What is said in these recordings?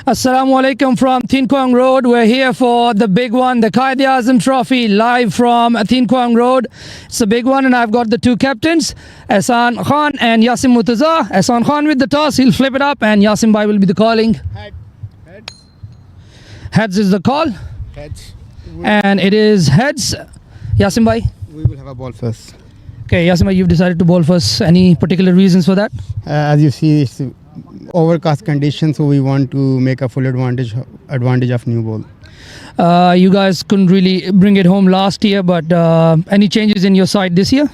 Assalamu alaikum from Thin Kwang Road. We're here for the big one, the Quaid-E-Azam Trophy, live from Thin Kwang Road. It's a big one, and I've got the two captains, Ehsan Khan and Yasim Murtaza. Ehsan Khan with the toss, he'll flip it up, and Yasim Bhai will be the calling. Heads. Heads is the call, Heads. and it is heads. Yasim Bhai. We will have a ball first. Okay, Yasim Bhai, you've decided to bowl first. Any particular reasons for that? As you see, it's overcast conditions, so we want to make a full advantage of new ball. You guys couldn't really bring it home last year, but any changes in your side this year?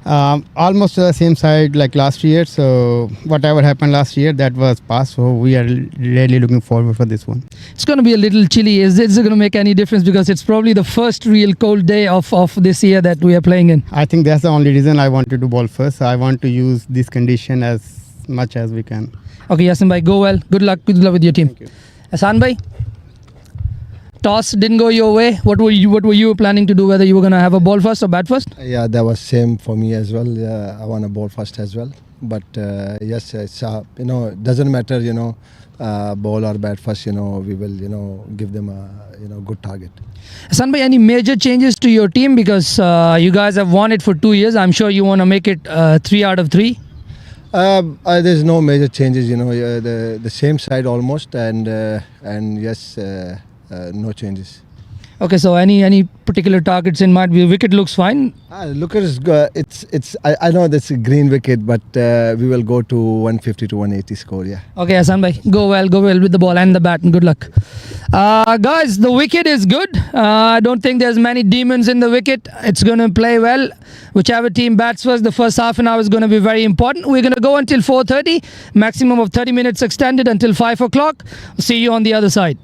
Almost the same side like last year. So whatever happened last year, that was past. So we are really looking forward for this one. It's going to be a little chilly. Is it going to make any difference? Because it's probably the first real cold day of this year that we are playing in. I think that's the only reason I wanted to bowl first. I want to use this condition as much as we can. Okay, Yasin bhai, go well. Good luck with your team. Thank you. Ehsan bhai, toss didn't go your way. What were you planning to do? Whether you were going to have a ball first or bat first? Yeah, that was same for me as well. I want to bowl first as well. But yes, it's doesn't matter. Ball or bat first. We will give them a good target. Ehsan bhai, any major changes to your team because you guys have won it for 2 years? I'm sure you want to make it 3 out of 3. There's no major changes. The same side almost, and yes, no changes. Okay, so any particular targets in mind? Wicket looks fine. Look at it's. I know that's a green wicket, but we will go to 150 to 180 score. Yeah. Okay, Ehsan bhai, go well with the ball and the bat, and good luck. Guys, the wicket is good. I don't think there's many demons in the wicket. It's going to play well. Whichever team bats first, the first half an hour is going to be very important. We're going to go until 4:30, maximum of 30 minutes extended until 5 o'clock. See you on the other side.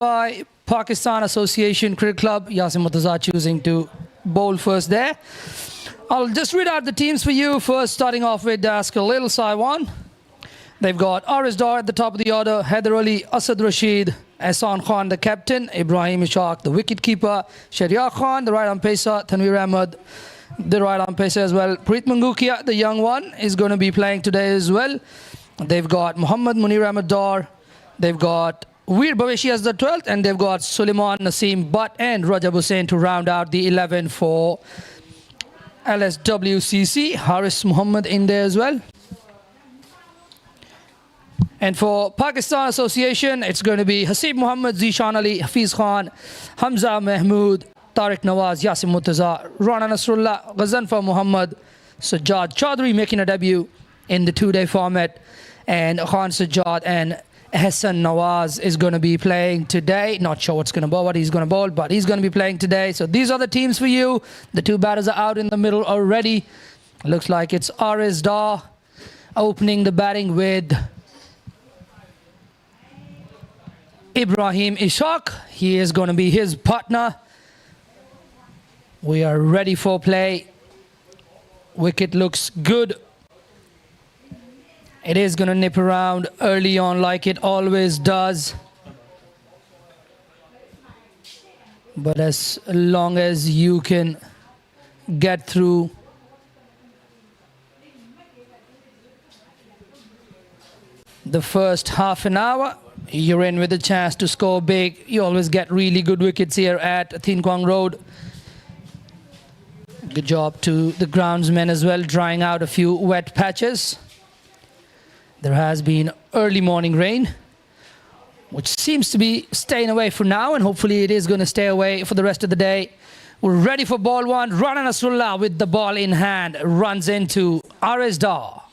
by Pakistan Association Cricket Club. Yasim Murtaza choosing to bowl first there. I'll just read out the teams for you. First, starting off with Khalil Saiwan. They've got Aris Dar at the top of the order, Haider Ali, Asad Rashid, Ehsan Khan, the captain, Ibrahim Ishaq, the wicket-keeper, Sharia Khan, the right-arm pacer, Tanveer Ahmed, the right-arm pacer as well. Preet Mangukia, the young one, is going to be playing today as well. They've got Muhammad Munir Ahmed Dar. They've got Veer Bhaveshi as the 12th, and they've got Suleiman Naseem Butt and Rajab Hussain to round out the 11 for DLSWCC. Haris Muhammad in there as well. And for Pakistan Association, it's going to be Hasib Muhammad, Zishan Ali, Hafiz Khan, Hamza Mahmood, Tariq Nawaz, Yasim Murtaza, Rana Nasrullah, Ghazanfar Muhammad, Sajjad Chaudhry making a debut in the two-day format. And Khan Sajjad and Hassan Nawaz is going to be playing today. Not sure what he's going to bowl, but he's going to be playing today. So these are the teams for you. The two batters are out in the middle already. Looks like it's Aris Dar opening the batting with Ibrahim Ishaq. He is going to be his partner. We are ready for play. Wicket looks good. It is going to nip around early on like it always does. But as long as you can get through the first half an hour, you're in with a chance to score big. You always get really good wickets here at Thin Kwang Road. Good job to the groundsmen as well, drying out a few wet patches. There has been early morning rain, which seems to be staying away for now, and hopefully it is going to stay away for the rest of the day. We're ready for ball one. Rana Nasrullah with the ball in hand runs into Aris Dar.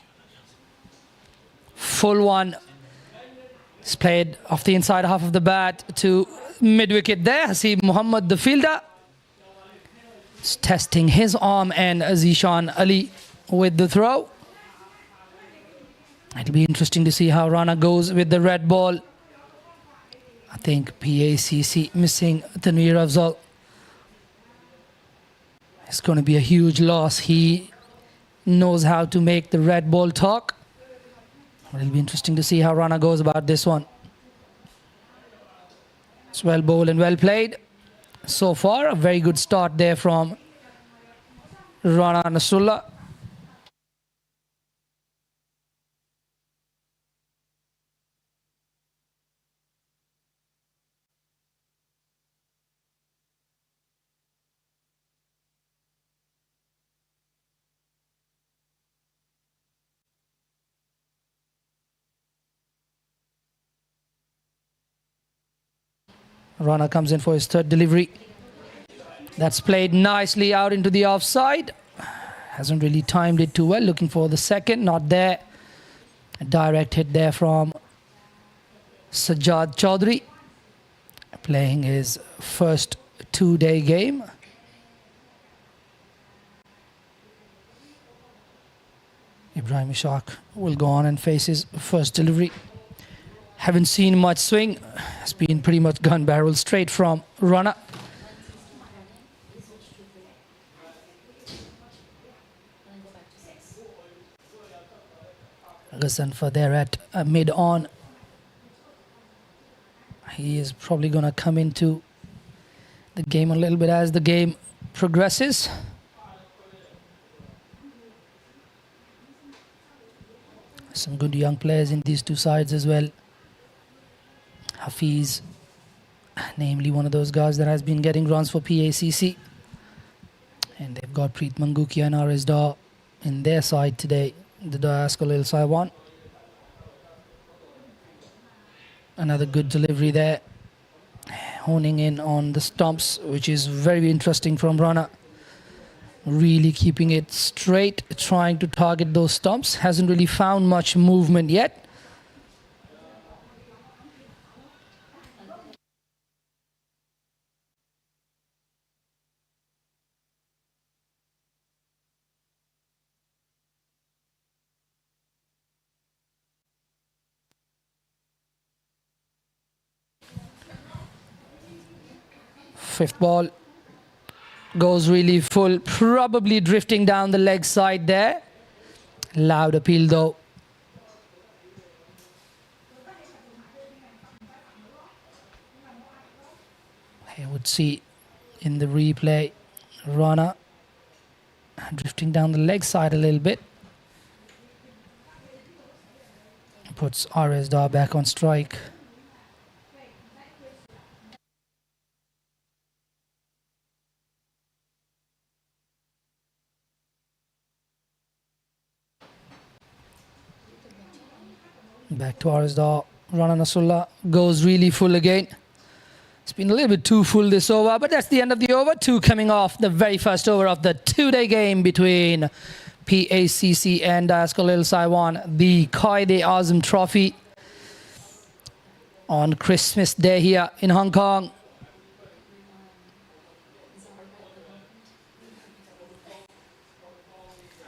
Full one. It's played off the inside half of the bat to mid-wicket there. Hasib Muhammad, the fielder, is testing his arm, and Zishan Ali with the throw. It'll be interesting to see how Rana goes with the red ball. I think PACC missing Tanveer Afzal. It's going to be a huge loss. He knows how to make the red ball talk. It'll be interesting to see how Rana goes about this one. It's well bowled and well played. So far, a very good start there from Rana Nasrullah. Rana comes in for his third delivery. That's played nicely out into the offside. Hasn't really timed it too well. Looking for the second, not there. A direct hit there from Sajjad Chaudhry, playing his first two-day game. Ibrahim Ishaq will go on and face his first delivery. Haven't seen much swing. It's been pretty much gun barrel straight from Rana. Ghazanfar there at mid-on. He is probably going to come into the game a little bit as the game progresses. Some good young players in these two sides as well. Hafiz, namely one of those guys that has been getting runs for PACC. And they've got Preet Mangukia and Aris Dar in their side today. The Khalil Saiwan. Another good delivery there. Honing in on the stumps, which is very interesting from Rana. Really keeping it straight, trying to target those stumps. Hasn't really found much movement yet. Fifth ball goes really full, probably drifting down the leg side there. Loud appeal though. I would see in the replay runner drifting down the leg side a little bit. Puts RS Dar back on strike. Back to RS Dar. Rana Nasrullah goes really full again. It's been a little bit too full this over, but that's the end of the over. 2 coming off the very first over of the 2-day game between PACC and DLSWCC, the Quaid-E-Azam Trophy on Christmas Day here in Hong Kong.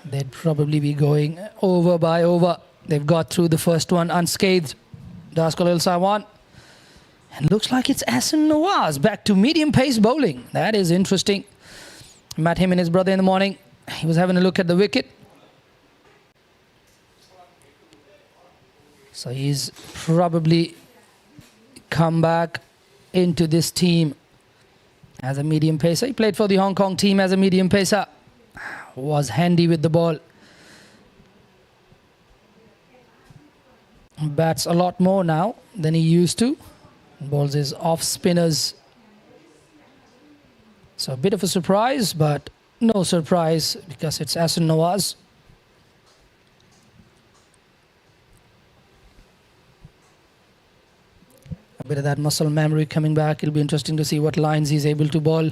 They'd probably be going over by over. They've got through the first one unscathed. DLSWCC. And looks like it's Hassan Nawaz back to medium pace bowling. That is interesting. Met him and his brother in the morning. He was having a look at the wicket. So he's probably come back into this team as a medium pacer. He played for the Hong Kong team as a medium pacer. Was handy with the ball. Bats a lot more now than he used to. Bowls his off spinners. So a bit of a surprise, but no surprise because it's Hassan Nawaz. A bit of that muscle memory coming back. It'll be interesting to see what lines he's able to bowl,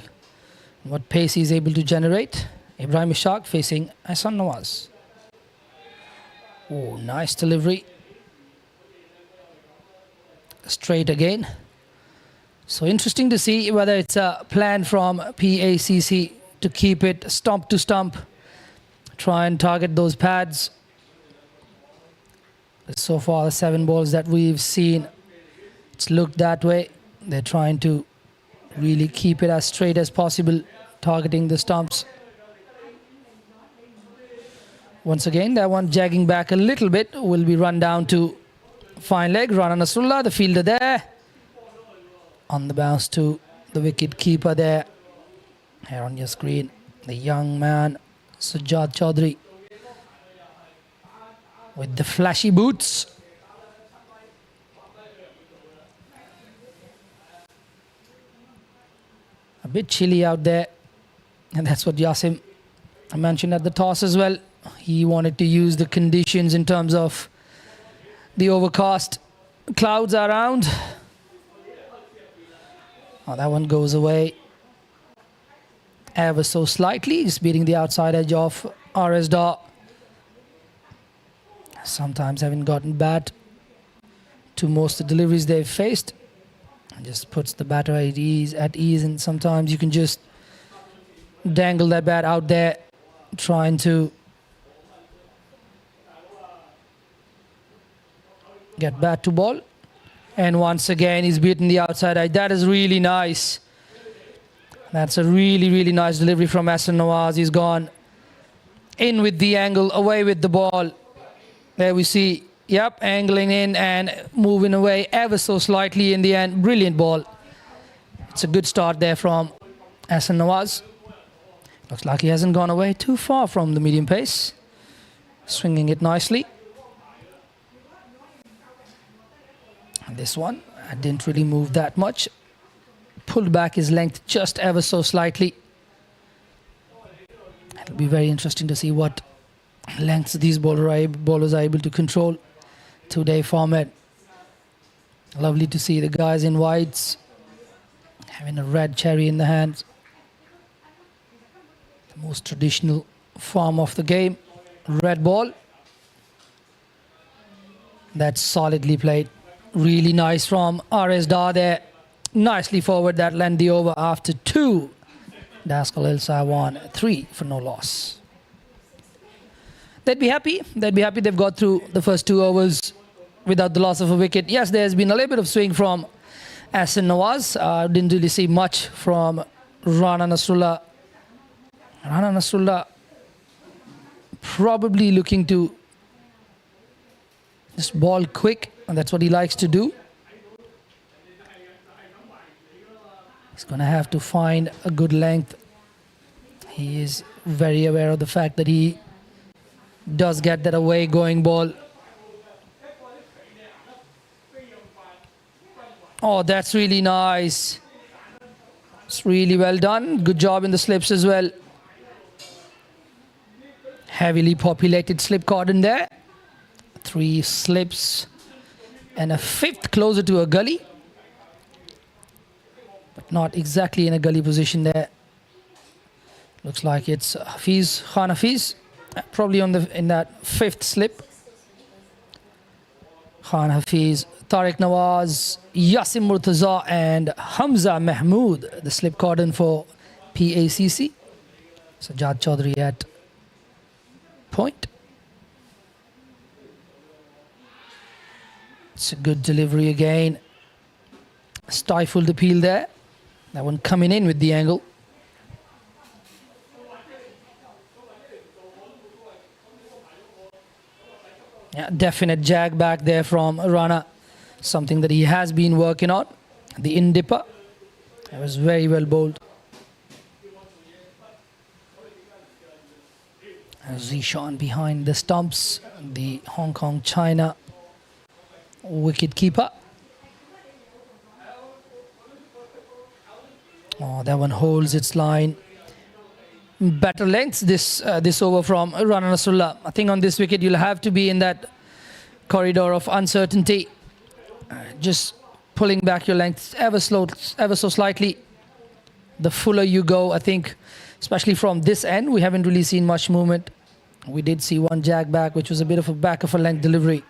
what pace he's able to generate. Ibrahim Ishaq facing Hassan Nawaz. Oh, nice delivery. Straight again. So interesting to see whether it's a plan from PACC to keep it stump to stump, try and target those pads. So far the 7 balls that we've seen, it's looked that way. They're trying to really keep it as straight as possible, targeting the stumps. Once again, that one jagging back a little bit will be run down to fine leg. Rana Nasrullah, the fielder there. On the bounce to the wicket keeper there. Here on your screen, the young man, Sujat Chaudhary. With the flashy boots. A bit chilly out there. And that's what Yasim mentioned at the toss as well. He wanted to use the conditions in terms of the overcast clouds around. Oh, that one goes away ever so slightly, just beating the outside edge of RS Dar. Sometimes having gotten bat to most of the deliveries they've faced. And just puts the batter at ease, and sometimes you can just dangle that bat out there trying to get bat to ball. And once again, he's beaten the outside edge. That is really nice. That's a really, really nice delivery from Hassan Nawaz. He's gone in with the angle, away with the ball. There we see, yep, angling in and moving away ever so slightly in the end. Brilliant ball. It's a good start there from Hassan Nawaz. Looks like he hasn't gone away too far from the medium pace. Swinging it nicely. And this one, I didn't really move that much. Pulled back his length just ever so slightly. It'll be very interesting to see what lengths these bowlers are able to control. 2-day format. Lovely to see the guys in whites having a red cherry in the hands. The most traditional form of the game. Red ball. That's solidly played. Really nice from RS Dar there. Nicely forward that length the over after 2. DLSWCC won 3 for no loss. They'd be happy. They've got through the first 2 overs without the loss of a wicket. Yes, there's been a little bit of swing from Ahsan Nawaz. Didn't really see much from Rana Nasrullah. Rana Nasrullah probably looking to just ball quick, and that's what he likes to do. He's going to have to find a good length. He is very aware of the fact that he does get that away going ball. Oh, that's really nice. It's really well done. Good job in the slips as well. Heavily populated slip cordon there. 3 slips and a 5th closer to a gully. But not exactly in a gully position there. Looks like it's Hafiz, Khan Hafiz. Probably in that 5th slip. Khan Hafiz, Tariq Nawaz, Yasim Murtaza and Hamza Mahmood, the slip cordon for PACC. Sajjad Chaudhary at point. It's a good delivery again. Stifled appeal there. That one coming in with the angle. Yeah, definite jag back there from Rana. Something that he has been working on. The in dipper. That was very well bowled. Zishan behind the stumps. The Hong Kong China wicket keeper. Oh, that one holds its line. Better lengths this over from Rana Nasrullah. I think on this wicket you'll have to be in that corridor of uncertainty. Just pulling back your length ever so slightly. The fuller you go, I think, especially from this end, we haven't really seen much movement. We did see one jag back, which was a bit of a back of a length delivery.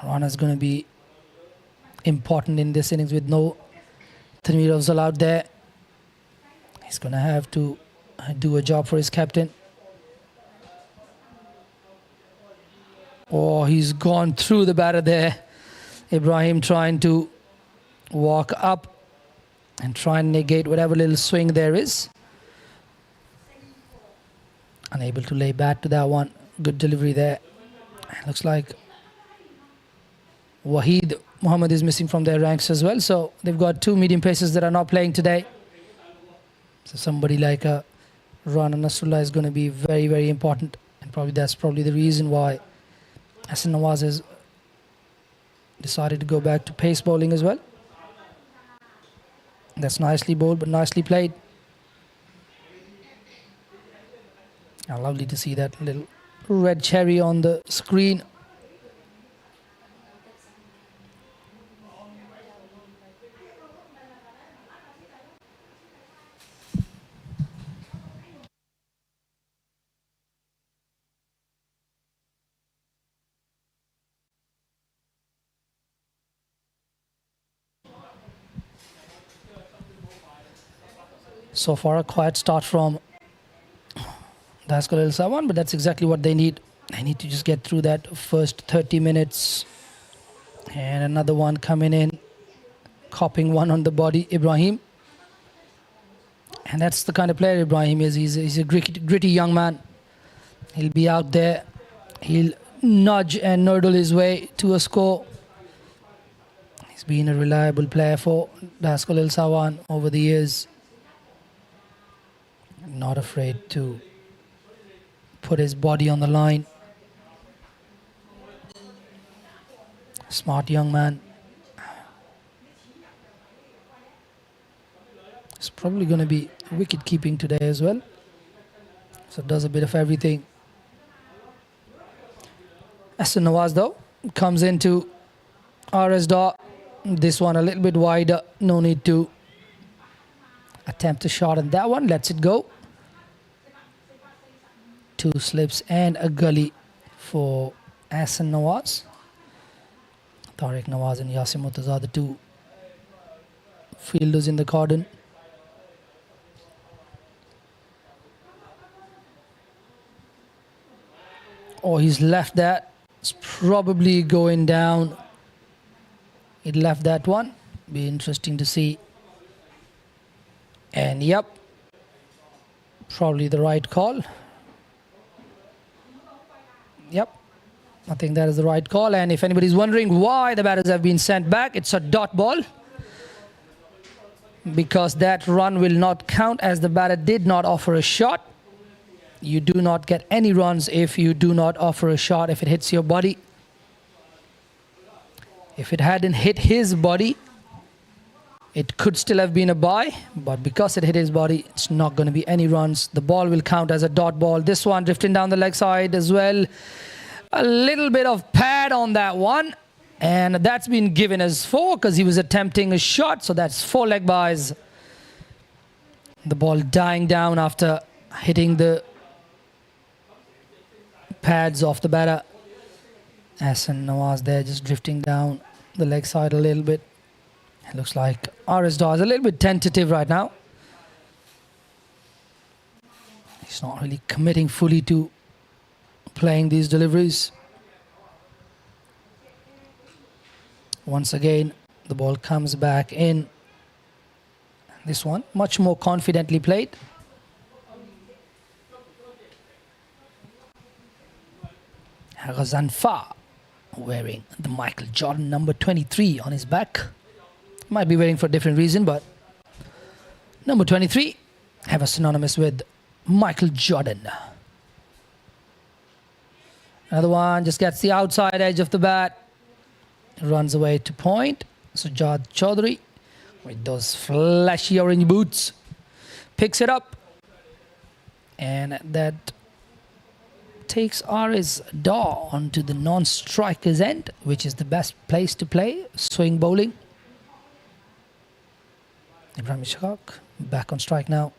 Rana's going to be important in this innings with no Tanveer Afzal out there. He's going to have to do a job for his captain. Oh, he's gone through the batter there. Ibrahim trying to walk up and try and negate whatever little swing there is. Unable to lay bat to that one. Good delivery there. Looks like Waheed Muhammad is missing from their ranks as well. So they've got 2 medium pacers that are not playing today. So somebody like Rana Nasrullah is going to be very, very important. And that's probably the reason why Ahsan Nawaz has decided to go back to pace bowling as well. That's nicely bowled, but nicely played. Lovely to see that little red cherry on the screen. So far, a quiet start from DLSWCC, but that's exactly what they need. They need to just get through that first 30 minutes. And another one coming in, copping one on the body, Ibrahim. And that's the kind of player Ibrahim is. He's a gritty young man. He'll be out there. He'll nudge and nurdle his way to a score. He's been a reliable player for DLSWCC over the years. Not afraid to put his body on the line. Smart young man. It's probably going to be wicket keeping today as well. So does a bit of everything. Ahsan Nawaz though comes into RS Dot. This one a little bit wider. No need to attempt a shot on that one. Lets it go. 2 slips and a gully for Ahsan Nawaz. Tariq Nawaz and Yasim Murtaza, the 2 fielders in the cordon. Oh, he's left that. It's probably going down It left that one. Be interesting to see. And yep, probably the right call. Yep, I think that is the right call. And if anybody's wondering why the batters have been sent back, it's a dot ball. Because that run will not count as the batter did not offer a shot. You do not get any runs if you do not offer a shot, if it hits your body. If it hadn't hit his body, it could still have been a bye, but because it hit his body, it's not going to be any runs. The ball will count as a dot ball. This one drifting down the leg side as well. A little bit of pad on that one, and that's been given as 4 because he was attempting a shot, so that's 4 leg byes. The ball dying down after hitting the pads off the batter. Ahsan Nawaz there just drifting down the leg side a little bit. It looks like Arisdar is a little bit tentative right now. He's not really committing fully to playing these deliveries. Once again, the ball comes back in. This one, much more confidently played. Ghazanfar wearing the Michael Jordan number 23 on his back. Might be wearing for a different reason, but number 23 have a synonymous with Michael Jordan. Another one just gets the outside edge of the bat. Runs away to point. Sujat Chaudhary with those flashy orange boots picks it up, and that takes Arisdar onto the non-striker's end, which is the best place to play swing bowling. Ibrahim Ishaq back on strike now.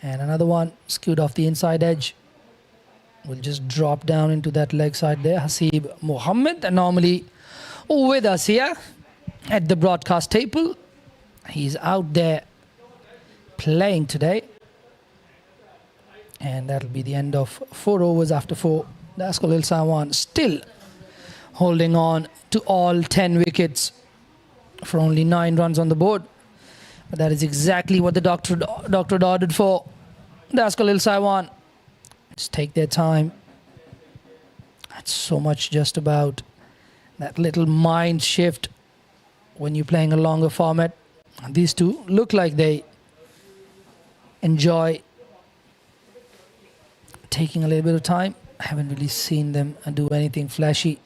And another one skewed off the inside edge. Will just drop down into that leg side there. Hasib Mohammed, normally with us here at the broadcast table. He's out there playing today. And that'll be the end of 4 overs after 4. Daskolil Sawan still holding on to all 10 wickets for only 9 runs on the board. But that is exactly what the doctor ordered for Daskolil Sawan. Just take their time. It's so much just about that little mind shift when you're playing a longer format. And these two look like they enjoy taking a little bit of time. I haven't really seen them do anything flashy.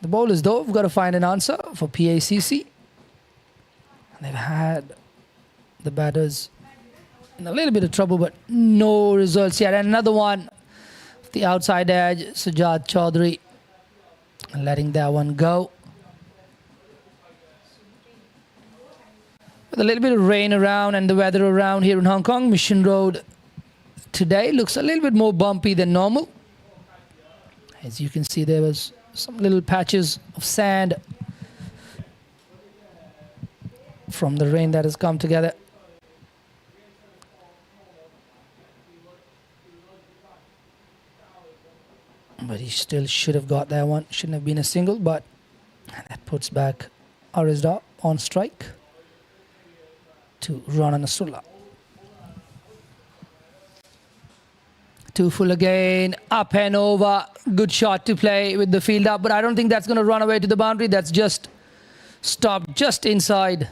The bowlers, though, have got to find an answer for PACC. They've had the batters in a little bit of trouble, but no results yet. And another one, the outside edge, Sujat Chaudhary, letting that one go. With a little bit of rain around and the weather around here in Hong Kong, Mission Road today looks a little bit more bumpy than normal. As you can see, there was some little patches of sand from the rain that has come together. But he still should have got that one. Shouldn't have been a single, but that puts back Arisdar on strike to Rana Nasrullah. 2 full again, up and over. Good shot to play with the field up, but I don't think that's going to run away to the boundary. That's just stopped just inside.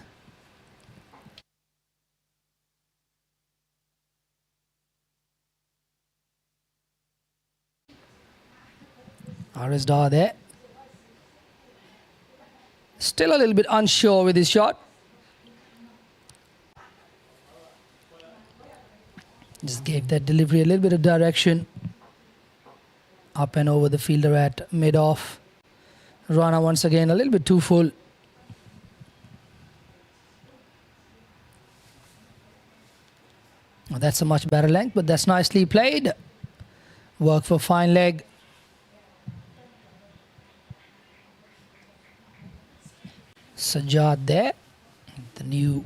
Arisdar there. Still a little bit unsure with his shot. Just gave that delivery a little bit of direction. Up and over the fielder at mid-off. Rana once again a little bit too full. Well, that's a much better length, but that's nicely played. Work for fine leg. Sajjad there, the new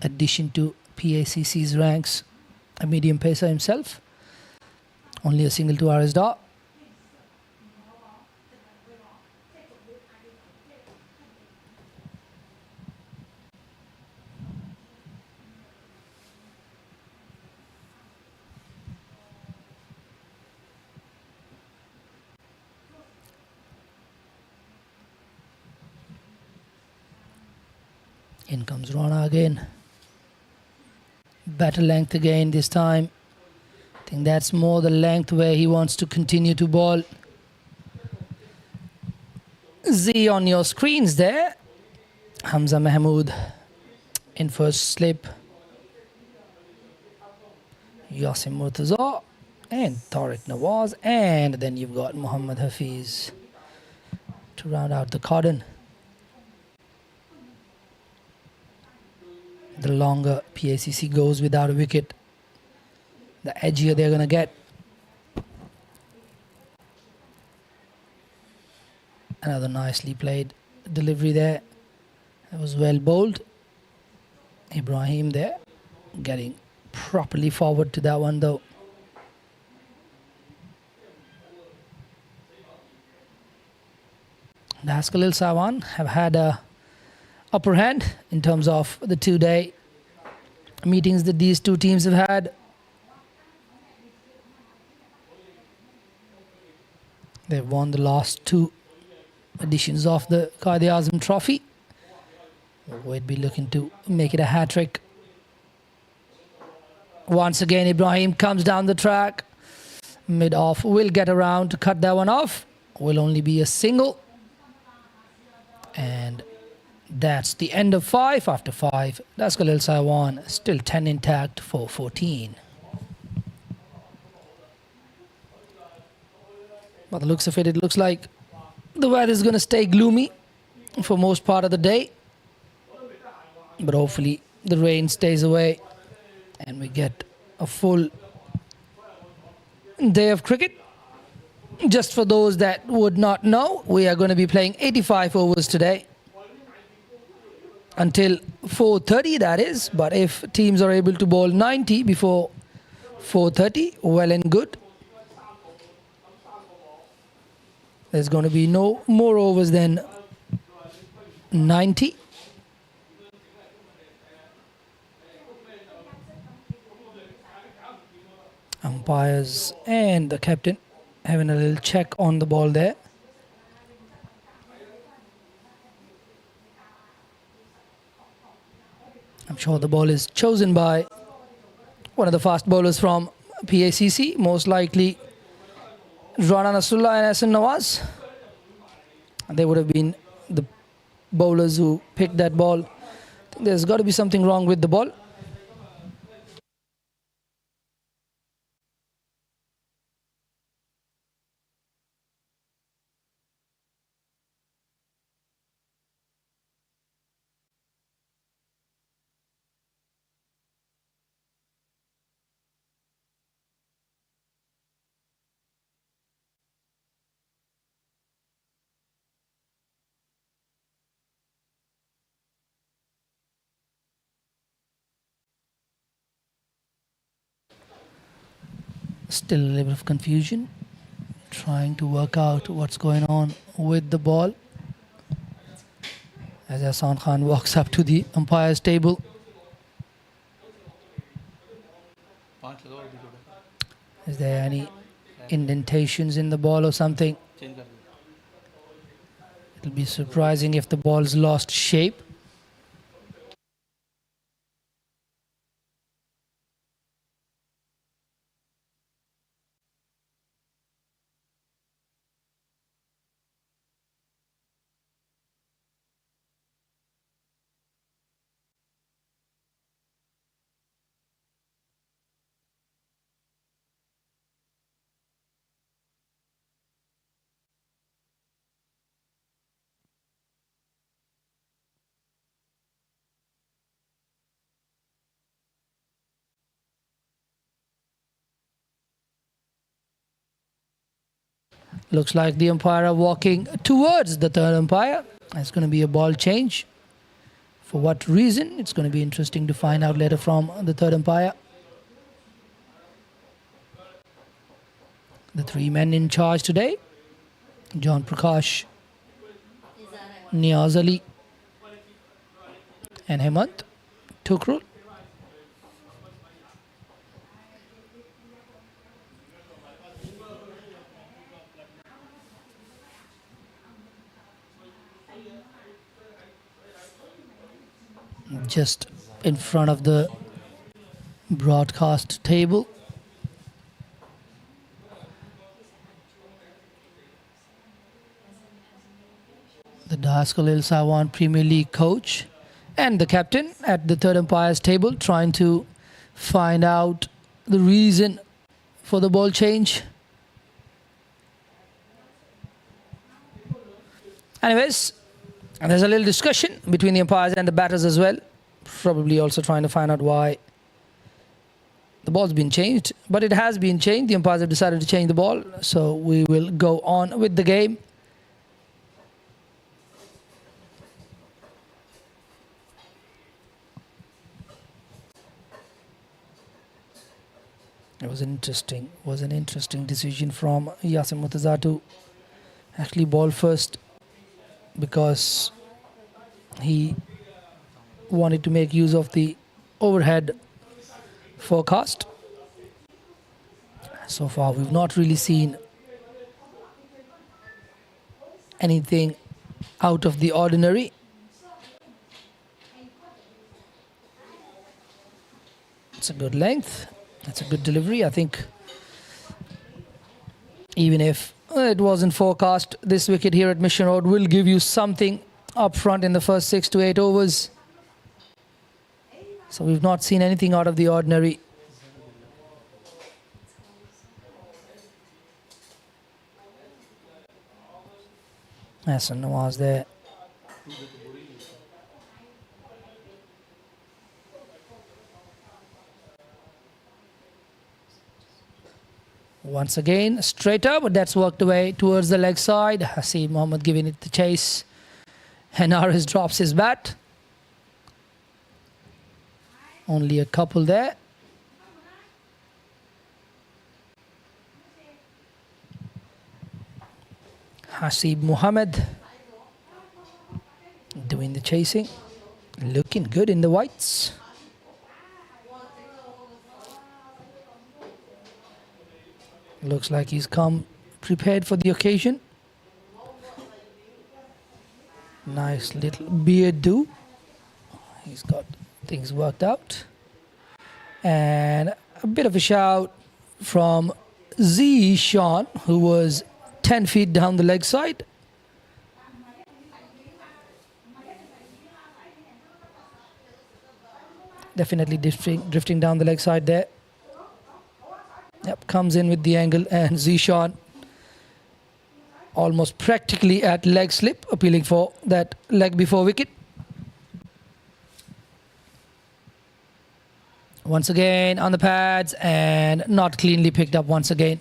addition to PACC's ranks, a medium pacer himself. Only a single to Arisda. In comes Rana again. Better length again this time. I think that's more the length where he wants to continue to bowl. Z on your screens there. Hamza Mahmood in first slip. Yasim Murtaza and Tariq Nawaz. And then you've got Muhammad Hafiz to round out the cordon. The longer PACC goes without a wicket, the edgier they're going to get. Another nicely played delivery there. That was well bowled. Ibrahim there, getting properly forward to that one though. Khalil Sawan have had a upper hand in terms of the 2-day meetings that these two teams have had. They've won the last 2 editions of the Quaid-E-Azam trophy. We'd be looking to make it a hat-trick. Once again, Ibrahim comes down the track. Mid-off will get around to cut that one off. Will only be a single. And that's the end of 5 after 5. That's Khalil Sawan, still 10 intact for 14. By the looks of it, it looks like the weather is going to stay gloomy for most part of the day. But hopefully the rain stays away and we get a full day of cricket. Just for those that would not know, we are going to be playing 85 overs today. Until 4:30, that is. But if teams are able to bowl 90 before 4:30, well and good. There's going to be no more overs than 90. Umpires and the captain having a little check on the ball there. I'm sure the ball is chosen by one of the fast bowlers from PACC, most likely Rana Nasrullah and Hassan Nawaz. They would have been the bowlers who picked that ball. I think there's got to be something wrong with the ball. Still a little bit of confusion, trying to work out what's going on with the ball. As Hassan Khan walks up to the umpire's table. Is there any indentations in the ball or something? It'll be surprising if the ball's lost shape. Looks like the umpire are walking towards the third umpire. It's going to be a ball change For what reason? It's going to be interesting to find out later from the third umpire. The three men in charge today: John Prakash, Niaz Ali, and Hemant Tukrul. Just in front of the broadcast table. The Daskalil Sawan Premier League coach and the captain at the third umpire's table, trying to find out the reason for the ball change. Anyways, there's a little discussion between the umpires and the batters as well. Probably also trying to find out why the ball's been changed. But it has been changed. The umpires have decided to change the ball. So we will go on with the game. It was an interesting decision from Yasin Murtaza to actually ball first, because he wanted to make use of the overhead forecast. So far, we've not really seen anything out of the ordinary. It's a good length. It's a good delivery. I think even if it wasn't forecast, this wicket here at Mission Road will give you something up front in the first 6 to 8 overs. So we've not seen anything out of the ordinary. Hassan Nawaz there. Once again, straight up, but that's worked away towards the leg side. Haseeb Mohammed giving it the chase. Henares drops his bat. Only a couple there. Haseeb Mohammed doing the chasing. Looking good in the whites. Looks like he's come prepared for the occasion. Nice little beard do. He's got things worked out. And a bit of a shout from Z Sean, who was 10 feet down the leg side. Definitely drifting down the leg side there. Yep, comes in with the angle, and Zishan almost practically at leg slip, appealing for that leg before wicket. Once again on the pads, and not cleanly picked up once again.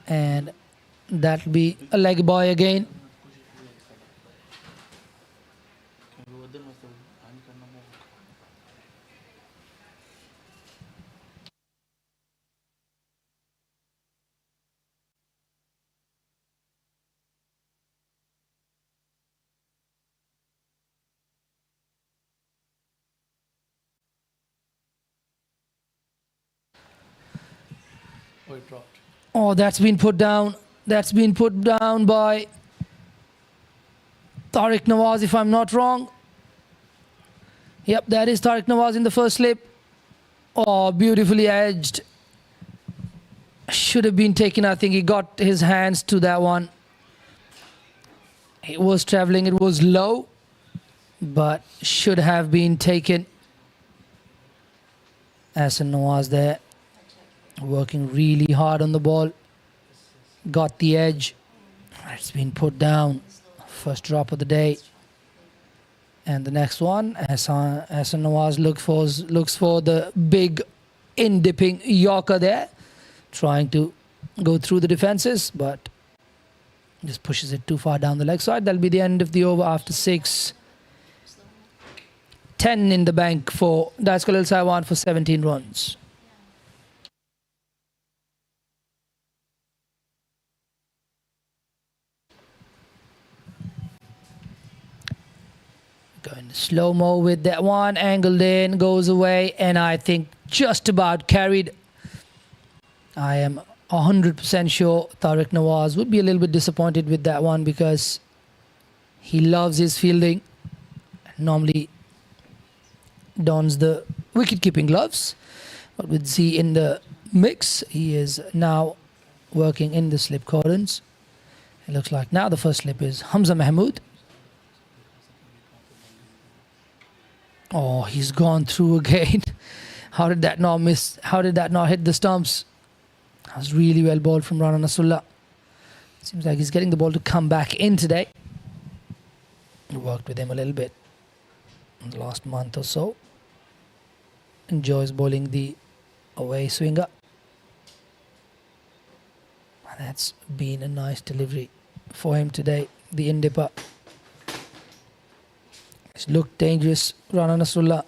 And that'll be a leg boy again. Oh, that's been put down. That's been put down by Tariq Nawaz, if I'm not wrong. Yep, that is Tariq Nawaz in the first slip. Oh, beautifully edged. Should have been taken. I think he got his hands to that one. It was traveling. It was low, but should have been taken. Hassan Nawaz there, working really hard on the ball. Got the edge. It's been put down. First drop of the day. And the next one, Hassan Nawaz looks for the big in-dipping Yorker there. Trying to go through the defenses, but Just pushes it too far down the leg side. That'll be the end of the over after 6. 10 in the bank for Das Khalil Saiwan for 17 runs. Going slow-mo with that one. Angled in, goes away, and I think just about carried. I am 100% sure Tariq Nawaz would be a little bit disappointed with that one because he loves his fielding. Normally dons the wicket-keeping gloves. But with Z in the mix, he is now working in the slip cordons. It looks like now the first slip is Hamza Mahmood. Oh, he's gone through again. How did that not miss? How did that not hit the stumps? That was really well bowled from Rana Nasrullah. Seems like he's getting the ball to come back in today. We worked with him a little bit in the last month or so. Enjoys bowling the away swinger. And that's been a nice delivery for him today. The in-dipper. It's looked dangerous, Rana Nasrullah.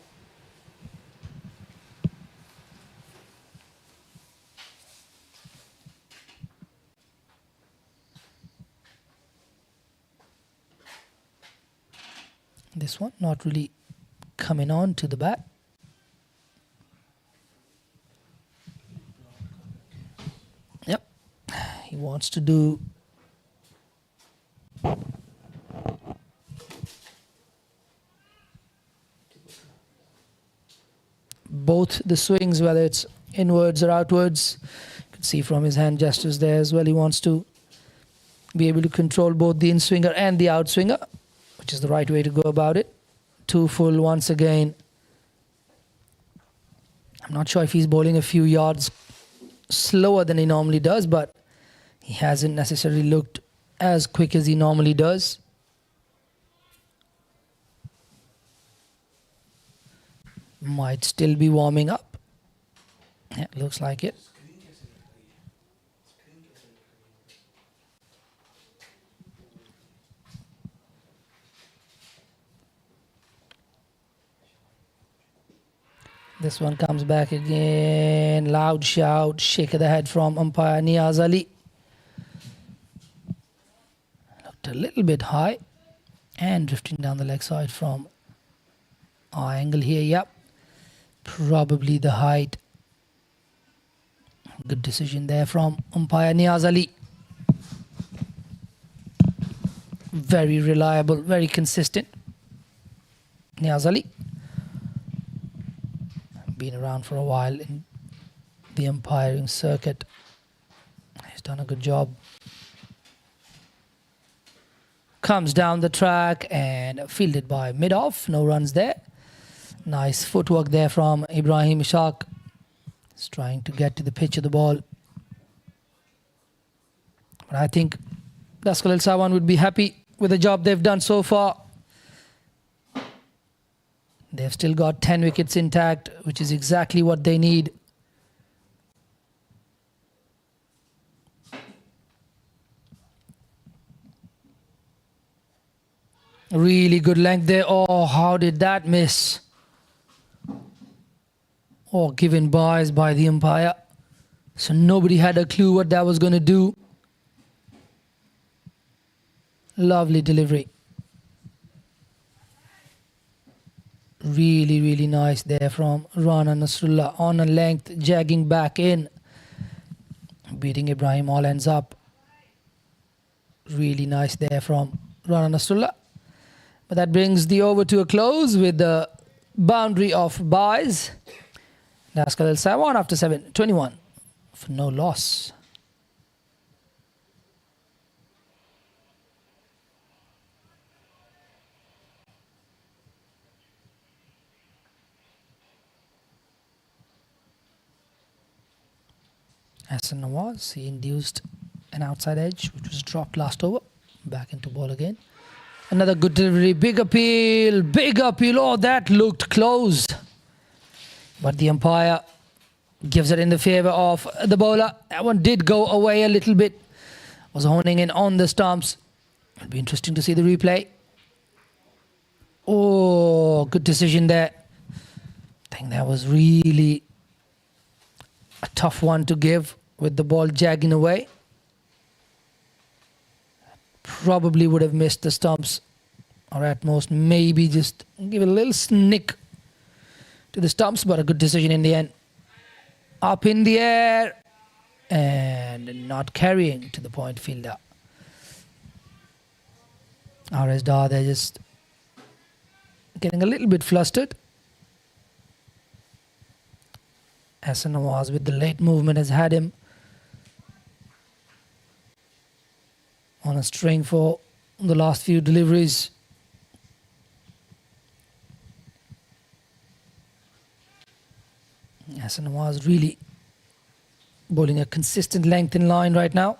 This one not really coming on to the bat. Yep, he wants to do both the swings, whether it's inwards or outwards. You can see from his hand gestures there as well. He wants to be able to control both the in-swinger and the out-swinger, which is the right way to go about it. 2 full once again. I'm not sure if he's bowling a few yards slower than he normally does, but he hasn't necessarily looked as quick as he normally does. Might still be warming up. Yeah, looks like it. This one comes back again. Loud shout, shake of the head from umpire Niaz Ali. Looked a little bit high and drifting down the leg side from our angle here. Yep. Probably the height. Good decision there from umpire Niaz Ali. Very reliable, very consistent. Niaz Ali. Been around for a while in the umpiring circuit. He's done a good job. Comes down the track and fielded by mid-off. No runs there. Nice footwork there from Ibrahim Ishaq. He's trying to get to the pitch of the ball. But I think Das Khalil Saiwan would be happy with the job they've done so far. They've still got 10 wickets intact, which is exactly what they need. Really good length there. Oh, how did that miss? Oh, given buys by the umpire. So nobody had a clue what that was going to do. Lovely delivery. Really, really nice there from Rana Nasrullah. On a length, jagging back in. Beating Ibrahim all ends up. Really nice there from Rana Nasrullah. But that brings the over to a close with the boundary of buys. Das Khalil Saiwan after 21 for no loss. Hassan Nawaz, he induced an outside edge which was dropped last over. Back into ball again. Another good delivery, big appeal, big appeal. Oh, that looked close. But the umpire gives it in the favour of the bowler. That one did go away a little bit was honing in on the stumps. It'll be interesting to see the replay. Oh, good decision there. I think that was really a tough one to give with the ball jagging away. Probably would have missed the stumps, or at most maybe just give a little snick to the stumps, but a good decision in the end. Up in the air and not carrying to the point fielder. RS Dar, they're just getting a little bit flustered. Hassan Nawaz with the late movement has had him on a string for the last few deliveries. Hassan Nawaz really bowling a consistent length in line right now.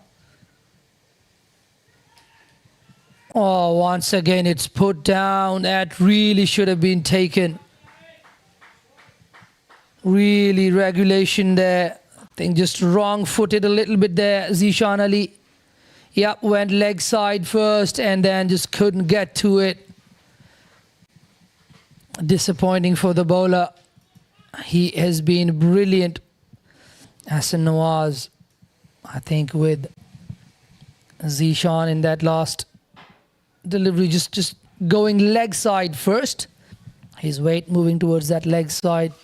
Oh, once again it's put down. That really should have been taken. Really regulation there. I think just wrong-footed a little bit there, Zishan Ali. Yep, went leg side first and then just couldn't get to it. Disappointing for the bowler. He has been brilliant. Hassan Nawaz, I think with Zishan in that last delivery, just going leg side first. His weight moving towards that leg side.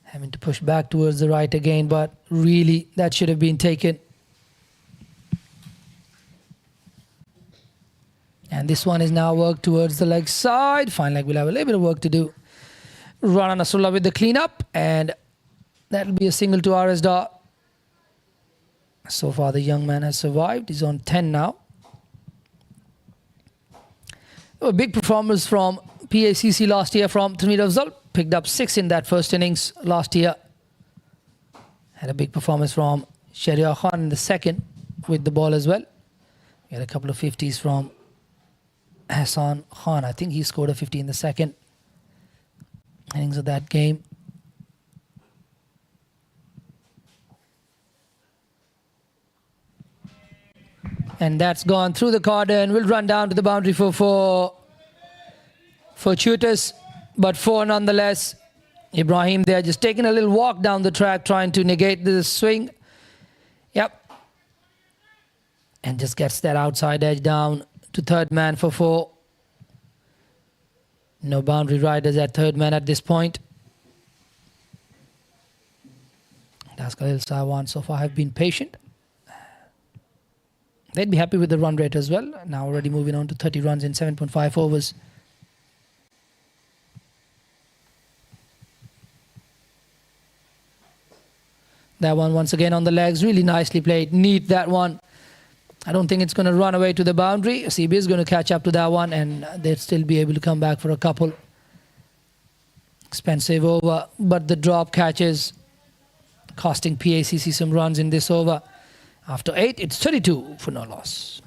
Having to push back towards the right again, but really that should have been taken. And this one is now worked towards the leg side. Fine leg will have a little bit of work to do. Rana Nasrullah with the cleanup, and that'll be a single to RS Dar. So far the young man has survived. He's on 10 now. A big performance from PACC last year from Tanveer Afzal. Picked up 6 in that first innings last year. Had a big performance from Shahryar Khan in the second with the ball as well. We had a couple of 50s from Hassan Khan. I think he scored a 50 in the second innings of that game. And that's gone through the corner and will run down to the boundary for Chutas. But 4 nonetheless. Ibrahim there just taking a little walk down the track, trying to negate the swing. Yep. And just gets that outside edge down to third man for 4. No boundary riders at third man at this point. Das Khalil Sawan so far have been patient. They'd be happy with the run rate as well. Now already moving on to 30 runs in 7.5 overs. That one once again on the legs. Really nicely played. Neat, that one. I don't think it's going to run away to the boundary. CB is going to catch up to that one and they'd still be able to come back for a couple. Expensive over, but the drop catches costing PACC some runs in this over. After 8, it's 32 for no loss.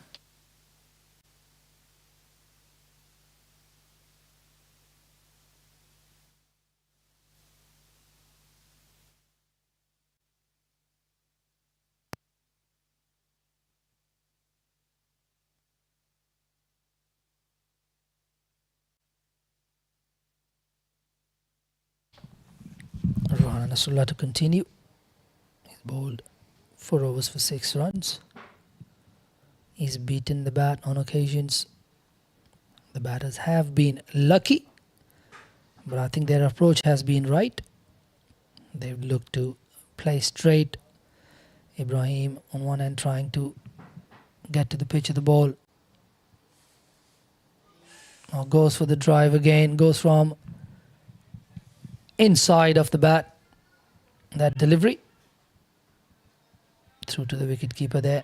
Rana Nasrullah to continue. He's bowled 4 overs for 6 runs. He's beaten the bat on occasions. The batters have been lucky, but I think their approach has been right. They've looked to play straight. Ibrahim on one end trying to get to the pitch of the ball. Now goes for the drive again. Goes from inside of the bat. That delivery. Through to the wicket keeper there.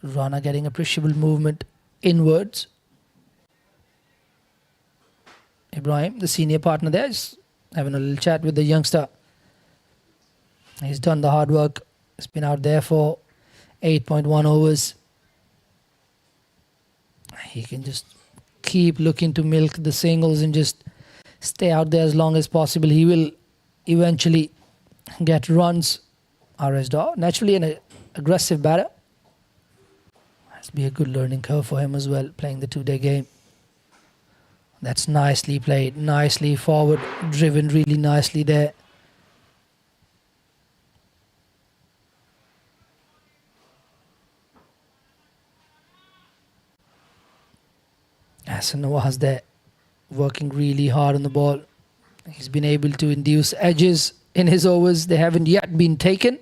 Rana getting appreciable movement inwards. Ibrahim, the senior partner there, is having a little chat with the youngster. He's done the hard work. He's been out there for 8.1 overs. He can just keep looking to milk the singles and just stay out there as long as possible. He will eventually get runs. RS Dar, naturally an aggressive batter. be a good learning curve for him as well, playing the 2-day game. That's nicely played, nicely forward, driven really nicely there. Hassan Nawaz there, working really hard on the ball. He's been able to induce edges in his overs. They haven't yet been taken.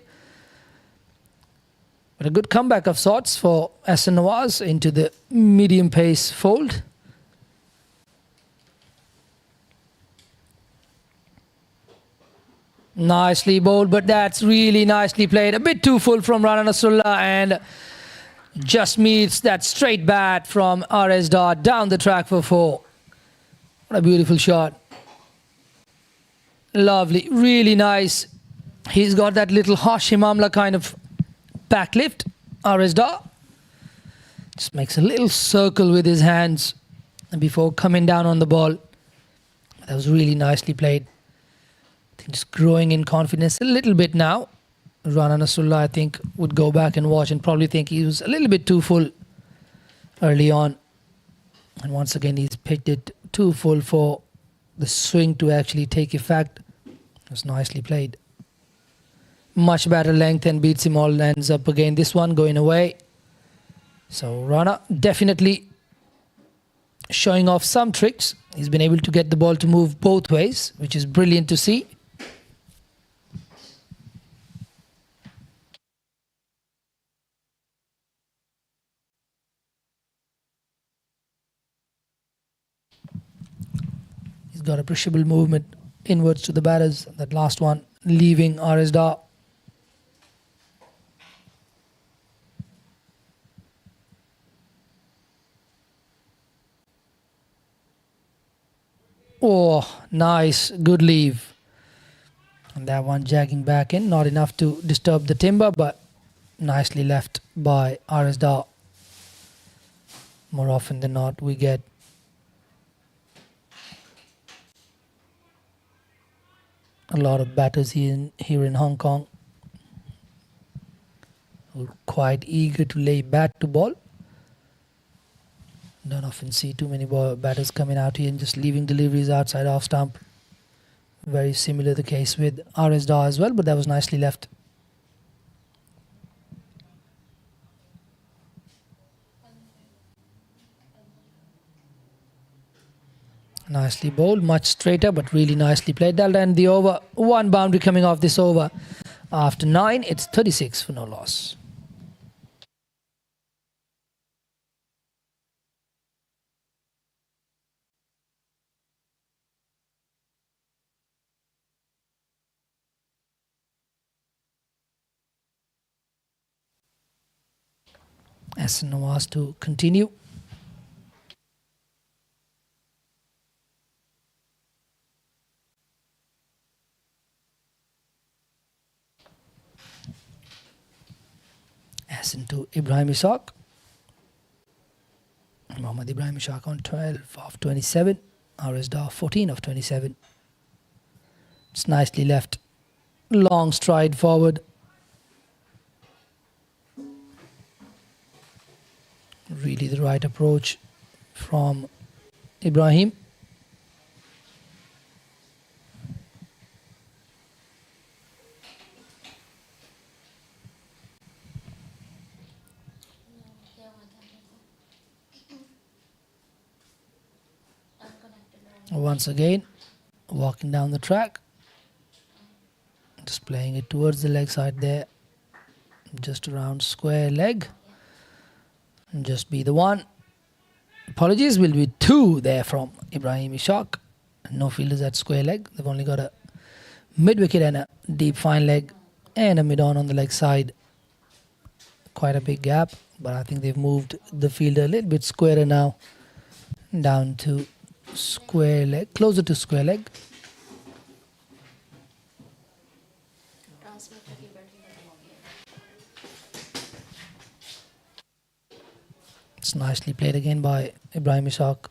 But a good comeback of sorts for Hassan Nawaz into the medium pace fold. Nicely bowled, but that's really nicely played. A bit too full from Rana Nasrullah and just meets that straight bat from RS Dar down the track for 4. What a beautiful shot. Lovely, really nice. He's got that little Hashim Amla kind of back lift, RS Dar. Just makes a little circle with his hands before coming down on the ball. That was really nicely played. I think just growing in confidence a little bit now. Rana Nasrullah, I think, would go back and watch and probably think he was a little bit too full early on. And once again, he's pitched it too full for the swing to actually take effect. It was nicely played. Much better length and beats him all, ends up again. This one going away. So Rana definitely showing off some tricks. He's been able to get the ball to move both ways, which is brilliant to see. He's got appreciable movement inwards to the batters. That last one leaving RS Dar. Oh, nice, good leave. And that one jagging back in, not enough to disturb the timber, but nicely left by RS Dar. More often than not, we get a lot of batters here in Hong Kong who are quite eager to lay bat to ball. Don't often see too many batters coming out here and just leaving deliveries outside off stump. Very similar the case with RS Dar as well, but that was nicely left. Nicely bowled, much straighter, but really nicely played. That'll end the over. One boundary coming off this over. After 9, it's 36 for no loss. Hassan Nawaz to continue. Hassan to Ibrahim Ishaq. Mohammad Ibrahim Ishaq on 12 of 27. RS Dar 14 of 27. It's nicely left. Long stride forward. Really the right approach from Ibrahim. Once again, walking down the track. Just playing it towards the leg side there. Just around square leg. Just be the one. Apologies, will be 2 there from Ibrahim Ishaq. No fielders at square leg. They've only got a mid wicket and a deep fine leg and a mid on the leg side. Quite a big gap, but I think they've moved the fielder a little bit squarer now. Down to square leg, closer to square leg. It's nicely played again by Ibrahim Ishaq.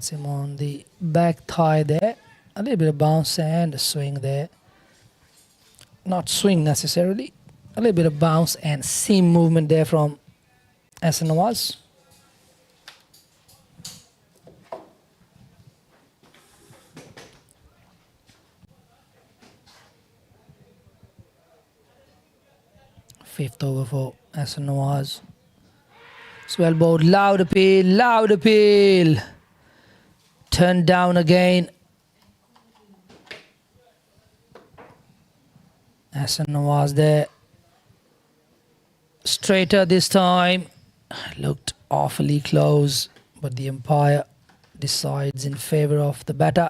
Gets him on the back thigh there. A little bit of bounce and a swing there. Not swing necessarily. A little bit of bounce and seam movement there from Ahsan Nawaz. Fifth over for Ahsan Nawaz. It's well bowled. Loud appeal, loud appeal. Turned down again. Ahsan Nawaz there. Straighter this time. Looked awfully close, but the umpire decides in favour of the batter.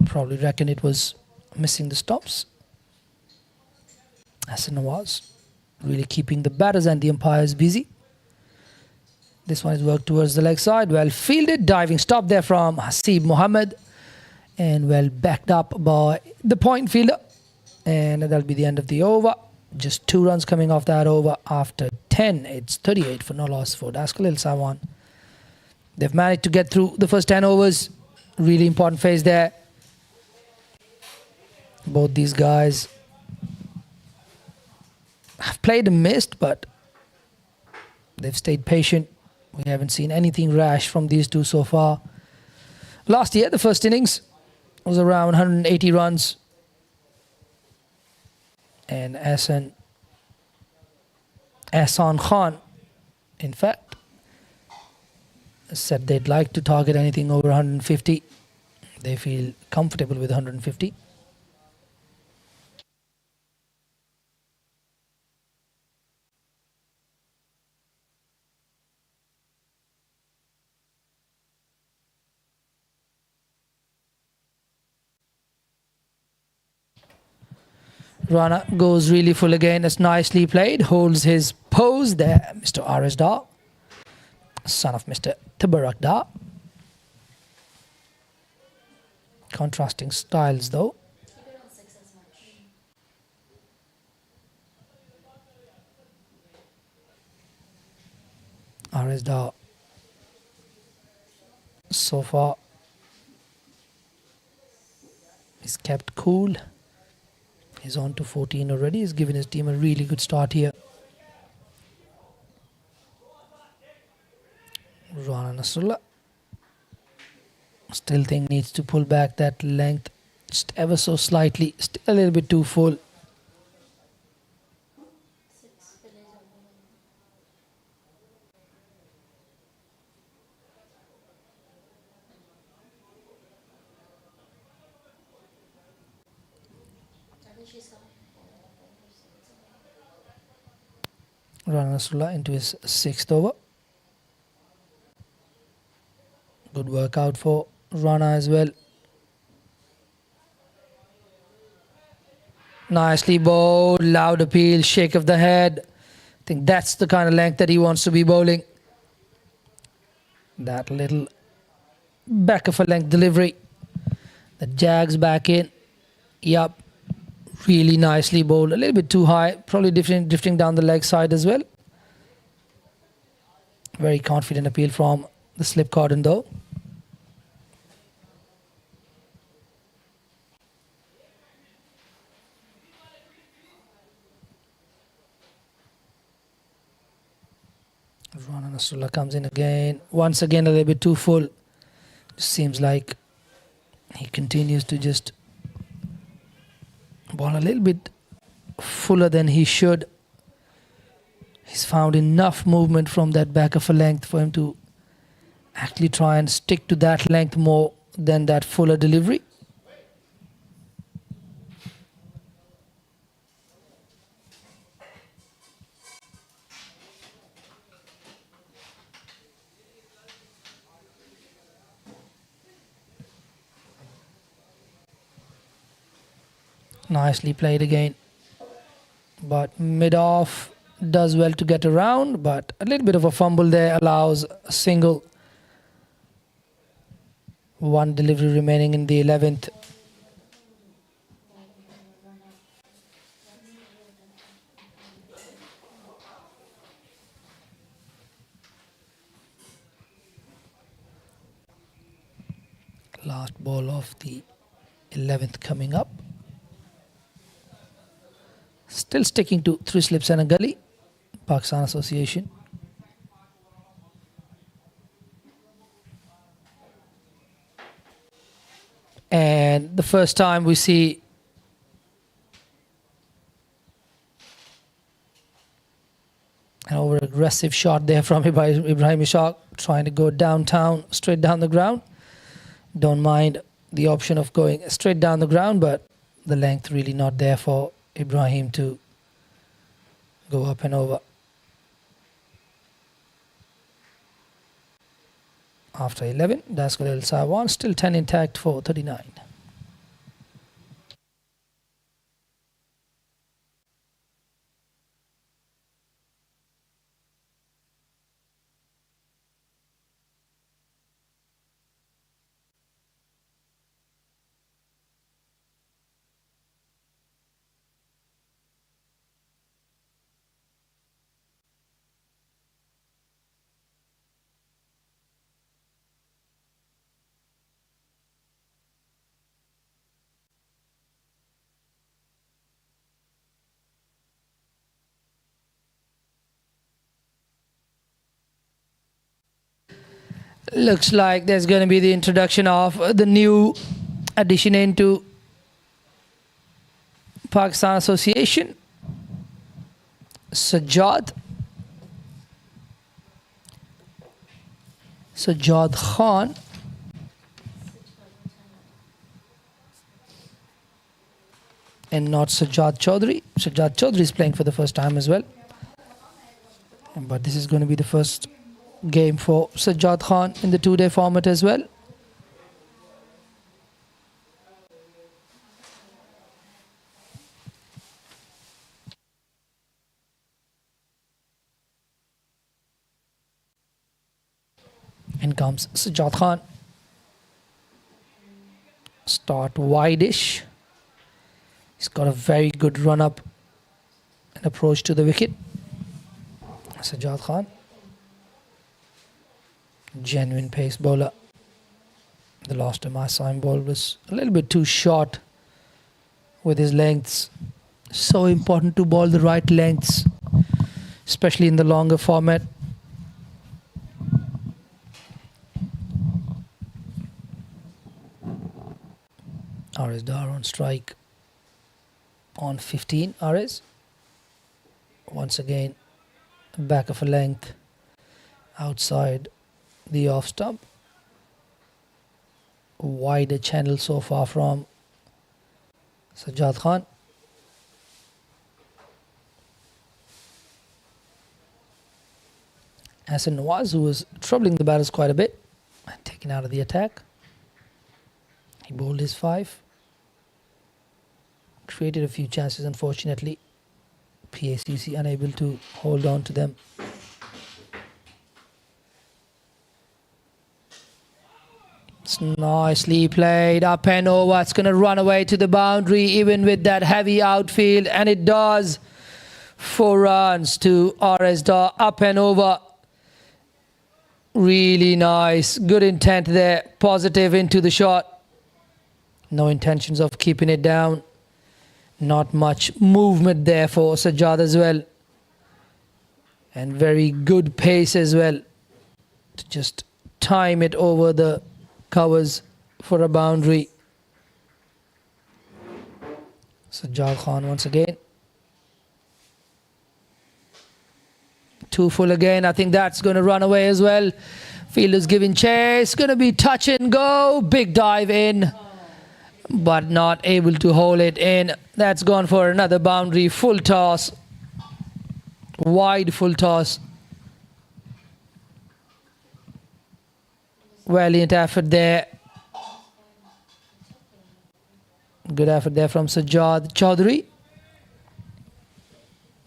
Probably reckon it was missing the stops. Ahsan Nawaz really keeping the batters and the umpires busy. This one is worked towards the leg side. Well fielded, diving stop there from Hasib Mohammed. And well backed up by the point fielder. And that'll be the end of the over. Just 2 runs coming off that over after 10. It's 38 for no loss for Daskalil Sawan. They've managed to get through the first 10 overs. Really important phase there. Both these guys have played and missed, but they've stayed patient. We haven't seen anything rash from these two so far. Last year, the first innings was around 180 runs. And Ahsan Khan, in fact, said they'd like to target anything over 150. They feel comfortable with 150. Rana goes really full again. That's nicely played. Holds his pose there. Mr. R.S. Dar, son of Mr. Tabarak Dar. Contrasting styles though. R.S. Dar so far is kept cool. He's on to 14 already. He's given his team a really good start here. Rana Nasrullah still think needs to pull back that length just ever so slightly. Still a little bit too full. Rana Nasrullah into his 6th over. Good workout for Rana as well. Nicely bowled, loud appeal, shake of the head. I think that's the kind of length that he wants to be bowling. That little back of a length delivery. The jags back in. Yup. Really nicely bowled. A little bit too high. Probably drifting down the leg side as well. Very confident appeal from the slip cordon though. Rana Nasrullah comes in again. Once again a little bit too full. Just seems like he continues to just ball a little bit fuller than he should. He's found enough movement from that back of a length for him to actually try and stick to that length more than that fuller delivery. Nicely played again. But mid-off does well to get around, but a little bit of a fumble there allows a single. One delivery remaining in the 11th. Last ball of the 11th coming up. Still sticking to 3 slips and a gully. Pakistan Association. And the first time we see an over aggressive shot there from Ibrahim Ishaq, trying to go downtown, straight down the ground. Don't mind the option of going straight down the ground, but the length really not there for Ibrahim to go up and over. After 11, DLSWCC still 10 intact for 39. Looks like there's going to be the introduction of the new addition into Pakistan Association, Sajjad Khan. And not Sajjad Chaudhry. Sajjad Chaudhry is playing for the first time as well. But this is going to be the first game for Sajjad Khan in the 2-day format as well. In comes Sajjad Khan. Start wide-ish. He's got a very good run-up and approach to the wicket. Sajjad Khan. Genuine pace bowler. The last time I saw him bowl was a little bit too short with his lengths. So important to bowl the right lengths, especially in the longer format. RS Dar on strike on 15. RS once again back of a length outside the off stump. Wider channel so far from Sajjad Khan. Hassan Nawaz, who was troubling the batters quite a bit, and taken out of the attack. He bowled his 5. Created a few chances, unfortunately. PACC unable to hold on to them. It's nicely played, up and over. It's going to run away to the boundary, even with that heavy outfield, and it does. 4 runs to RS Dar, up and over. Really nice, good intent there, positive into the shot. No intentions of keeping it down. Not much movement there for Sajjad as well. And very good pace as well to just time it over the covers for a boundary. Sajjad Khan once again. 2 full again. I think that's going to run away as well. Fielder's giving chase. Going to be touch and go. Big dive in, but not able to hold it in. That's gone for another boundary. Full toss. Wide full toss. Valiant effort there. Good effort there from Sajjad Chaudhry.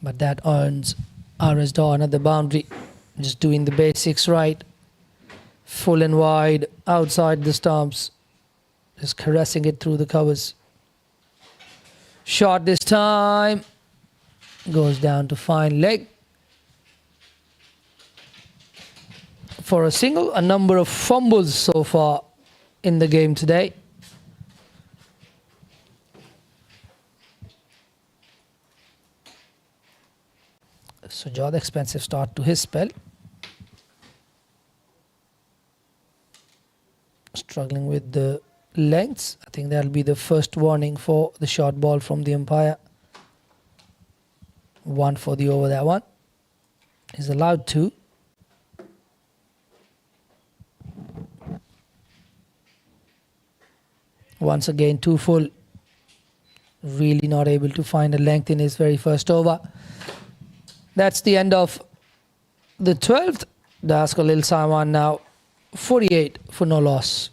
But that earns RS Dar another boundary. Just doing the basics right. Full and wide outside the stumps. Just caressing it through the covers. Shot this time. Goes down to fine leg. For a single, a number of fumbles so far in the game today. Sujad, expensive start to his spell. Struggling with the lengths. I think that'll be the first warning for the short ball from the umpire. 1 for the over, that one. He's allowed 2. Once again, 2 full. Really not able to find a length in his very first over. That's the end of the 12th. Das Khalil Saman now 48 for no loss.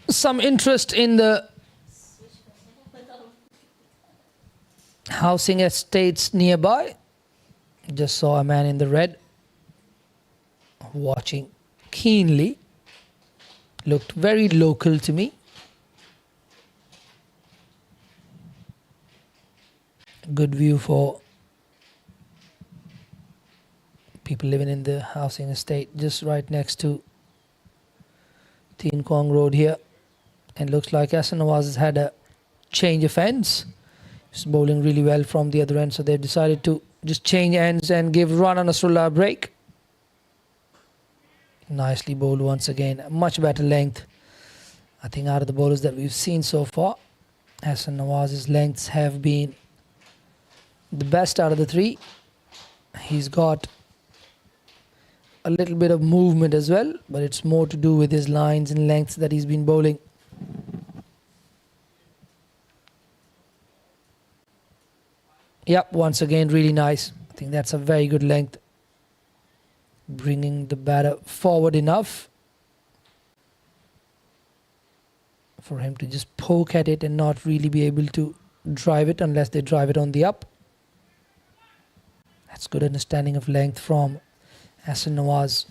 Some interest in the housing estates nearby. Just saw a man in the red watching keenly. Looked very local to me. Good view for people living in the housing estate just right next to Teen Kong Road here. And looks like Hassan Nawaz has had a change of ends. He's bowling really well from the other end, so they decided to just change ends and give Rana Nasrullah a break. Nicely bowled once again. Much better length. I think out of the bowlers that we've seen so far, Hassan Nawaz's lengths have been the best out of the 3. He's got a little bit of movement as well, but it's more to do with his lines and lengths that he's been bowling. Yep, once again, really nice. I think that's a very good length. Bringing the batter forward enough for him to just poke at it and not really be able to drive it unless they drive it on the up. That's good understanding of length from Hassan Nawaz.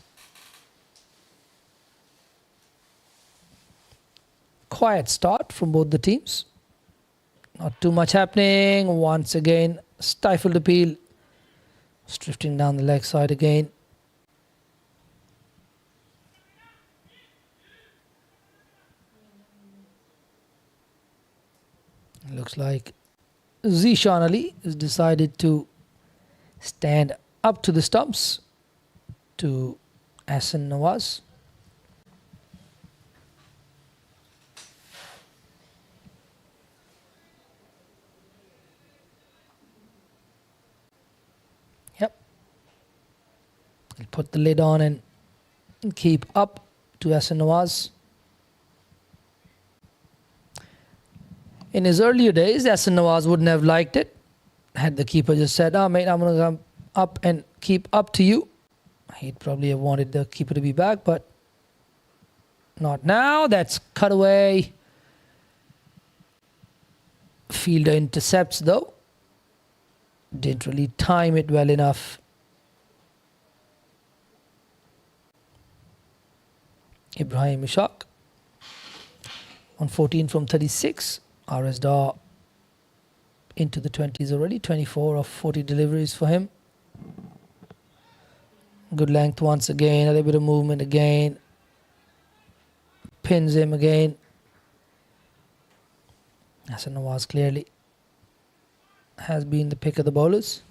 Quiet start from both the teams. Not too much happening. Once again, stifled appeal. It's drifting down the leg side again. Looks like Zishan Ali has decided to stand up to the stumps to Hassan Nawaz. Yep. He'll put the lid on and keep up to Hassan Nawaz. In his earlier days, Hassan Nawaz wouldn't have liked it. Had the keeper just said, "Oh, mate, I'm going to come up and keep up to you," he'd probably have wanted the keeper to be back, but not now. That's cut away. Fielder intercepts though. Didn't really time it well enough. Ibrahim Ishaq on 14 from 36. RS Dar into the 20s already. 24 of 40 deliveries for him. Good length once again. A little bit of movement again. Pins him again. Hassan Nawaz clearly has been the pick of the bowlers.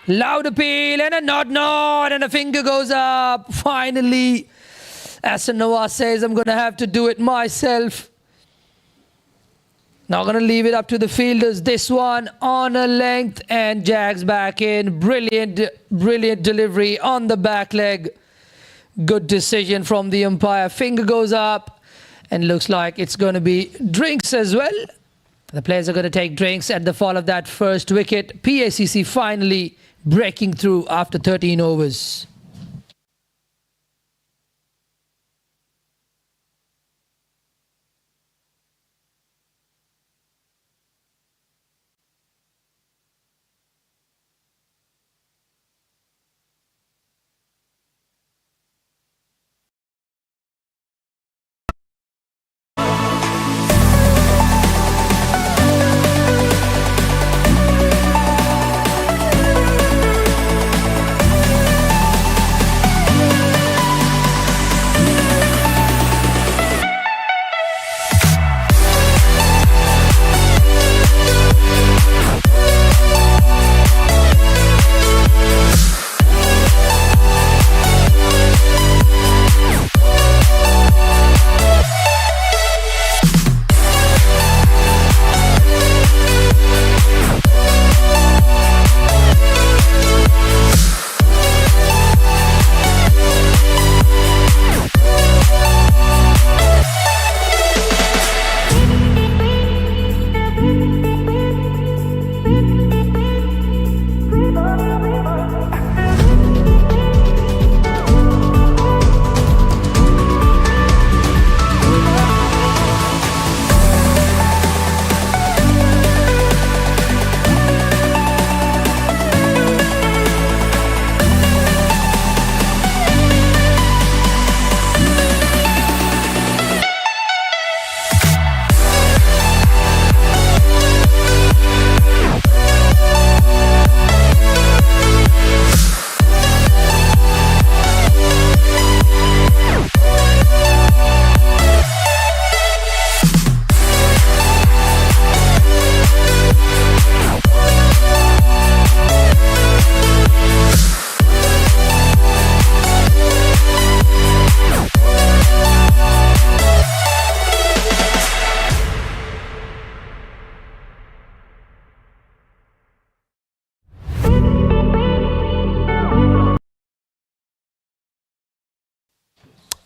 Loud appeal and a nod and a finger goes up. Finally, Hassan Nawaz says, "I'm going to have to do it myself." Not going to leave it up to the fielders. This one on a length and Jags back in. Brilliant delivery on the back leg. Good decision from the umpire. Finger goes up and looks like it's going to be drinks as well. The players are going to take drinks at the fall of that first wicket. PACC finally breaking through after 13 overs.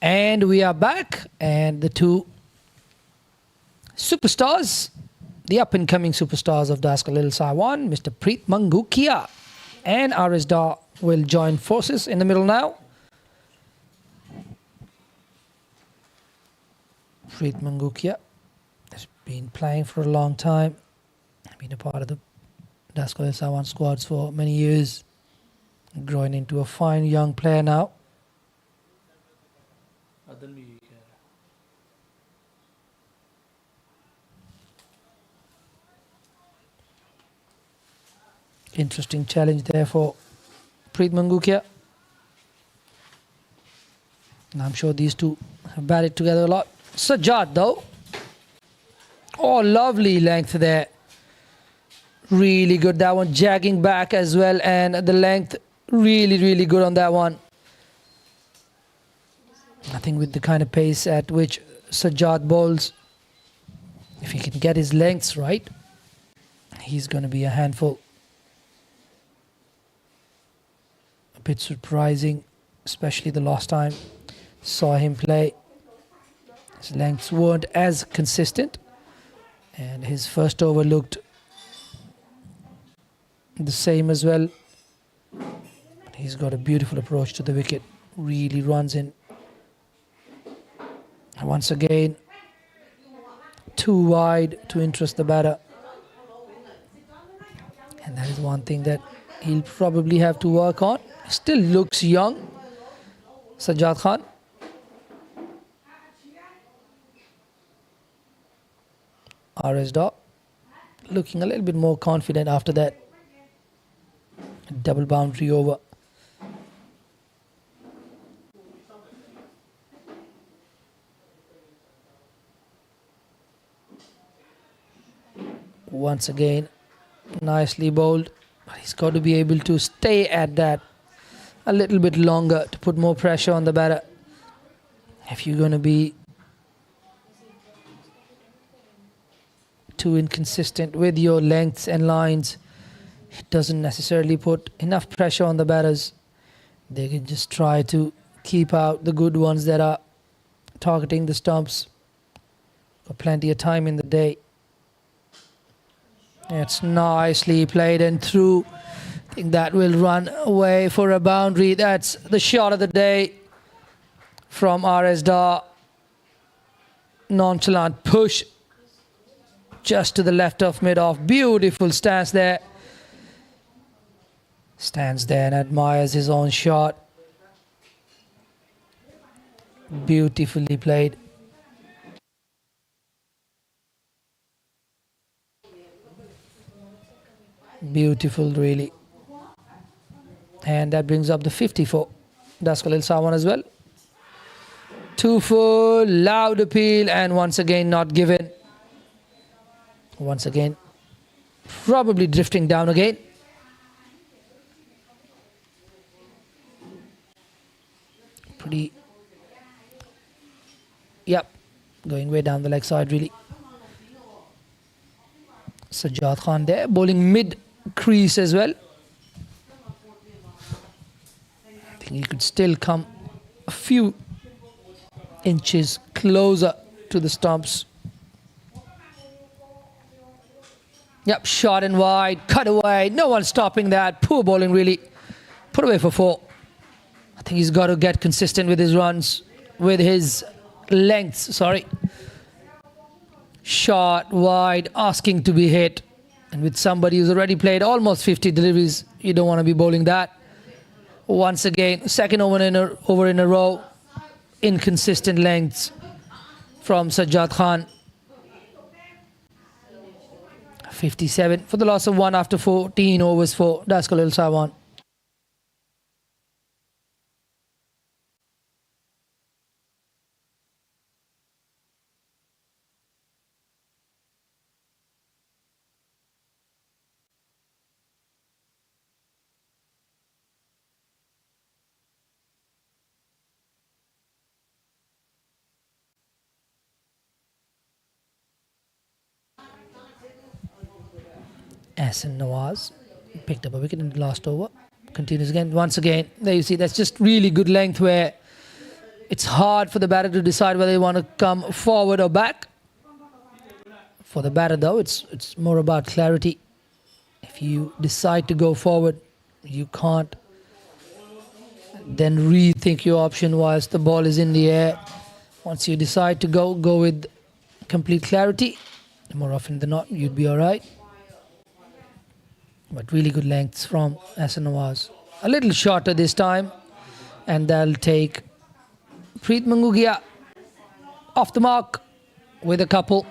And we are back, and the two superstars, the up-and-coming superstars of Daskalil Saiwan, Mr. Preet Mangukia and RS Dar will join forces in the middle now. Preet Mangukia has been playing for a long time, been a part of the Daskalil Saiwan squads for many years, growing into a fine young player now. Interesting challenge there for Preet Mangukia. And I'm sure these two have batted together a lot. Sajjad though. Oh, lovely length there. Really good. That one jagging back as well. And the length really, really good on that one. I think with the kind of pace at which Sajjad bowls, if he can get his lengths right, he's going to be a handful. A bit surprising, especially the last time saw him play. His lengths weren't as consistent, and his first over looked the same as well. He's got a beautiful approach to the wicket, really runs in. Once again, too wide to interest the batter. And that is one thing that he'll probably have to work on. Still looks young, Sajjad Khan. RS Dar looking a little bit more confident after that double boundary over. Once again, nicely bowled, but he's got to be able to stay at that a little bit longer to put more pressure on the batter. If you're going to be too inconsistent with your lengths and lines, it doesn't necessarily put enough pressure on the batters. They can just try to keep out the good ones that are targeting the stumps. Got plenty of time in the day. It's nicely played and through. I think that will run away for a boundary. That's the shot of the day from RS Dar. Nonchalant push just to the left of mid-off. Beautiful stance there. Stands there and admires his own shot. Beautifully played. Beautiful, really. And that brings up the 50 for Daskalil Saiwan as well. 2 full, loud appeal, and once again not given. Once again, probably drifting down again. Pretty, yep, going way down the leg side, really. Sajjad Khan there, bowling mid-crease as well. I think he could still come a few inches closer to the stumps. Yep, shot and wide, cut away, no one stopping that. Poor bowling, really. Put away for 4. I think he's got to get consistent with his runs, with his lengths, sorry. Shot wide, asking to be hit. And with somebody who's already played almost 50 deliveries, you don't want to be bowling that. Once again, second over in a row. Inconsistent lengths from Sajjad Khan. 57 for the loss of 1 after 14 overs for Daskalil Saiwan. Ahsan Nawaz picked up a wicket in the last over. Continues again. Once again, there you see, that's just really good length where It's hard for the batter to decide whether you want to come forward or back. For the batter though, it's more about clarity. If you decide to go forward, you can't then rethink your option whilst the ball is in the air. Once you decide to go with complete clarity. More often than not, you'd be all right. But really good lengths from Ahsan Nawaz. A little shorter this time. And that'll take Preet Mangukia off the mark with a couple.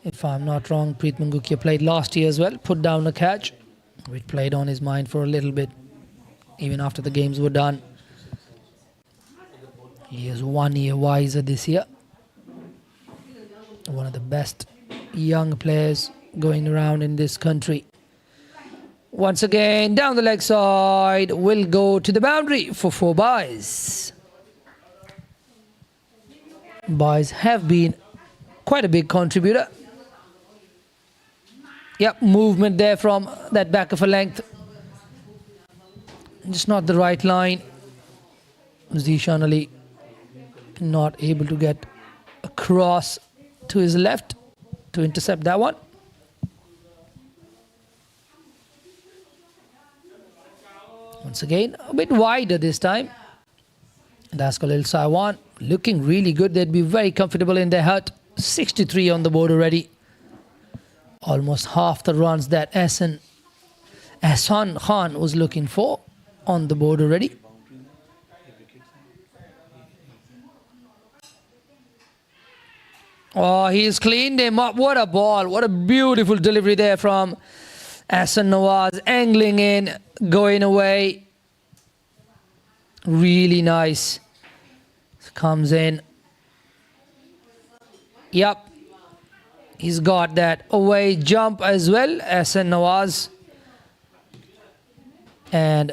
If I'm not wrong, Preet Mangukia played last year as well. Put down a catch, which played on his mind for a little bit, even after the games were done. He is 1 year wiser this year. One of the best young players going around in this country. Once again, down the leg side, will go to the boundary for 4 byes. Byes have been quite a big contributor. Yep, movement there from that back of a length. Just not the right line. Zishan Ali not able to get across to his left to intercept that one. Once again, a bit wider this time. DLSWCC looking really good. They'd be very comfortable in their hut. 63 on the board already. Almost half the runs that Ahsan Khan was looking for on the board already. Oh, he's cleaned him up. What a ball. What a beautiful delivery there from Ahsan Nawaz. Angling in, going away. Really nice. Comes in. Yep. He's got that away jump as well, Ahsan Nawaz. And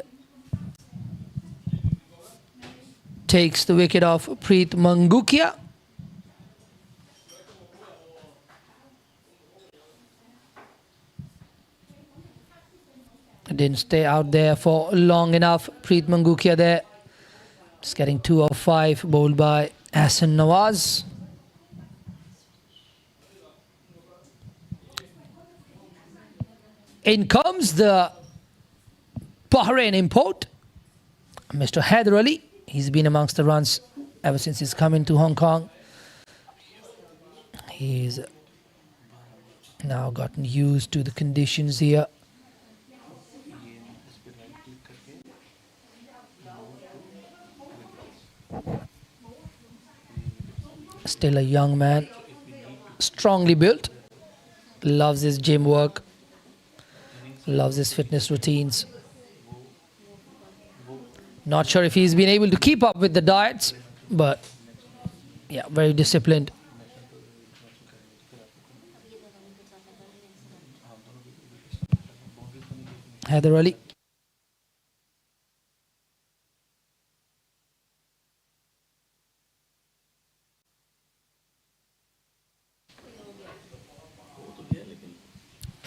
takes the wicket off Preet Mangukia. Didn't stay out there for long enough. Preet Mangukia there. Just getting 2 of 5 bowled by Ahsan Nawaz. In comes the Bahrain import, Mr. Haider Ali. He's been amongst the runs ever since he's come into Hong Kong. He's now gotten used to the conditions here. Still a young man, strongly built, loves his gym work, loves his fitness routines. Not sure if he's been able to keep up with the diets, but yeah, very disciplined. Haider Ali.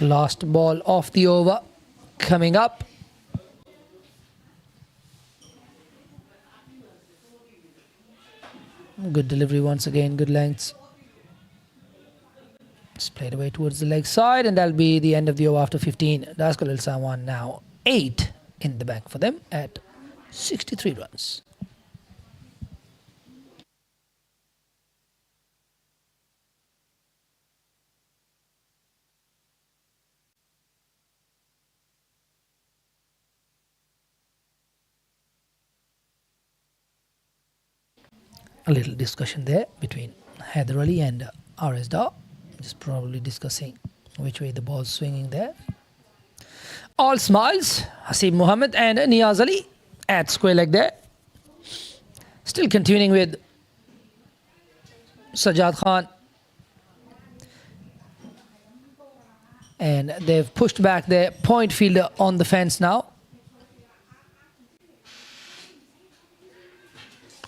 Last ball of the over coming up. Good delivery once again, good lengths. Just played away towards the leg side, and that'll be the end of the over after 15. DLSWCC now 8 in the bank for them at 63 runs. A little discussion there between Haider Ali and RS Dar. Just probably discussing which way the ball's swinging there. All smiles. Haseeb Mohammed and Niyaz Ali at square leg there. Still continuing with Sajjad Khan. And they've pushed back their point fielder on the fence now.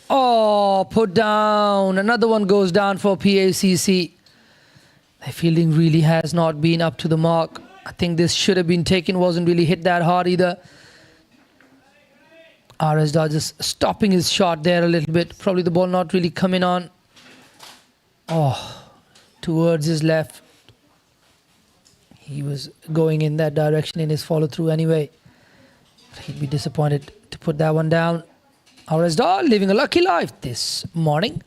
Oh, put down. Another one goes down for PACC. Their fielding really has not been up to the mark. I think this should have been taken, wasn't really hit that hard either. RSD just stopping his shot there a little bit. Probably the ball not really coming on. Oh, towards his left. He was going in that direction in his follow through anyway. He'd be disappointed to put that one down. RSD living a lucky life this morning.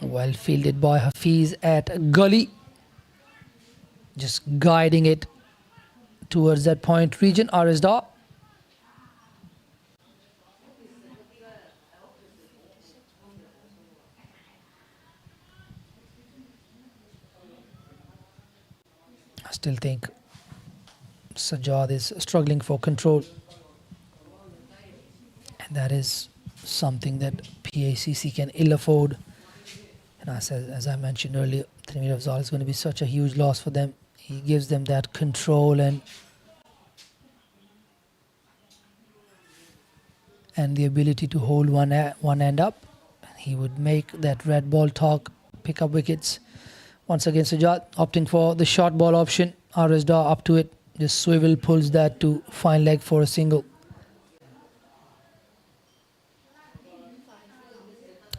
Well fielded by Hafiz at gully. Just guiding it towards that point region. RSD. I still think Sajjad is struggling for control. And that is something that PACC can ill afford. And as I mentioned earlier, Preamble is going to be such a huge loss for them. He gives them that control and the ability to hold one end up. He would make that red ball talk, pick up wickets. Once again, Sajjad opting for the short ball option. RSD up to it. Just swivel pulls that to fine leg for a single.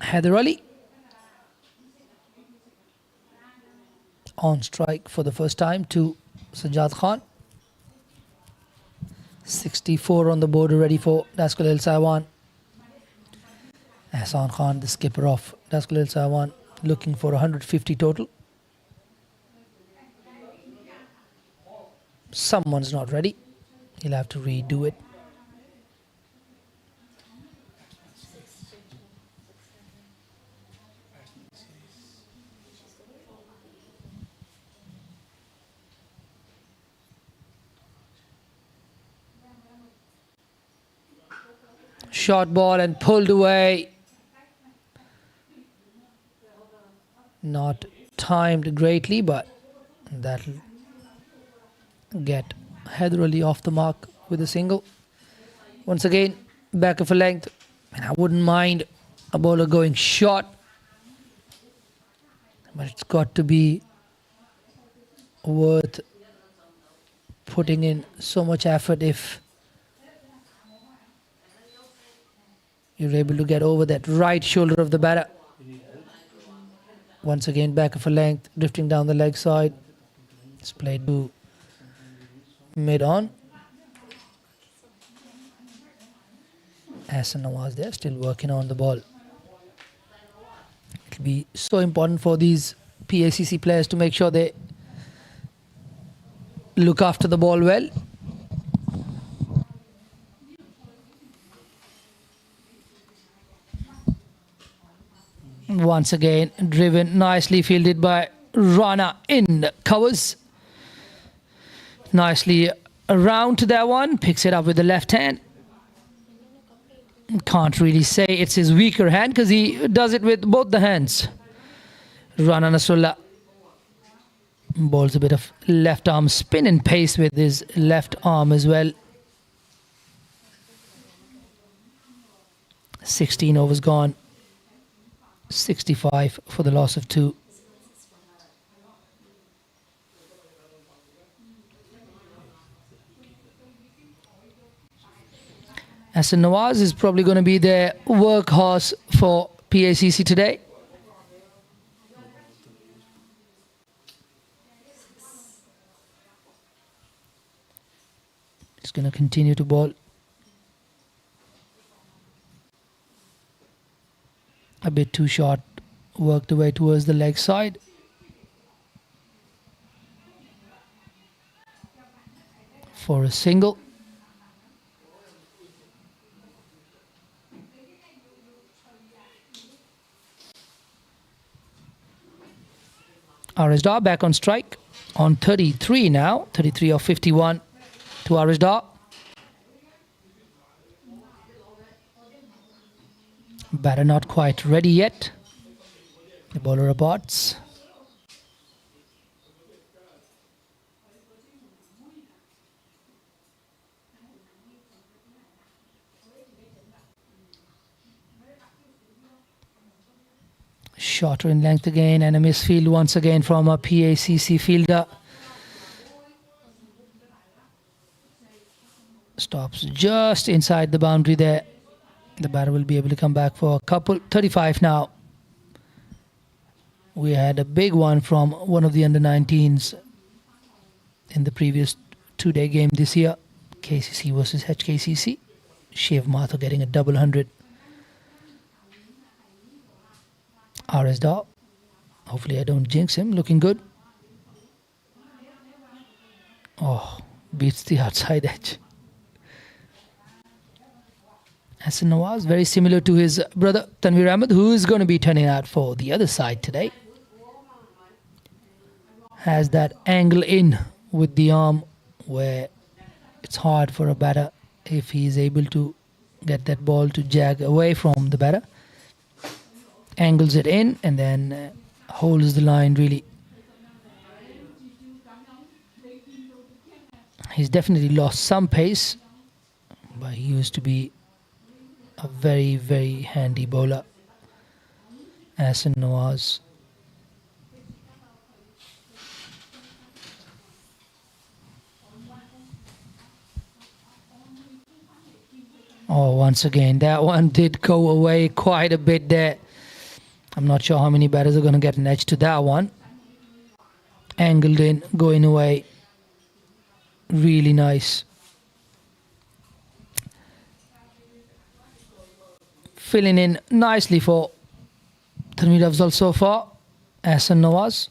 Haider Ali on strike for the first time to Sajjad Khan. 64 on the board already for Daskal El Saiwan. Ahsan Khan, the skipper of Daskal El Saiwan, looking for 150 total. Someone's not ready. He'll have to redo it. Short ball and pulled away. Not timed greatly, but that'll get Haider Ali off the mark with a single. Once again, back of a length. And I wouldn't mind a bowler going short. But it's got to be worth putting in so much effort if you're able to get over that right shoulder of the batter. Once again, back of a length, drifting down the leg side. It's played to mid-on. Ahsan Nawaz there, still working on the ball. It'll be so important for these PACC players to make sure they look after the ball well. Once again, driven, nicely fielded by Rana in covers. Nicely around to that one, picks it up with the left hand. Can't really say it's his weaker hand because he does it with both the hands. Rana Nasrullah bowls a bit of left arm spin and pace with his left arm as well. 16 overs gone. 65 for the loss of 2. Ahsan Nawaz is probably going to be their workhorse for PACC today. He's going to continue to bowl. A bit too short, worked away towards the leg side. For a single. RSD back on strike on 33 now, 33 of 51 to RSD. Batter not quite ready yet. The bowler reports. Shorter in length again, and a misfield once again from a PACC fielder. Stops just inside the boundary there. The batter will be able to come back for a couple. 35 now. We had a big one from one of the under-19s in the previous two-day game this year. KCC versus HKCC. Shiv Mathur getting a double 100. RS Daw. Hopefully I don't jinx him. Looking good. Oh, beats the outside edge. Hassan Nawaz, very similar to his brother Tanveer Ahmed, who is going to be turning out for the other side today. Has that angle in with the arm where it's hard for a batter if he is able to get that ball to jag away from the batter. Angles it in and then holds the line really. He's definitely lost some pace, but he used to be a very, very handy bowler. Hassan Nawaz. Oh, once again, that one did go away quite a bit there. I'm not sure how many batters are going to get an edge to that one. Angled in, going away. Really nice. Filling in nicely for Tanveer Afzal so far. Hassan Nawaz.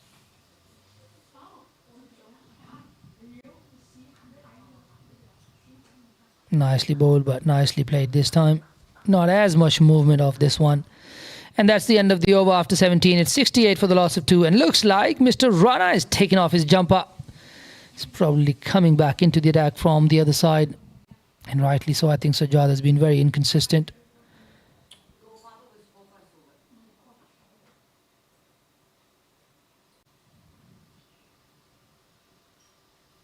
Nicely bowled, but nicely played this time. Not as much movement of this one. And that's the end of the over after 17. It's 68 for the loss of 2. And looks like Mr. Rana is taking off his jumper. He's probably coming back into the attack from the other side. And rightly so. I think Sajjad has been very inconsistent.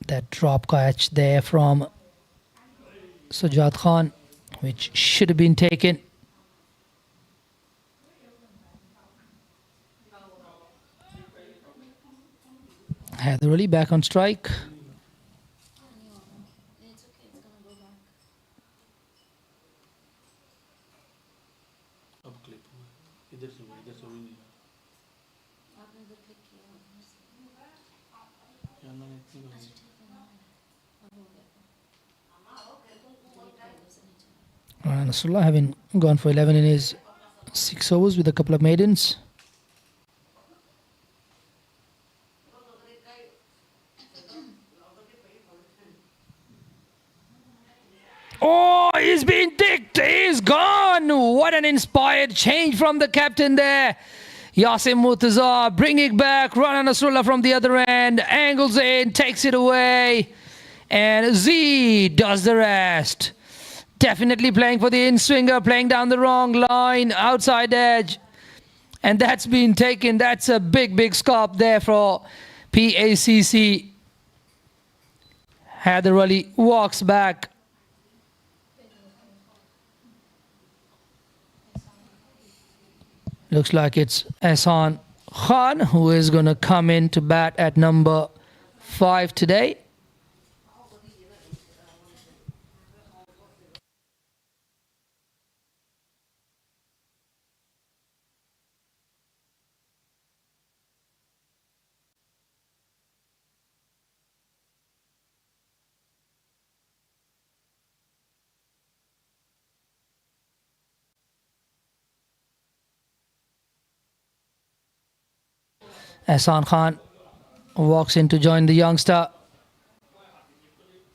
That drop catch there from Sajjad Khan, which should have been taken. Haider Ali back on strike. Nasrullah having gone for 11 in his 6 overs with a couple of maidens. Oh, he's been dicked. He's gone. What an inspired change from the captain there. Yasim Murtaza bringing back Rana Nasrullah from the other end. Angles in, takes it away. And Z does the rest. Definitely playing for the in-swinger, playing down the wrong line, outside edge. And that's been taken. That's a big, big scarp there for PACC. Haider Ali walks back. Looks like it's Ehsan Khan who is going to come in to bat at number 5 today. Ehsan Khan walks in to join the youngster.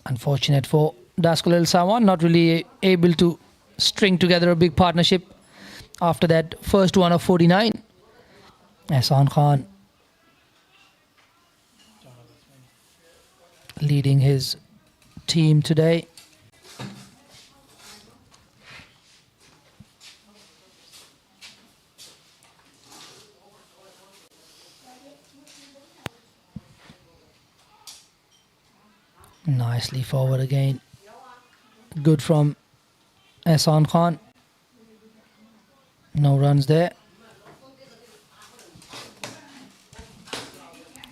Unfortunate for Daskul El Sawan, not really able to string together a big partnership after that first one of 49. Ehsan Khan leading his team today. Nicely forward again. Good from Ehsan Khan. No runs there.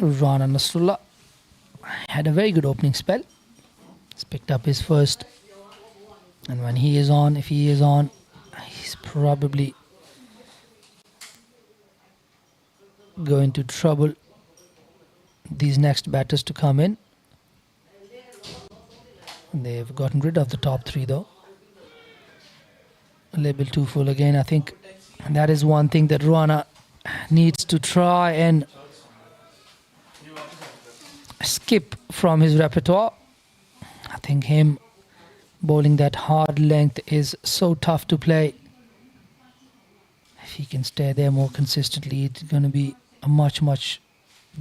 Rana Nasrullah had a very good opening spell. He's picked up his first. And when he is on, if he is on, he's probably going to trouble these next batters to come in. They've gotten rid of the top three though. A little bit too full again. I think that is one thing that Rana needs to try and skip from his repertoire. I think him bowling that hard length is so tough to play. If he can stay there more consistently, it's going to be a much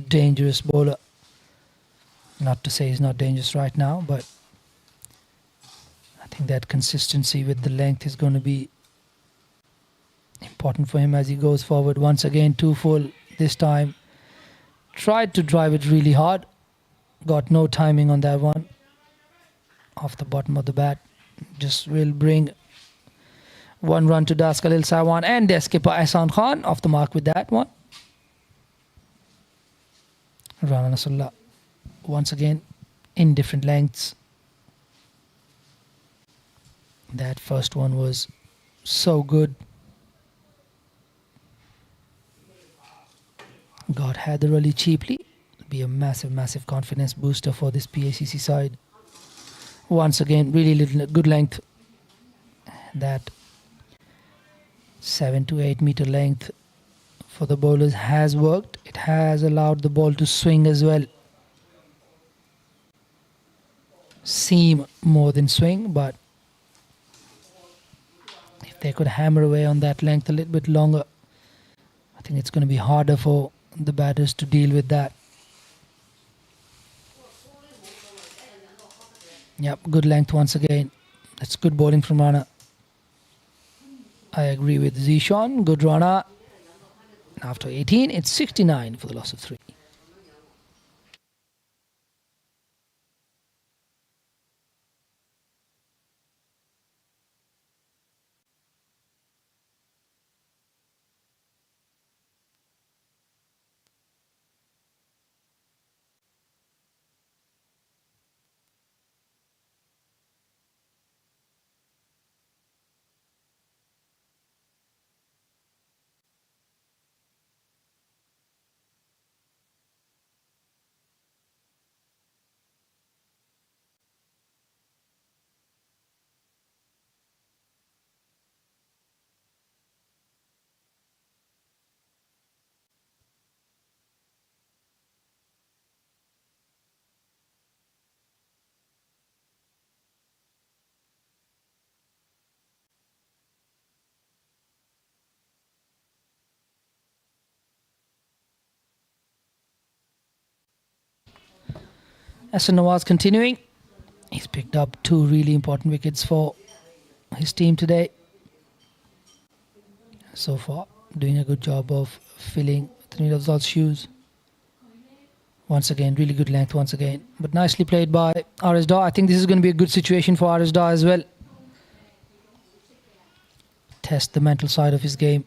dangerous bowler. Not to say he's not dangerous right now, but I think that consistency with the length is going to be important for him as he goes forward. Once again, too full this time. Tried to drive it really hard. Got no timing on that one. Off the bottom of the bat. Just will bring one run to Das Khalil Saiwan and their skipper Ahsan Khan off the mark with that one. Rana Nasrullah once again in different lengths. That first one was so good. Got Haider Ali cheaply. Be a massive confidence booster for this PACC side. Once again, really good length. That 7 to 8 meter length for the bowlers has worked. It has allowed the ball to swing as well. Seam more than swing, but if they could hammer away on that length a little bit longer, I think it's going to be harder for the batters to deal with that. Yep, good length once again. That's good bowling from Rana. I agree with Zishan. Good Rana. After 18, it's 69 for the loss of 3. Hassan Nawaz continuing. He's picked up 2 really important wickets for his team today. So far, doing a good job of filling Trinidad Afzal's shoes. Once again, really good length once again. But nicely played by RS Dar. I think this is going to be a good situation for RS Dar as well. Test the mental side of his game.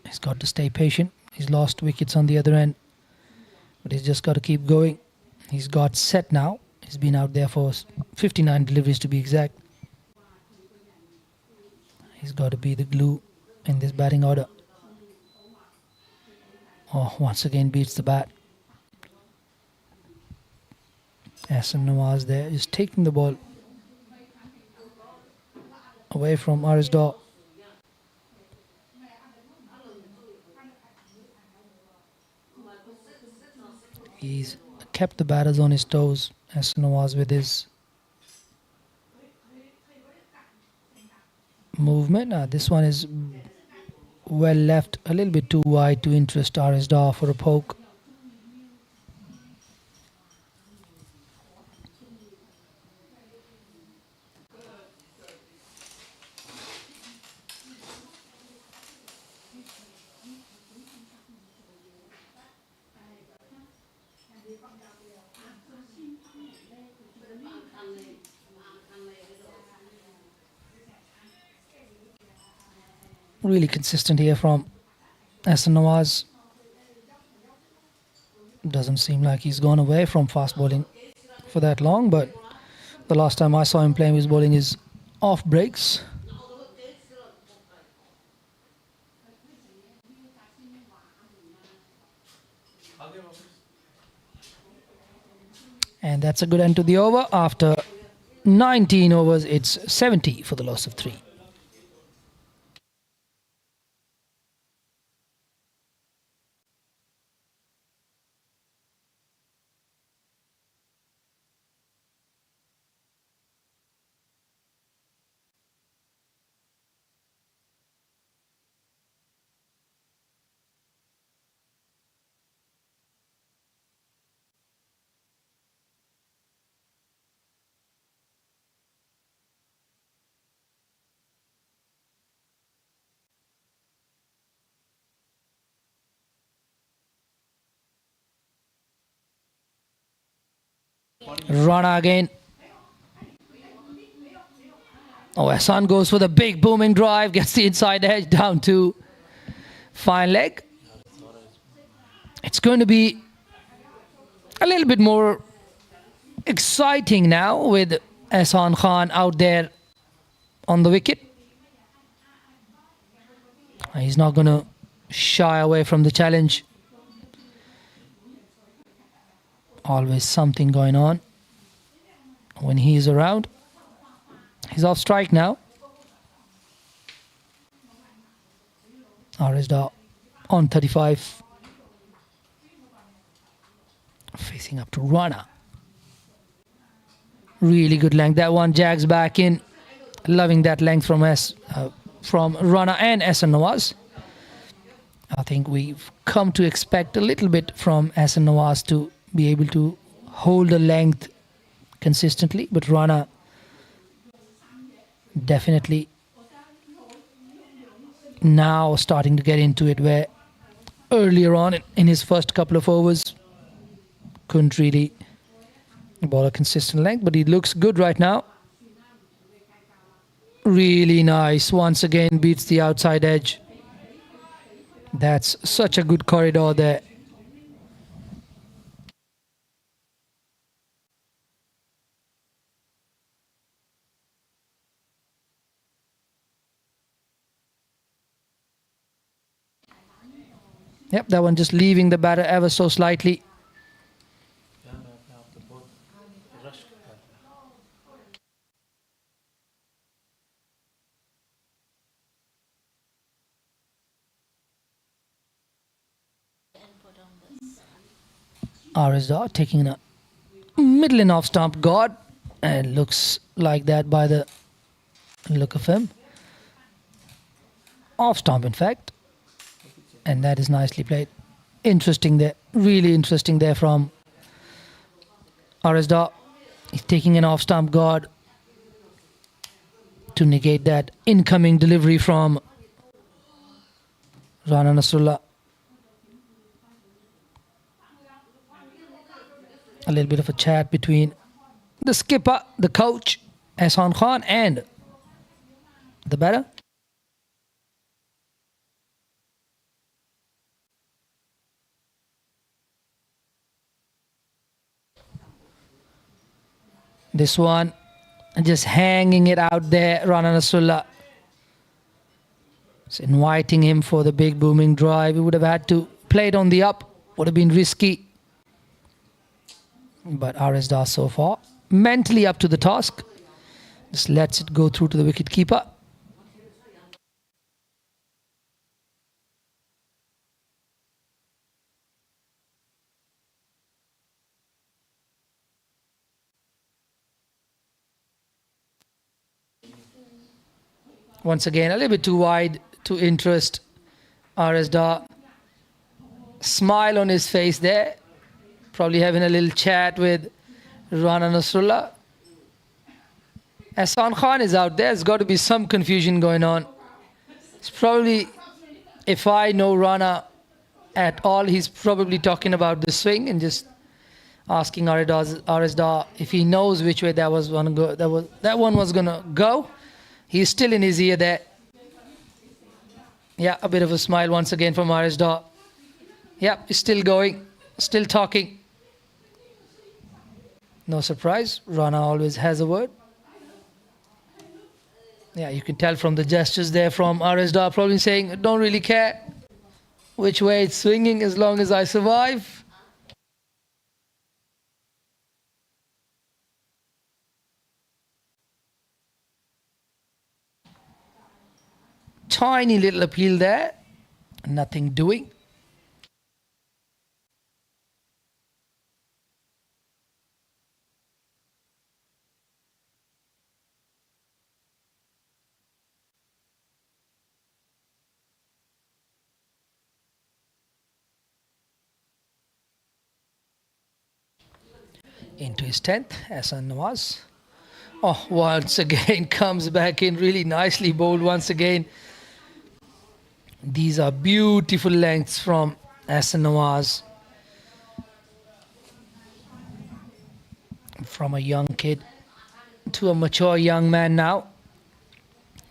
He's got to stay patient. He's lost wickets on the other end. But he's just got to keep going. He's got set now. He's been out there for 59 deliveries to be exact. He's got to be the glue in this batting order. Oh, once again beats the bat. Hassan Nawaz there is taking the ball away from RS Dar. He's kept the batters on his toes, Hassan Nawaz, with his movement. This one is well left, a little bit too wide to interest RS Dar for a poke. Really consistent here from Hassan Nawaz. Doesn't seem like he's gone away from fast bowling for that long, but the last time I saw him playing, his bowling is off breaks. And that's a good end to the over. After 19 overs, it's 70 for the loss of 3. Rana again. Oh, Hassan goes for the big booming drive, gets the inside edge down to fine leg. It's going to be a little bit more exciting now with Hassan Khan out there on the wicket. He's not going to shy away from the challenge. Always something going on when he is around. He's off strike now. Arisda on 35. Facing up to Rana. Really good length. That one jags back in. Loving that length from Rana and Hassan Nawaz. I think we've come to expect a little bit from Hassan Nawaz to be able to hold the length consistently, but Rana definitely now starting to get into it, where earlier on in his first couple of overs couldn't really bowl a consistent length, but he looks good right now. Really nice. Once again beats the outside edge. That's such a good corridor there. Yep, that one just leaving the batter ever so slightly. Arizar taking a middle and off stump guard, and looks like that by the look of him. Off stump, in fact. And that is nicely played. Interesting there. Really interesting there from Arisda. He's taking an off-stump guard to negate that incoming delivery from Rana Nasrullah. A little bit of a chat between the skipper, the coach, Hassan Khan, and the batter. This one, just hanging it out there, Rana Nasrullah. It's inviting him for the big booming drive. He would have had to play it on the up. Would have been risky. But Arisda so far, mentally up to the task. Just lets it go through to the wicket keeper. Once again, a little bit too wide to interest Arisda. Smile on his face there. Probably having a little chat with Rana Nasrullah. Hassan Khan is out there. There's got to be some confusion going on. It's probably, if I know Rana at all, he's probably talking about the swing and just asking Arisda if he knows which way that was going to go. That one was going to go. He's still in his ear there. Yeah, a bit of a smile once again from Arisda. Yeah, he's still going. still talking. No surprise, Rana always has a word. Yeah, you can tell from the gestures there from RSDA, probably saying, don't really care which way it's swinging as long as I survive. Tiny little appeal there, nothing doing. Into his 10th, Hassan Nawaz. Oh, once again comes back in really nicely bowled once again. These are beautiful lengths from Hassan Nawaz. From a young kid to a mature young man now.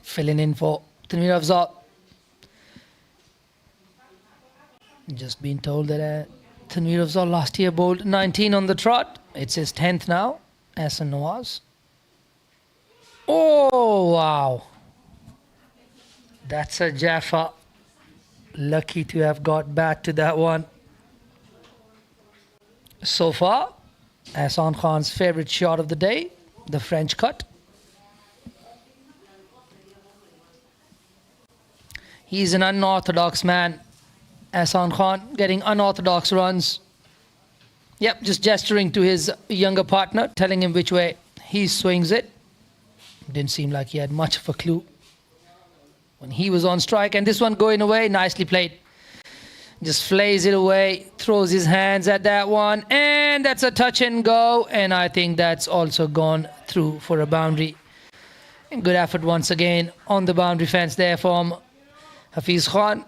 Filling in for Tanveer Afzal. Just been told that Tanveer Afzal last year bowled 19 on the trot. It's his 10th now. Hassan Nawaz. Oh, wow. That's a Jaffa. Lucky to have got back to that one. So far, Ahsan Khan's favourite shot of the day, the French cut. He's an unorthodox man. Ahsan Khan getting unorthodox runs. Yep, just gesturing to his younger partner, telling him which way he swings it. Didn't seem like he had much of a clue when he was on strike. And this one going away, nicely played. Just flays it away, throws his hands at that one, and that's a touch and go. And I think that's also gone through for a boundary. And good effort once again on the boundary fence there from Hafiz Khan.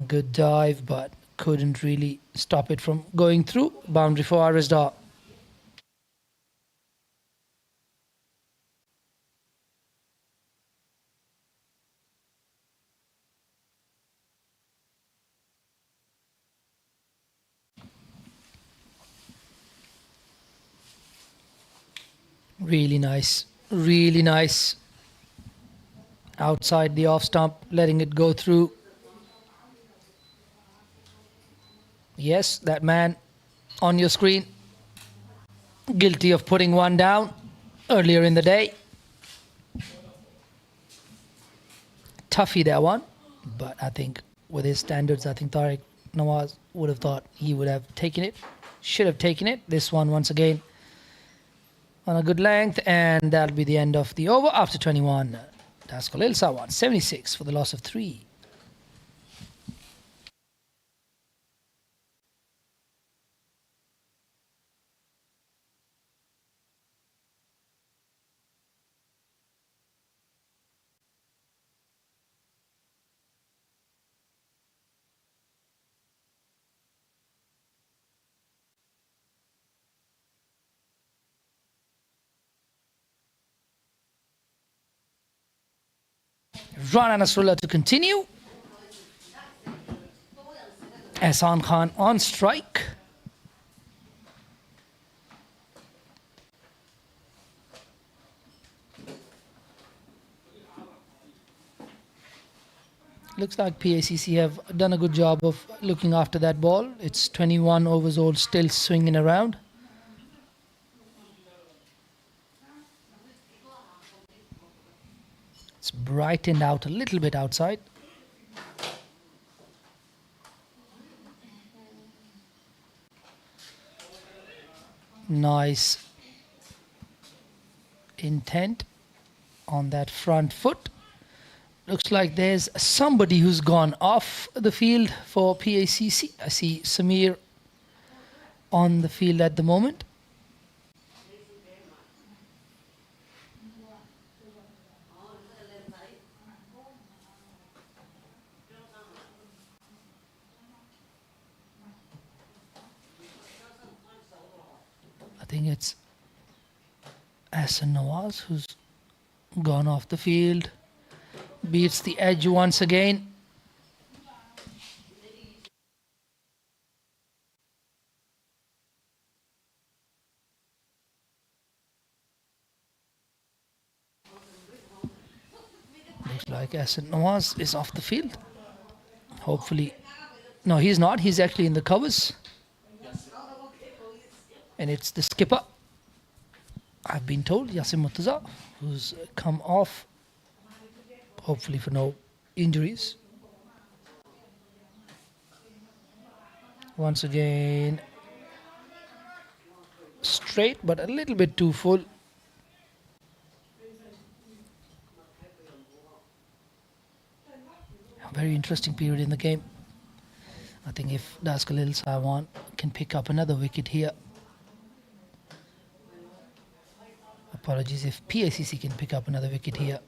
Good dive, but couldn't really stop it from going through. Boundary for RSDA. Really nice, really nice. Outside the off stump, letting it go through. Yes, that man on your screen, guilty of putting one down earlier in the day. Toughy that one, but I think with his standards, I think Tariq Nawaz would have thought he would have taken it, should have taken it. This one once again on a good length, and that'll be the end of the over after 21. That's Khalil Sawan, 76 for the loss of 3. Rana Nasrullah to continue. Ahsan Khan on strike. Looks like PACC have done a good job of looking after that ball. It's 21 overs old, still swinging around. It's brightened out a little bit outside. Nice intent on that front foot. Looks like there's somebody who's gone off the field for PACC. I see Samir on the field at the moment. I think it's Ahsan Nawaz who's gone off the field. Beats the edge once again. Looks like Hassan Nawaz is off the field. Hopefully. No, he's not. He's actually in the covers. And it's the skipper, I've been told, Yasim Murtaza, who's come off, hopefully for no injuries. Once again, straight but a little bit too full. A very interesting period in the game. I think if Daskalil Sawan can pick up another wicket here. Apologies, if PACC can pick up another wicket here,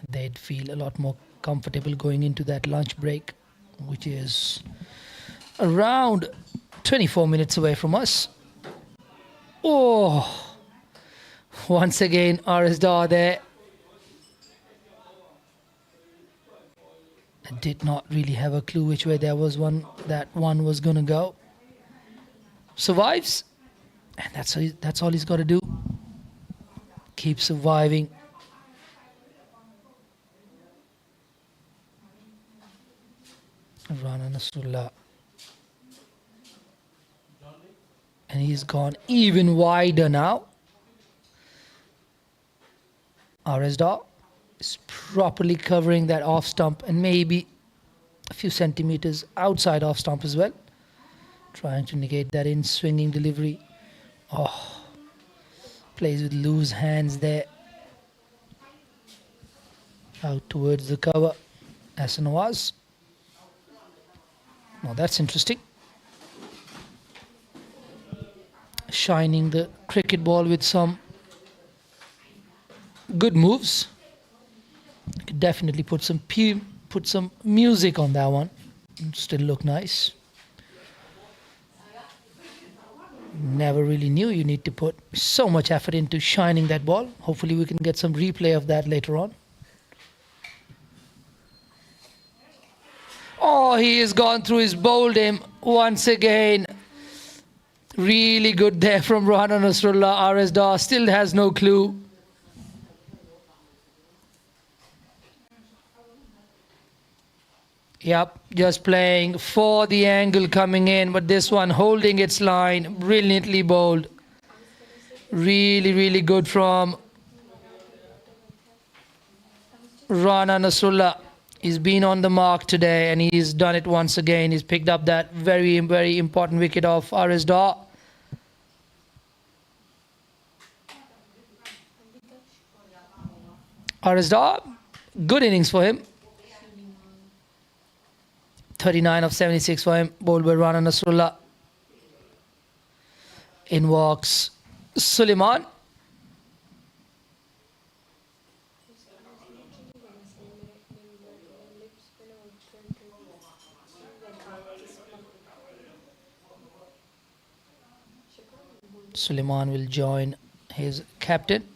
they'd feel a lot more comfortable going into that lunch break, which is around 24 minutes away from us. Oh, once again, RS Dar there. I did not really have a clue which way that one was going to go. Survives, and that's all he's got to do. Keep surviving. Rana Nasrullah. And he's gone even wider now. RS Dar is properly covering that off stump and maybe a few centimeters outside off stump as well. Trying to negate that in swinging delivery. Oh. Plays with loose hands there. Out towards the cover. Hassan Nawaz. Now that's interesting. Shining the cricket ball with some good moves. Could definitely put some music on that one. Still look nice. Never really knew you need to put so much effort into shining that ball. Hopefully we can get some replay of that later on. Oh, he has gone through his bowled him once again. Really good there from Rana Nasrullah. RS Dar still has no clue. Yep, just playing for the angle coming in, but this one holding its line, brilliantly bowled. Really, really good from Rana Nasrullah. He's been on the mark today and he's done it once again. He's picked up that very, very important wicket of RS Dar. RS Dar, good innings for him. 39 of 76 for him, bowled by Rana Nasrullah. In walks Suleiman. Suleiman will join his captain.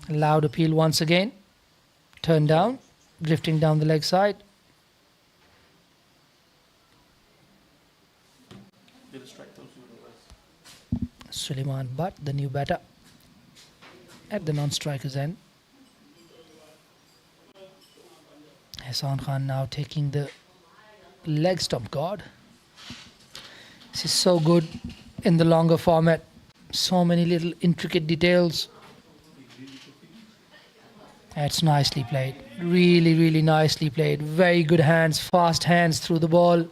Loud appeal once again. Turn down, drifting down the leg side. Suleiman Butt, the new batter, at the non-striker's end. Hassan Khan now taking the leg stump guard. This is so good in the longer format. So many little intricate details. That's nicely played. Really, really nicely played. Very good hands, fast hands through the ball.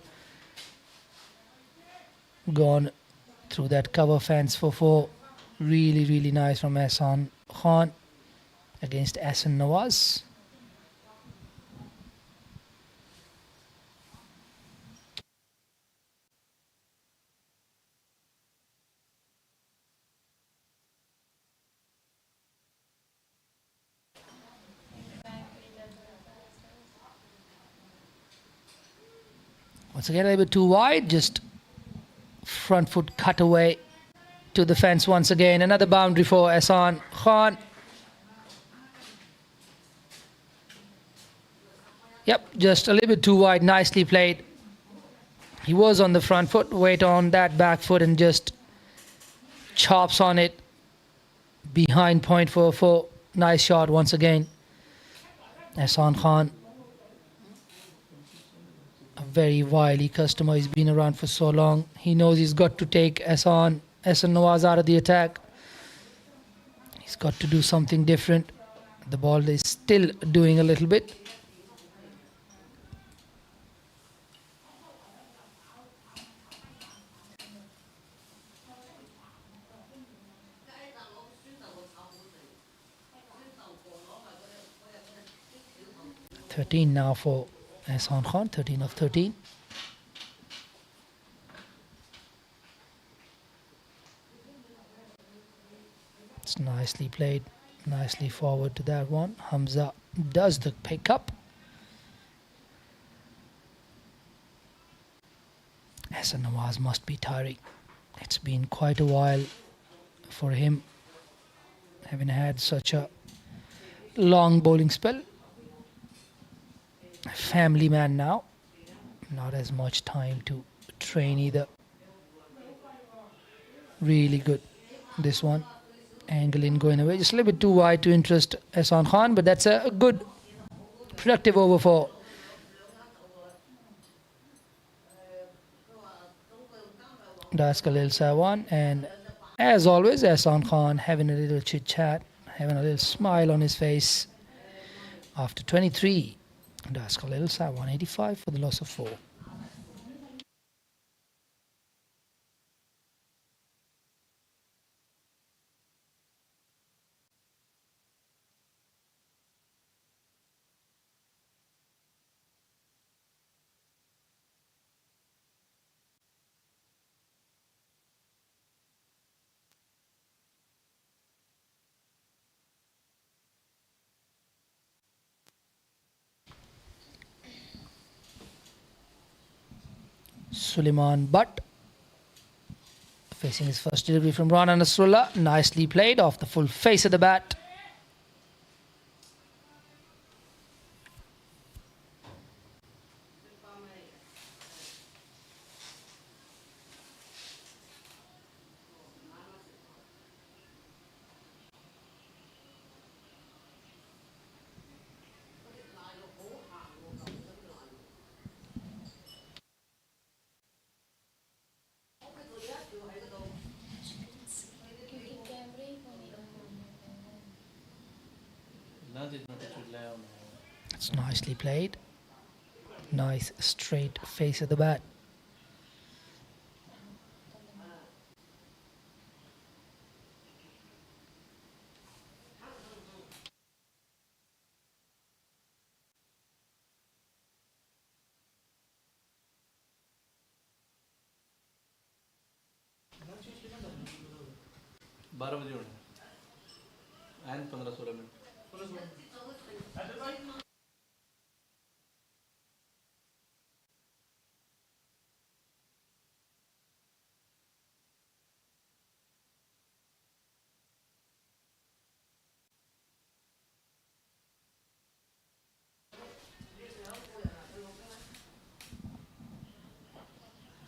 Gone through that cover fence for 4. Really, really nice from Ehsan Khan against Ahsan Nawaz. Once again, a little bit too wide. Just front foot cut away to the fence once again. Another boundary for Ehsan Khan. Yep, just a little bit too wide. Nicely played. He was on the front foot. Wait on that back foot and just chops on it. Behind point for 4. Nice shot once again. Ehsan Khan, a very wily customer. He's been around for so long. He knows he's got to take Ahsan Nawaz out of the attack. He's got to do something different. The ball is still doing a little bit. .13 now for Ehsan Khan, 13 of 13. It's nicely played, nicely forward to that one. Hamza does the pickup. Ahsan Nawaz must be tiring. It's been quite a while for him, having had such a long bowling spell. Family man now, not as much time to train either. Really good, this one. Angle in going away, just a little bit too wide to interest Ehsan Khan, but that's a good productive over for Das Khalil Sawan. And as always, Ehsan Khan having a little chit chat, having a little smile on his face after 23. Das Khalil Sawan 85 for the loss of 4. Suleiman Butt facing his first delivery from Rana Nasrullah. Nicely played off the full face of the bat. It's nicely played. Nice straight face of the bat.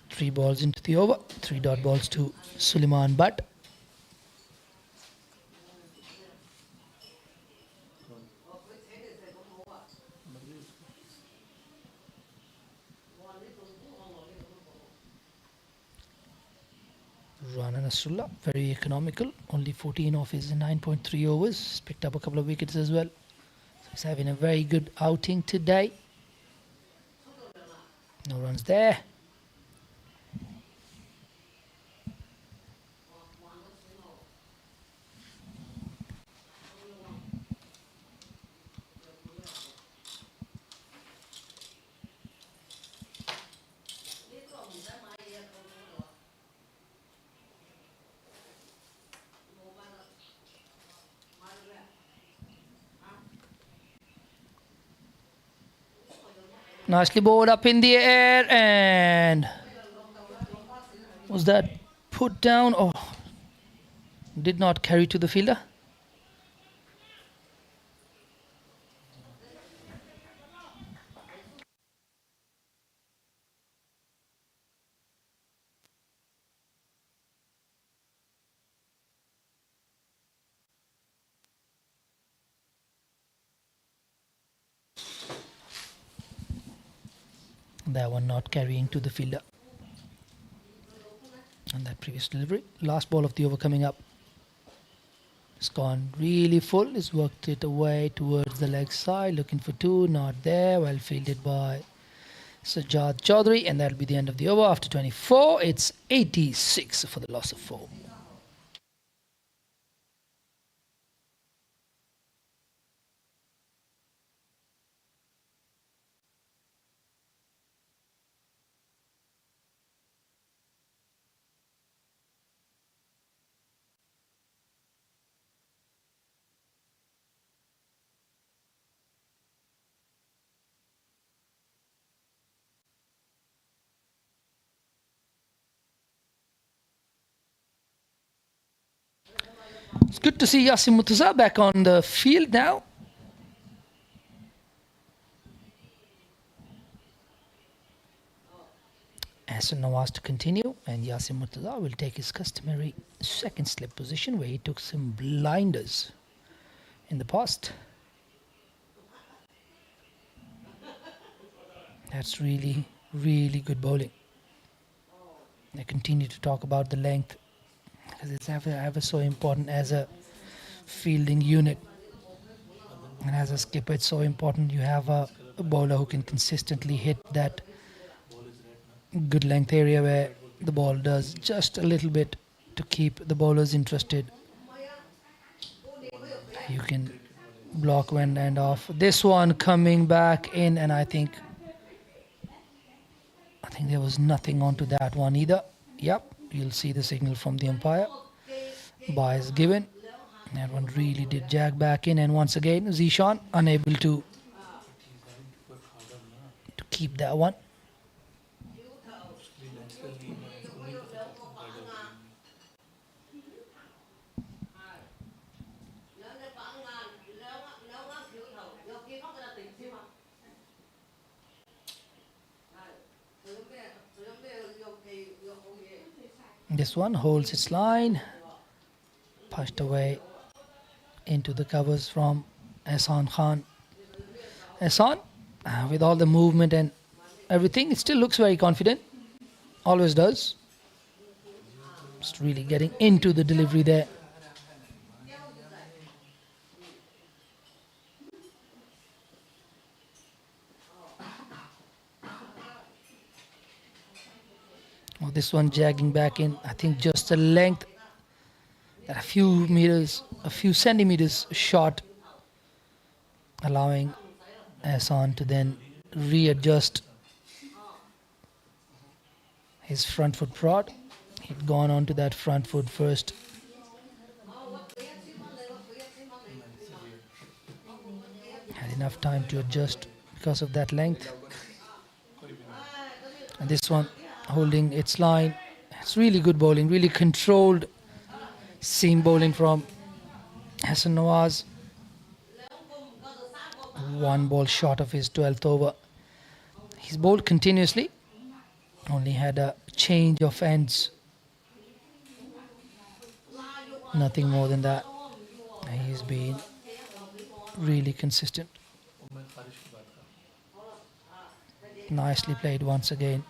Three balls into the over. 3 dot balls to Suleiman Butt. Rana Nasrullah, very economical. Only 14 off his 9.3 overs. Picked up a couple of wickets as well. He's having a very good outing today. No runs there. Nicely bowled up in the air, and was that put down? Oh, did not carry to the fielder. That one not carrying to the fielder. And that previous delivery. Last ball of the over coming up. It's gone really full. He's worked it away towards the leg side. Looking for two. Not there. Well fielded by Sajjad Chaudhary. And that'll be the end of the over. After 24, it's 86 for the loss of 4. It's good to see Yasin Murtaza back on the field now. Hassan Nawaz to continue, and Yasin Murtaza will take his customary second slip position where he took some blinders in the past. That's really, really good bowling. I continue to talk about the length because it's ever so important as a fielding unit. And as a skipper, it's so important you have a bowler who can consistently hit that good length area where the ball does just a little bit to keep the bowlers interested. You can block one end off. This one coming back in, and I think there was nothing onto that one either. Yep, you'll see the signal from the umpire. Bye is given. That one really did jag back in, and once again Zishan unable to keep that one. This one holds its line, pushed away into the covers from Ehsan Khan. Ehsan, with all the movement and everything, it still looks very confident. Always does. Just really getting into the delivery there. Oh, this one jagging back in. I think just a length, a few centimeters short, allowing Ehsan to then readjust his front foot prod. He'd gone onto that front foot first. Had enough time to adjust because of that length. And this one holding its line. It's really good bowling, really controlled seam bowling from Hassan Nawaz. One ball short of his 12th over. He's bowled continuously, only had a change of ends. Nothing more than that. He's been really consistent. Nicely played once again.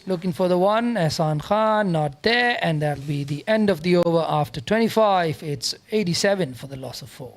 Looking for the one, Ehsan Khan, not there, and that'll be the end of the over after 25. It's 87 for the loss of 4.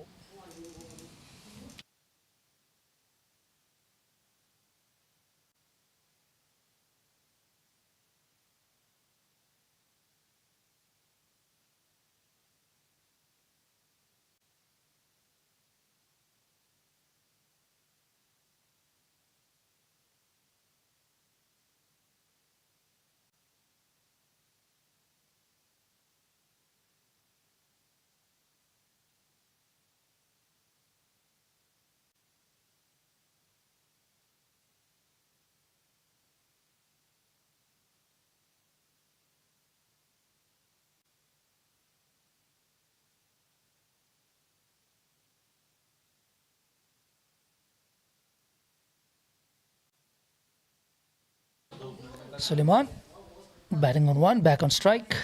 Suleiman batting on one, back on strike.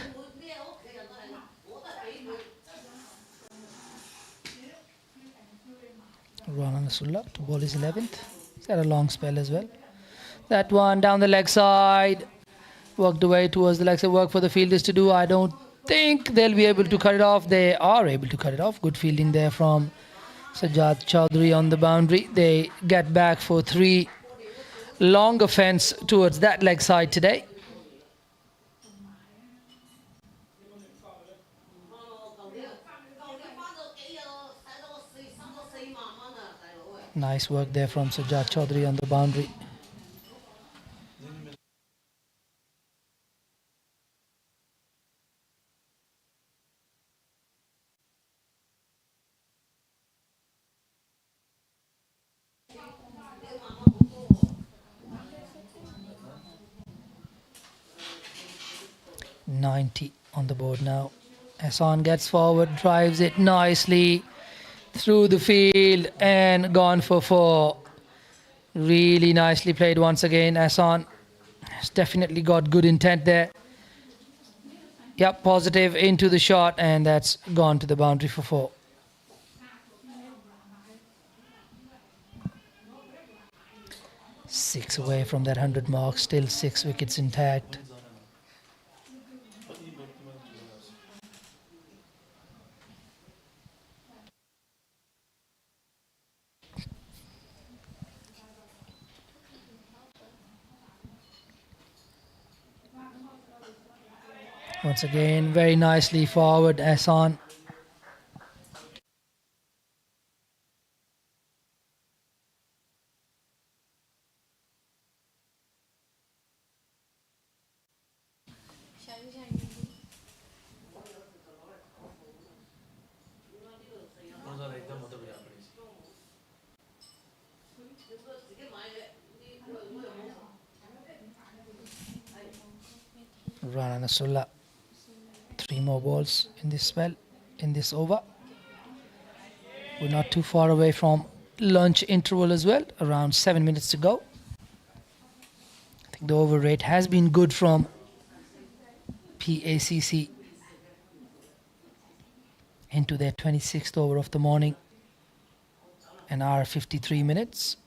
Rana Nasulla to ball his 11th. He's had a long spell as well. That one down the leg side. Worked away towards the leg side. Work for the fielders to do. I don't think they'll be able to cut it off. They are able to cut it off. Good fielding there from Sajjad Chowdhury on the boundary. They get back for 3. Long offence towards that leg side today. Nice work there from Sajjad Chowdhury on the boundary. .90 on the board now. Hassan gets forward, drives it nicely through the field and gone for 4. Really nicely played once again. Hassan has definitely got good intent there. Yep, positive into the shot, and that's gone to the boundary for 4. Six away from that 100 mark, still 6 wickets intact. Once again, very nicely forward, Hassan. Rana Nasulla. 3 more balls in this spell, in this over. We're not too far away from lunch interval as well. Around 7 minutes to go. I think the over rate has been good from PACC into their 26th over of the morning. An hour 53 minutes.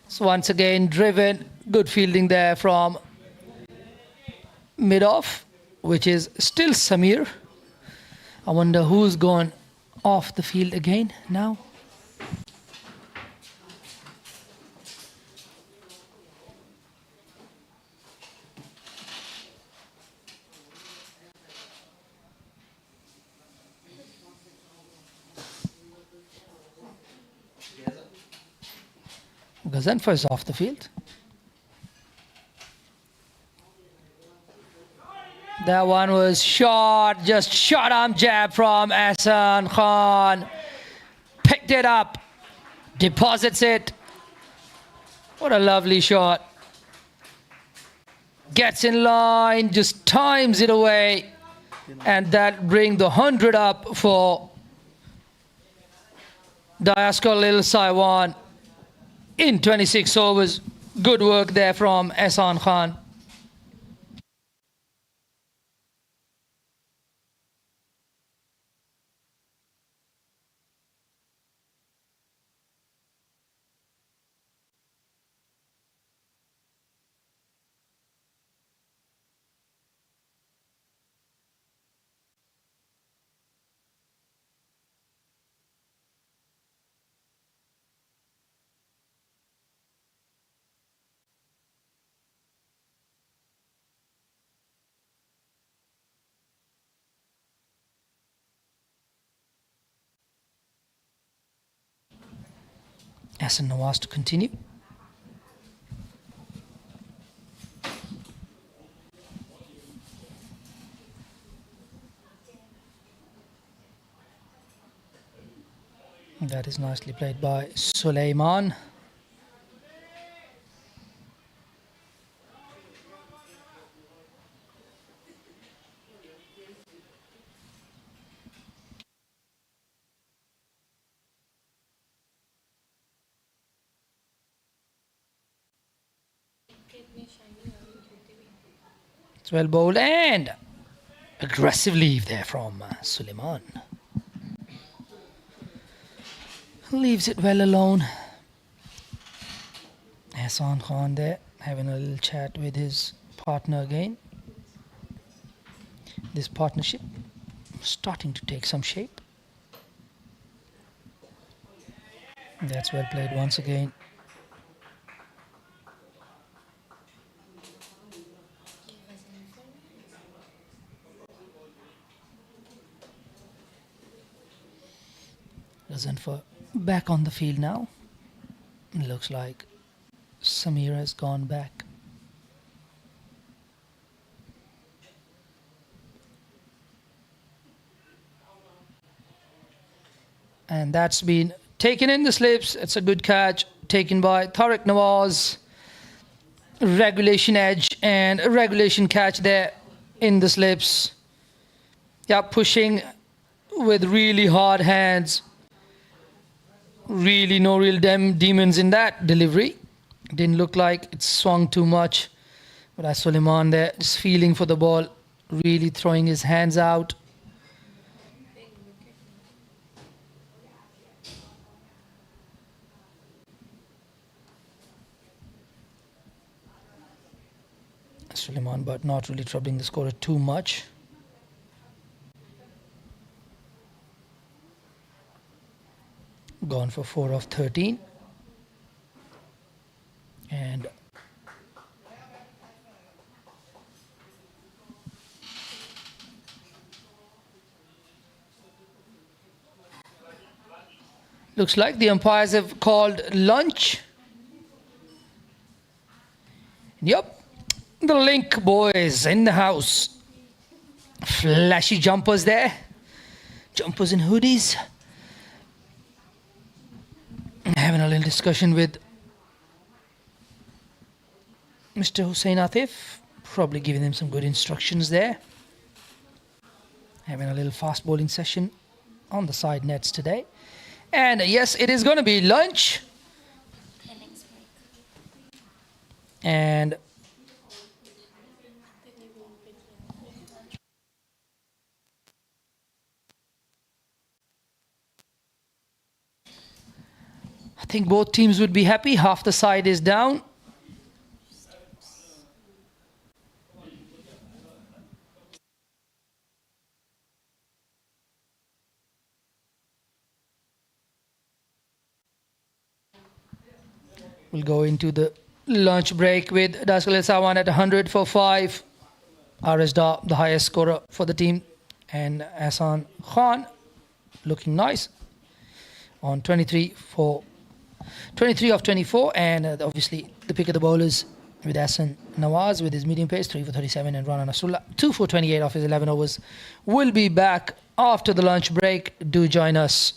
So once again, driven. Good fielding there from mid-off, which is still Samir. I wonder who's gone off the field again now. Gazanfa is off the field. That one was shot, just short arm jab from Hassan Khan. Picked it up, deposits it. What a lovely shot. Gets in line, just times it away. And that bring the 100 up for Diaskol Lil Saiwan. In 26 overs, good work there from Hassan Khan. Hassan Nawaz to continue. That is nicely played by Suleiman. It's well bowled and aggressive leave there from Suleiman. Leaves it well alone. Hassan Khan there having a little chat with his partner again. This partnership starting to take some shape. That's well played once again. Razanfar back on the field now. It looks like Samir has gone back. And that's been taken in the slips. It's a good catch taken by Tariq Nawaz. Regulation edge and a regulation catch there in the slips. Yeah, pushing with really hard hands. Really no real demons in that delivery. Didn't look like it swung too much. But as Suleiman there, just feeling for the ball, really throwing his hands out. Suleiman, but not really troubling the scorer too much. Gone for 4 of 13. And looks like the umpires have called lunch. Yep. The Link boys in the house. Flashy jumpers there. Jumpers and hoodies. Having a little discussion with Mr. Hussein Atif. Probably giving them some good instructions there. Having a little fast bowling session on the side nets today. And yes, it is going to be lunch. And I think both teams would be happy. Half the side is down. We'll go into the lunch break with DLSWCC at 100 for 5. RS Da, the highest scorer for the team. And Hassan Khan looking nice on 23 of 24. And obviously the pick of the bowlers with Hassan Nawaz with his medium pace, 3 for 37, and Rana Nasrullah, 2 for 28 off his 11 overs. We'll be back after the lunch break. Do join us.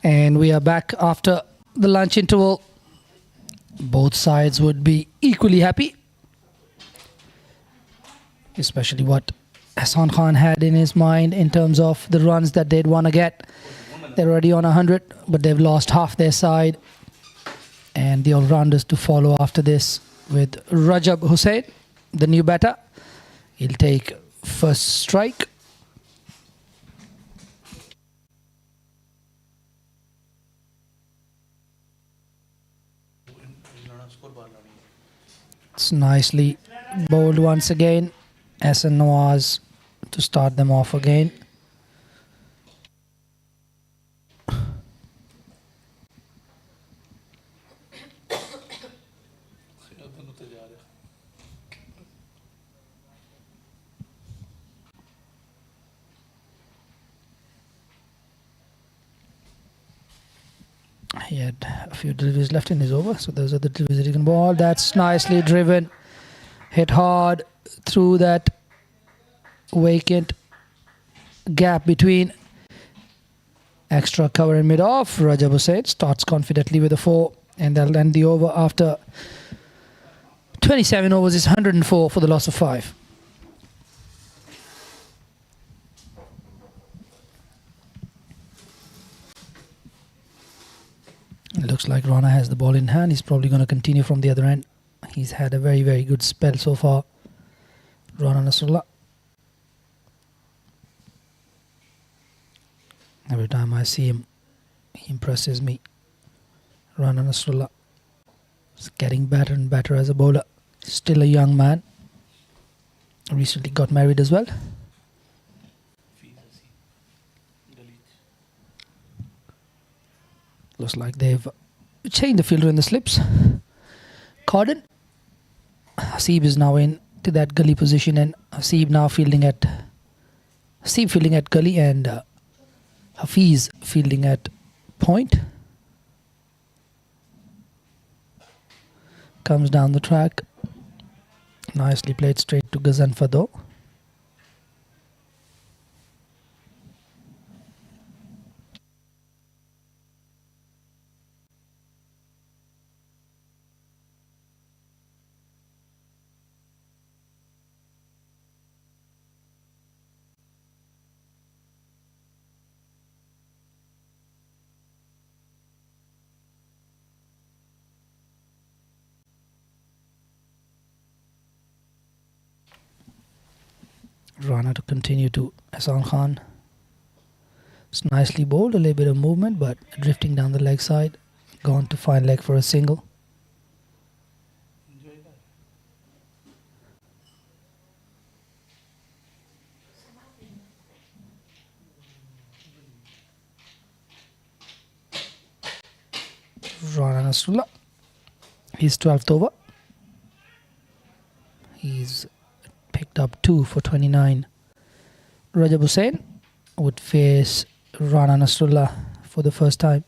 And we are back after the lunch interval. Both sides would be equally happy, especially what Hassan Khan had in his mind in terms of the runs that they'd want to get. They're already on 100, but they've lost half their side. And the all-rounders to follow after this with Rajab Hussain, the new batter. He'll take first strike. It's nicely bowled once again. Hassan Nawaz to start them off again. He had a few deliveries left in his over, so those are the deliveries that he can bowl. That's nicely driven. Hit hard through that vacant gap between extra cover and mid-off. Rajab Hussain starts confidently with a 4, and they'll end the over after 27 overs. Is 104 for the loss of 5. It looks like Rana has the ball in hand. He's probably going to continue from the other end. He's had a very, very good spell so far. Rana Nasrullah. Every time I see him, he impresses me. Rana Nasrullah is getting better and better as a bowler. Still a young man. Recently got married as well. Looks like they've changed the fielder in the slips. Cordon. Hasib is now in to that gully position, and Hasib now fielding at gully, and Hafiz fielding at point. Comes down the track. Nicely played straight to Ghazan Fado. Rana to continue to Hassan Khan. It's nicely bowled, a little bit of movement, but drifting down the leg side. Gone to fine leg for a single. Rana Nasrullah. His 12th over. He's picked up 2 for 29. Rajab Hussain would face Rana Nasrullah for the first time.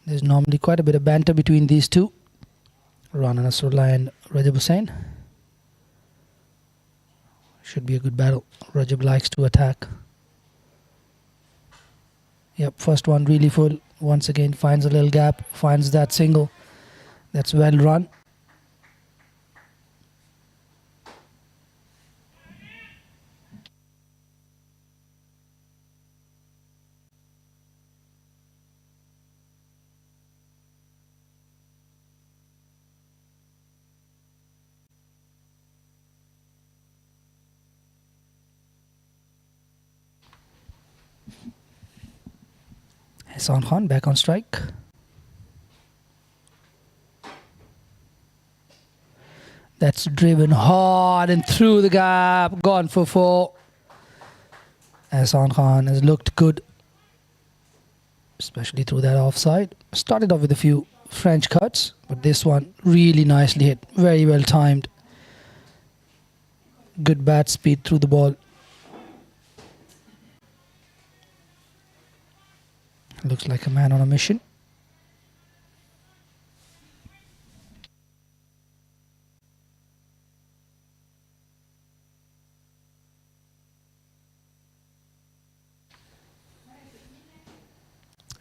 There's normally quite a bit of banter between these two, Rana Nasrullah and Rajab Hussain. Should be a good battle. Rajab likes to attack. Yep, first one really full. Once again finds a little gap, finds that single. That's well run. Hassan Khan back on strike. That's driven hard and through the gap. Gone for 4. Hassan Khan has looked good, especially through that offside. Started off with a few French cuts, but this one really nicely hit. Very well timed. Good bat speed through the ball. Looks like a man on a mission.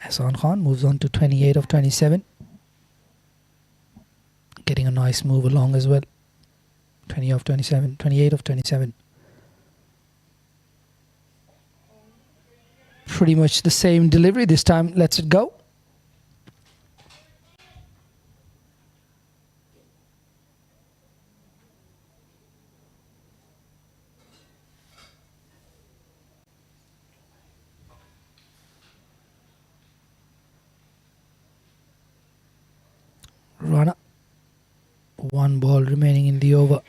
Hassan Khan moves on to 28 of 27. Getting a nice move along as well. 20 of 27, 28 of 27. Pretty much the same delivery this time. Lets it go. Runner. One ball remaining in the over.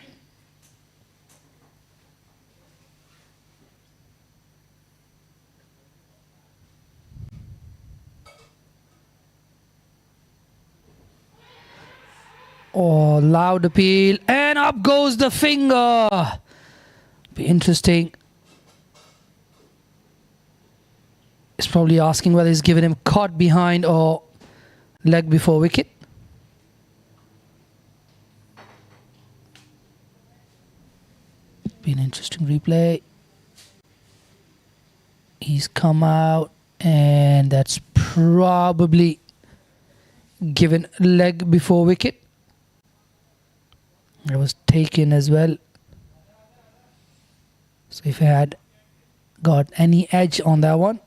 Oh, loud appeal. And up goes the finger. Be interesting. He's probably asking whether he's given him caught behind or leg before wicket. Be an interesting replay. He's come out and that's probably given leg before wicket. It was taken as well. So if he had got any edge on that one,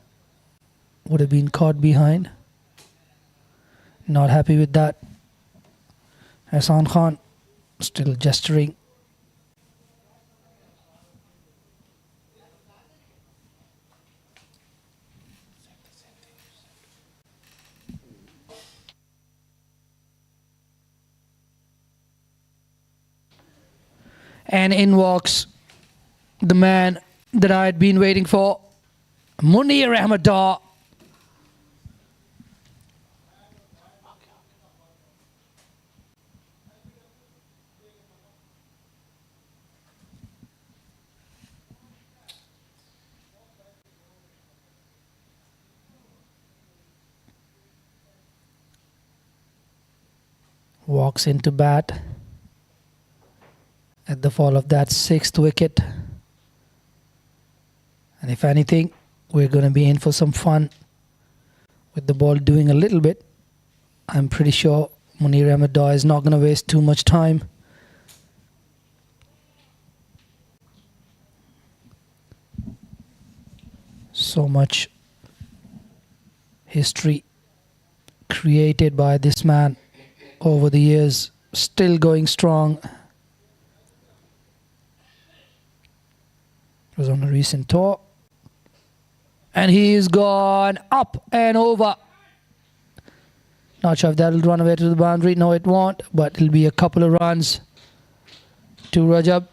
would have been caught behind. Not happy with that. Hassan Khan still gesturing. And in walks the man that I had been waiting for, Munir Ahmed. Walks into bat at the fall of that 6th wicket. And if anything, we're going to be in for some fun with the ball doing a little bit. I'm pretty sure Munir Ahmed is not going to waste too much time. So much history created by this man over the years, still going strong. Was on a recent tour and he's gone up and over. Not sure if that'll run away to the boundary. No, it won't, but it'll be a couple of runs to Rajab.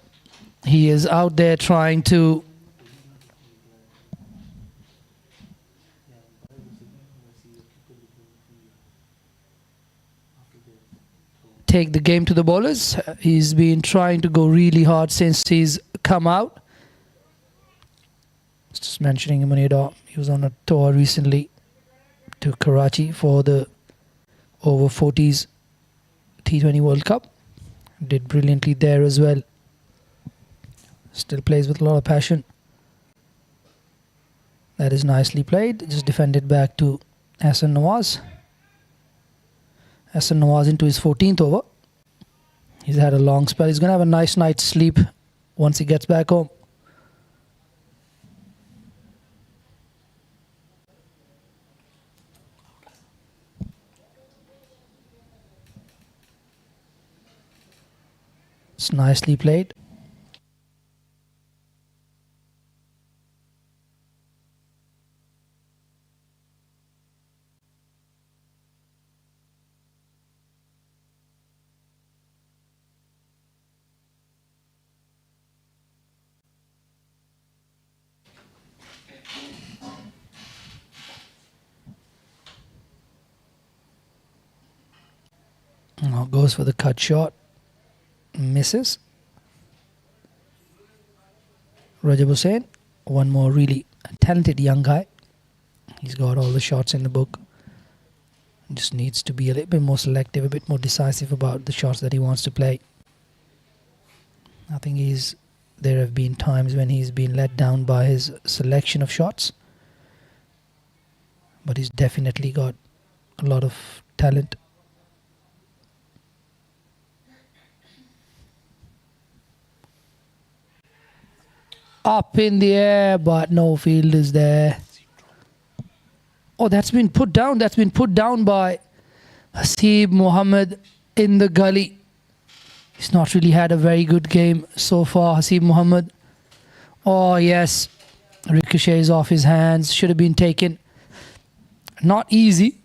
He is out there trying to take the game to the bowlers. He's been trying to go really hard since he's come out. Just mentioning Munir, he was on a tour recently to Karachi for the over 40s T20 World Cup. Did brilliantly there as well. Still plays with a lot of passion. That is nicely played. Just defended back to Hassan Nawaz. Hassan Nawaz into his 14th over. He's had a long spell. He's going to have a nice night's sleep once he gets back home. It's nicely played. Now goes for the cut shot. Misses. Rajab Hussain, one more really talented young guy. He's got all the shots in the book. Just needs to be a little bit more selective, a bit more decisive about the shots that he wants to play. I think there have been times when he's been let down by his selection of shots. but he's definitely got a lot of talent. Up in the air, but no field is there. Oh, that's been put down. That's been put down by Haseeb Mohammed in the gully. He's not really had a very good game so far, Haseeb Mohammed. Oh, yes. Ricochets off his hands. Should have been taken. Not easy,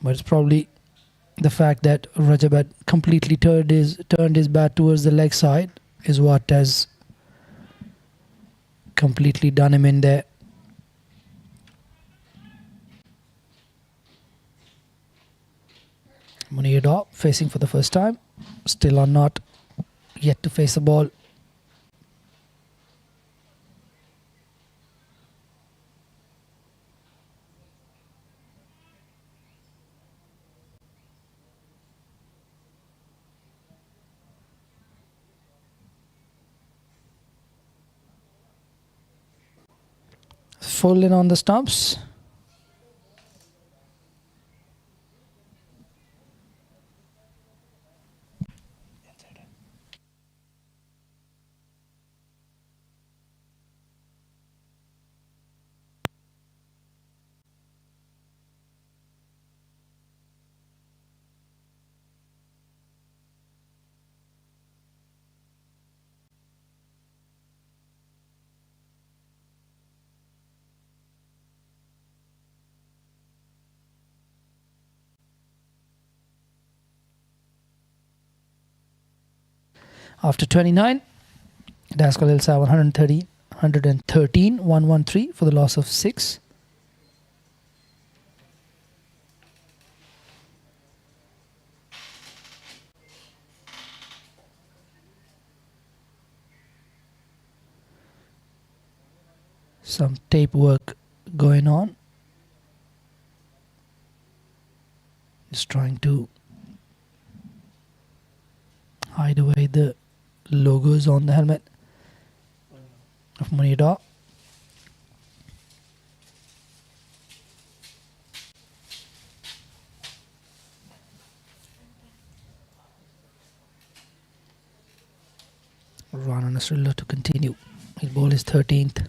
but it's probably the fact that Rajab had completely turned his bat towards the leg side is what has completely done him in there. Munir facing for the first time. Still or not, yet to face the ball. Full in on the stumps. After 29, DLSWCC 113, 113 for the loss of 6. Some tape work going on. Just trying to hide away the logos on the helmet of Munir. Rana Nasrullah to continue. His ball is 13th.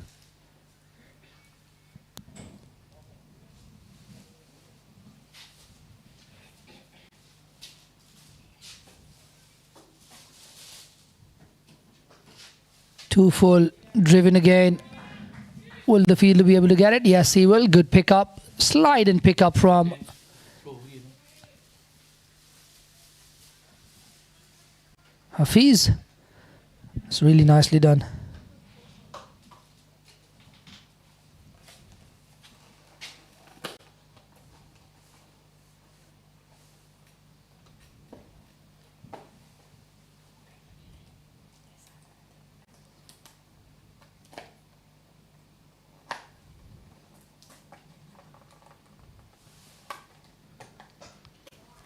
Two full, driven again. Will the fielder be able to get it? Yes, he will. Good pickup. Slide and pick up from Hafiz. It's really nicely done.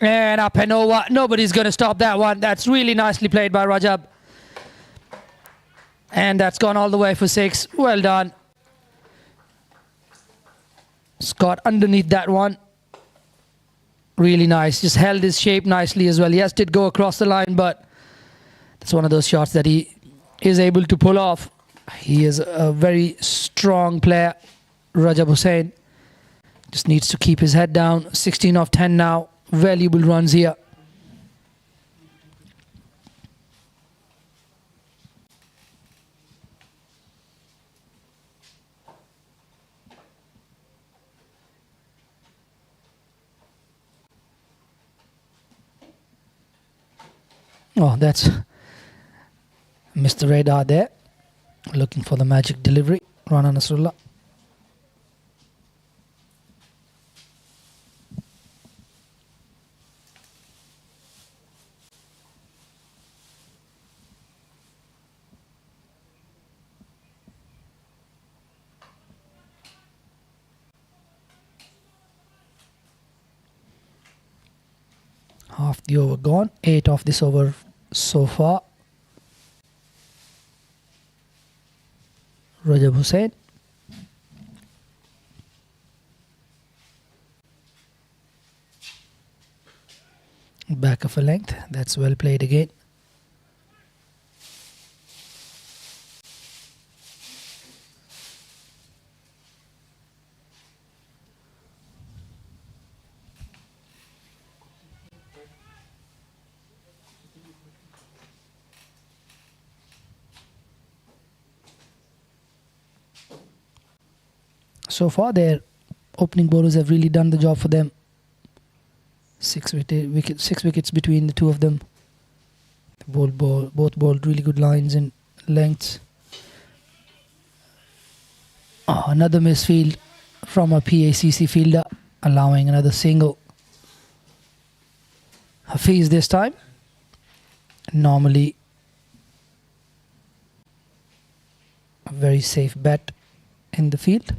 And up and over. Nobody's going to stop that one. That's really nicely played by Rajab. And that's gone all the way for 6. Well done. Scott underneath that one. Really nice. Just held his shape nicely as well. Yes, did go across the line, but that's one of those shots that he is able to pull off. He is a very strong player, Rajab Hussain. Just needs to keep his head down. 16 of 10 now. Valuable runs here. Oh, that's Mr. Radar there. Looking for the magic delivery. Rana Nasrullah. Half the over gone. 8 of this over so far. Rajab Hussain. Back of a length. That's well played again. So far, their opening bowlers have really done the job for them. 6 wickets between the two of them. Both bowled really good lines and lengths. Oh, another misfield from a PACC fielder, allowing another single. Hafiz this time. Normally a very safe bet in the field.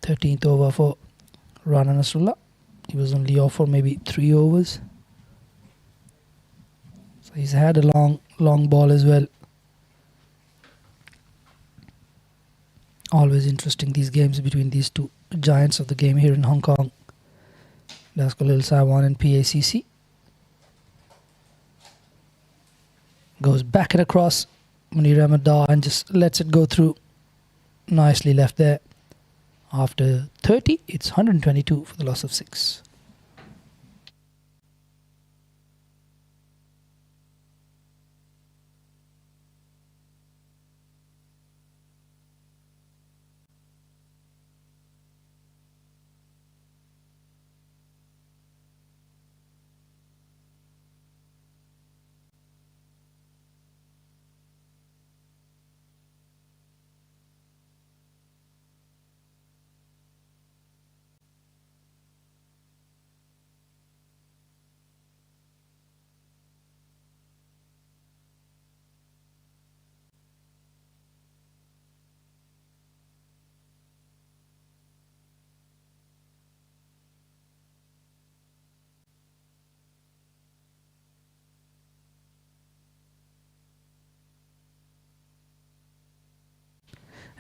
Thirteenth over for Rana Nasrullah. He was only off for maybe 3 overs. So he's had a long ball as well. Always interesting, these games between these two giants of the game here in Hong Kong. DLSWCC and PACC. Goes back and across Munir Ahmed Dar and just lets it go through. Nicely left there. After 30, it's 122 for the loss of 6.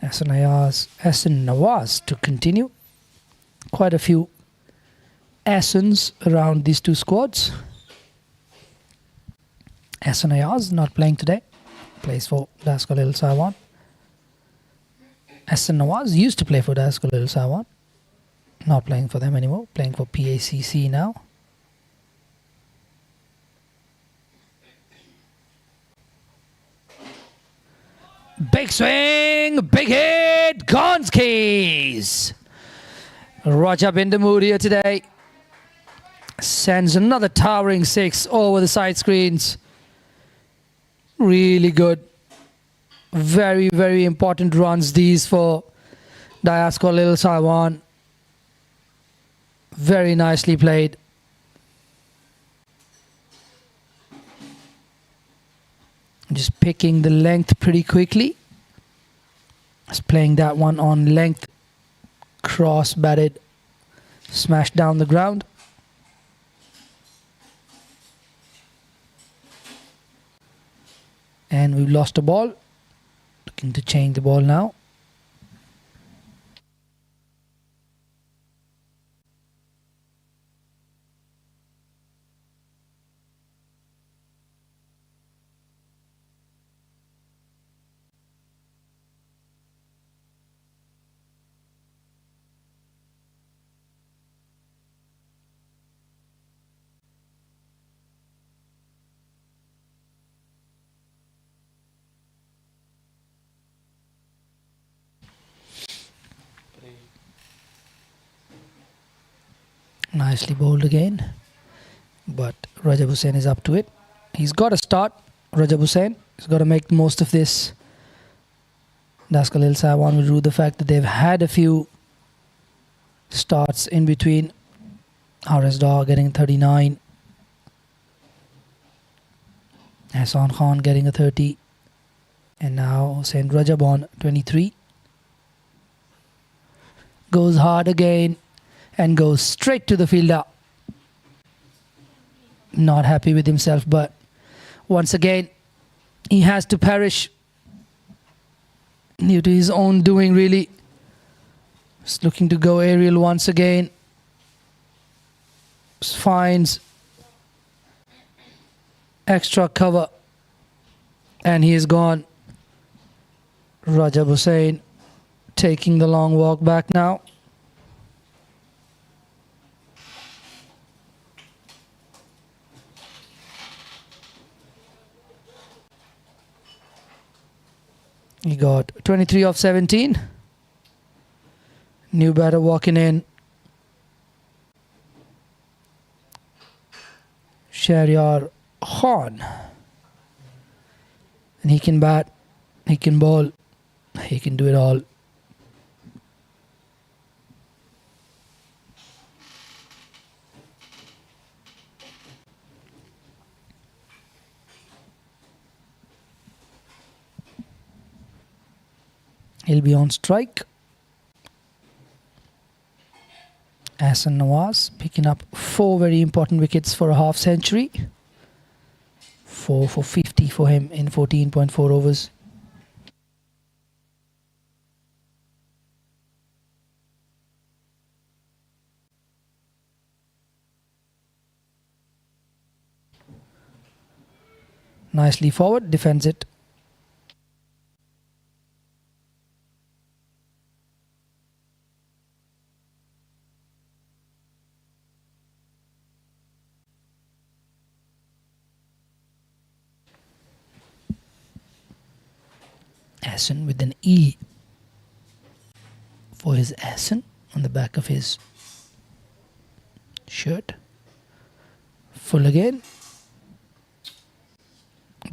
Hassan Nawaz to continue. Quite a few Hassans around these two squads. Hassan Nawaz not playing today. Plays for DLSWCC. Hassan Nawaz used to play for DLSWCC. Not playing for them anymore. Playing for PACC now. Big swing, big hit, Gonskis. Rajab in the mood here today. Sends another towering 6 over the side screens. Really good. Very, very important runs these for DLSWCC. Very nicely played. Just picking the length pretty quickly. Just playing that one on length. Cross batted. Smashed down the ground. And we've lost a ball. Looking to change the ball now. Nicely bowled again, but Rajab Hussain is up to it. He's got to start. Rajab Hussain has got to make the most of this. DLSWCC will rue the fact that they've had a few starts in between. RS Dar getting 39. Hassan Khan getting a 30. And now Hussain Rajab on 23. Goes hard again. And goes straight to the fielder. not happy with himself, but once again, he has to perish due to his own doing, really. Just looking to go aerial once again. Finds extra cover, and he is gone. Rajab Hussain taking the long walk back now. He got 23 of 17. New batter walking in. Shahryar Khan. And he can bat, he can bowl, he can do it all. He'll be on strike. Ahsan Nawaz picking up 4 very important wickets for a half century. 4 for 50 for him in 14.4 overs. Nicely forward, defends it. Ahsan with an E for his Ahsan on the back of his shirt. Full again.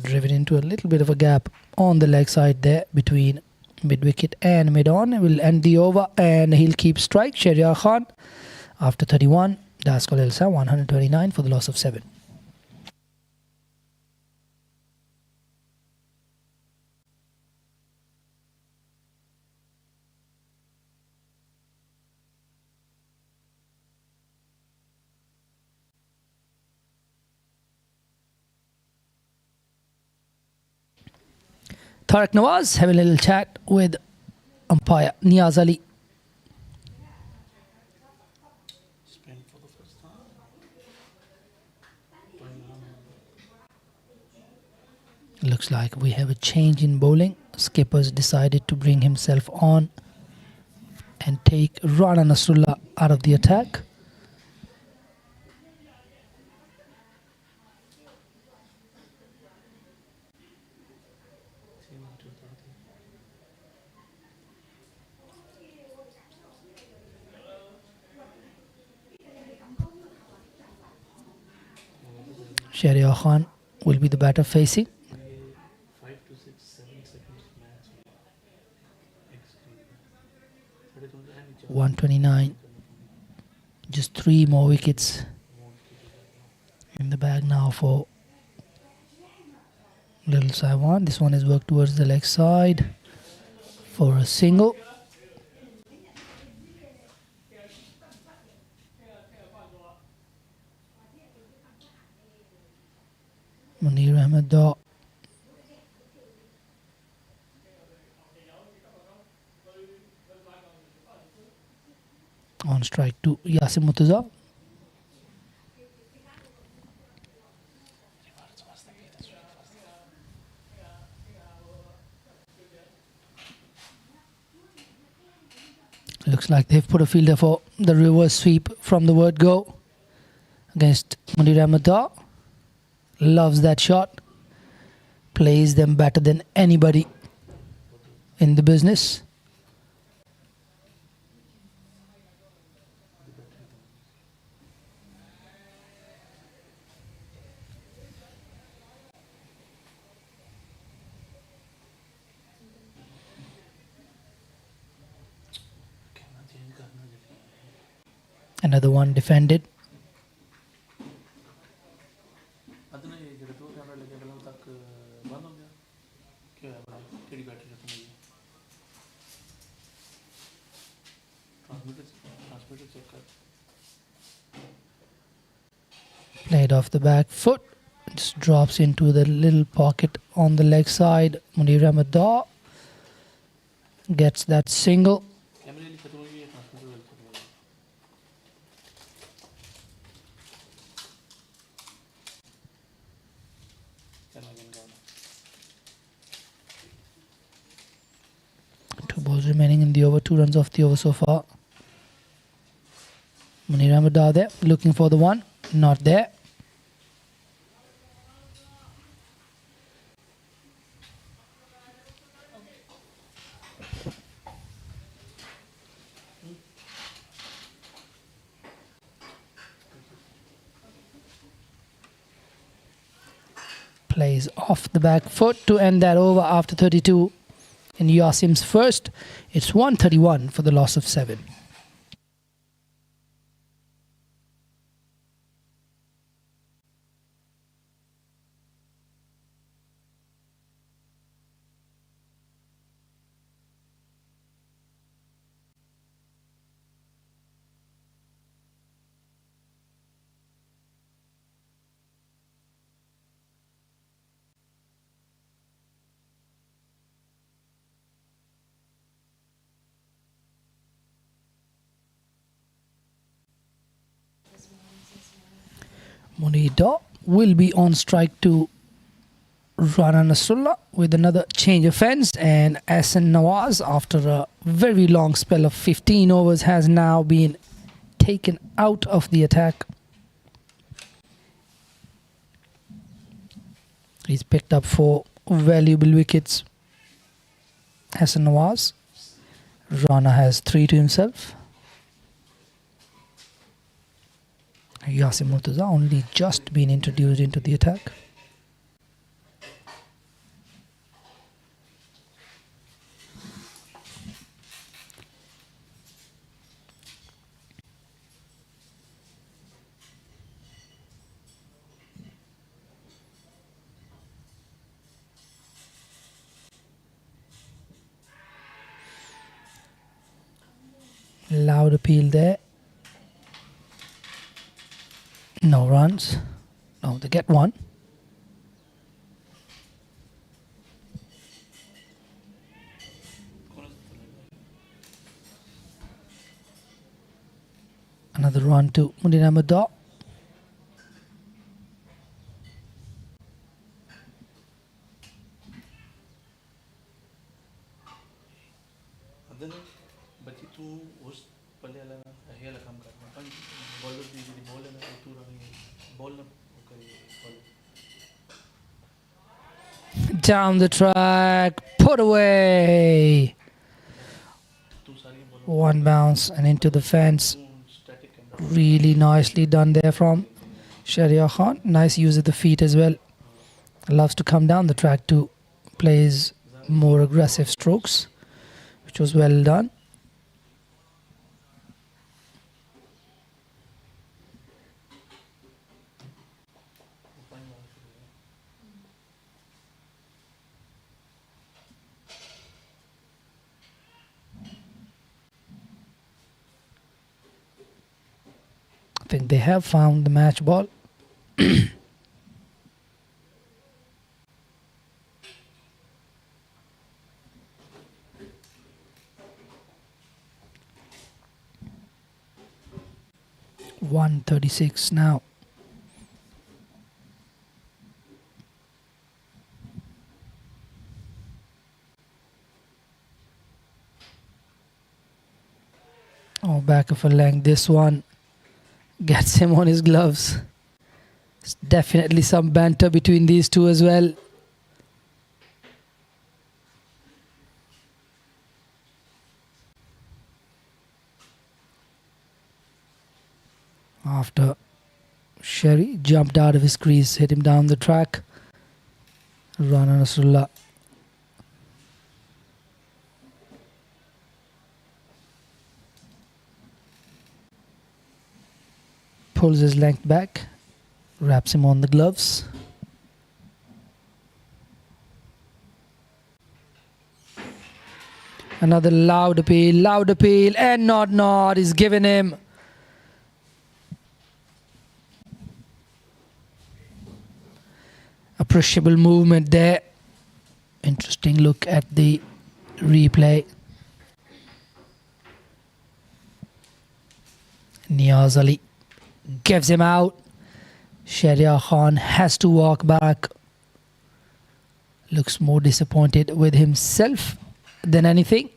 Driven into a little bit of a gap on the leg side there between mid-wicket and mid-on. Will end the over and he'll keep strike. Shahryar Khan after 31. Das Khalilsa 129 for the loss of 7. Tariq Nawaz having a little chat with umpire Niaz Ali. Looks like we have a change in bowling. Skipper's decided to bring himself on and take Rana Nasrullah out of the attack. Shahryar Khan will be the batter facing. 129. Just 3 more wickets in the bag now for Little Saiwan. This one is worked towards the leg side for a single. Munir Ahmed Daw. On strike to Yasim Murtaza. Looks like they've put a fielder for the reverse sweep from the word go against Munir Ahmed Daw. Loves that shot. Plays them better than anybody in the business. Another one defended. Played off the back foot. Just drops into the little pocket on the leg side. Munir Ahmed gets that single. Two balls remaining in the over. 2 runs off the over so far. Munir Ahmed there, looking for the one. Not there. Plays off the back foot to end that over after 32 in Yasim's first. It's 131 for the loss of 7. Munir will be on strike to Rana Nasrullah with another change of fence, and Ahsan Nawaz, after a very long spell of 15 overs, has now been taken out of the attack. He's picked up 4 valuable wickets. Ahsan Nawaz. Rana has 3 to himself. Yasim Murtaza only just been introduced into the attack. Loud appeal there. No runs. No, they get 1. Another run to Munir Ahmed. Down the track, put away. 1 bounce and into the fence. Really nicely done there from Sharia Khan. Nice use of the feet as well. Loves to come down the track to play his more aggressive strokes, which was well done. I think they have found the match ball. .136 now. Oh, back of a length. This one gets him on his gloves. There's definitely some banter between these two as well. After Sherry jumped out of his crease, hit him down the track. Rana Nasrullah pulls his length back, wraps him on the gloves. Another loud appeal, and not is given him. appreciable movement there. Interesting look at the replay. Niyaz Ali gives him out. Sharia Khan has to walk back. Looks more disappointed with himself than anything.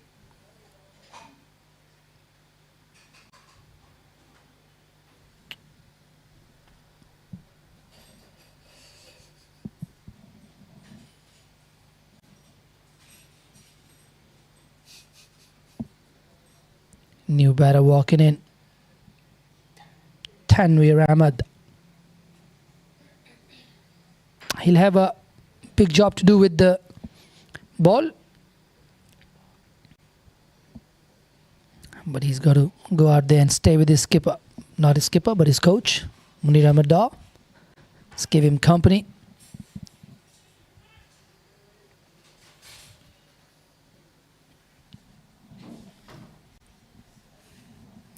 New batter walking in. Tanveer Ahmed. He'll have a big job to do with the ball. But he's got to go out there and stay with his skipper. Not his skipper, but his coach, Munir Ahmed Dar. Let's give him company.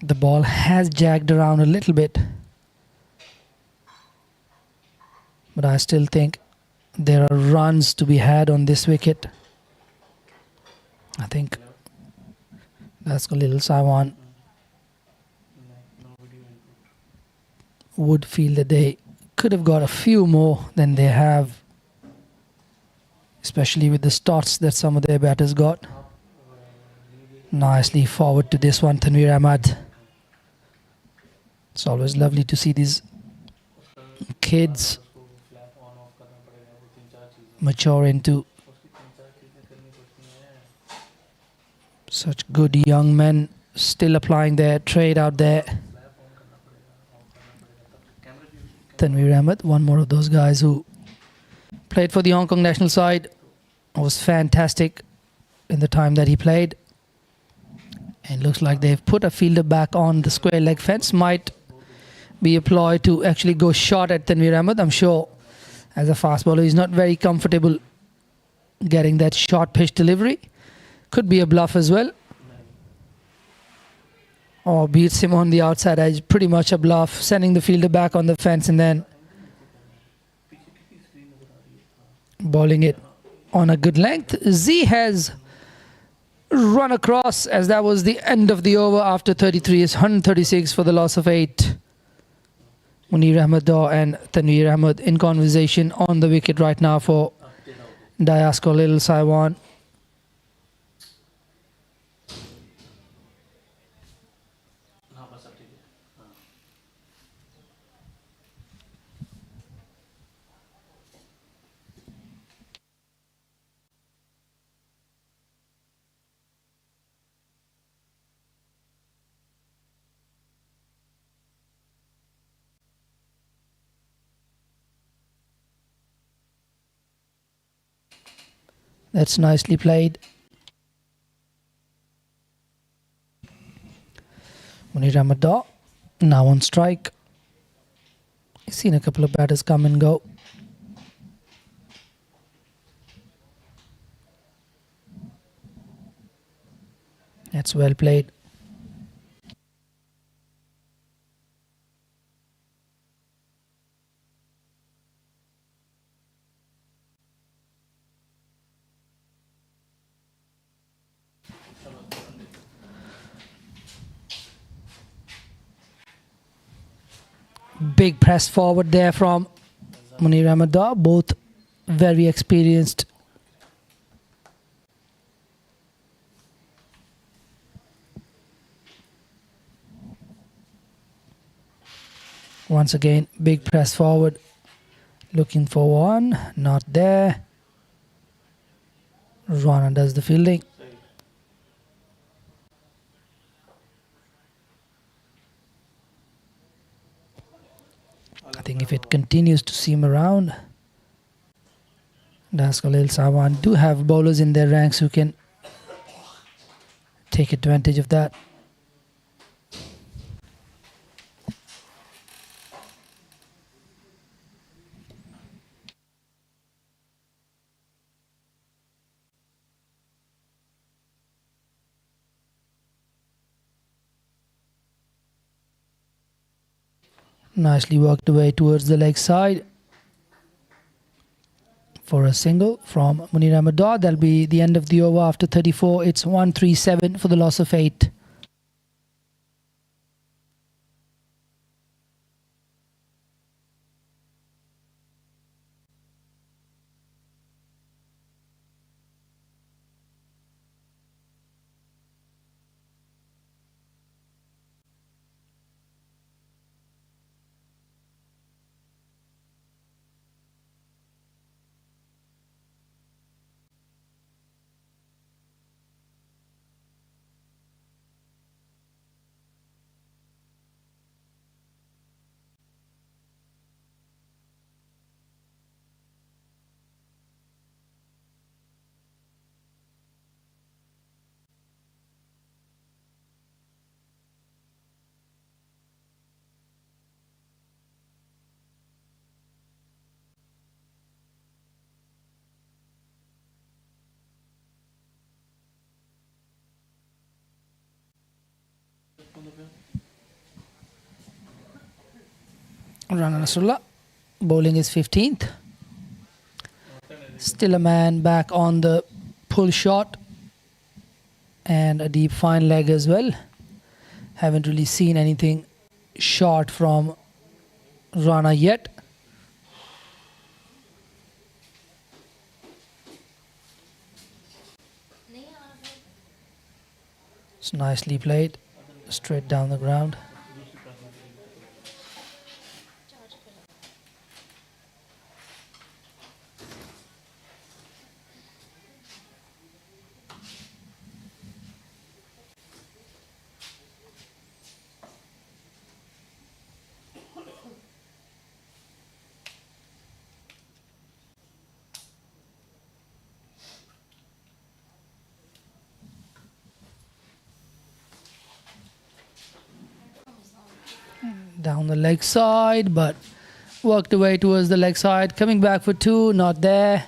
The ball has jagged around a little bit. But I still think there are runs to be had on this wicket. I think that's a little Saiwan would feel that they could have got a few more than they have, especially with the starts that some of their batters got. Nicely forward to this one, Tanveer Ahmed. It's always lovely to see these kids mature into such good young men, still applying their trade out there. Tanveer Ahmed, one more of those guys who played for the Hong Kong national side, was fantastic in the time that he played. And looks like they've put a fielder back on the square leg fence. Might be a ploy to actually go short at Tanveer Ahmed. I'm sure as a fast bowler, he's not very comfortable getting that short pitch delivery. Could be a bluff as well. Or beats him on the outside edge. Pretty much a bluff. Sending the fielder back on the fence and then bowling it on a good length. Z has run across as that was the end of the over after 33. It's 136 for the loss of 8. Munir Ahmed Dar and Tanveer Ahmed in conversation on the wicket right now for Diasco Little Saiwan. That's nicely played. Munir Ahmed Dar now on strike. He's seen a couple of batters come and go. That's well played. Big press forward there from Munir Ahmed Dar, both very experienced. Once again, big press forward, looking for one, not there. Rana does the fielding. I think if it continues to seam around, Daskalil Sawan do have bowlers in their ranks who can take advantage of that. Nicely worked away towards the leg side. for a single from Munir Ahmed. That'll be the end of the over after 34. It's 137 for the loss of 8. Rana Nasrullah bowling his 15th. Still a man back on the pull shot and a deep fine leg as well. Haven't really seen anything short from Rana yet. It's nicely played, straight down the ground. Down the leg side, but worked away towards the leg side. Coming back for 2, not there.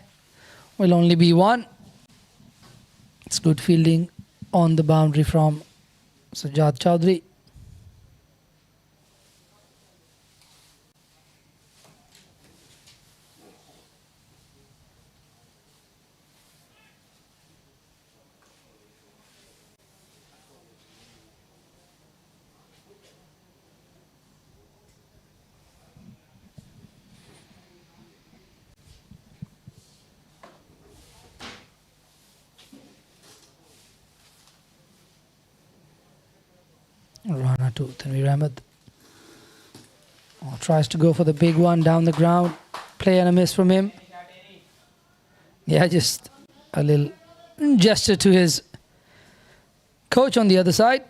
Will only be 1. It's good fielding on the boundary from Sajjad Chowdhury. Rana to Tanveer Ahmed. Tries to go for the big one down the ground. Play and a miss from him. Yeah, just a little gesture to his coach on the other side.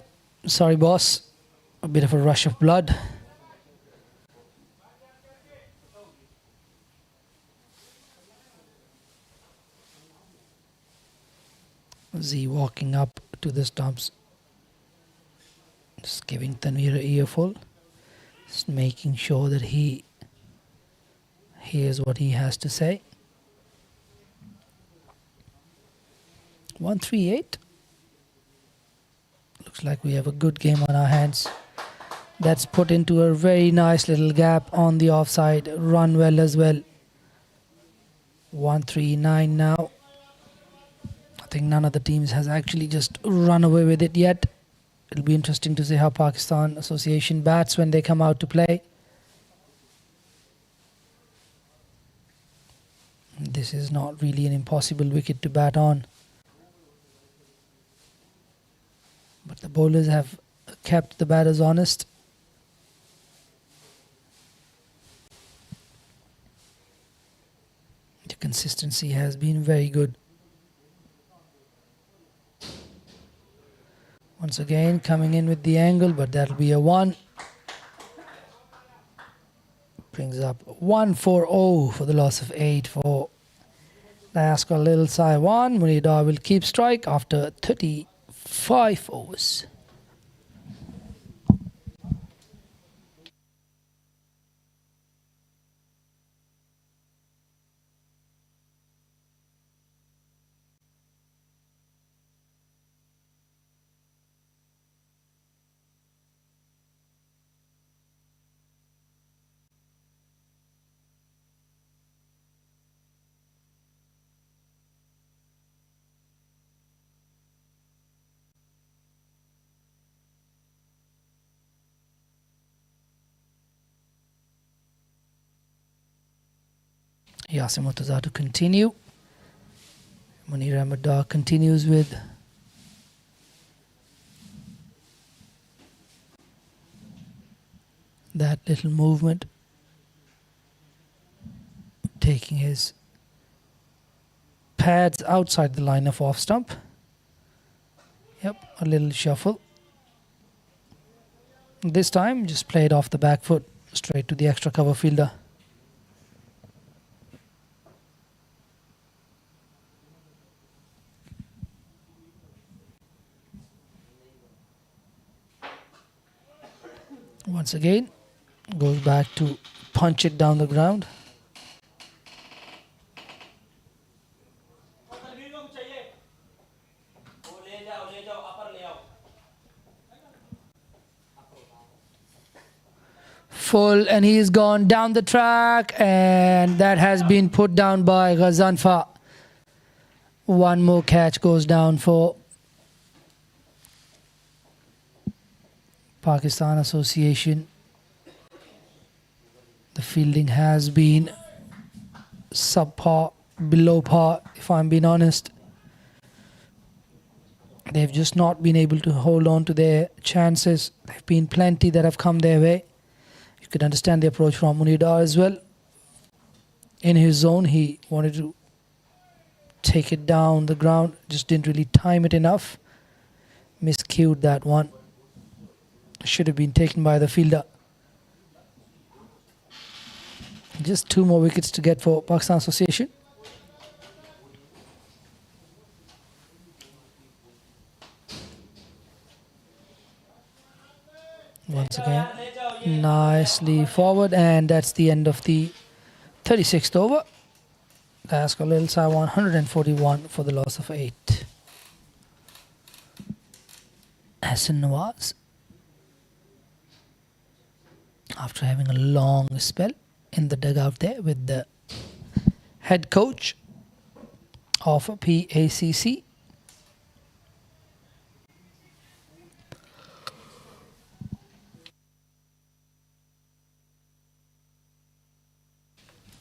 Sorry, boss. A bit of a rush of blood. Z walking up to the stumps. Just giving Tanveer an earful. Just making sure that he hears what he has to say. 138. Looks like we have a good game on our hands. That's put into a very nice little gap on the offside. Run well as well. 139 now. I think none of the teams has actually just run away with it yet. It'll be interesting to see how Pakistan Association bats when they come out to play. This is not really an impossible wicket to bat on. But the bowlers have kept the batters honest. The consistency has been very good. Once again coming in with the angle, but that'll be a 1. Brings up 140 for the loss of 8 for Diasco Little Sai 1. Munir will keep strike after 35 overs. Yasim Murtaza to continue. Munir Ahmed continues with that little movement, taking his pads outside the line of off stump. Yep, a little shuffle. This time just played off the back foot straight to the extra cover fielder. Once again, goes back to punch it down the ground. Full, and he's gone down the track, and that has been put down by Ghazanfa. One more catch goes down for Pakistan Association. The fielding has been subpar, below par, if I'm being honest. They've just not been able to hold on to their chances. There have been plenty that have come their way. You could understand the approach from Munir Dar as well. In his zone, he wanted to take it down the ground, just didn't really time it enough. Miscued that one. Should have been taken by the fielder. Just 2 more wickets to get for Pakistan Association. Once again, nicely forward, and that's the end of the 36th over. Task of Lil Sai 141 for the loss of 8. Hassan Nawaz, after having a long spell in the dugout there with the head coach of PACC.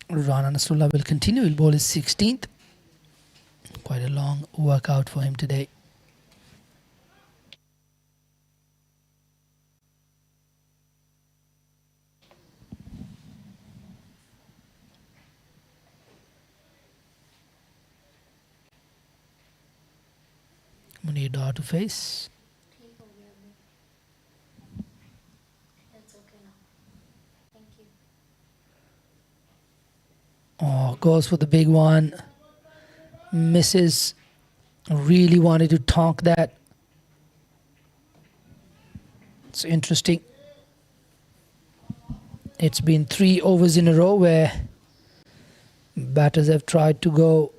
Rana Nasrullah will continue. He'll bowl his 16th. Quite a long workout for him today. Munir Dar to face. Oh, goes for the big one. Misses. Really wanted to tonk that. It's interesting. It's been 3 overs in a row where batters have tried to go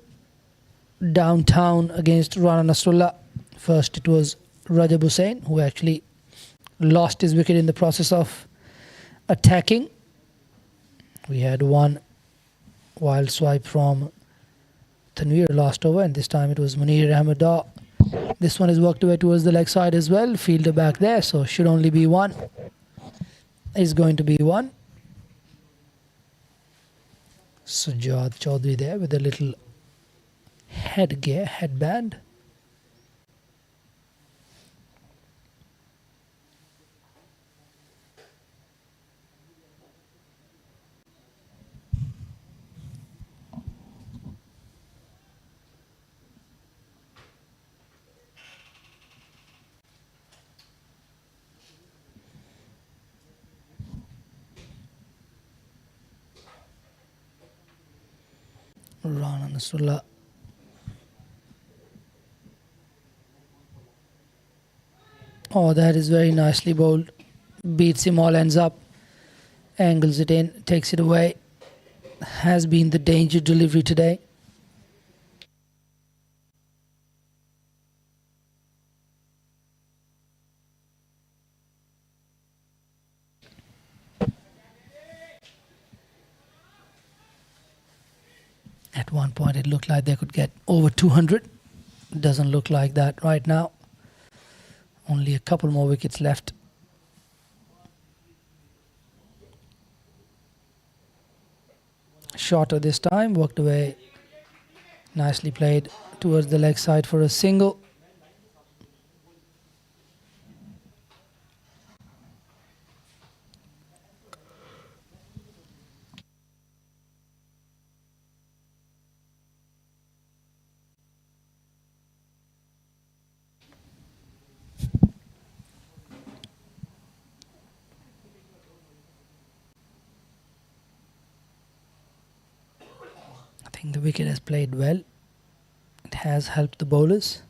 downtown against Rana Nasrullah. First it was Rajab Hussain, who actually lost his wicket in the process of attacking. We had one wild swipe from Tanveer last over, and this time it was Munir Ahmed. This one is worked away towards the leg side as well. Fielder back there, so should only be one. Is going to be one. Sujad Chaudhary there with a little headgear, headband. Rana Nasrullah. Oh, that is very nicely bowled. Beats him all ends up. Angles it in, takes it away. Has been the danger delivery today. At one point it looked like they could get over 200. Doesn't look like that right now. Only a couple more wickets left. Shorter this time, worked away. Nicely played towards the leg side for a single. I think the wicket has played well. It has helped the bowlers.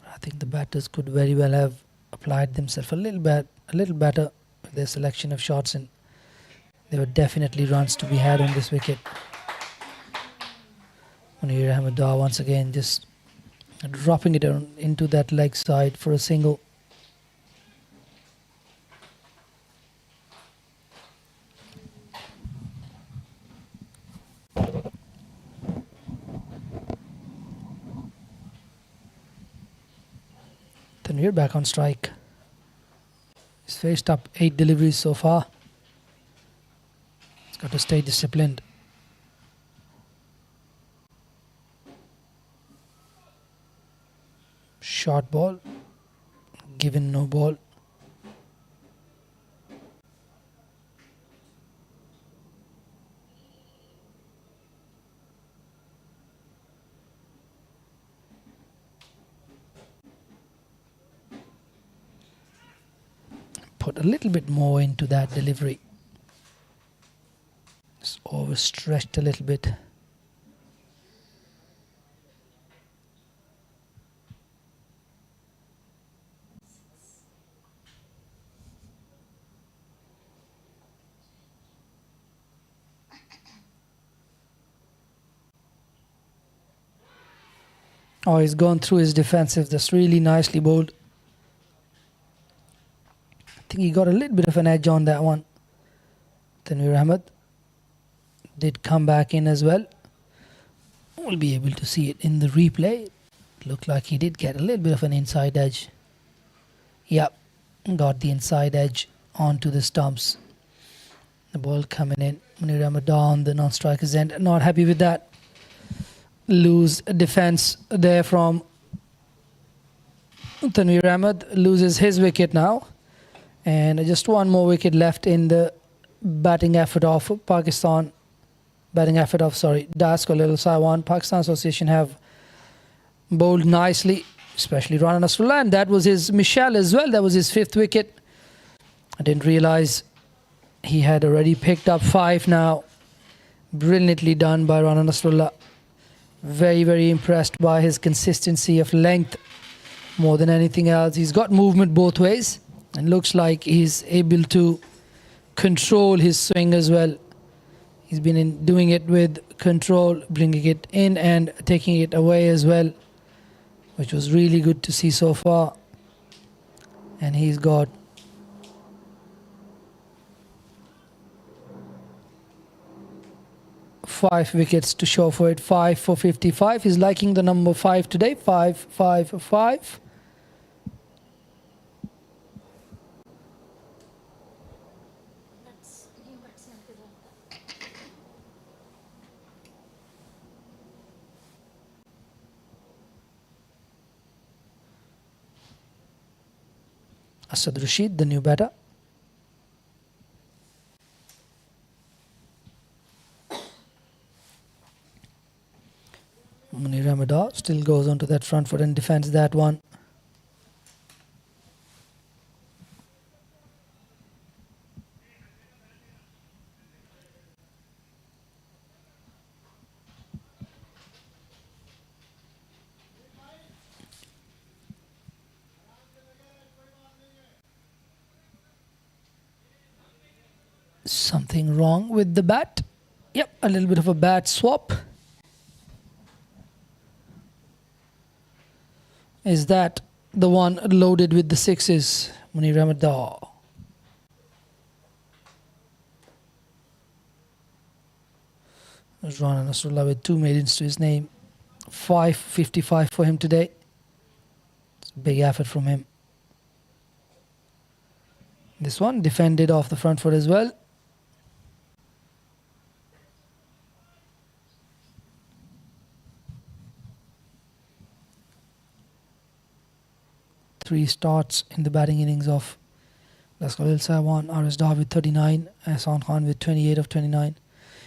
I think the batters could very well have applied themselves a little better with their selection of shots, and there were definitely runs to be had on this wicket. Munir-Ahmed once again just dropping it into that leg side for a single. Tanvir back on strike. He's faced up 8 deliveries so far. He's got to stay disciplined. Short ball, given no ball. Put a little bit more into that delivery. Just overstretched a little bit. Oh, he's gone through his defensive. That's really nicely bowled. I think he got a little bit of an edge on that one. Tanvir Ahmed did come back in as well. We'll be able to see it in the replay. Looked like he did get a little bit of an inside edge. Yep, got the inside edge onto the stumps. The ball coming in. Munir Ahmed on the non-striker's end. Not happy with that. Lose defense there from Tanvir Ahmed. Loses his wicket now. And just one more wicket left in the batting effort of Pakistan. Das Khalil Saiwan. Pakistan Association have bowled nicely, especially Rana Nasrullah. And that was his Michelle as well. That was his 5th wicket. I didn't realize he had already picked up 5 now. Brilliantly done by Rana Nasrullah. Very, very impressed by his consistency of length more than anything else. He's got movement both ways and looks like he's able to control his swing as well. He's been doing it with control, bringing it in and taking it away as well, which was really good to see so far. And he's got 5 wickets to show for it. 5 for 55. He's liking the number 5 today. 5, 5, 5. Asad Rashid, the new batter. Munir Ahmed still goes onto that front foot and defends that one. Something wrong with the bat. Yep, a little bit of a bat swap. Is that the one loaded with the 6s? Munir Ahmed. Rana Nasrullah with 2 maidens to his name. 555 for him today. It's a big effort from him. This one defended off the front foot as well. 3 starts in the batting innings of DLSWCC. RS Dar with 39, Ahsan Khan with 28 of 29.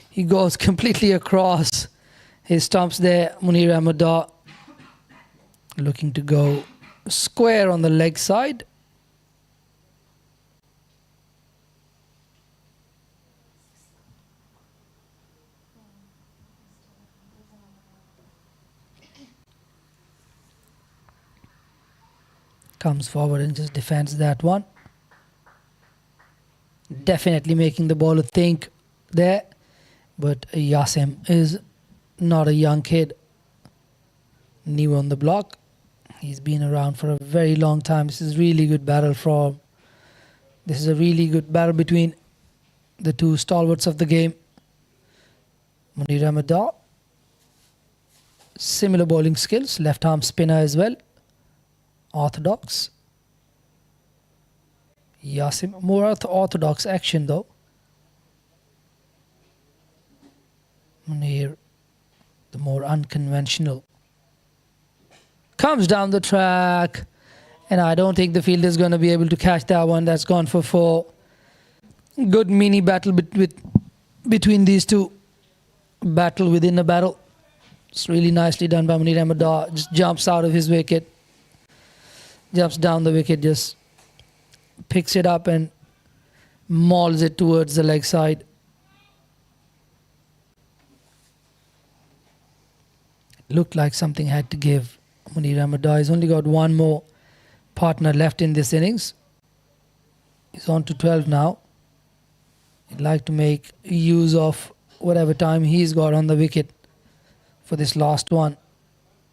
He goes completely across his stumps there. Munir Ahmed Dar looking to go square on the leg side. Comes forward and just defends that one. Definitely making the bowler think there. But Yasim is not a young kid. New on the block. He's been around for a very long time. This is really good battle from. This is a really good battle between the two stalwarts of the game. Munir Ahmed Dar. Similar bowling skills. Left arm spinner as well. Orthodox. Yasim, more orthodox action though. Munir, the more unconventional. Comes down the track, and I don't think the fielder is going to be able to catch that one. That's gone for 4. Good mini battle between these two. Battle within a battle. It's really nicely done by Munir Ahmed Dar. Just jumps out of his wicket. Jumps down the wicket, just picks it up and mauls it towards the leg side. It looked like something had to give. Munir Ahmed Dar has only got one more partner left in this innings. He's on to 12 now. He'd like to make use of whatever time he's got on the wicket for this last one.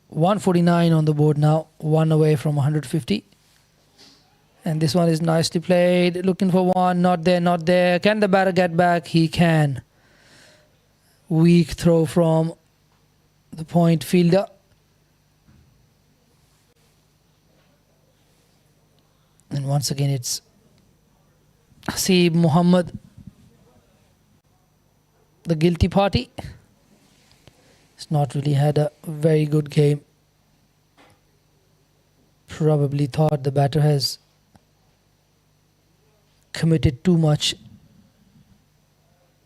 149 on the board now, 1 away from 150. And this one is nicely played. Looking for one, not there, not there. Can the batter get back? He can. Weak throw from the point fielder. And once again it's Hasib Muhammad, the guilty party. He's not really had a very good game. Probably thought the batter has committed too much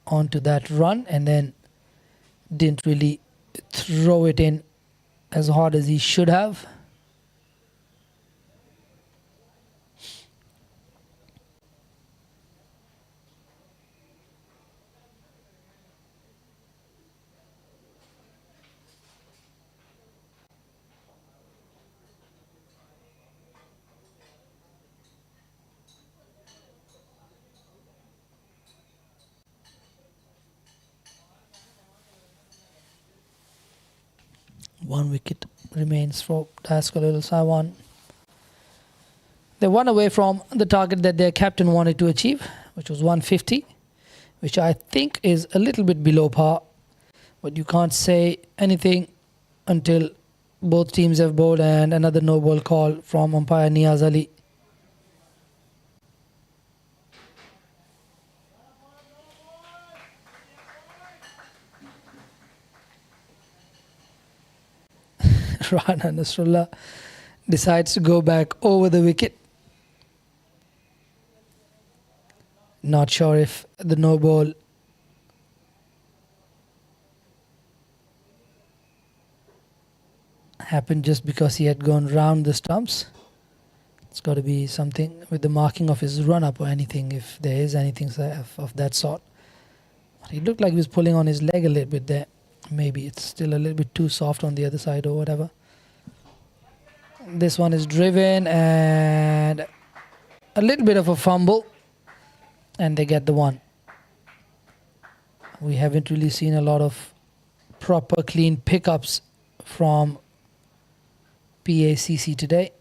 onto that run and then didn't really throw it in as hard as he should have. One wicket remains for DLSWCC. They're 1 away from the target that their captain wanted to achieve, which was 150, which I think is a little bit below par. But you can't say anything until both teams have bowled and another no ball call from umpire Niaz Ali. Rana Nasrullah decides to go back over the wicket. Not sure if the no ball happened just because he had gone round the stumps. It's got to be something with the marking of his run up or anything, if there is anything of that sort. But he looked like he was pulling on his leg a little bit there. Maybe it's still a little bit too soft on the other side or whatever. This one is driven and a little bit of a fumble, and they get the one. We haven't really seen a lot of proper clean pickups from PACC today.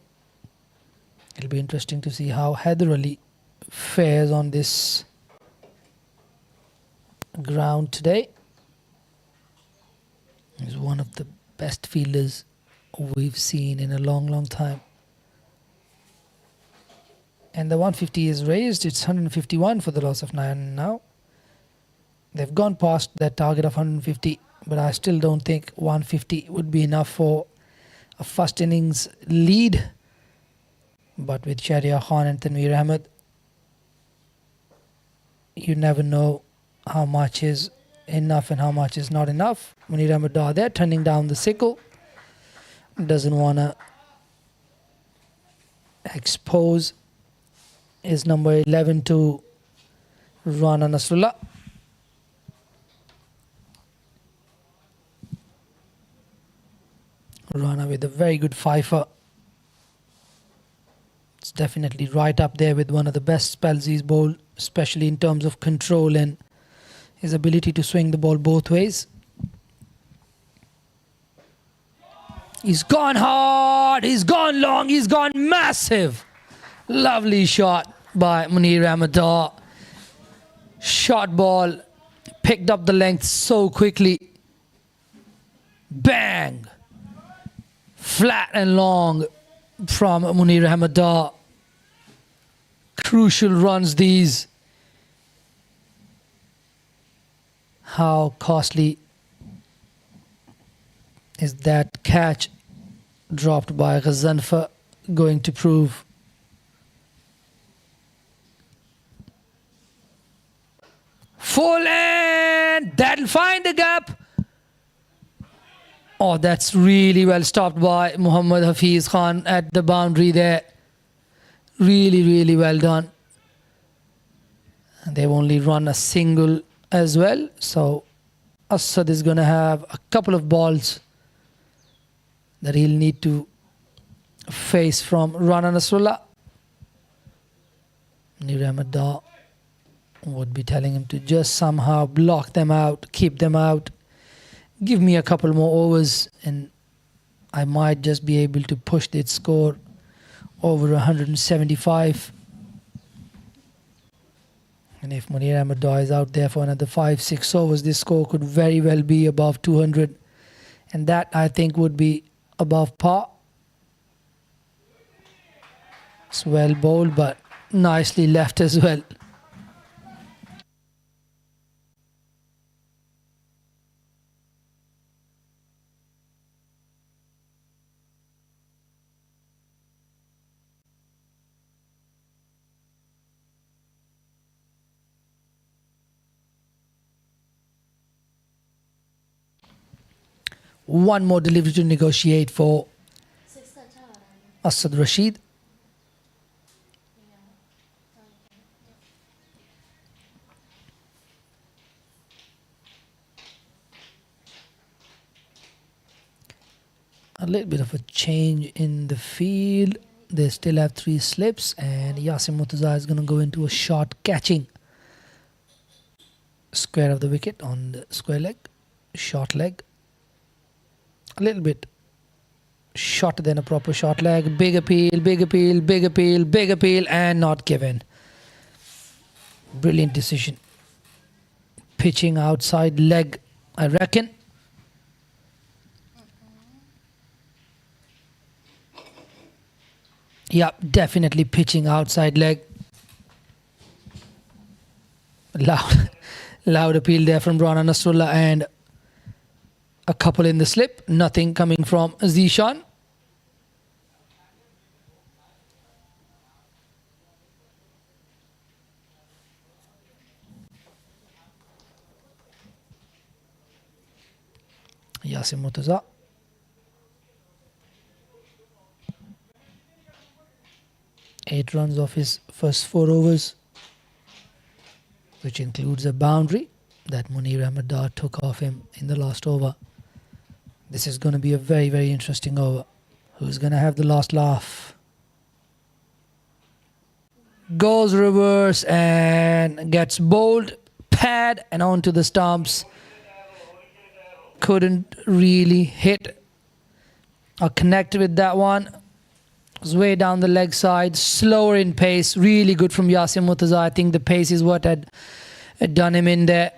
It'll be interesting to see how Haider Ali fares on this ground today. He's one of the best fielders we've seen in a long time. And the 150 is raised. It's 151 for the loss of 9 now. They've gone past that target of 150, but I still don't think 150 would be enough for a first innings lead But with Sharia Khan and Tanveer Ahmed, you never know how much is enough and how much is not enough. Munir Ahmed Dar there turning down the sickle. Doesn't want to expose his number 11 to Rana Nasrullah. Rana with a very good fifer. It's definitely right up there with one of the best spells he's bowled, especially in terms of control and his ability to swing the ball both ways. He's gone hard, he's gone long, he's gone massive. Lovely shot by Munir Ahmed Dar. Shot ball, picked up the length so quickly. Bang! Flat and long from Munir Ahmed Dar. Crucial runs these. How costly is that catch dropped by Ghazanfar going to prove? Full end! That'll find the gap. Oh, that's really well stopped by Muhammad Hafiz Khan at the boundary there. Really, really well done. And they've only run a single as well. So Asad is going to have a couple of balls that he'll need to face from Rana Nasrullah. Munir Ahmed Dar would be telling him to just somehow block them out, keep them out. Give me a couple more overs and I might just be able to push that score over 175. And if Munir Ahmed Dar is out there for another 5-6 overs, this score could very well be above 200. And that, I think, would be above par. It's well bowled, but nicely left as well. One more delivery to negotiate for Asad Rashid. A little bit of a change in the field. They still have 3 slips and Yasim Murtaza is going to go into a short catching square of the wicket on the square leg, short leg. A little bit shorter than a proper short leg. Big appeal, big appeal, big appeal, big appeal, and not given. Brilliant decision. Pitching outside leg, I reckon. Yep, definitely pitching outside leg. Loud appeal there from Rana Nasrullah and a couple in the slip. Nothing coming from Zishan. Yasim Murtaza. Eight runs off his first 4 overs, which includes a boundary that Munir Ahmed Dar took off him in the last over. This is going to be a very, very interesting over. Who's going to have the last laugh? Goes reverse and gets bowled, pad and onto the stumps. Couldn't really hit or connect with that one. Was way down the leg side, slower in pace. Really good from Yasim Murtaza. I think the pace is what had done him in there.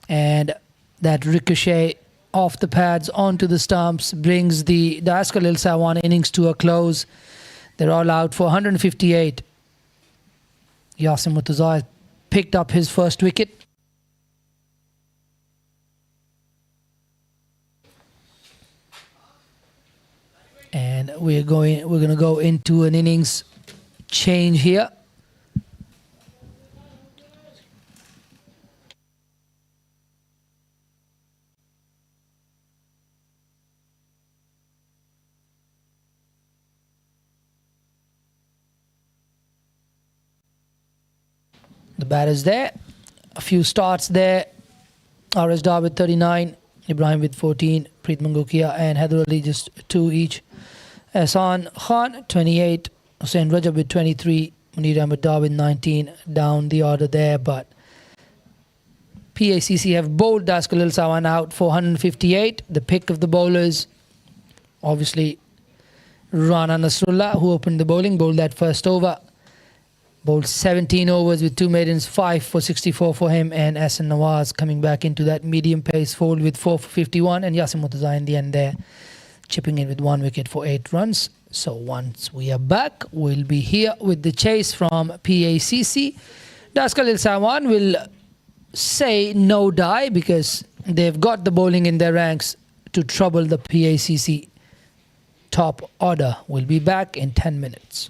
And that ricochet off the pads onto the stumps brings the Askar Al Sawan innings to a close. They're all out for 158. Yasim Murtaza picked up his first wicket. And we're going to go into an innings change here. The batters there, a few starts there. RS Dar with 39, Ibrahim with 14, Preet Mangukia and Haider Ali just 2 each. Ehsan Khan 28, Hussain Rajab with 23, Munir Ahmed Dar with 19. Down the order there, but PACC have bowled Das Khalil Sawan out for 158. The pick of the bowlers, obviously Rana Nasrullah, who opened the bowling, bowled that first over. Bowled 17 overs with 2 maidens, 5 for 64 for him, and Ahsan Nawaz coming back into that medium pace fold with 4 for 51, and Yasin Murtaza in the end there, chipping in with 1 wicket for 8 runs. So once we are back, we'll be here with the chase from PACC. Das Khalil Sawan will say no die because they've got the bowling in their ranks to trouble the PACC top order. We'll be back in 10 minutes.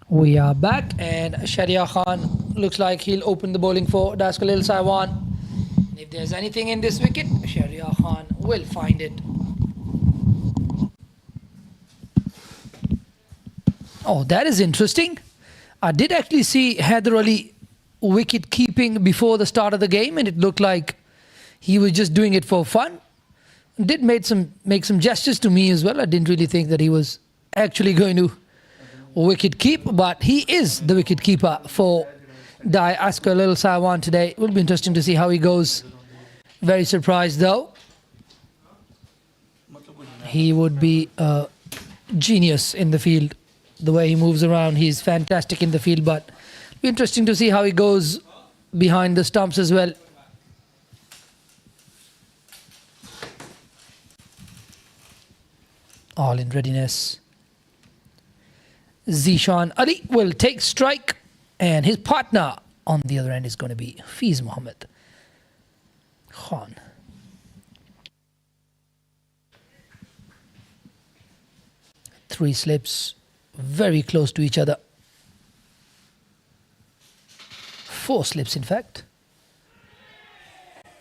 We are back, and Sharia Khan looks like he'll open the bowling for Daskalil Saiwan. And if there's anything in this wicket, Sharia Khan will find it. Oh, that is interesting. I did actually see Haider Ali wicket keeping before the start of the game, and it looked like he was just doing it for fun. Did make some gestures to me as well. I didn't really think that he was actually going to wicket keep, but he is the wicket keeper for DLSWCC Saiwan today. It will be interesting to see how he goes. Very surprised though. He would be a genius in the field. The way he moves around, he's fantastic in the field, but it'll be interesting to see how he goes behind the stumps as well. All in readiness. Zishan Ali will take strike, and his partner on the other end is going to be Fiz Mohammed Khan. Three slips, very close to each other. Four slips, in fact.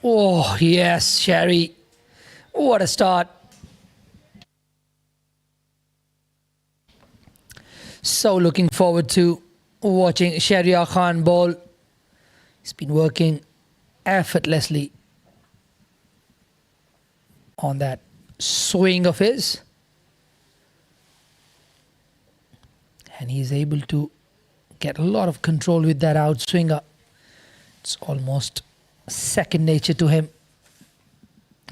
Oh, yes, Sherry. What a start. So looking forward to watching Sharia Khan bowl. He's been working effortlessly on that swing of his. And he's able to get a lot of control with that outswinger. It's almost second nature to him.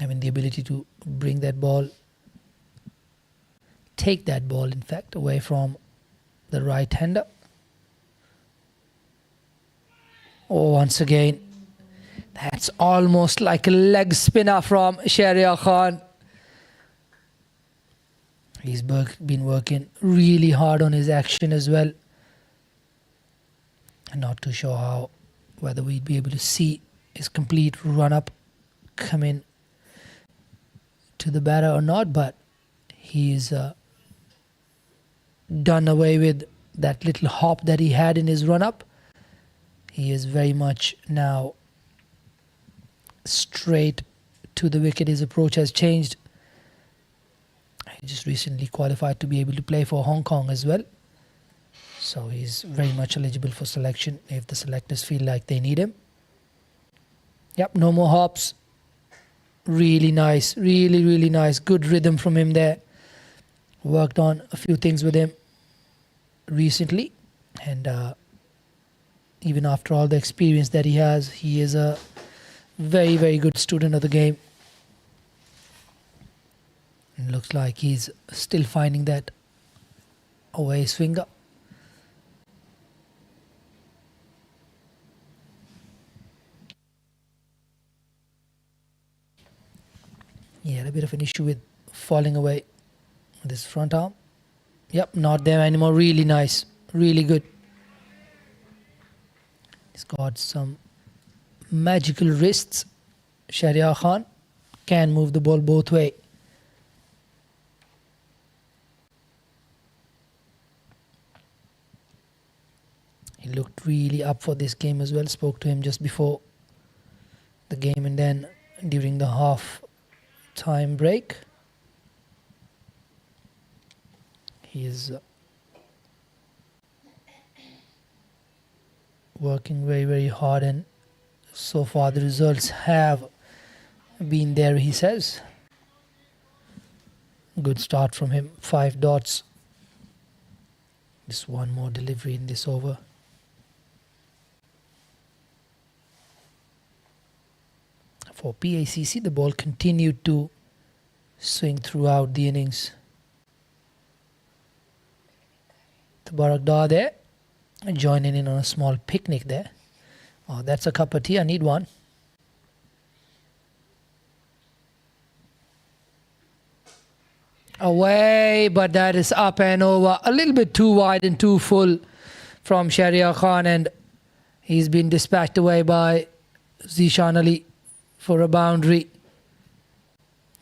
I mean, the ability to bring that ball, take that ball, in fact, away from the right-hander. Oh, once again, that's almost like a leg spinner from Sharia Khan. He's been working really hard on his action as well. I'm not too sure whether we'd be able to see his complete run-up come in to the batter or not, but he's done away with that little hop that he had in his run-up. He is very much now straight to the wicket. His approach has changed. He just recently qualified to be able to play for Hong Kong as well. So he's very much eligible for selection if the selectors feel like they need him. Yep, no more hops. Really nice, really nice. Good rhythm from him there. Worked on a few things with him recently, and even after all the experience that he has, he is a very good student of the game. And looks like he's still finding that away swinger. He had a bit of an issue with falling away with his front arm. Yep, not there anymore. Really nice. Really good. He's got some magical wrists. Sharia Khan can move the ball both ways. He looked really up for this game as well. Spoke to him just before the game and then during the half-time break. He is working very hard, and so far the results have been there, he says. Good start from him. 5 dots. Just one more delivery in this over. For PACC, the ball continued to swing throughout the innings. Tabarakda there, joining in on a small picnic there. Oh, that's a cup of tea. I need one. Away, but that is up and over. A little bit too wide and too full from Sharia Khan, and he's been dispatched away by Zishan Ali for a boundary.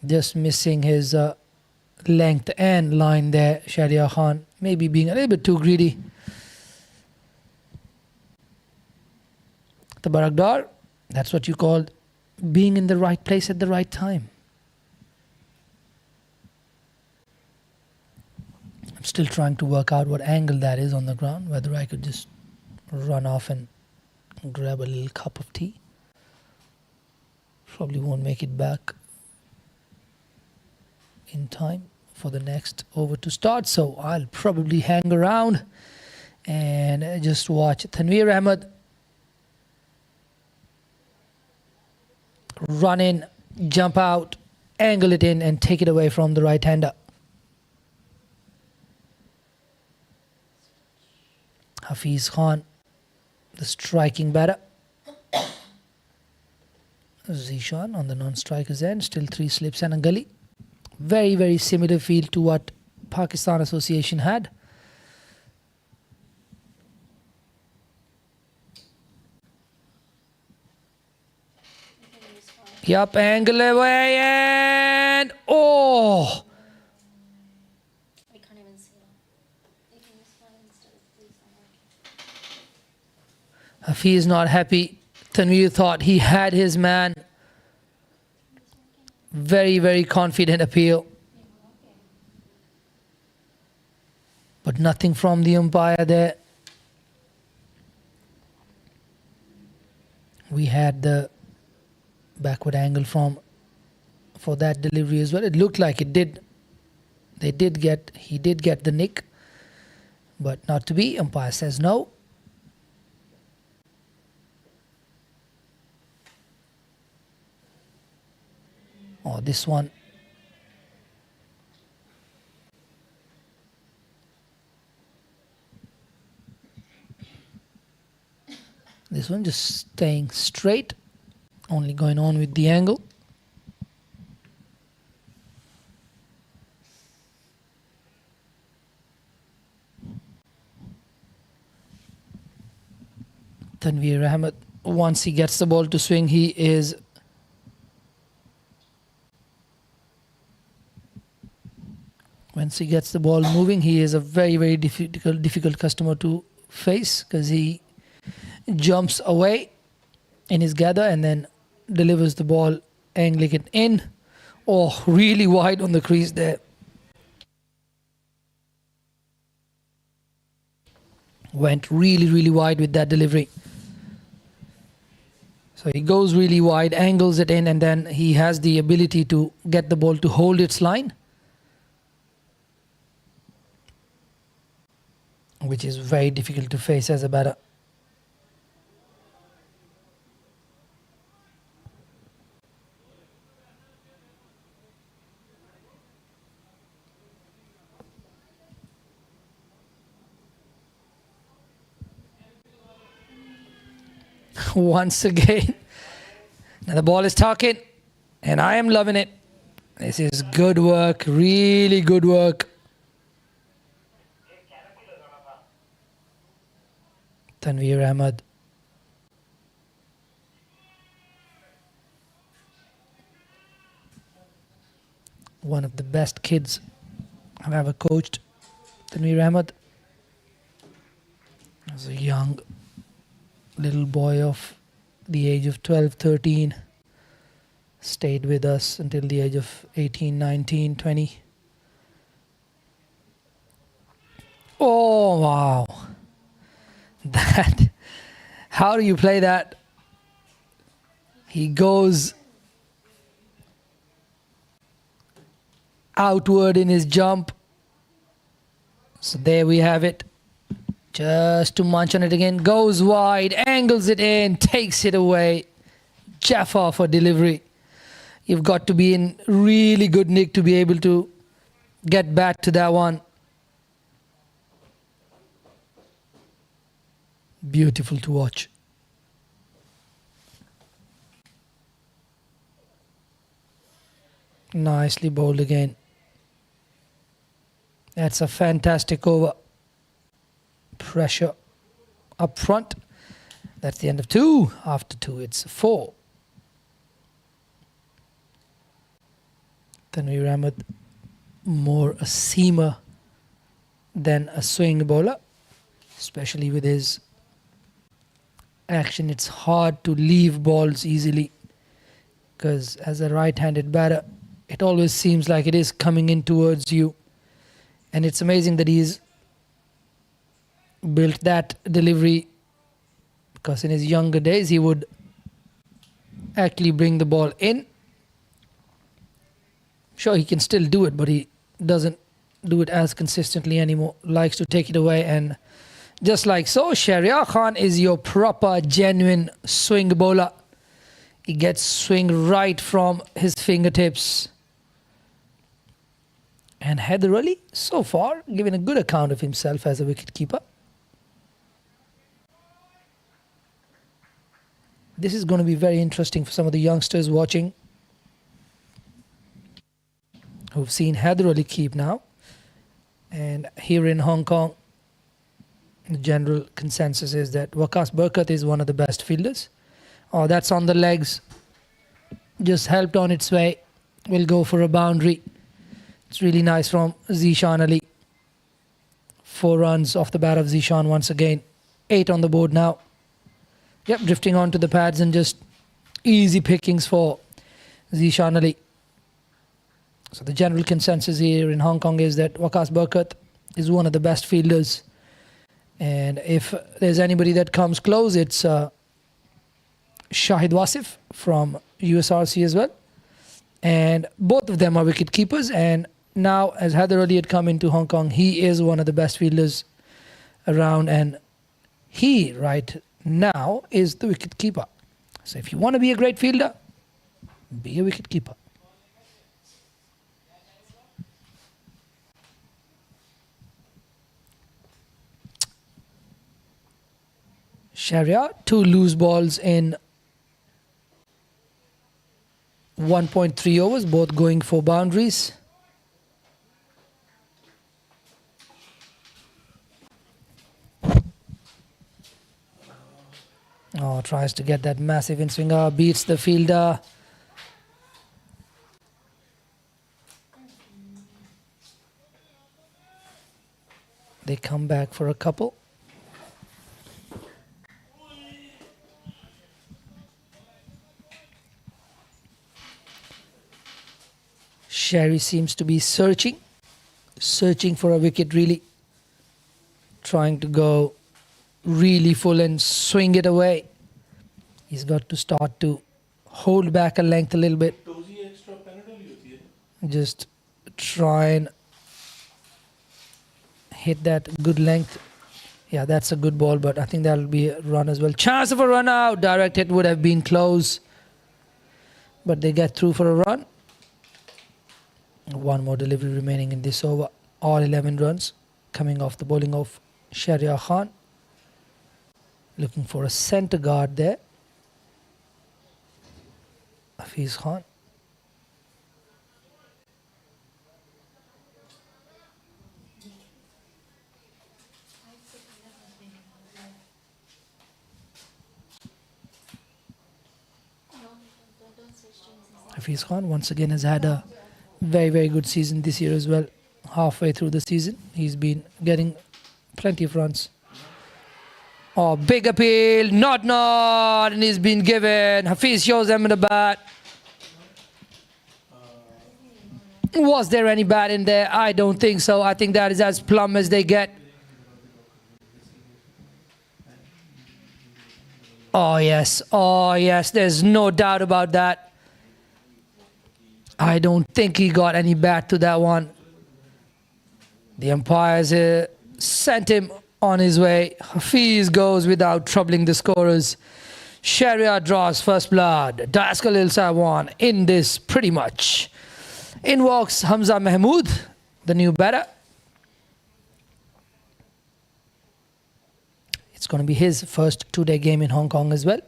Just missing his length and line there, Sharia Khan. Maybe being a little bit too greedy. the Barakdar. That's what you call being in the right place at the right time. I'm still trying to work out what angle that is on the ground, whether I could just run off and grab a little cup of tea. Probably won't make it back in time for the next over to start, so I'll probably hang around and just watch Tanveer Ahmed run in, jump out, angle it in and take it away from the right-hander. Hafiz Khan, the striking batter. Zishan on the non-striker's end, still 3 slips and a gully. Very, very similar feel to what Pakistan Association had. Yup, angle away and oh! I can't even see it. You can use fine instead of please. Hafiz not happy. Tanveer thought he had his man. Very, very confident appeal. But nothing from the umpire there. We had the backward angle for that delivery as well. It looked like it did. He did get the nick, but not to be. Umpire says no. Oh, this one. This one just staying straight, only going on with the angle. Tanveer Ahmed, once he gets the ball to swing, he is once he gets the ball moving, he is a very, very difficult customer to face because he jumps away in his gather and then delivers the ball, angling it in. Oh, really wide on the crease there. Went really, really wide with that delivery. So he goes really wide, angles it in, and then he has the ability to get the ball to hold its line, which is very difficult to face as a batter. Once again, now the ball is talking, and I am loving it. This is good work, really good work. Tanveer Ahmed. One of the best kids I've ever coached. Tanveer Ahmed. As a young little boy of the age of 12, 13. Stayed with us until the age of 18, 19, 20. Oh, wow. That, how do you play that? He goes outward in his jump. So there we have it. Just to munch on it again. Goes wide, angles it in, takes it away. Jaffa for delivery. You've got to be in really good nick to be able to get back to that one. Beautiful to watch. Nicely bowled again. That's a fantastic over. Pressure up front. That's the end of 2. After 2, it's 4. Tanveer Ahmed, more a seamer than a swing bowler, especially with his action, it's hard to leave balls easily, because as a right-handed batter, it always seems like it is coming in towards you. And it's amazing that he's built that delivery, because in his younger days he would actually bring the ball in. Sure, he can still do it, but he doesn't do it as consistently anymore. Likes to take it away, and just like so, Shahryar Khan is your proper, genuine swing bowler. He gets swing right from his fingertips. And Haider Ali, so far, giving a good account of himself as a wicket-keeper. This is going to be very interesting for some of the youngsters watching, who've seen Haider Ali keep now. And here in Hong Kong, the general consensus is that Waqas Barkat is one of the best fielders. Oh, that's on the legs. Just helped on its way. Will go for a boundary. It's really nice from Zishan Ali. 4 runs off the bat of Zishan once again. 8 on the board now. Yep, drifting onto the pads and just easy pickings for Zishan Ali. So the general consensus here in Hong Kong is that Waqas Barkat is one of the best fielders. And if there's anybody that comes close, it's Shahid Wasif from USRC as well. And both of them are wicket keepers. And now, as Haider Ali had come into Hong Kong, he is one of the best fielders around. And he, right now, is the wicket keeper. So if you want to be a great fielder, be a wicket keeper. Shahryar, 2 loose balls in 1.3 overs, both going for boundaries. Oh, tries to get that massive in-swinger, beats the fielder. They come back for a couple. Sherry seems to be searching for a wicket, really. Trying to go really full and swing it away. He's got to start to hold back a length a little bit. Just try and hit that good length. Yeah, that's a good ball, but I think that'll be a run as well. Chance of a run out. Direct hit would have been close, but they get through for a run. 1 more delivery remaining in this over. All 11 runs coming off the bowling of Shahryar Khan. Looking for a centre guard there. Hafiz Khan. Hafiz Khan once again has had a very, very good season this year as well. Halfway through the season, he's been getting plenty of runs. Oh, big appeal, not, and he's been given. Hafiz shows them in the bat. Was there any bat in there? I don't think so. I think that is as plumb as they get. Oh yes, there's no doubt about that. I don't think he got any bat to that one. The umpires sent him on his way. Hafiz goes without troubling the scorers. Shahryar draws first blood. DLSWCC in this pretty much. In walks Hamza Mahmood, the new batter. It's going to be his first 2-day game in Hong Kong as well.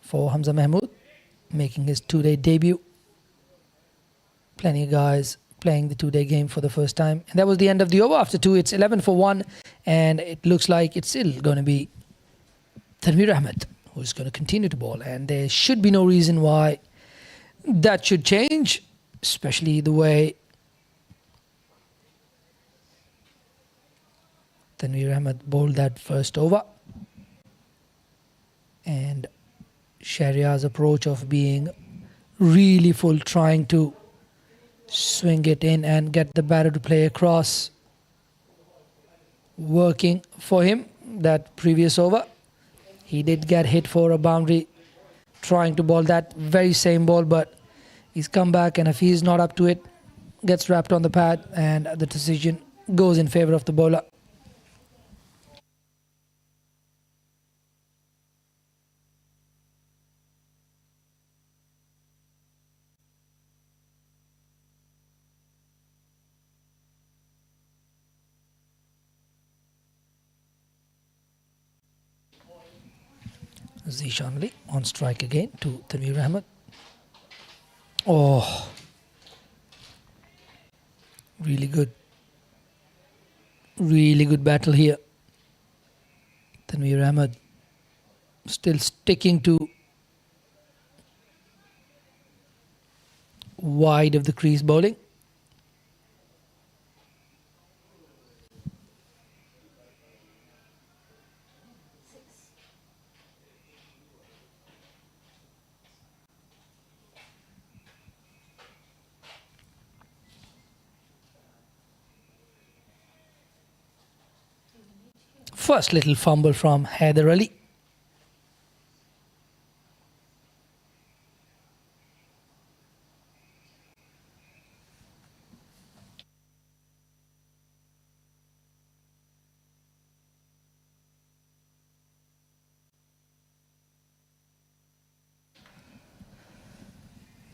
For Hamza Mahmood, making his 2-day debut. Plenty of guys playing the 2-day game for the first time. And that was the end of the over. After 2, it's 11 for 1. And it looks like it's still going to be Tanveer Ahmed who's going to continue to bowl. And there should be no reason why that should change, especially the way Tanveer Ahmed bowled that first over. And Sharia's approach of being really full, trying to swing it in and get the batter to play across, working for him that previous over. He did get hit for a boundary trying to bowl that very same ball, but he's come back, and if he's not up to it, gets wrapped on the pad, and the decision goes in favor of the bowler. Zishan Ali on strike again to Tanveer Ahmed. Oh, really good. Really good battle here. Tanveer Ahmed still sticking to wide of the crease bowling. First little fumble from Haider Ali.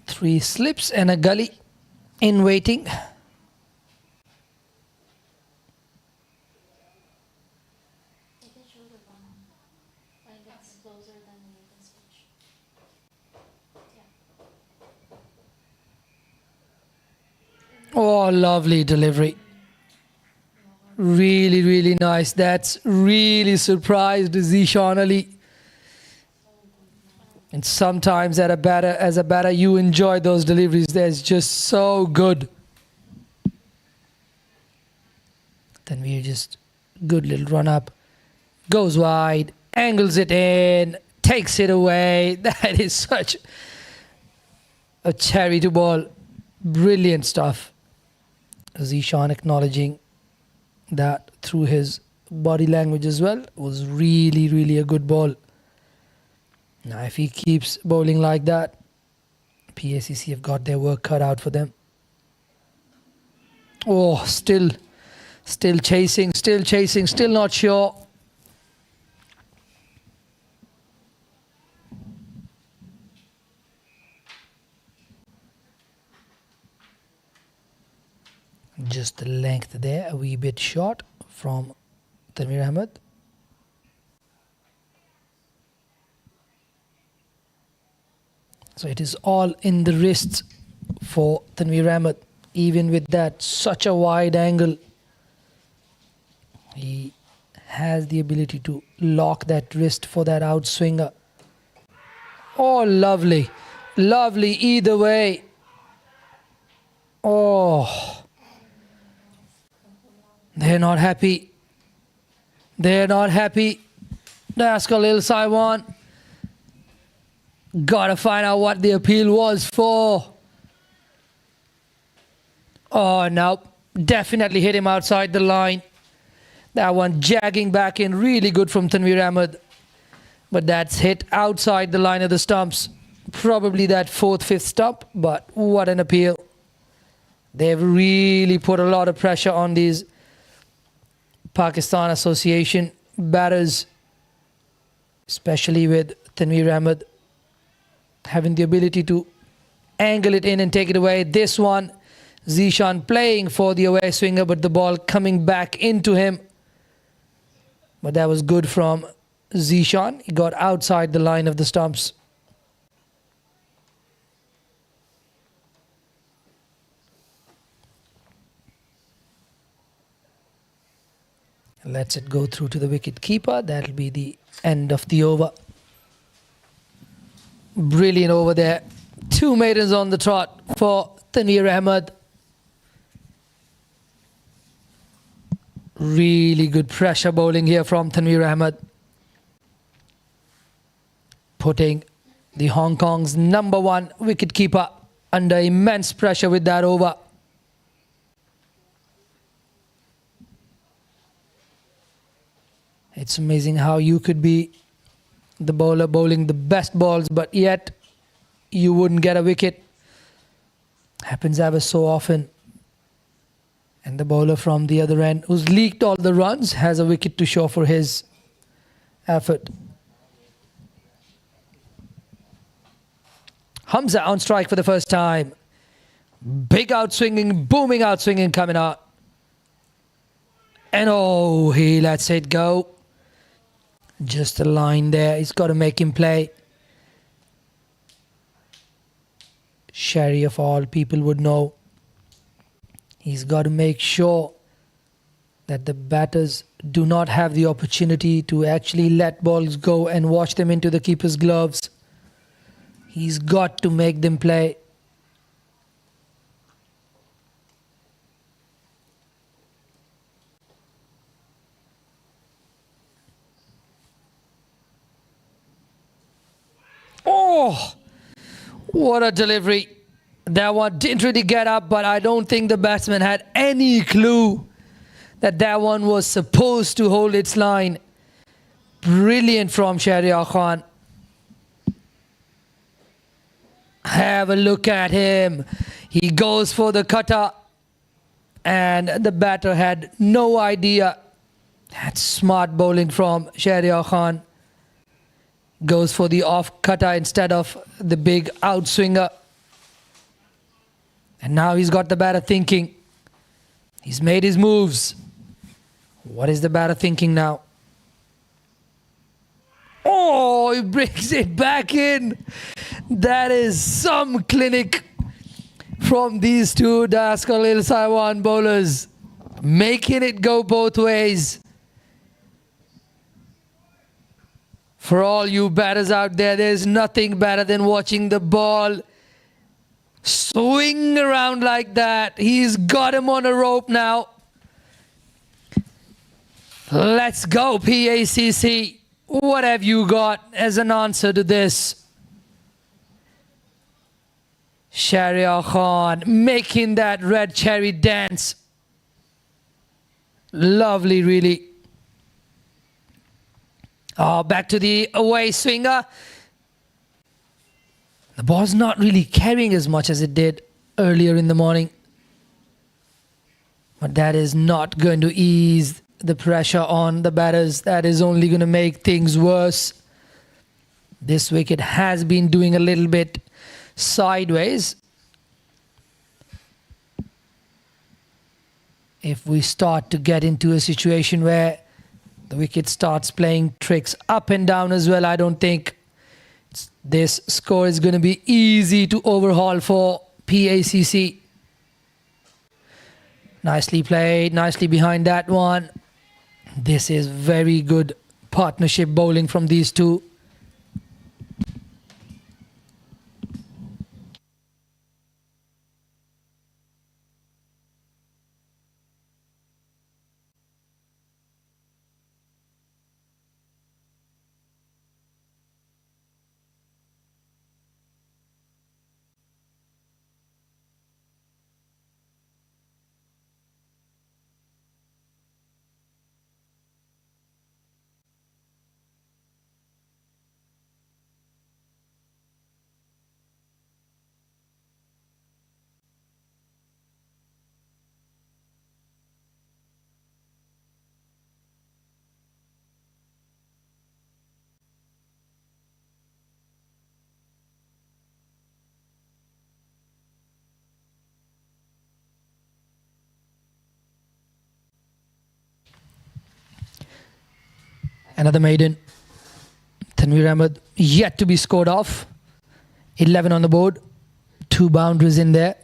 Three slips and a gully in waiting. You can show the one when it gets closer, then you can switch. Yeah. Oh, lovely delivery. Really, really nice. That's really surprised Zishan Ali. And sometimes as a batter, you enjoy those deliveries. That's just so good. Tanveer just good little run up. Goes wide, angles it in, takes it away. That is such a cherry to ball. Brilliant stuff. Zishan acknowledging that through his body language as well. Was really, really a good ball. Now, if he keeps bowling like that, PACC have got their work cut out for them. Oh, still chasing, still not sure. Just the length there, a wee bit short from Tanveer Ahmed. So it is all in the wrists for Tanveer Ahmed. Even with that, such a wide angle, he has the ability to lock that wrist for that outswinger. Oh, lovely. Lovely either way. Oh. They're not happy. They're not happy. Ask a little Saiwan. Gotta find out what the appeal was for. Oh, no. Definitely hit him outside the line. That one jagging back in. Really good from Tanveer Ahmed. But that's hit outside the line of the stumps. Probably that fourth, fifth stump. But what an appeal. They've really put a lot of pressure on these Pakistan Association batters. Especially with Tanveer Ahmed having the ability to angle it in and take it away. This one, Zishan playing for the away swinger, but the ball coming back into him. But that was good from Zishan. He got outside the line of the stumps. Lets it go through to the wicket keeper. That'll be the end of the over. Brilliant over there. 2 maidens on the trot for Tanveer Ahmed. Really good pressure bowling here from Tanveer Ahmed. putting the Hong Kong's #1 wicketkeeper under immense pressure with that over. It's amazing how you could be the bowler bowling the best balls, but yet you wouldn't get a wicket. Happens ever so often. And the bowler from the other end, who's leaked all the runs, has a wicket to show for his effort. Hamza on strike for the first time. Big outswinging, booming outswinging coming out. And oh, he lets it go. Just a line there. He's got to make him play. Sherry of all people would know. He's got to make sure that the batters do not have the opportunity to actually let balls go and wash them into the keeper's gloves. He's got to make them play. Oh, what a delivery. That one didn't really get up, but I don't think the batsman had any clue that that one was supposed to hold its line. Brilliant from Shahryar Khan. Have a look at him. He goes for the cutter, and the batter had no idea. That's smart bowling from Shahryar Khan. Goes for the off cutter instead of the big outswinger. And now he's got the batter thinking. He's made his moves. What is the batter thinking now? Oh, he brings it back in. That is some clinic from these two Das Khalil Saiwan bowlers. Making it go both ways. For all you batters out there, there's nothing better than watching the ball swing around like that. He's got him on a rope now. Let's go, PACC. What have you got as an answer to this? Shahryar Khan making that red cherry dance. Lovely, really. Oh, back to the away swinger. The ball's not really carrying as much as it did earlier in the morning. But that is not going to ease the pressure on the batters. That is only going to make things worse. This wicket has been doing a little bit sideways. If we start to get into a situation where the wicket starts playing tricks up and down as well, I don't think this score is going to be easy to overhaul for PACC. Nicely played, nicely behind that one. This is very good partnership bowling from these two. Another maiden. Tanveer Ahmed yet to be scored off. 11 on the board. 2 boundaries in there.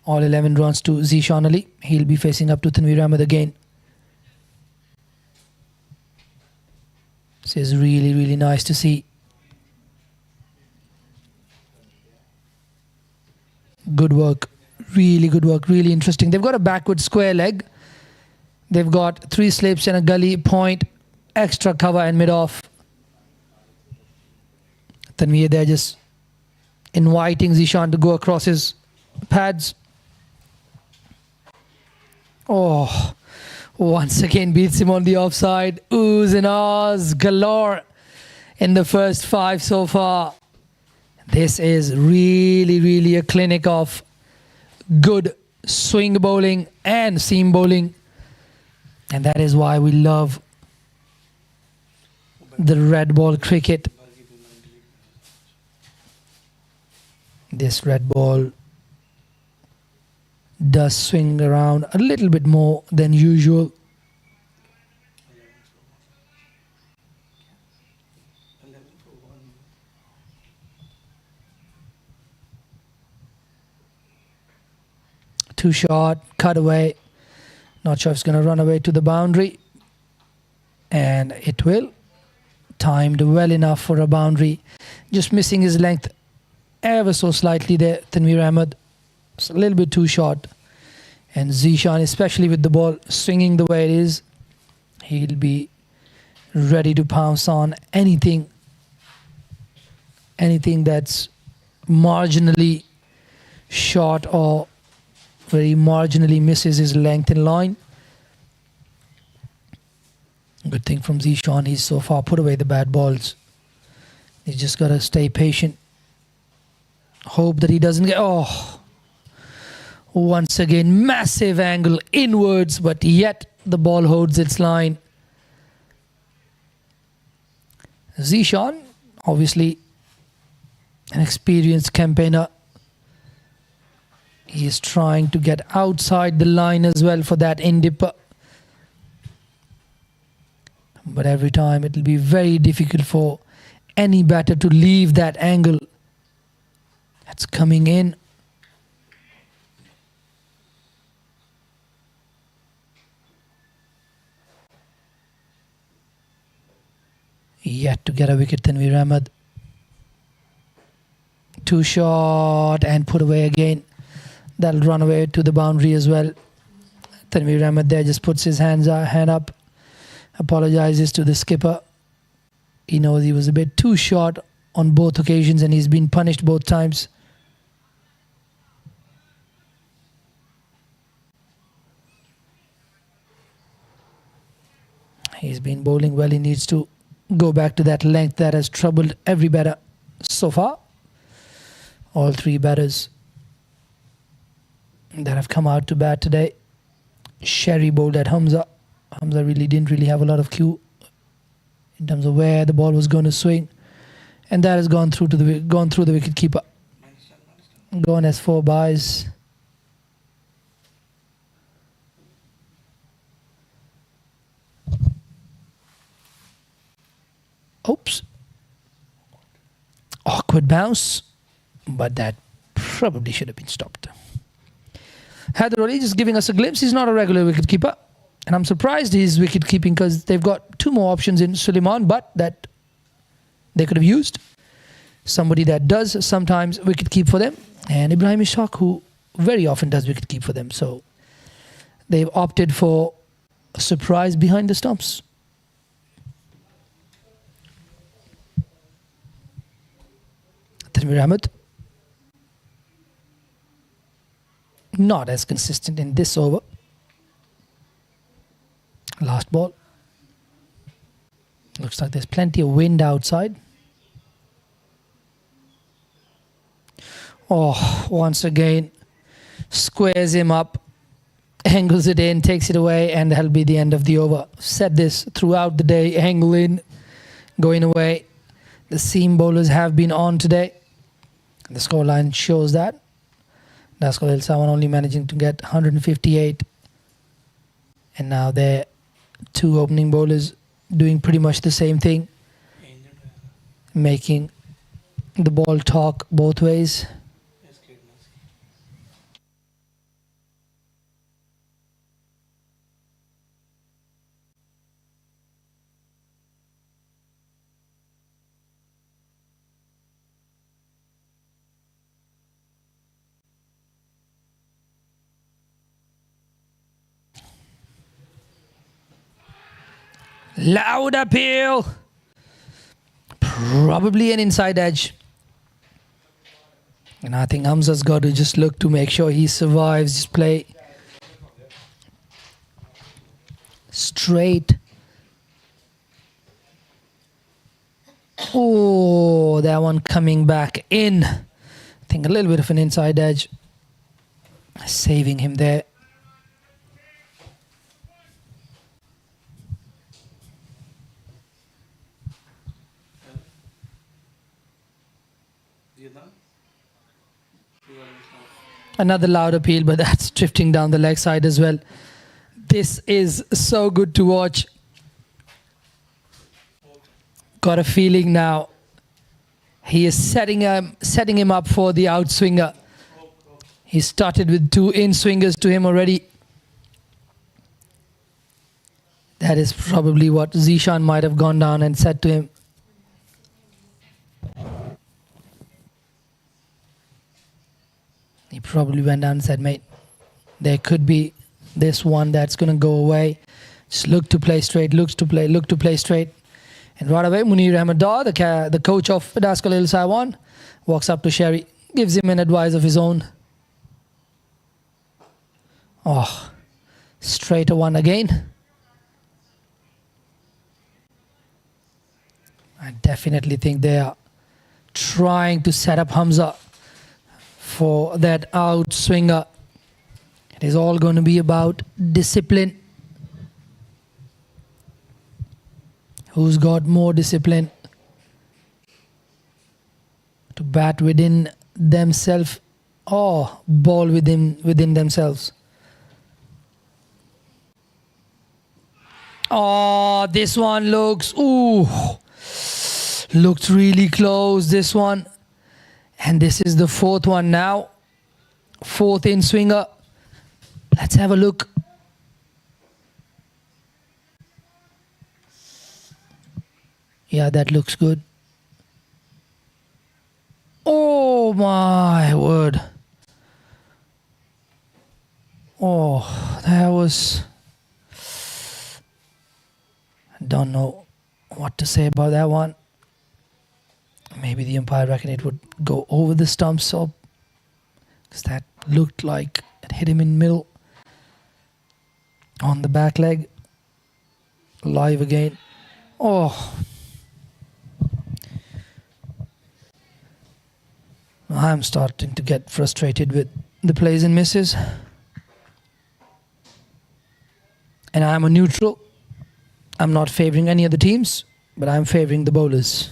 All 11 runs to Zishan Ali. He'll be facing up to Tanveer Ahmed again. This is really, really nice to see. Good work. Really good work. Really interesting. They've got a backward square leg. They've got 3 slips and a gully point. Extra cover and mid-off. Tanveer there just inviting Zishan to go across his pads. Oh, once again beats him on the offside. Oohs and ahs galore in the first 5 so far. This is really a clinic of good swing bowling and seam bowling. And that is why we love the red ball cricket. This red ball does swing around a little bit more than usual. Too short, cut away. Not sure if it's going to run away to the boundary. And it will. Timed well enough for a boundary. Just missing his length ever so slightly there, Tanveer Ahmed. It's a little bit too short. And Zishan, especially with the ball swinging the way it is, he'll be ready to pounce on anything that's marginally short or very marginally misses his length in line. Good thing from Zishan, he's so far put away the bad balls. He's just got to stay patient. Hope that he doesn't get... Oh! Once again, massive angle inwards, but yet the ball holds its line. Zishan, obviously an experienced campaigner. He is trying to get outside the line as well for that in-dipper. But every time it will be very difficult for any batter to leave that angle. That's coming in. Yet to get a wicket, Tanveer Ahmed. Too short and put away again. That'll run away to the boundary as well. Tanveer Ahmed there just puts his hand up. Apologizes to the skipper. He knows he was a bit too short on both occasions and he's been punished both times. He's been bowling well. He needs to go back to that length that has troubled every batter so far. All 3 batters that have come out to bat today. Sherry bowled at Hamza. Hamza didn't really have a lot of cue in terms of where the ball was going to swing, and that has gone through the wicket keeper. Gone as 4 byes. Oops. Awkward bounce, but that probably should have been stopped. Haider Ali just giving us a glimpse. He's not a regular wicketkeeper. And I'm surprised he's wicket keeping because they've got 2 more options in Suleiman, but that they could have used. Somebody that does sometimes wicket keep for them. And Ibrahim Ishaq, who very often does wicket keep for them. So they've opted for a surprise behind the stumps. Tanveer Ahmed. Not as consistent in this over. Last ball. Looks like there's plenty of wind outside. Oh, once again, squares him up, angles it in, takes it away, and that'll be the end of the over. Said this throughout the day, angle in, going away. The seam bowlers have been on today. The scoreline shows that. DLSWCC only managing to get 158. And now they're 2 opening bowlers doing pretty much the same thing. Making the ball talk both ways. Loud appeal. Probably an inside edge. And I think Hamza's got to just look to make sure he survives. Just play straight. Oh, that one coming back in. I think a little bit of an inside edge. Saving him there. Another loud appeal, but that's drifting down the leg side as well. This is so good to watch. Got a feeling now he is setting him up for the outswinger. He started with 2 in-swingers to him already. That is probably what Zishan might have gone down and said to him. He probably went down and said, mate, there could be this one that's going to go away. Just look to play straight, look to play straight. And right away, Munir Ahmeddar, the coach of Das Khalil Saiwan, walks up to Sherry, gives him an advice of his own. Oh, straight a one again. I definitely think they are trying to set up Hamza for that outswinger. It is all going to be about discipline. Who's got more discipline to bat within themselves or ball within themselves? Oh, this one looks really close, this one. And this is the 4th one now. 4th in swinger. Let's have a look. Yeah, that looks good. Oh my word. Oh, that was... I don't know what to say about that one. Maybe the umpire reckoned it would go over the stumps, or because that looked like it hit him in middle on the back leg. Live again. Oh, I'm starting to get frustrated with the plays and misses, and I'm a neutral. I'm not favouring any of the teams, but I'm favouring the bowlers.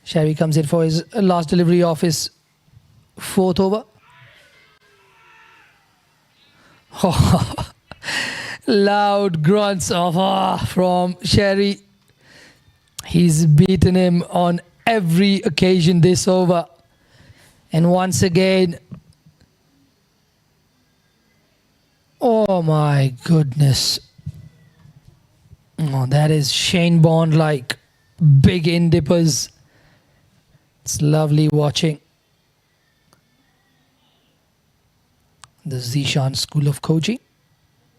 Sherry comes in for his last delivery of his 4th over. Oh, loud grunts from Sherry. He's beaten him on every occasion this over. And once again, oh my goodness. Oh, that is Shane Bond like big in dippers. It's lovely watching the Zishan School of Coaching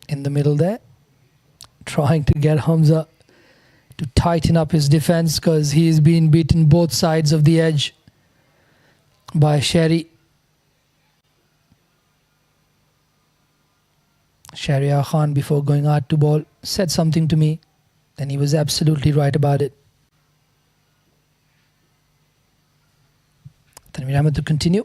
in the middle there, trying to get Hamza to tighten up his defense because he's been beaten both sides of the edge by Sherry. Shahriar Khan, before going out to ball, said something to me, and he was absolutely right about it. Tanveer Ahmed to continue.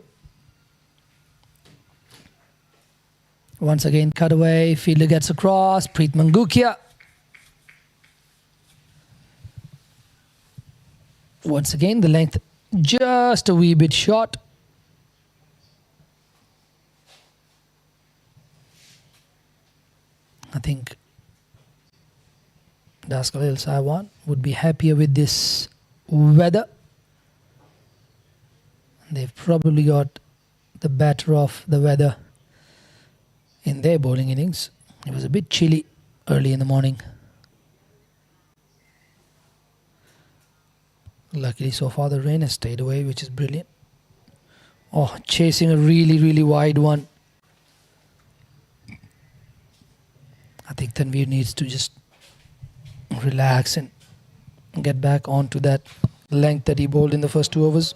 Once again, cut away. Fielder gets across. Preet Mangukia. Once again, the length just a wee bit short. I think Das Khalil Saiwan would be happier with this weather. They've probably got the better of the weather in their bowling innings. It was a bit chilly early in the morning. Luckily, so far the rain has stayed away, which is brilliant. Oh, chasing a really wide one. I think Tanveer needs to just relax and get back onto that length that he bowled in the first 2 overs.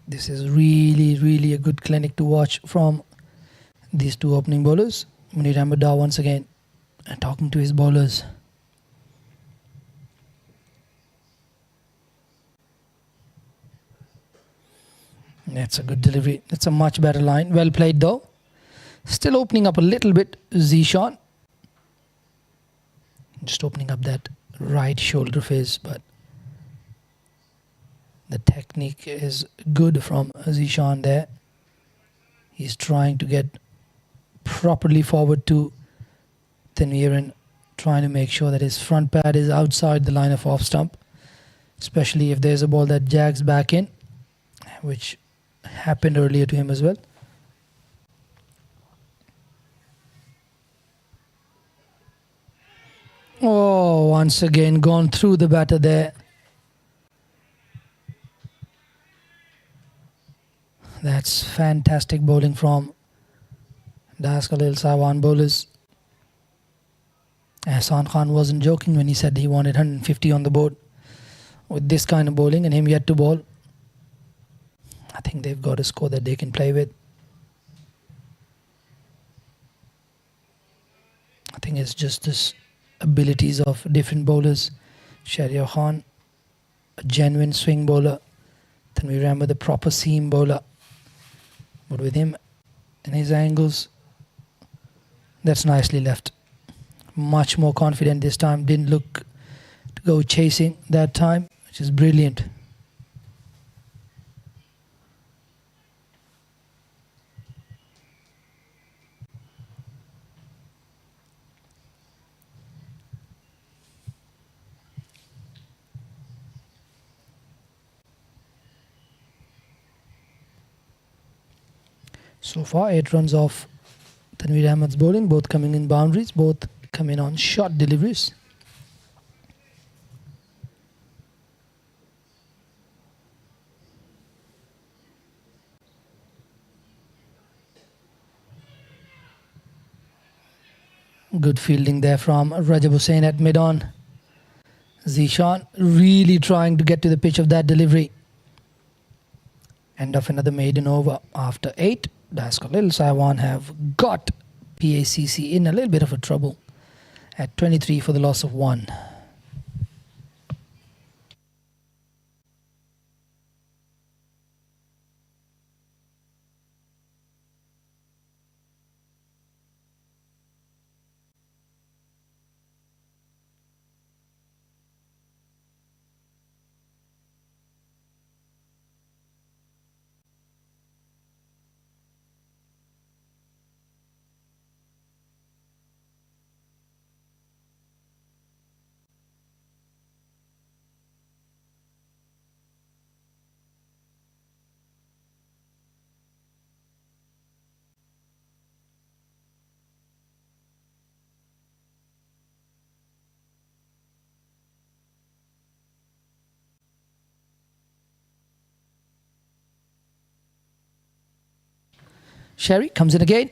This is really a good clinic to watch from these 2 opening bowlers. Munir Ahmed once again talking to his bowlers. That's a good delivery. That's a much better line. Well played though. Still opening up a little bit, Zishan. Just opening up that right shoulder of his, but the technique is good from Zishan there. He's trying to get properly forward to Tanveer and trying to make sure that his front pad is outside the line of off stump, especially if there's a ball that jags back in, which happened earlier to him as well. Oh, once again gone through the batter there. That's fantastic bowling from Khalil Sawan bowlers. Ahsan Khan wasn't joking when he said he wanted 150 on the board. With this kind of bowling and him yet to bowl, I think they've got a score that they can play with. I think it's just this abilities of different bowlers. Shahryar Khan, a genuine swing bowler. Tanveer Ahmed, the proper seam bowler. But with him and his angles, that's nicely left. Much more confident this time. Didn't look to go chasing that time, which is brilliant. So far, 8 runs off Tanveer Ahmed's bowling, both coming in boundaries, both coming on short deliveries. Good fielding there from Rajab Hussain at mid-on. Zishan really trying to get to the pitch of that delivery. End of another maiden over after 8. Khalil Sawan have got PACC in a little bit of a trouble at 23 for the loss of 1. Sherry comes in again.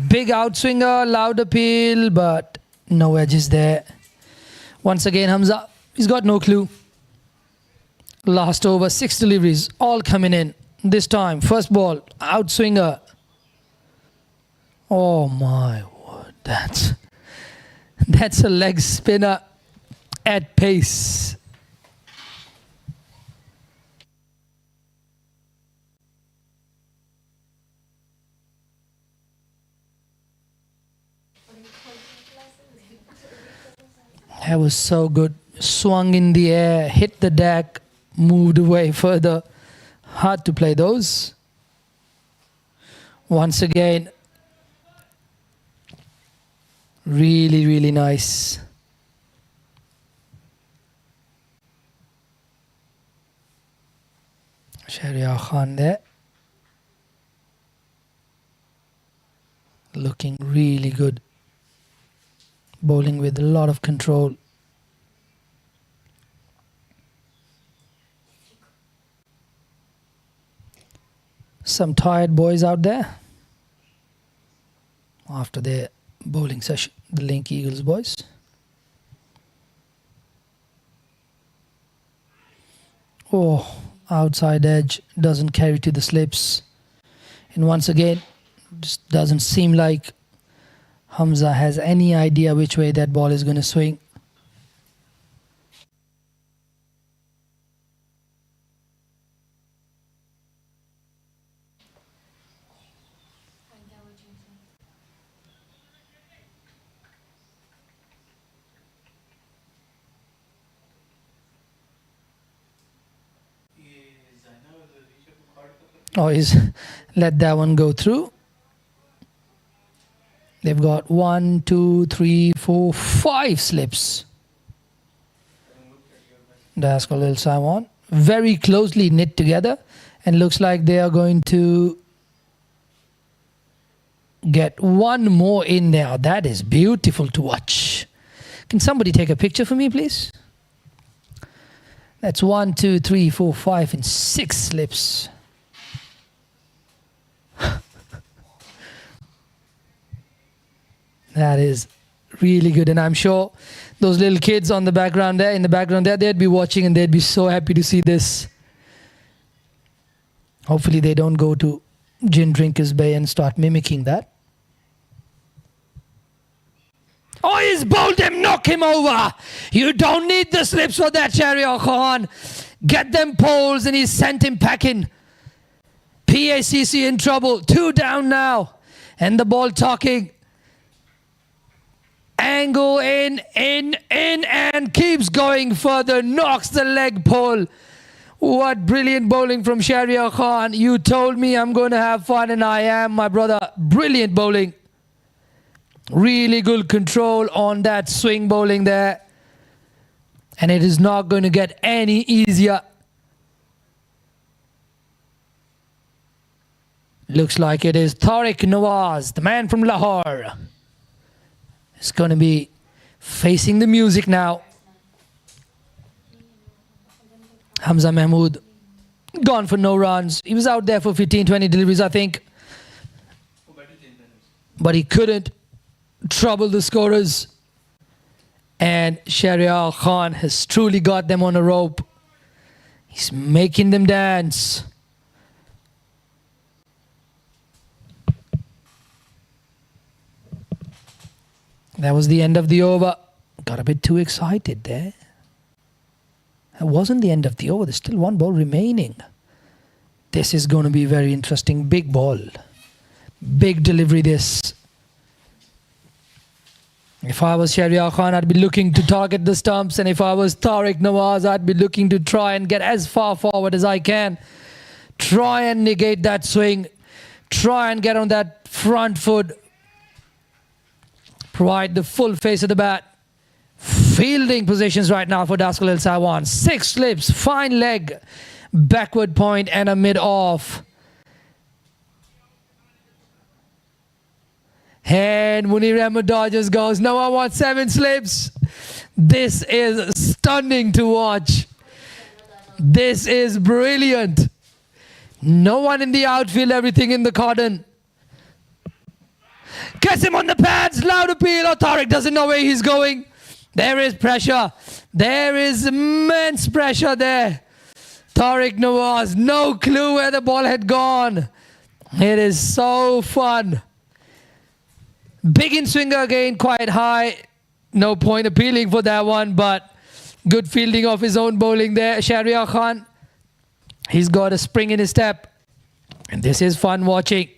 Big outswinger, loud appeal, but no edges there. Once again, Hamza, he's got no clue. Last over, 6 deliveries, all coming in. This time, first ball, outswinger. Oh my word, that's a leg spinner at pace. That was so good. Swung in the air, hit the deck, moved away further. Hard to play those. Once again, Really, really nice. Shahryar Khan there. Looking really good. Bowling with a lot of control. Some tired boys out there after their bowling session, the Link Eagles boys. Oh, outside edge doesn't carry to the slips. And once again, just doesn't seem like Hamza has any idea which way that ball is going to swing. I get what you're saying. Oh, he's let that one go through. They've got 1, 2, 3, 4, 5 slips. DLSWCC very closely knit together, and looks like they are going to get one more in there. That is beautiful to watch. Can somebody take a picture for me, please? That's 1, 2, 3, 4, 5, and 6 slips. That is really good, and I'm sure those little kids on the background there, in the background there, they'd be watching and they'd be so happy to see this. Hopefully they don't go to Gin Drinkers Bay and start mimicking that. Oh, he's bowled him, knock him over. You don't need the slips for that, Shahryar Khan. Get them poles, and he's sent him packing. PACC in trouble, 2 down now, and the ball talking. Angle in, and keeps going further, knocks the leg pole. What brilliant bowling from Shahryar Khan. You told me I'm going to have fun, and I am, my brother. Brilliant bowling. Really good control on that swing bowling there. And it is not going to get any easier. Looks like it is Tariq Nawaz, the man from Lahore. It's going to be facing the music now. Hamza Mahmood gone for no runs. He was out there for 15-20 deliveries, I think. But he couldn't trouble the scorers. And Shahryar Khan has truly got them on a rope. He's making them dance. That was the end of the over. Got a bit too excited there. That wasn't the end of the over. There's still 1 ball remaining. This is going to be very interesting. Big ball. Big delivery this. If I was Shahryar Khan, I'd be looking to target the stumps. And if I was Tariq Nawaz, I'd be looking to try and get as far forward as I can. Try and negate that swing. Try and get on that front foot. Provide the full face of the bat. Fielding positions right now for DLSWCC. 6 slips, fine leg, backward point, and a mid-off. And Munir Ahmed Dodgers goes, no, I want 7 slips. This is stunning to watch. This is brilliant. No one in the outfield, everything in the cordon. Gets him on the pads, loud appeal. Oh, Tariq doesn't know where he's going. There is pressure. There is immense pressure there. Tariq Nawaz, no clue where the ball had gone. It is so fun. Big in swinger again, quite high. No point appealing for that one, but good fielding of his own bowling there. Shahryar Khan, he's got a spring in his step. And this is fun watching.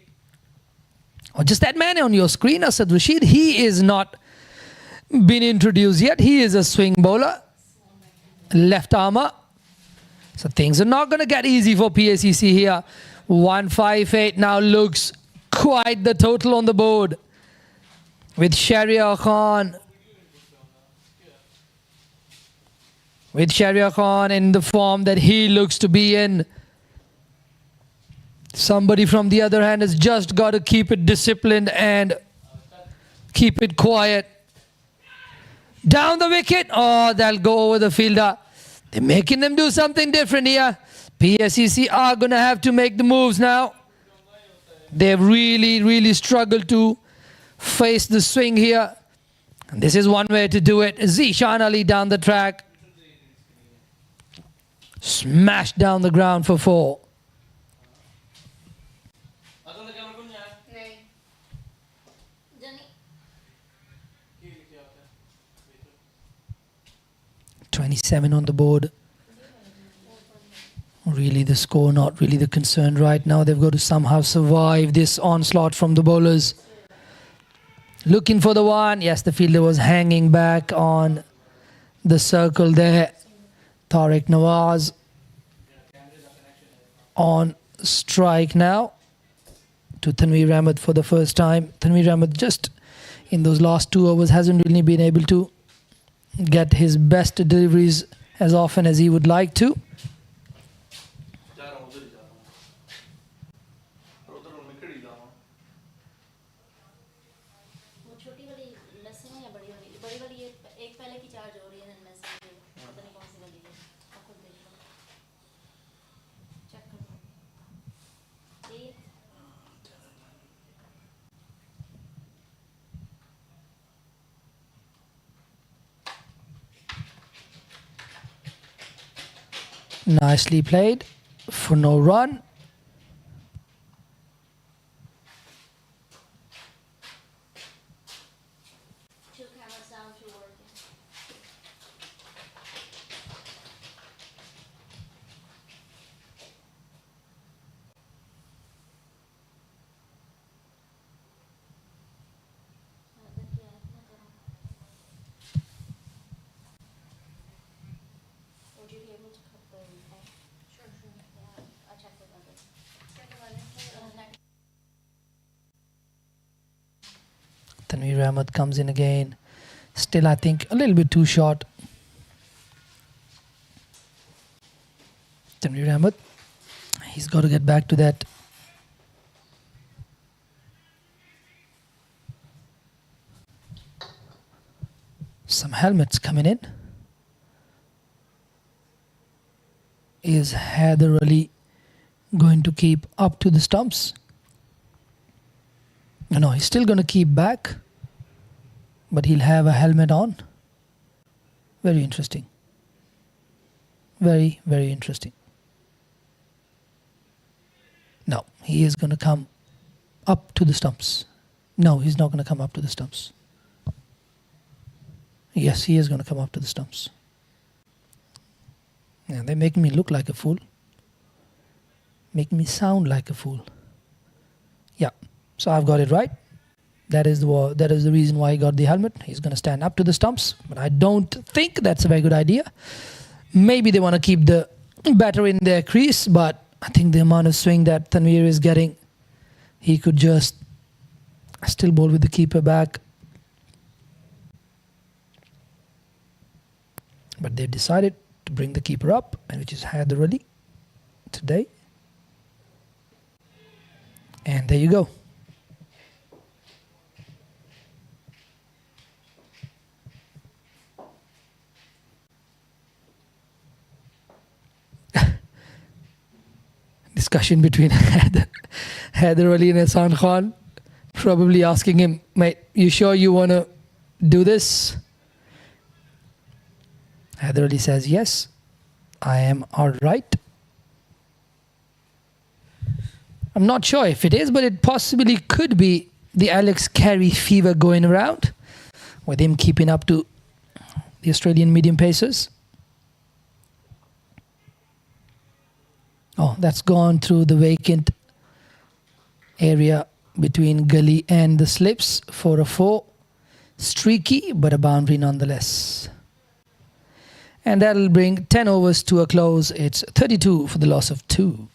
Or just that man on your screen, Asad Rashid, he is not been introduced yet. He is a swing bowler, left armer. So things are not going to get easy for PACC here. 158 now looks quite the total on the board. with Shahryar Khan. With Shahryar Khan in the form that he looks to be in. Somebody from the other hand has just got to keep it disciplined and keep it quiet. Down the wicket. Oh, that'll go over the fielder. They're making them do something different here. PACC are going to have to make the moves now. They've really struggled to face the swing here. And this is one way to do it. Zishan Ali down the track. Smashed down the ground for 4. नहीं जानी 27 on the board. Really the score not really the concern right now. They've got to somehow survive this onslaught from the bowlers. Looking for the one. Yes, the fielder was hanging back on the circle there. Tariq Nawaz on strike now to Tanveer Ahmed for the first time. Tanveer Ahmed just in those last 2 overs hasn't really been able to get his best deliveries as often as he would like to. वो छोटी वाली लस्सी में या बड़ी वाली ये एक पहले की चार्ज हो रही है इनमें से पता नहीं कौन सी वाली है आप खुद देख लो चेक कर लो ये Nicely played for no run. two cameras down, two working. देखिए इतना करो would you be able to cut the phone? Sure. Yeah, I'll check with others. Tanveer Ahmed comes in again. Still, I think, a little bit too short. Tanveer Ahmed, he's got to get back to that. Some helmets coming in. Is Haider Ali going to keep up to the stumps? No, he's still going to keep back, but he'll have a helmet on. Very interesting. Very interesting. No, he is going to come up to the stumps. No, he's not going to come up to the stumps. Yes, he is going to come up to the stumps. Yeah, they're making me look like a fool. Making me sound like a fool. Yeah, so I've got it right. That is the reason why he got the helmet. He's going to stand up to the stumps, but I don't think that's a very good idea. Maybe they want to keep the batter in their crease, but I think the amount of swing that Tanveer is getting, he could just still bowl with the keeper back. But they've decided to bring the keeper up, and which is Haider Ali today. And there you go. Discussion between Haider Ali and Hassan Khan, probably asking him, mate, you sure you want to do this? Haider Ali says, yes, I am all right. I'm not sure if it is, but it possibly could be the Alex Carey fever going around, with him keeping up to the Australian medium pacers. Oh, that's gone through the vacant area between gully and the slips for a 4. Streaky, but a boundary nonetheless. And that'll bring 10 overs to a close. It's 32 for the loss of 2.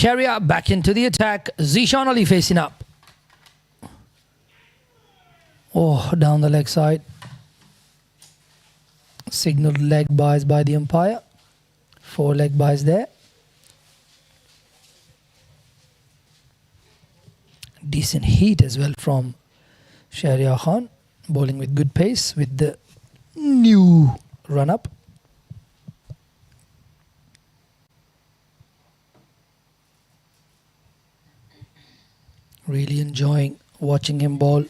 Sharia back into the attack. Zishan Ali facing up. Oh, down the leg side. Signaled leg buys by the umpire. 4 leg buys there. Decent heat as well from Sharia Khan. Bowling with good pace with the new run up. Really enjoying watching him bowl.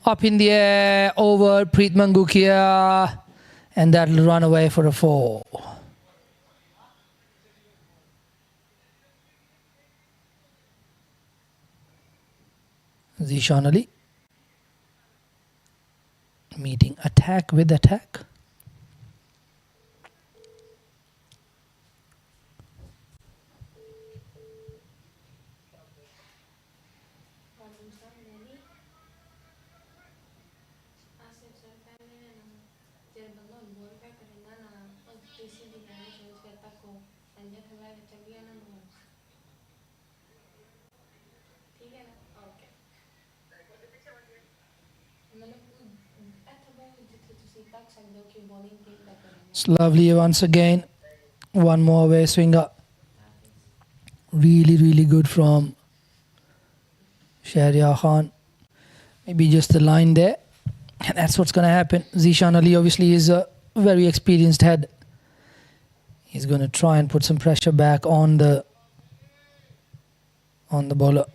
Up in the air over Preet Mangukia, and that'll run away for a 4. Zishan Ali meeting attack with attack. It's lovely once again. One more away swinger. Really, really good from Sharia Khan. Maybe just the line there. And that's what's going to happen. Zishan Ali obviously is a very experienced head. He's going to try and put some pressure back on the bowler.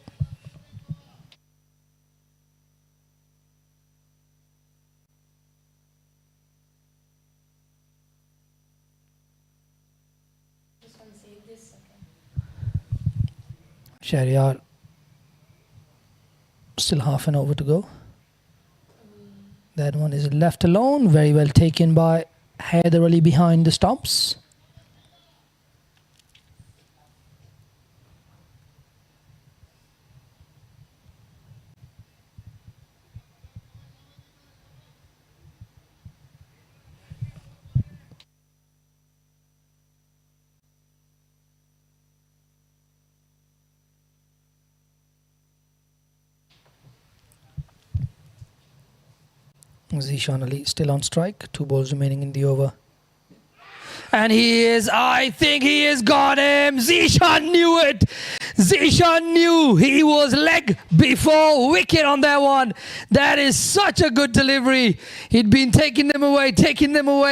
Shahryar, still half an over to go. That one is left alone. Very well taken by Haider Ali behind the stumps. Zishan Ali still on strike. 2 balls remaining in the over. And I think he has got him. Zishan knew it. Zishan knew he was leg before wicket on that one. That is such a good delivery. He'd been taking them away.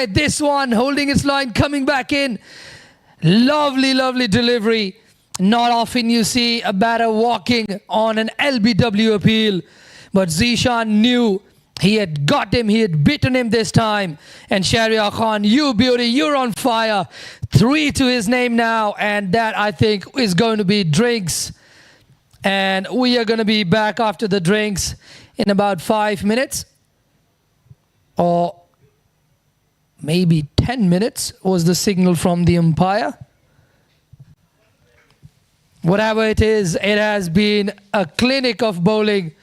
This one holding its line, coming back in. Lovely, lovely delivery. Not often you see a batter walking on an LBW appeal. But Zishan knew he had got him, he had beaten him this time. And Sharia Khan, you beauty, you're on fire. 3 to his name now. And that, I think, is going to be drinks. And we are going to be back after the drinks in about 5 minutes. Or maybe 10 minutes was the signal from the umpire. Whatever it is, it has been a clinic of bowling.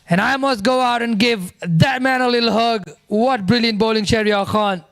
And I must go out and give that man a little hug. What brilliant bowling, Sharia Khan.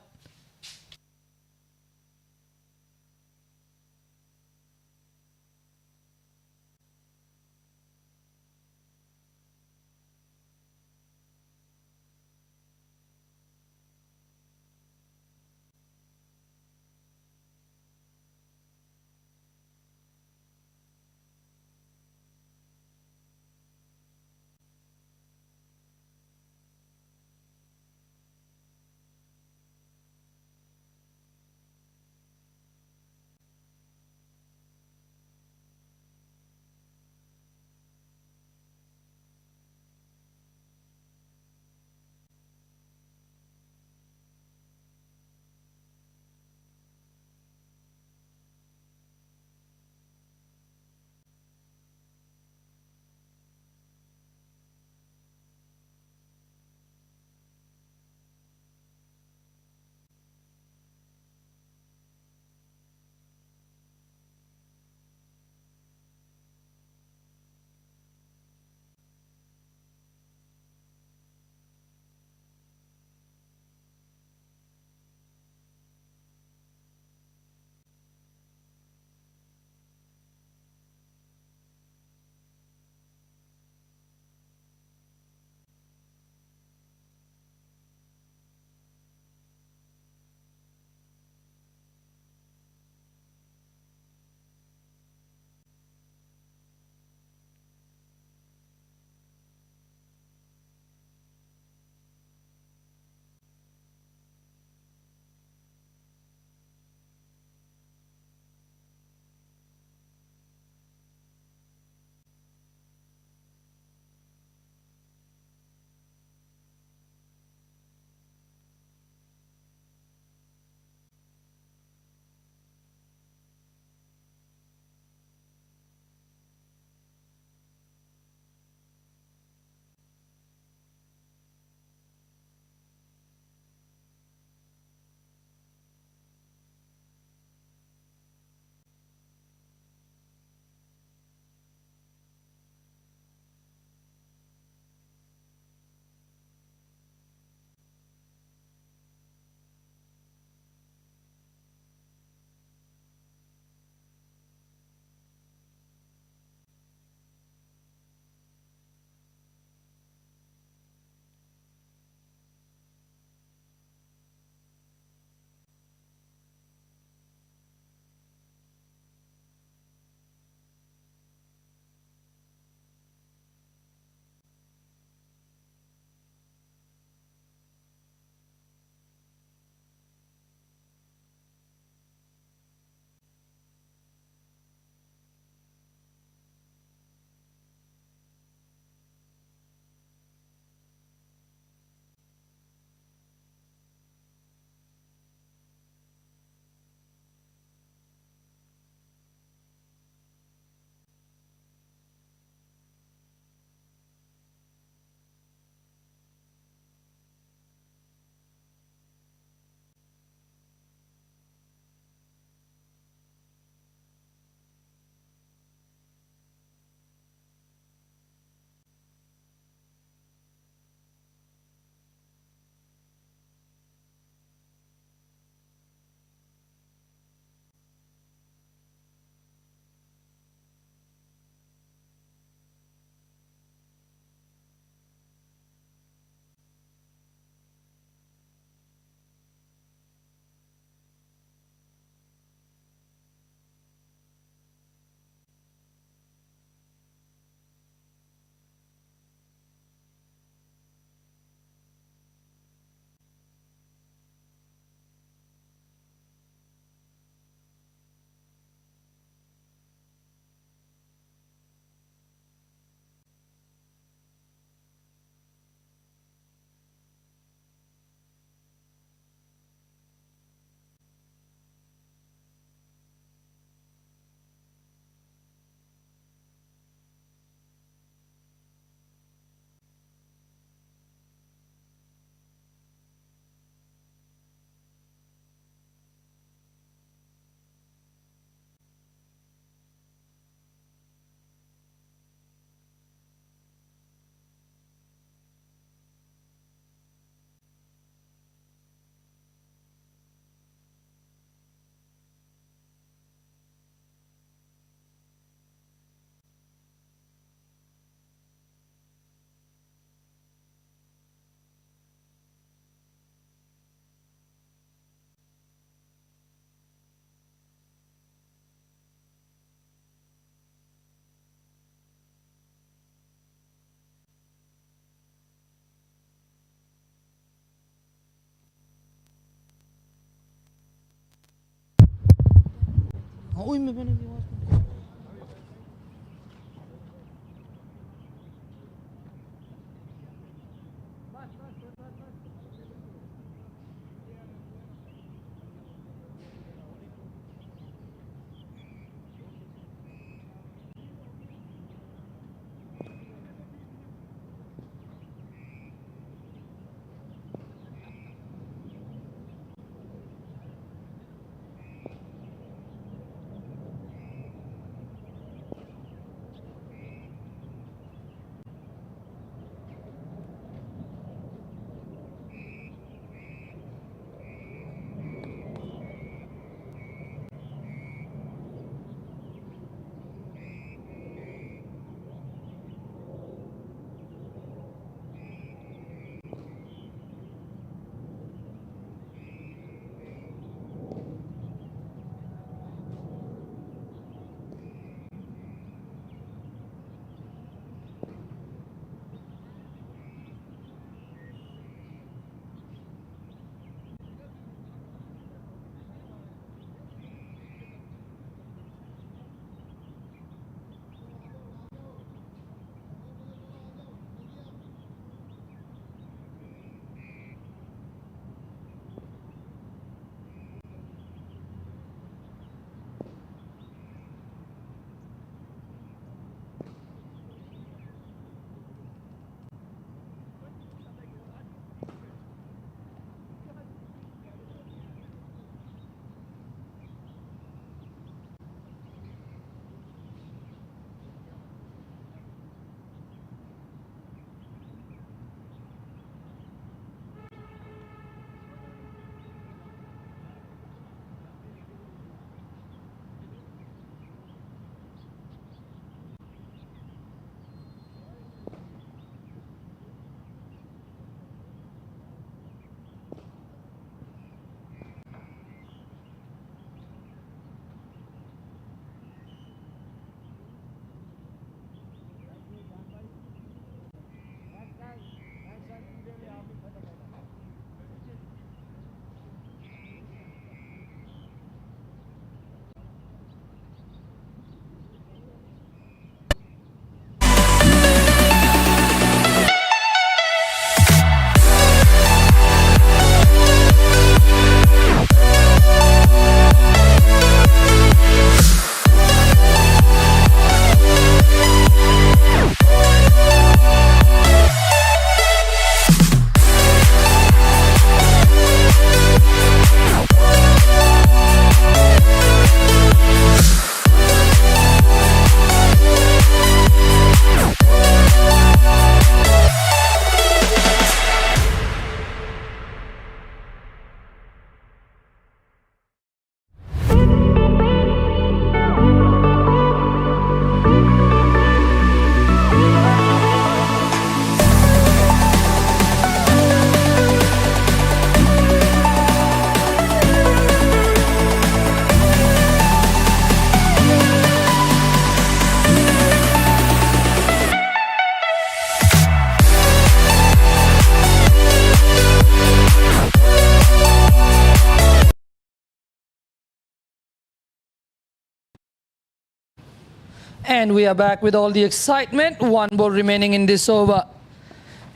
And we are back with all the excitement. One ball remaining in this over.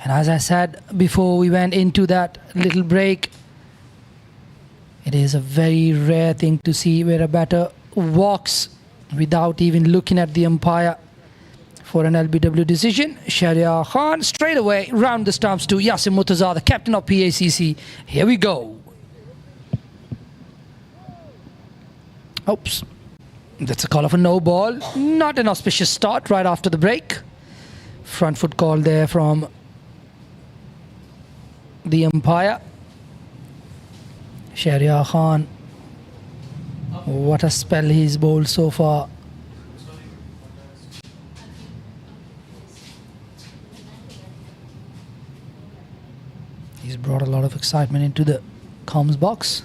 And as I said before we went into that little break, it is a very rare thing to see where a batter walks without even looking at the umpire for an LBW decision. Shahryar Khan straight away round the stumps to Yasim Murtaza, the captain of PACC. Here we go. Oops. That's a call of a no ball. Not an auspicious start right after the break. Front foot call there from the umpire. Shahryar Khan. What a spell he's bowled so far. He's brought a lot of excitement into the comms box.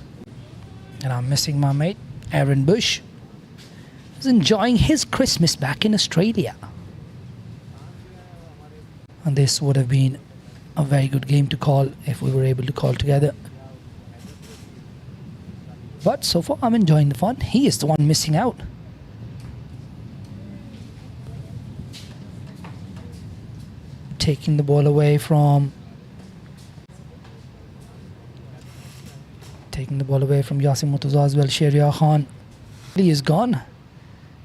And I'm missing my mate, Aaron Bush. He's enjoying his Christmas back in Australia. And this would have been a very good game to call if we were able to call together. But so far, I'm enjoying the fun. He is the one missing out. Taking the ball away from Yasim Murtaza as well. Sharia Khan, he is gone.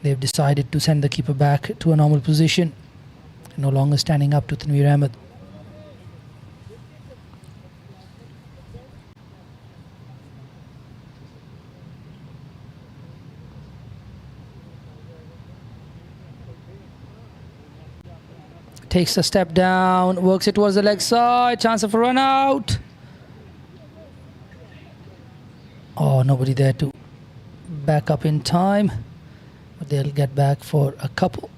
They've decided to send the keeper back to a normal position. No longer standing up to Tanveer Ahmed. Takes a step down, works it towards the leg side, chance of a run out. Oh, nobody there to back up in time, but they'll get back for a couple.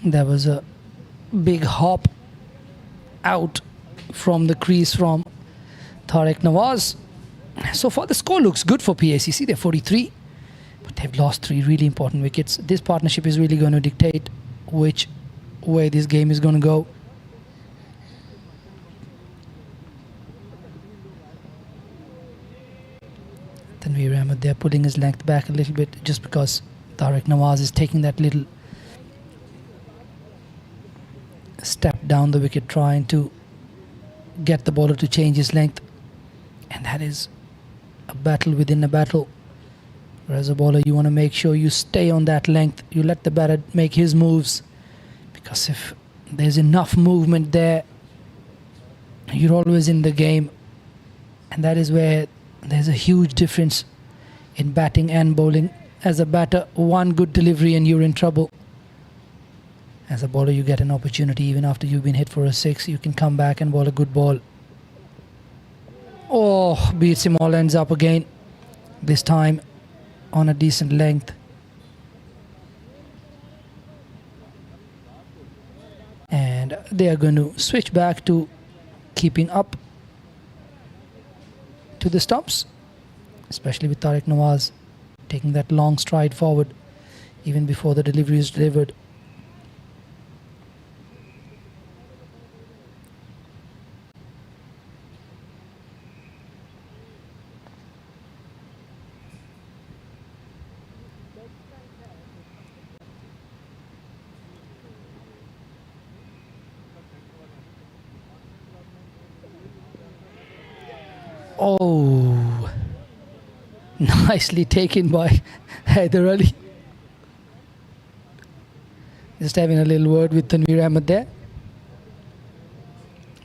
There was a big hop out from the crease from Tariq Nawaz. So far the score looks good for PACC. They're 43, but they've lost 3 really important wickets. This partnership is really going to dictate which way this game is going to go. Tanveer Ahmed, they're pulling his length back a little bit just because Tariq Nawaz is taking that little step down the wicket, trying to get the bowler to change his length, and that is a battle within a battle. Whereas a bowler, you want to make sure you stay on that length, you let the batter make his moves, because if there's enough movement there, you're always in the game. And that is where there's a huge difference in batting and bowling. As a batter, one good delivery and you're in trouble. As a bowler, you get an opportunity. Even after you've been hit for a 6, you can come back and bowl a good ball. Oh, beats him all, ends up again. This time on a decent length. And they are going to switch back to keeping up to the stumps, especially with Tariq Nawaz taking that long stride forward even before the delivery is delivered. Oh, nicely taken by Haider Ali. Just having a little word with Tanveer Ahmed there.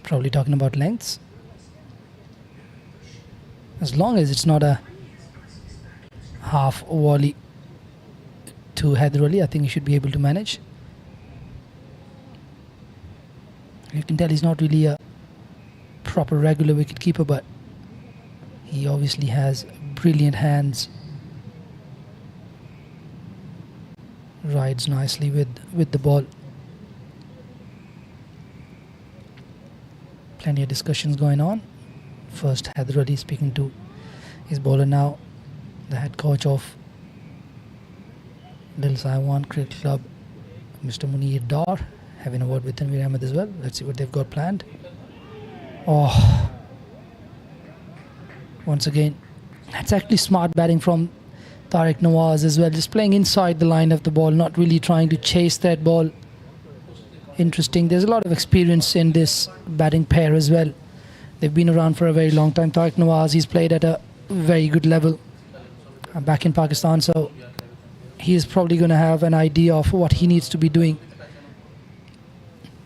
Probably talking about lengths. As long as it's not a half volley to Haider Ali, I think he should be able to manage. You can tell he's not really a proper regular wicket keeper, but he obviously has brilliant hands. Rides nicely with the ball. Plenty of discussions going on. First, Haider Ali speaking to his bowler, now the head coach of Dil Saiwan Cricket Club, Mr. Munir Dar, having a word with Tanveer Ahmed as well. Let's see what they've got planned. Oh, once again, that's actually smart batting from Tariq Nawaz as well, just playing inside the line of the ball, not really trying to chase that ball. Interesting. There's a lot of experience in this batting pair as well. They've been around for a very long time. Tariq Nawaz, he's played at a very good level back in Pakistan, so he's probably going to have an idea of what he needs to be doing.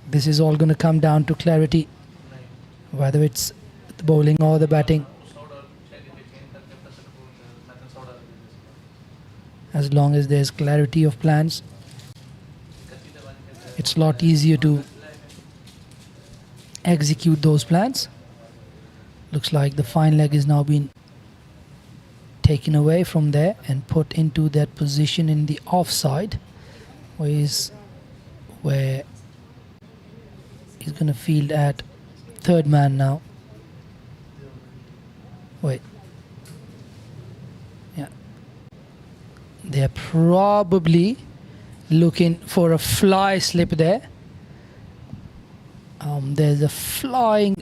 This is all going to come down to clarity, whether it's the bowling or the batting. As long as there's clarity of plans, it's a lot easier to execute those plans. Looks like the fine leg is now being taken away from there and put into that position in the offside, where he's where he's going to field at third man now. Wait. Yeah. They're probably looking for a fly slip there. There's a flying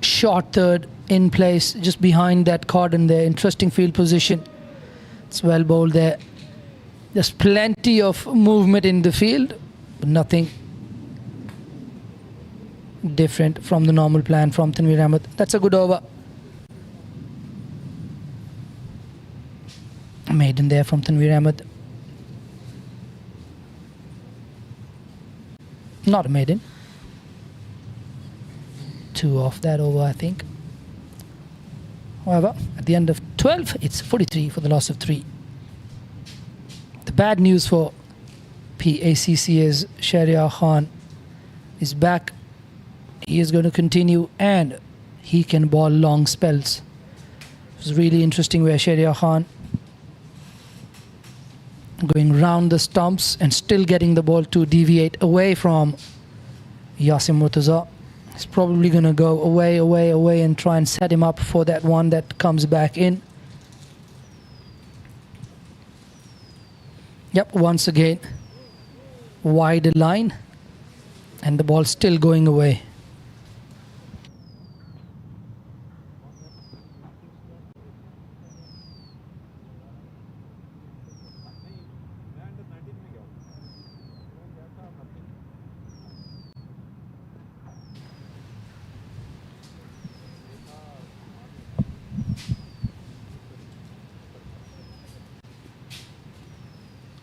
short third in place just behind that cordon there. Interesting field position. It's well bowled there. There's plenty of movement in the field, but nothing different from the normal plan from Tanveer Ahmed. That's a good over. Maiden there from Tanveer Ahmed. Not a maiden. 2 off that over, I think. However, at the end of 12, it's 43 for the loss of 3. The bad news for PACC is Shahryar Khan is back. He is going to continue and he can bowl long spells. It was really interesting where Shahryar Khan going round the stumps and still getting the ball to deviate away from Yasim Murtaza. He's probably going to go away and try and set him up for that one that comes back in. Yep, once again, wide line and the ball still going away.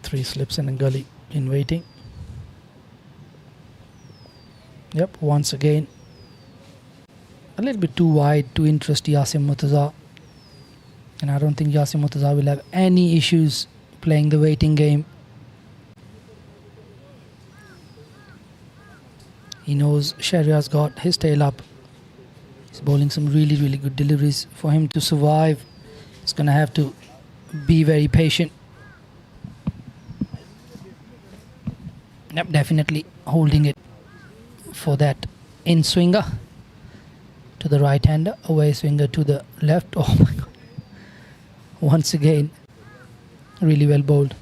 Three slips and a gully in waiting. Yep, once again a little bit too wide to interest Yasim Murtaza, and I don't think Yasim Murtaza will have any issues playing the waiting game. He knows Shahryar's got his tail up. He's bowling some really good deliveries. For him to survive, he's going to have to be very patient. Yep, definitely holding it for that in swinger to the right hander, away swinger to the left. Oh my god. Once again, really well bowled.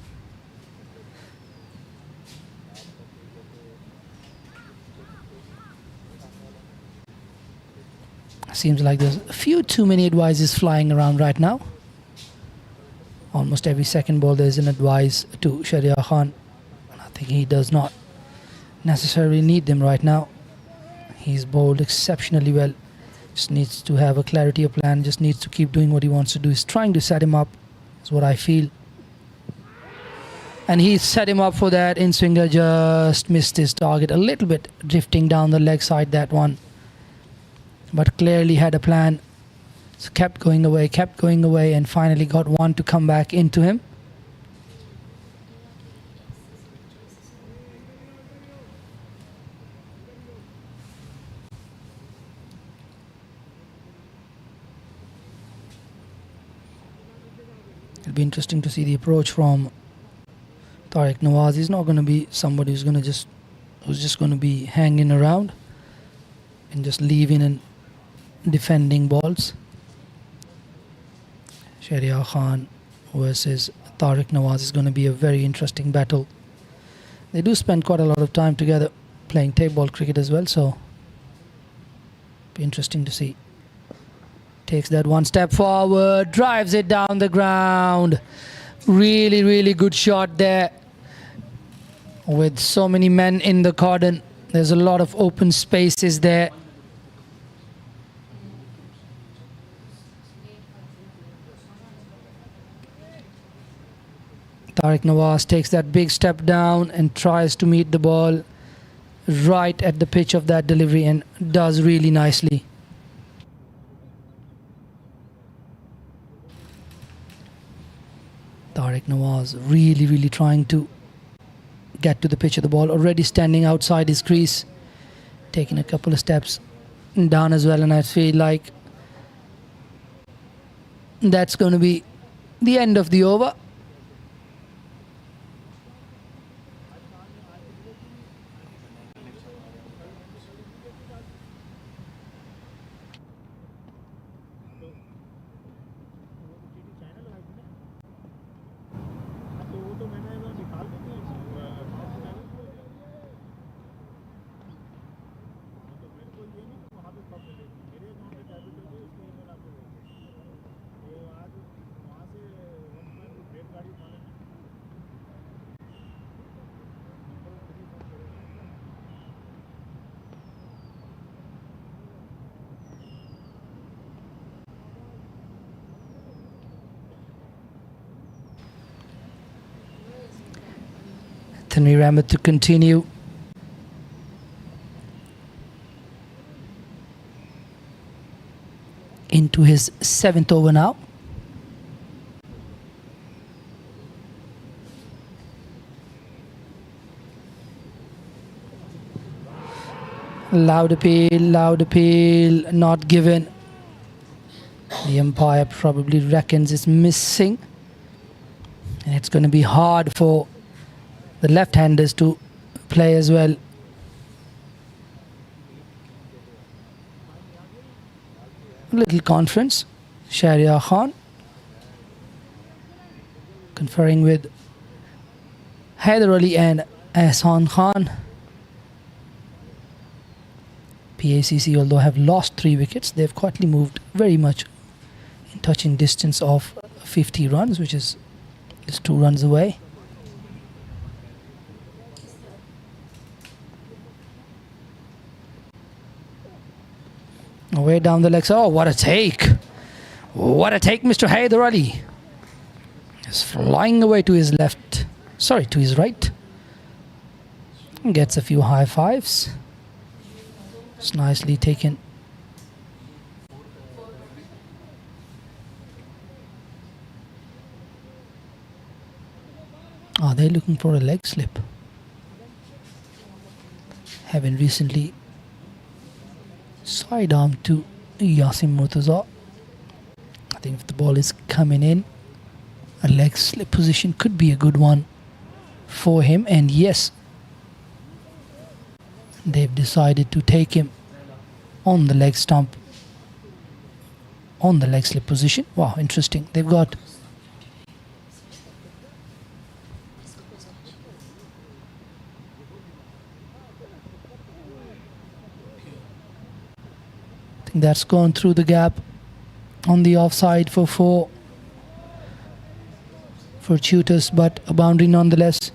Seems like there's a few too many advices flying around right now. Almost every second ball there's an advice to Shahryar Khan. I think he does not necessarily need them right now. He's bowled exceptionally well. Just needs to have a clarity of plan. Just needs to keep doing what he wants to do. He's trying to set him up, is what I feel. And he set him up for that. In swinger just missed his target a little bit, drifting down the leg side, that one. But clearly had a plan. So kept going away, and finally got one to come back into him. It'll be interesting to see the approach from Tariq Nawaz. He's not going to be somebody who's just going to be hanging around and just leaving and defending balls. Shahryar Khan versus Tariq Nawaz is going to be a very interesting battle. They do spend quite a lot of time together playing tape ball cricket as well, so be interesting to see. Takes that one step forward, drives it down the ground. Really good shot there. With so many men in the cordon, there's a lot of open spaces there. Tariq Nawaz takes that big step down and tries to meet the ball right at the pitch of that delivery and does really nicely. Tariq Nawaz really trying to get to the pitch of the ball, already standing outside his crease, taking a couple of steps down as well, and I feel like that's going to be the end of the over. Tanveer Ahmed to continue. Into his 7th over now. Loud appeal, not given. The umpire probably reckons it's missing. And it's going to be hard for the left-handers to play as well. Little conference. Shahriar Khan conferring with Haider Ali and Ahsan Khan. PACC, although have lost 3 wickets, they've quietly moved very much in touching distance of 50 runs, which is just 2 runs away. Away down the legs. Oh, what a take! What a take, Mr. Haider Ali. Just flying away to his left. Sorry, to his right. Gets a few high fives. It's nicely taken. Are they looking for a leg slip? Having recently sidearm to Yasim Murtaza. I think if the ball is coming in, a leg slip position could be a good one for him. And yes, they've decided to take him on the leg stump, on the leg slip position. Wow, interesting. They've got that's gone through the gap on the offside for 4 tutors, but a boundary nonetheless.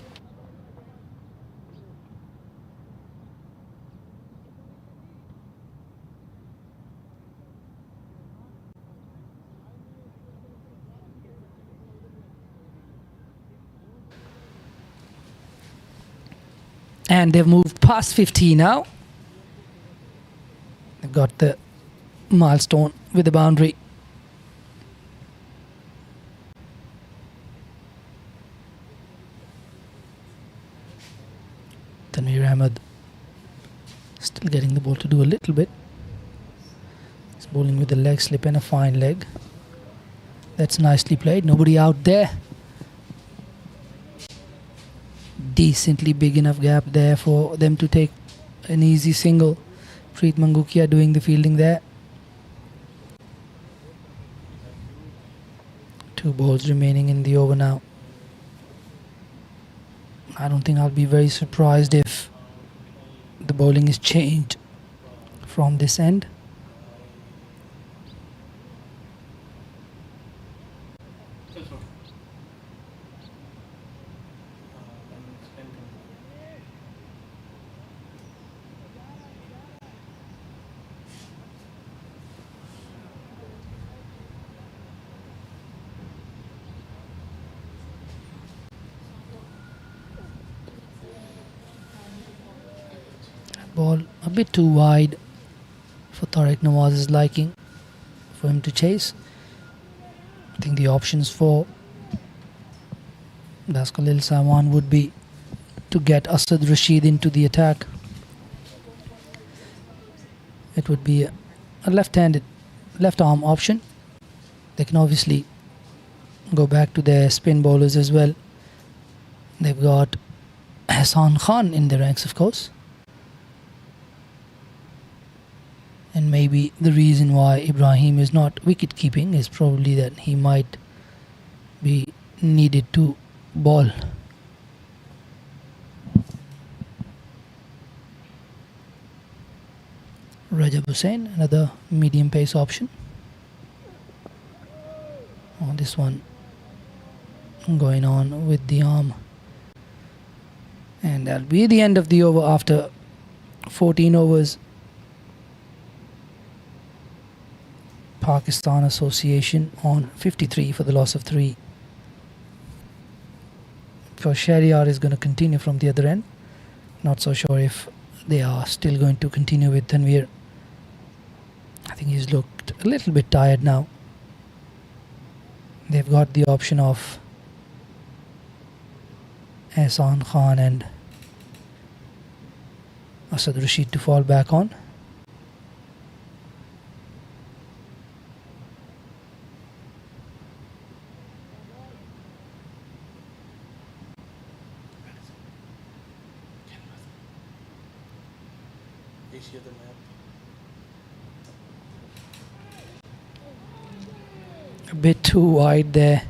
And they've moved past 50 now. They've got the milestone with the boundary. Tanveer Ahmed still getting the ball to do a little bit. He's bowling with a leg slip and a fine leg. That's nicely played. Nobody out there. Decently big enough gap there for them to take an easy single. Preet Mangukia doing the fielding there. 2 balls remaining in the over now. I don't think I'll be very surprised if the bowling is changed from this end. Ball a bit too wide for Tariq Nawaz's liking for him to chase. I think the options for Das Khalil Sawan would be to get Asad Rashid into the attack. It would be a left-handed, left-arm option. They can obviously go back to their spin bowlers as well. They've got Hassan Khan in the ranks, of course. And maybe the reason why Ibrahim is not wicket keeping is probably that he might be needed to bowl. Rajab Hussain, another medium pace option. Oh, this one going on with the arm. And that'll be the end of the over after 14 overs. Pakistan Association on 53 for the loss of 3. for Shahryar is going to continue from the other end. Not so sure if they are still going to continue with Tanveer. I think he's looked a little bit tired now. They've got the option of Ehsan Khan and Asad Rashid to fall back on. A bit too wide there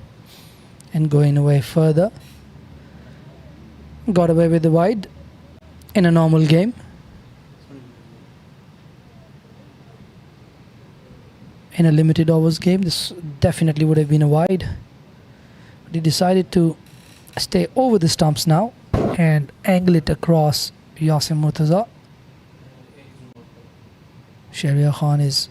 and going away further. Got away with the wide in a normal game. In a limited overs game, this definitely would have been a wide. But he decided to stay over the stumps now and angle it across Yasim Murtaza. Shahryar Khan is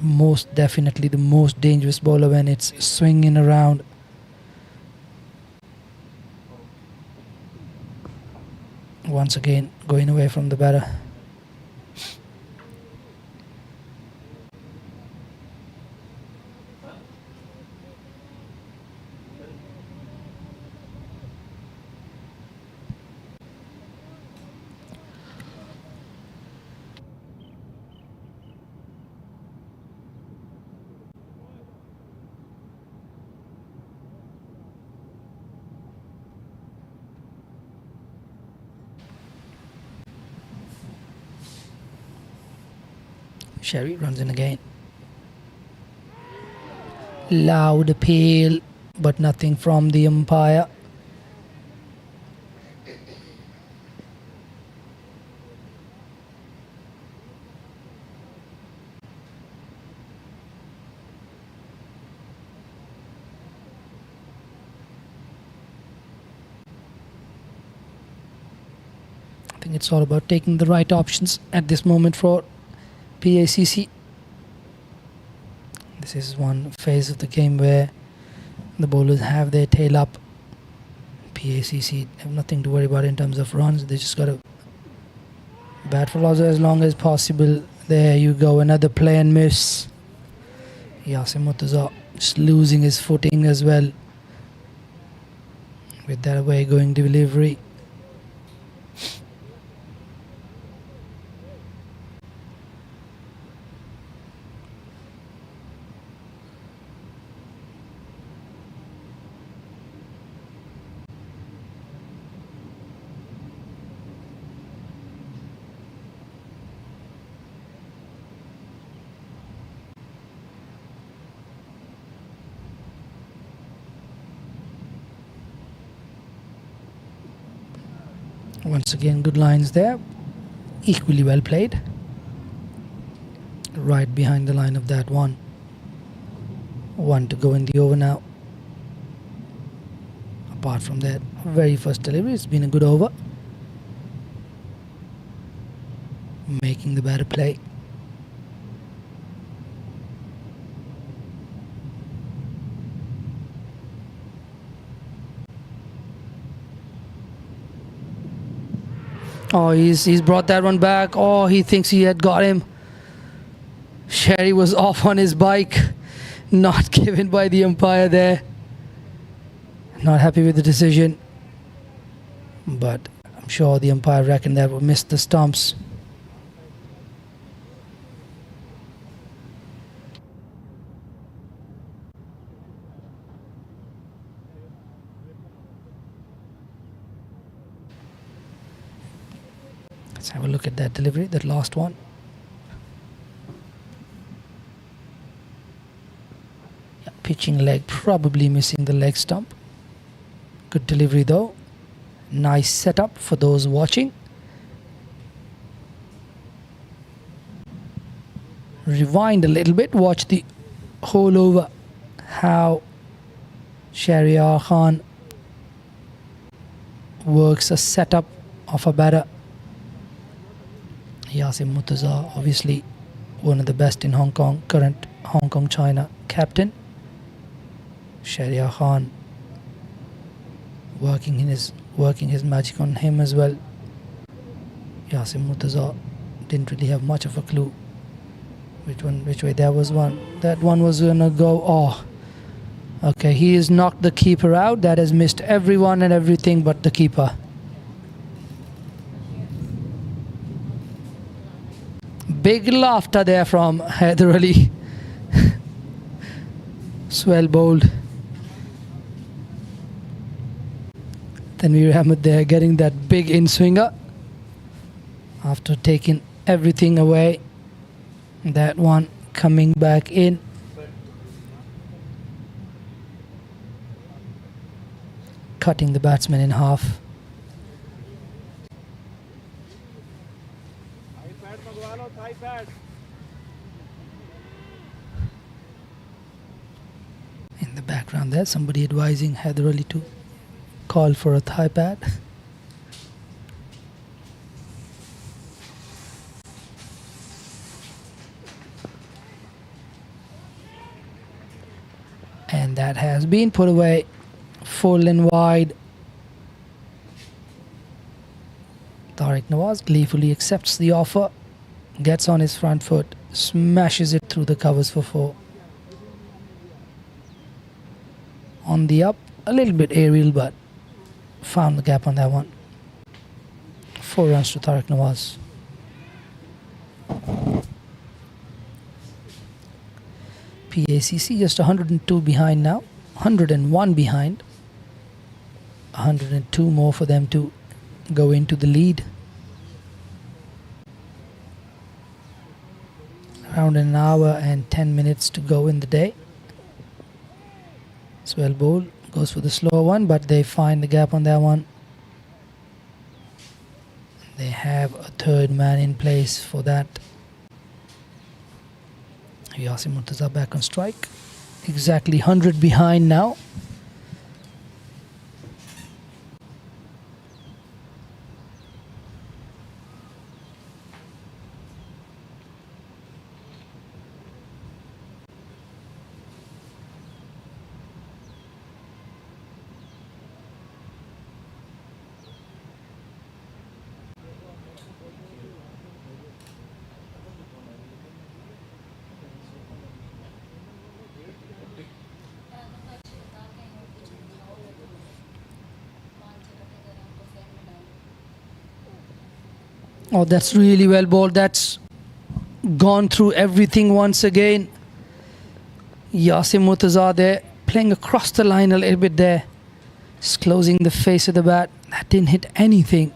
most definitely the most dangerous bowler when it's swinging around. Once again going away from the batter. Sherry runs in again. Loud appeal, but nothing from the umpire. I think it's all about taking the right options at this moment for PACC. This is one phase of the game where the bowlers have their tail up. PACC have nothing to worry about in terms of runs. They just got to bat for as long as possible. There you go, another play and miss. Yasim Murtaza just losing his footing as well with that away going delivery. Once again, good lines there. Equally well played. Right behind the line of that one. One to go in the over now. Apart from that very first delivery, it's been a good over. Making the batter play. Oh, he's brought that one back. Oh, he thinks he had got him. Sherry was off on his bike. Not given by the umpire there. Not happy with the decision. But I'm sure the umpire reckoned that would miss the stumps. Let's have a look at that delivery, that last one. Yeah, pitching leg, probably missing the leg stump. Good delivery though. Nice setup for those watching. Rewind a little bit, watch the whole over. How Shahryar Khan works a setup of a batter. Yasim Murtaza, obviously one of the best in Hong Kong, current Hong Kong China captain. Shahryar Khan working his magic on him as well. Yasim Murtaza didn't really have much of a clue which way. There was one. That one was gonna go. Oh, okay. He has knocked the keeper out. That has missed everyone and everything but the keeper. Big laughter there from Haider Ali. Swell bowled. Tanveer Ahmed there getting that big in-swinger after taking everything away. That one coming back in. Cutting the batsman in half. In the background there, somebody advising Haider Ali to call for a thigh pad. And that has been put away, full and wide. Tariq Nawaz gleefully accepts the offer, gets on his front foot, smashes it through the covers for 4. On the up, a little bit aerial, but found the gap on that one. 4 runs to Tariq Nawaz. PACC just 102 behind now, 101 behind. 102 more for them to go into the lead. Around an hour and 10 minutes to go in the day. Swell bowl, goes for the slower one, but they find the gap on that one. They have a third man in place for that. Yasim Murtaza back on strike. Exactly 100 behind now. Oh, that's really well bowled. That's gone through everything once again. Yasim Murtaza there, playing across the line a little bit there. Just closing the face of the bat. That didn't hit anything.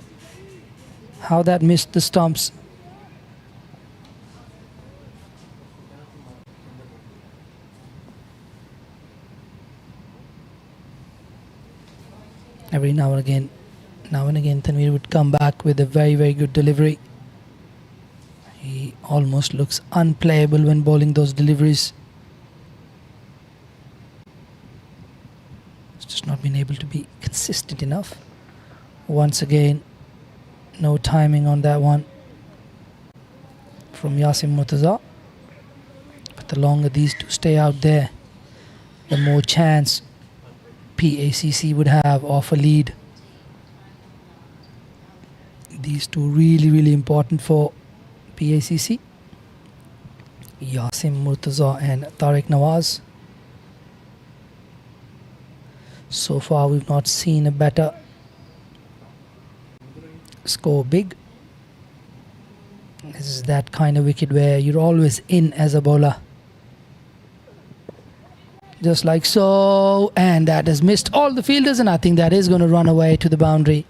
How that missed the stumps. Every now and again, Tanveer would come back with a very, very good delivery. He almost looks unplayable when bowling those deliveries. He's just not been able to be consistent enough. Once again, no timing on that one from Yasim Murtaza. But the longer these two stay out there, the more chance PACC would have of a lead. These two really, really important for PACC. Yasim Murtaza and Tariq Nawaz. So far we've not seen a better score big. This is that kind of wicket where you're always in as a bowler. Just like so, and that has missed all the fielders, and I think that is going to run away to the boundary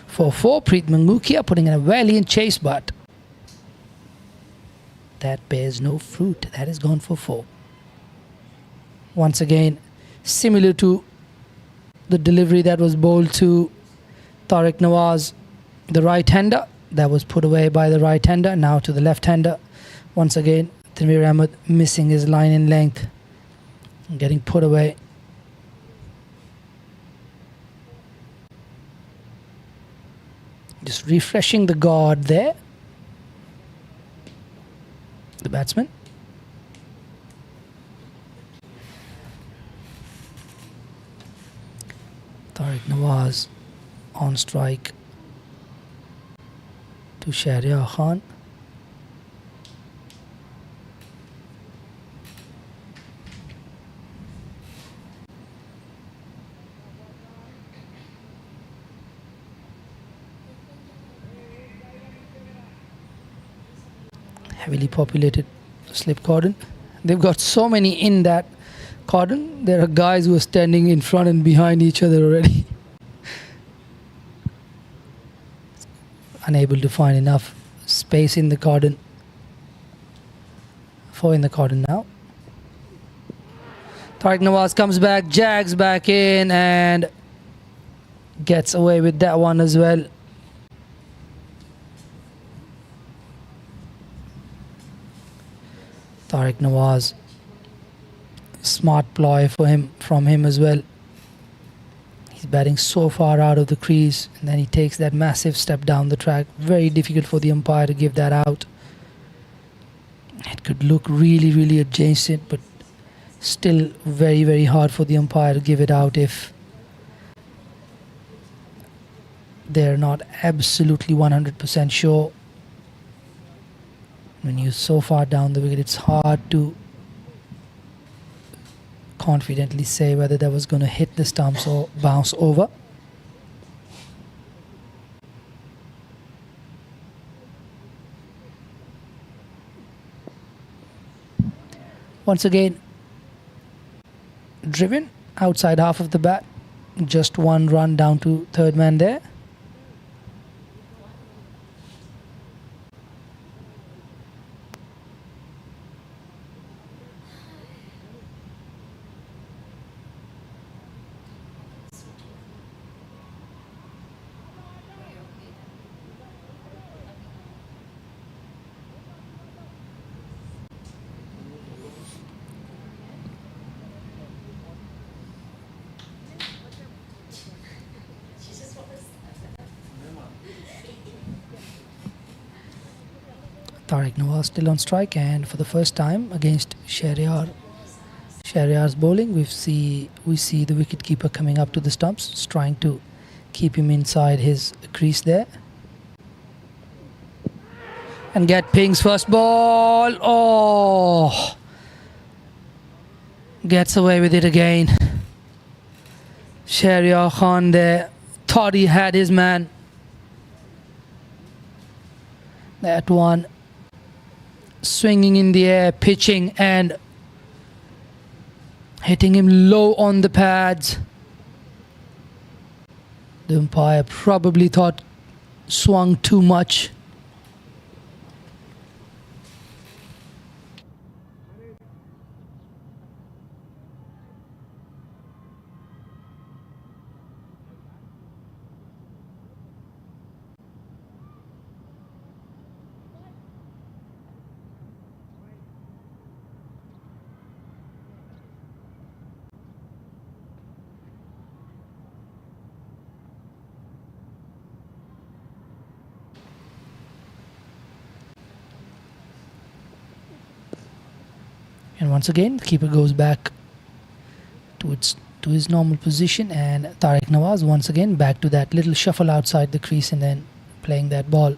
for 4. Preet Mangukia putting in a valiant chase, but that bears no fruit. That is gone for 4. Once again, similar to the delivery that was bowled to Tariq Nawaz, the right-hander, that was put away by the right-hander. Now to the left-hander. Once again, Tanveer Ahmed missing his line in length, getting put away. Just refreshing the guard there, the batsman. Tariq Nawaz on strike to Shahryar Khan. Heavily populated slip cordon. They've got so many in that cordon. There are guys who are standing in front and behind each other already. Unable to find enough space in the cordon. 4 in the cordon now. Tariq Nawaz comes back, jags back in and gets away with that one as well. Tariq Nawaz, smart ploy from him as well. He's batting so far out of the crease and then he takes that massive step down the track. Very difficult for the umpire to give that out. It could look really adjacent, but still very hard for the umpire to give it out if they're not absolutely 100% sure. When you're so far down the wicket, it's hard to confidently say whether that was going to hit the stumps or bounce over. Once again, driven outside half of the bat. Just 1 run down to third man there. Tariq Nawaz still on strike, and for the first time against Shahryar's bowling, we see the wicketkeeper coming up to the stumps, trying to keep him inside his crease there. And get Pink's first ball. Oh! Gets away with it again. Shahryar Khan there thought he had his man. That one swinging in the air, pitching and hitting him low on the pads. The umpire probably thought swung too much. And once again, the keeper goes back to his normal position, and Tariq Nawaz once again back to that little shuffle outside the crease and then playing that ball.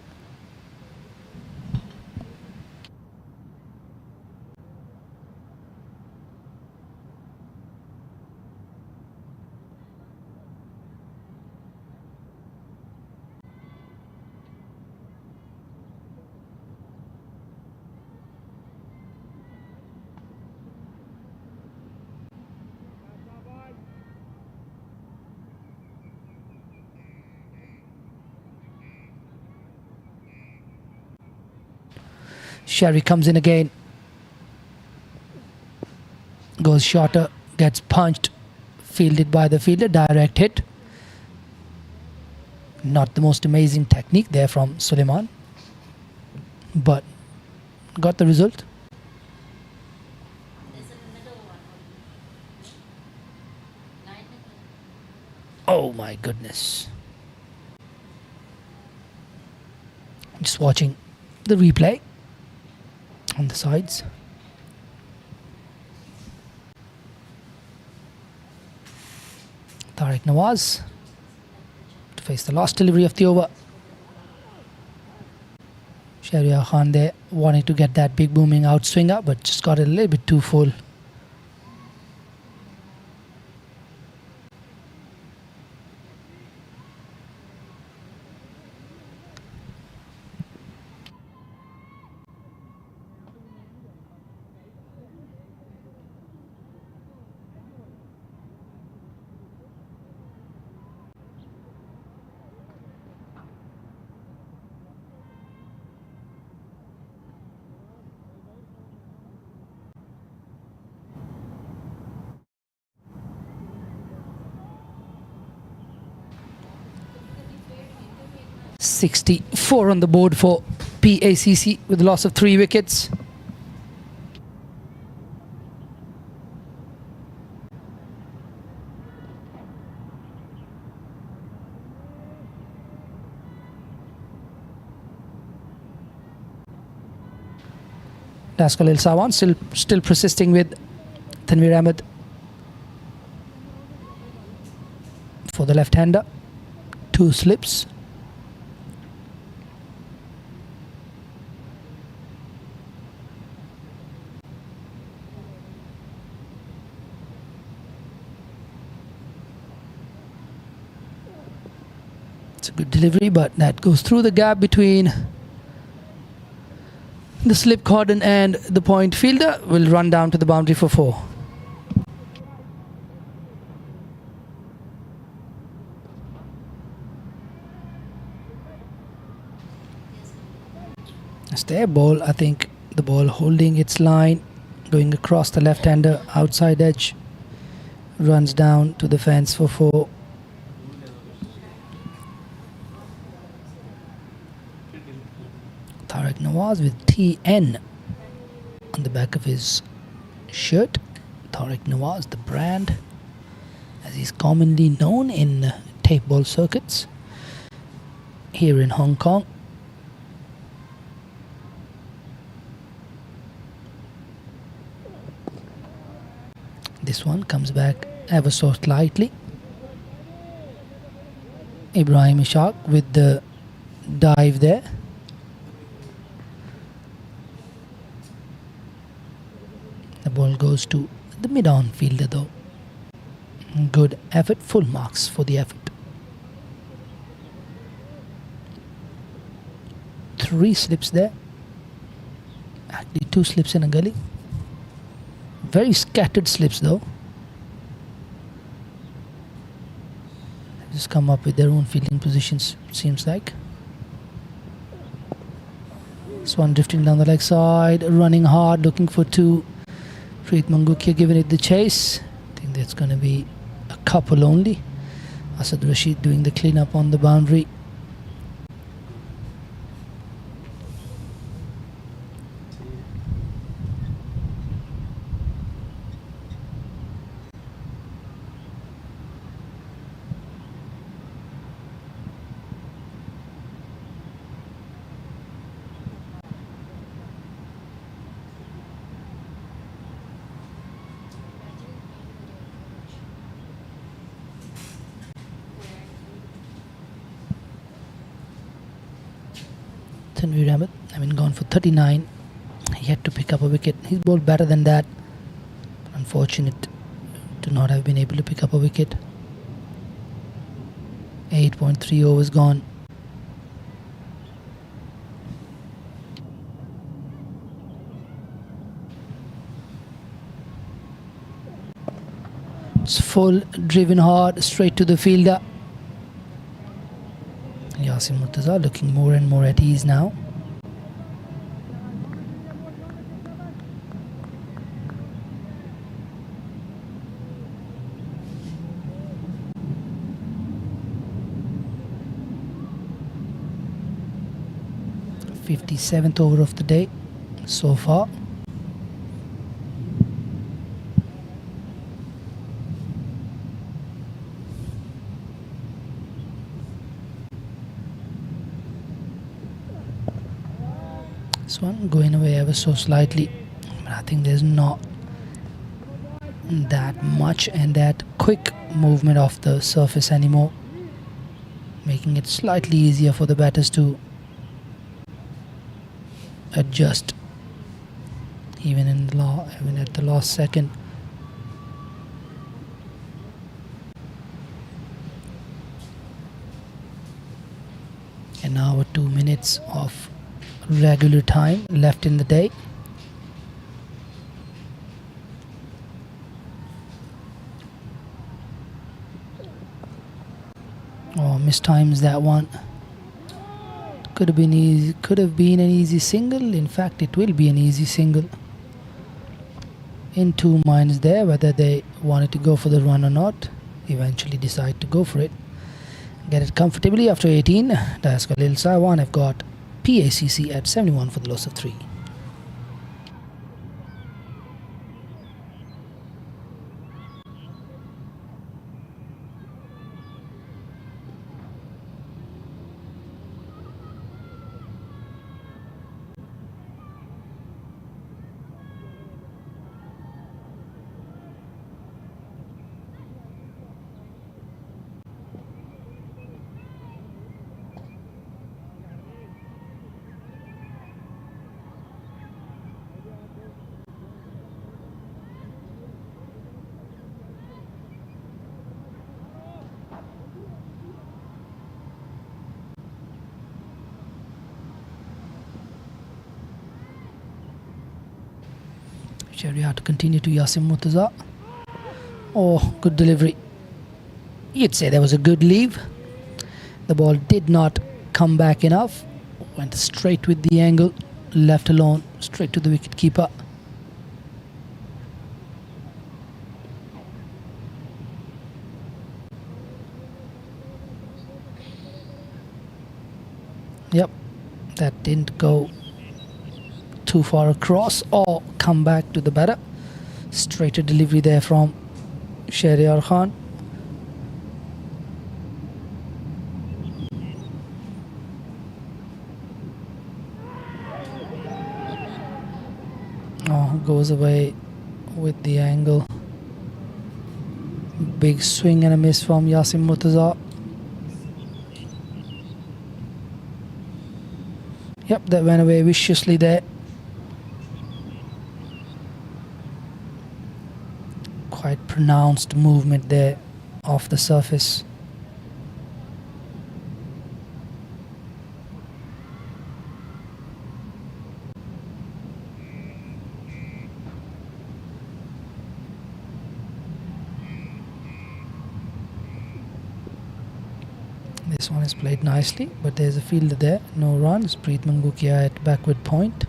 Sherry comes in again, goes shorter, gets punched, fielded by the fielder, direct hit. Not the most amazing technique there from Suleiman, but got the result. Oh my goodness. Just watching the replay on the sides. Tariq Nawaz to face the last delivery of the over. Shahryar Khan there wanting to get that big booming outswinger, but just got it a little bit too full. .64 on the board for PACC with a loss of 3 wickets. Khalil Sawan still persisting with Tanveer Ahmed for the left-hander. 2 slips. It's a good delivery, but that goes through the gap between the slip cordon and the point fielder. Will run down to the boundary for 4. It's their ball. I think the ball holding its line, going across the left-hander outside edge, runs down to the fence for 4. Tariq Nawaz with TN on the back of his shirt. Tariq Nawaz, the brand, as he's commonly known in tape ball circuits here in Hong Kong. This one comes back ever so slightly. Ibrahim Ishaq with the dive there. The ball goes to the mid-on fielder though. Good effort, full marks for the effort. 3 slips there. Actually 2 slips in a gully. Very scattered slips though. They've just come up with their own fielding positions, seems like. This one drifting down the leg side, running hard, looking for 2. Preet Mangukia giving it the chase. I think that's going to be a couple only. Asad Rashid doing the cleanup on the boundary. Tanveer Ahmed, gone for 39. Yet to pick up a wicket. He's bowled better than that. Unfortunate to not have been able to pick up a wicket. 8.3 overs gone. It's full, driven hard, straight to the fielder. Yasin Murtaza looking more and more at ease now. The 57th over of the day so far. This one going away ever so slightly, but I think there's not that much and that quick movement off the surface anymore. making it slightly easier for the batters to adjust even at the last second. And now 2 minutes of regular time left in the day. Oh, mistimes that one. Could have been easy. Could have been an easy single. In fact, it will be an easy single. In two minds there, whether they wanted to go for the run or not. Eventually decide to go for it. Get it comfortably after 18. Dayaska Lil Saiwan have got PACC at 71 for the loss of 3. Shariat to continue to Yasim Murtaza. Oh, good delivery. You'd say there was a good leave. The ball did not come back enough. Went straight with the angle. Left alone. Straight to the wicket keeper. Yep. That didn't go too far across or come back to the batter. Straighter delivery there from Shahryar Khan. Oh, goes away with the angle. Big swing and a miss from Yasim Murtaza. Yep, that went away viciously there. Quite pronounced movement there off the surface. This one is played nicely, but there's a fielder there. No runs. Preet Mangukia at backward point.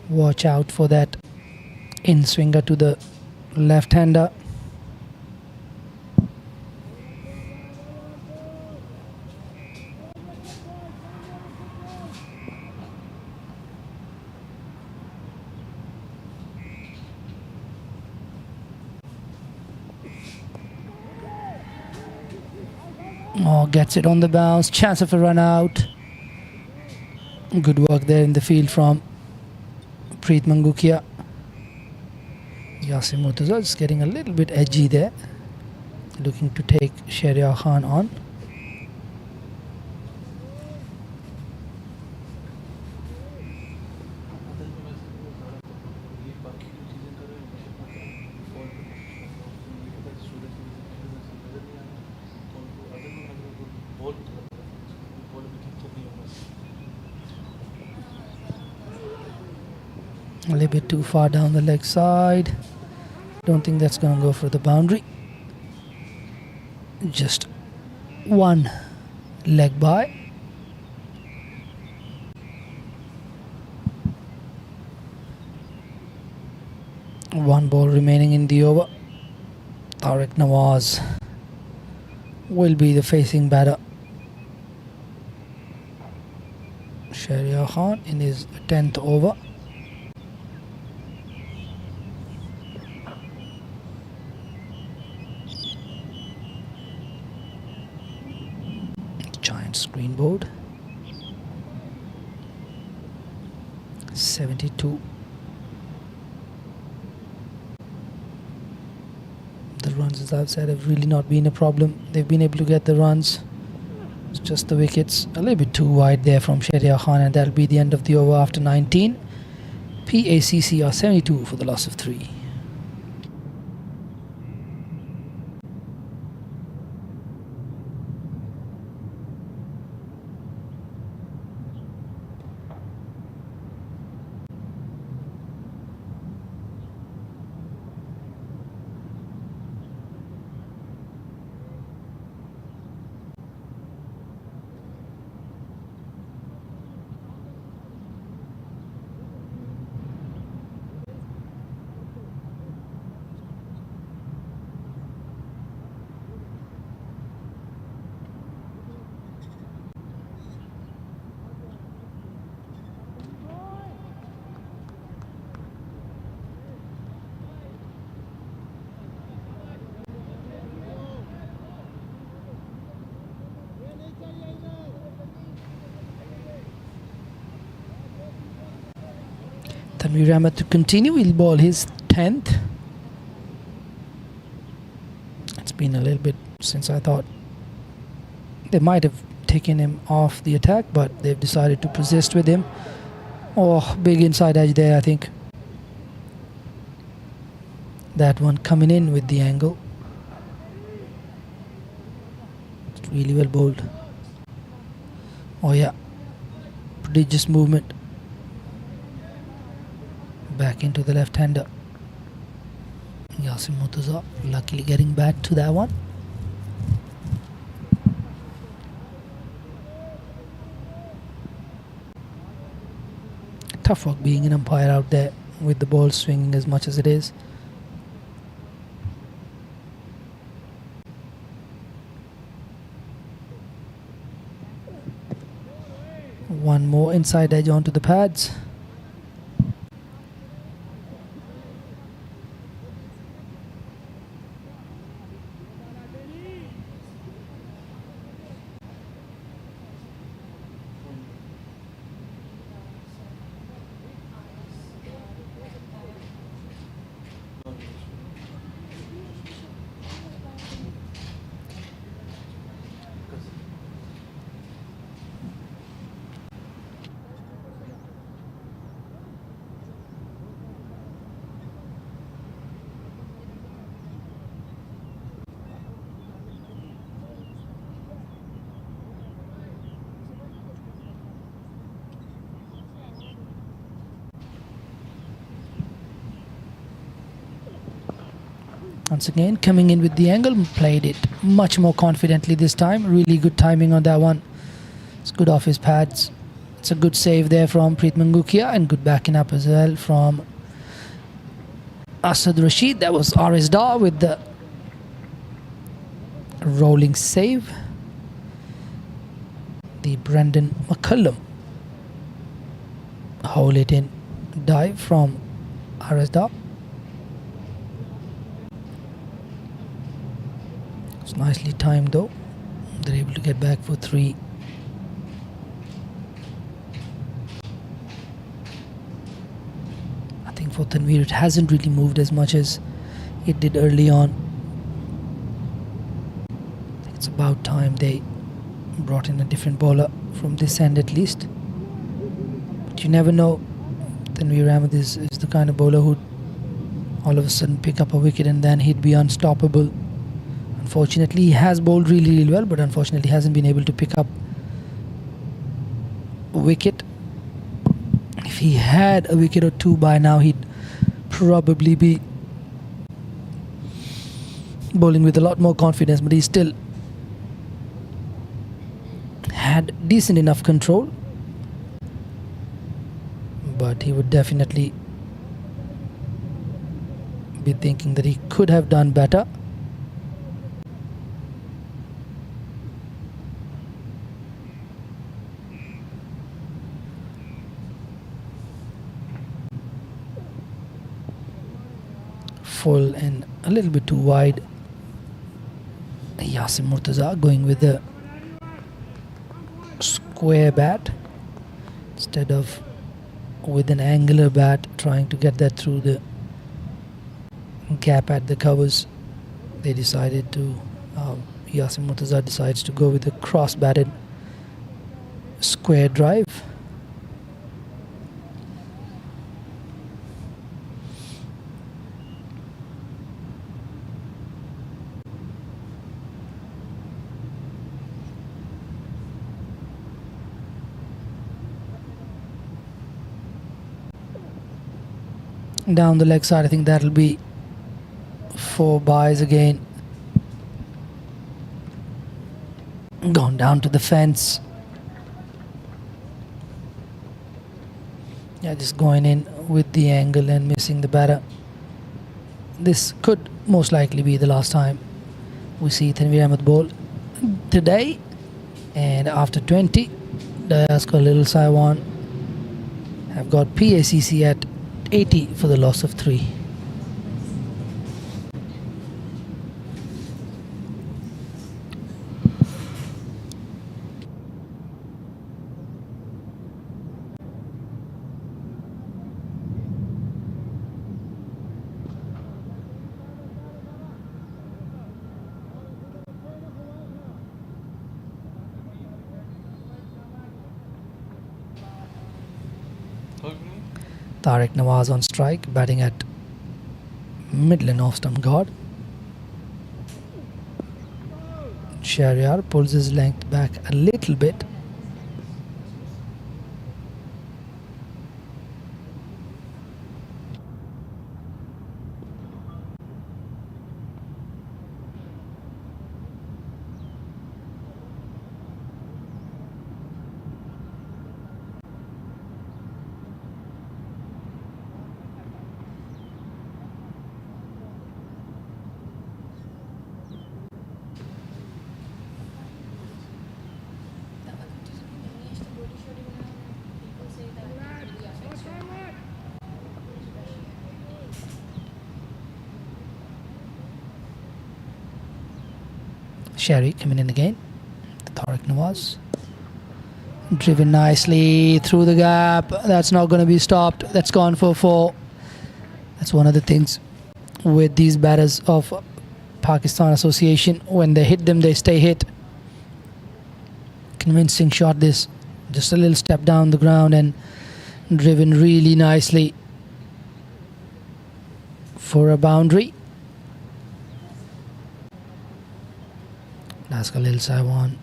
Watch out for that in swinger to the left-hander. Oh, gets it on the bounce. Chance of a run out. Good work there in the field from Preet Mangukia. Yasim Murtaza is getting a little bit edgy there. Looking to take Shahryar Khan on. A little bit too far down the leg side. Don't think that's going to go for the boundary. Just one leg by. One ball remaining in the over. Tariq Nawaz will be the facing batter. Shahryar Khan in his 10th over. Screen board. 72. The runs, as I've said, have really not been a problem. They've been able to get the runs. It's just the wickets a little bit too wide there from Shahryar Khan, and that'll be the end of the over after 19. PACC are 72 for the loss of 3. Tanveer Ahmed to continue. He'll ball his 10th. It's been a little bit since I thought they might have taken him off the attack, but they've decided to persist with him. Oh, big inside edge there, I think. That one coming in with the angle. It's really well bowled. Oh yeah, prodigious movement. Back into the left-hander. Yasim Murtaza luckily getting back to that one. Tough work being an umpire out there with the ball swinging as much as it is. One more inside edge onto the pads. Once again, coming in with the angle, played it much more confidently this time. Really good timing on that one. It's good off his pads. It's a good save there from Preet Mangukia, and good backing up as well from Asad Rashid. That was RS Dar with the rolling save. The Brendan McCullum hole it in dive from RS Dar. It's nicely timed though. They're able to get back for 3. I think for Tanveer it hasn't really moved as much as it did early on. I think it's about time they brought in a different bowler from this end at least. But you never know. Tanveer Ahmed is the kind of bowler who'd all of a sudden pick up a wicket and then he'd be unstoppable. Unfortunately, he has bowled really well, but unfortunately hasn't been able to pick up a wicket. If he had a wicket or 2 by now, he'd probably be bowling with a lot more confidence, but he still had decent enough control. But he would definitely be thinking that he could have done better. Full and a little bit too wide. Yasim Murtaza going with the square bat instead of with an angular bat, trying to get that through the gap at the covers. They decided to, Yasin Murtaza decides to go with a cross-batted square drive. Down the leg side, I think that'll be 4 byes again. Gone down to the fence. Yeah, just going in with the angle and missing the batter. This could most likely be the last time we see Tanveer Ahmed bowl today. And after 20, Dayaskar Little Saiwan have got PACC at 80 for the loss of 3. Tariq Nawaz on strike, batting at Midland off stump guard. Shahryar pulls his length back a little bit. Sherry coming in again. Tariq Nawaz. Driven nicely through the gap. That's not going to be stopped. That's gone for 4. That's one of the things with these batters of Pakistan Association. When they hit them, they stay hit. Convincing shot this. Just a little step down the ground and driven really nicely for a boundary. Dayaskar Little Saiwan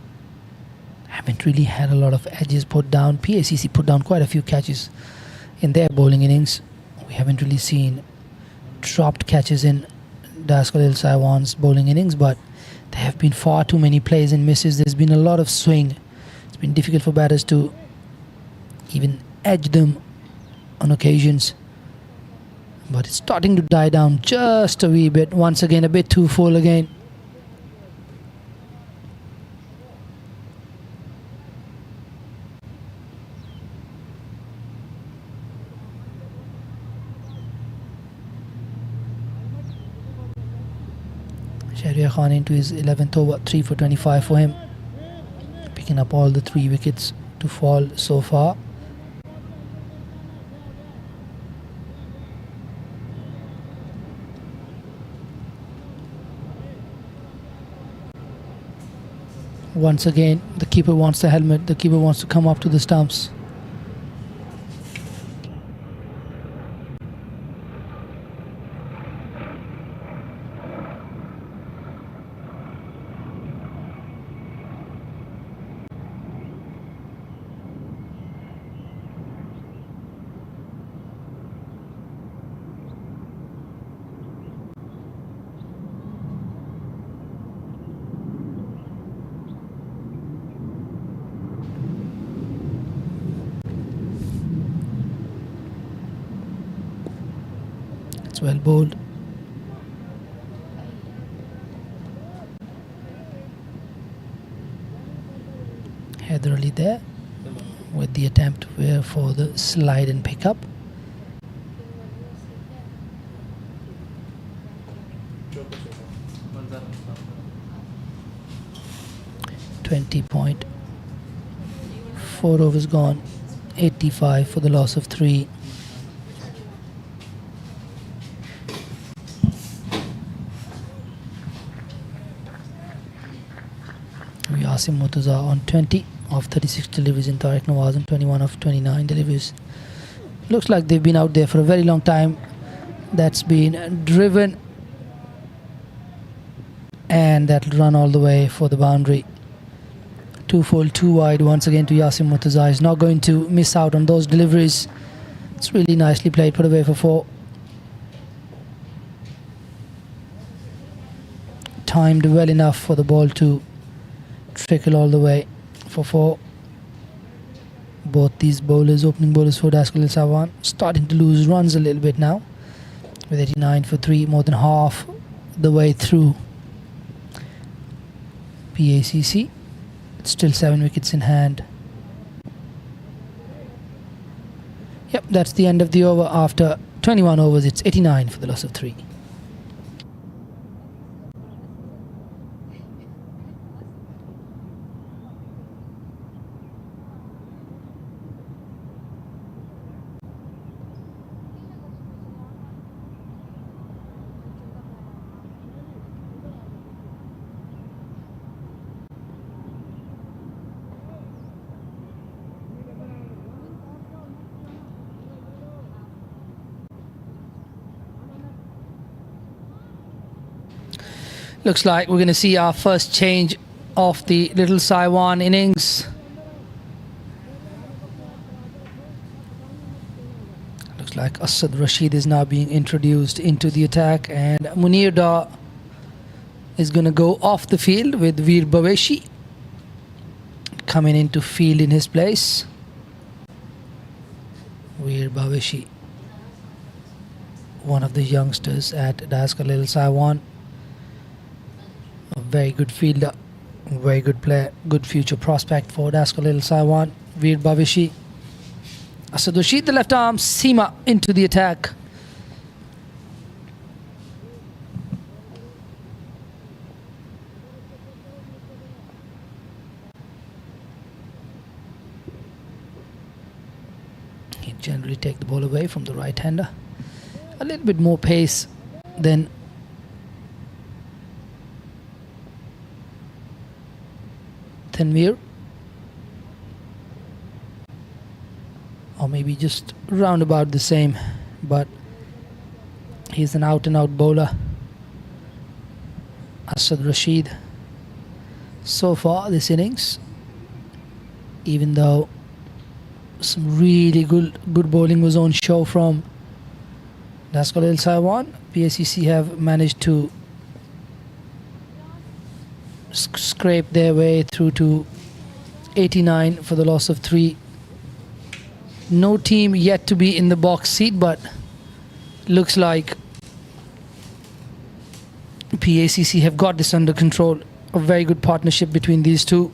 haven't really had a lot of edges put down. PACC put down quite a few catches in their bowling innings. We haven't really seen dropped catches in Dayaskar Little Saiwan's bowling innings, but there have been far too many plays and misses. There's been a lot of swing. It's been difficult for batters to even edge them on occasions. But it's starting to die down just a wee bit. Once again, a bit too full again. Shahryar Khan into his 11th over, 3 for 25 for him. Picking up all the 3 wickets to fall so far. Once again, the keeper wants the helmet. The keeper wants to come up to the stumps. It's well bowled. Heather Ali there with the attempt for the slide and pick up. .4 overs gone, 85 for the loss of 3. Yasim Murtaza on 20 of 36 deliveries and Tariq Nawaz on 21 of 29 deliveries. Looks like they've been out there for a very long time. That's been driven, and that'll run all the way for the boundary. 2 full, 2 wide once again to Yasim Murtaza. He's not going to miss out on those deliveries. It's really nicely played, put away for 4. Timed well enough for the ball to trickle all the way for 4. Both these bowlers, opening bowlers for DLSWCC, starting to lose runs a little bit now. With 89 for 3, more than half the way through PACC. It's still 7 wickets in hand. Yep, that's the end of the over. After 21 overs, it's 89 for the loss of 3. Looks like we're going to see our first change of the Little Saiwan innings. Looks like Asad Rashid is now being introduced into the attack, and Munir Da is going to go off the field with Veer Baweshi coming into field in his place. Veer Baweshi, one of the youngsters at DLSWCC. A very good fielder, very good player, good future prospect for DLSWCC. Veer Baweshi. Asad Rashid, the left arm, Seema into the attack. He generally take the ball away from the right-hander. A little bit more pace than Tanveer, or maybe just round about the same, but he's an out-and-out bowler, Asad Rashid. So far this innings, even though some really good bowling was on show from DLSWCC, PACC have managed to scrape their way through to 89 for the loss of 3. No team yet to be in the box seat, but looks like PACC have got this under control. A very good partnership between these two.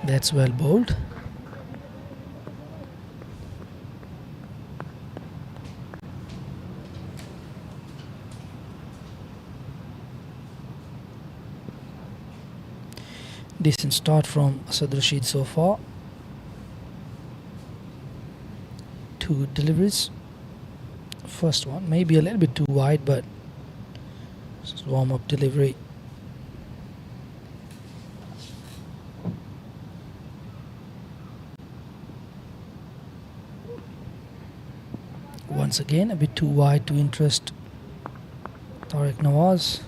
That's well bowled. Decent start from Asad Rashid so far. 2 deliveries. First one maybe a little bit too wide, but this is warm-up delivery. Once again, a bit too wide to interest Tariq Nawaz.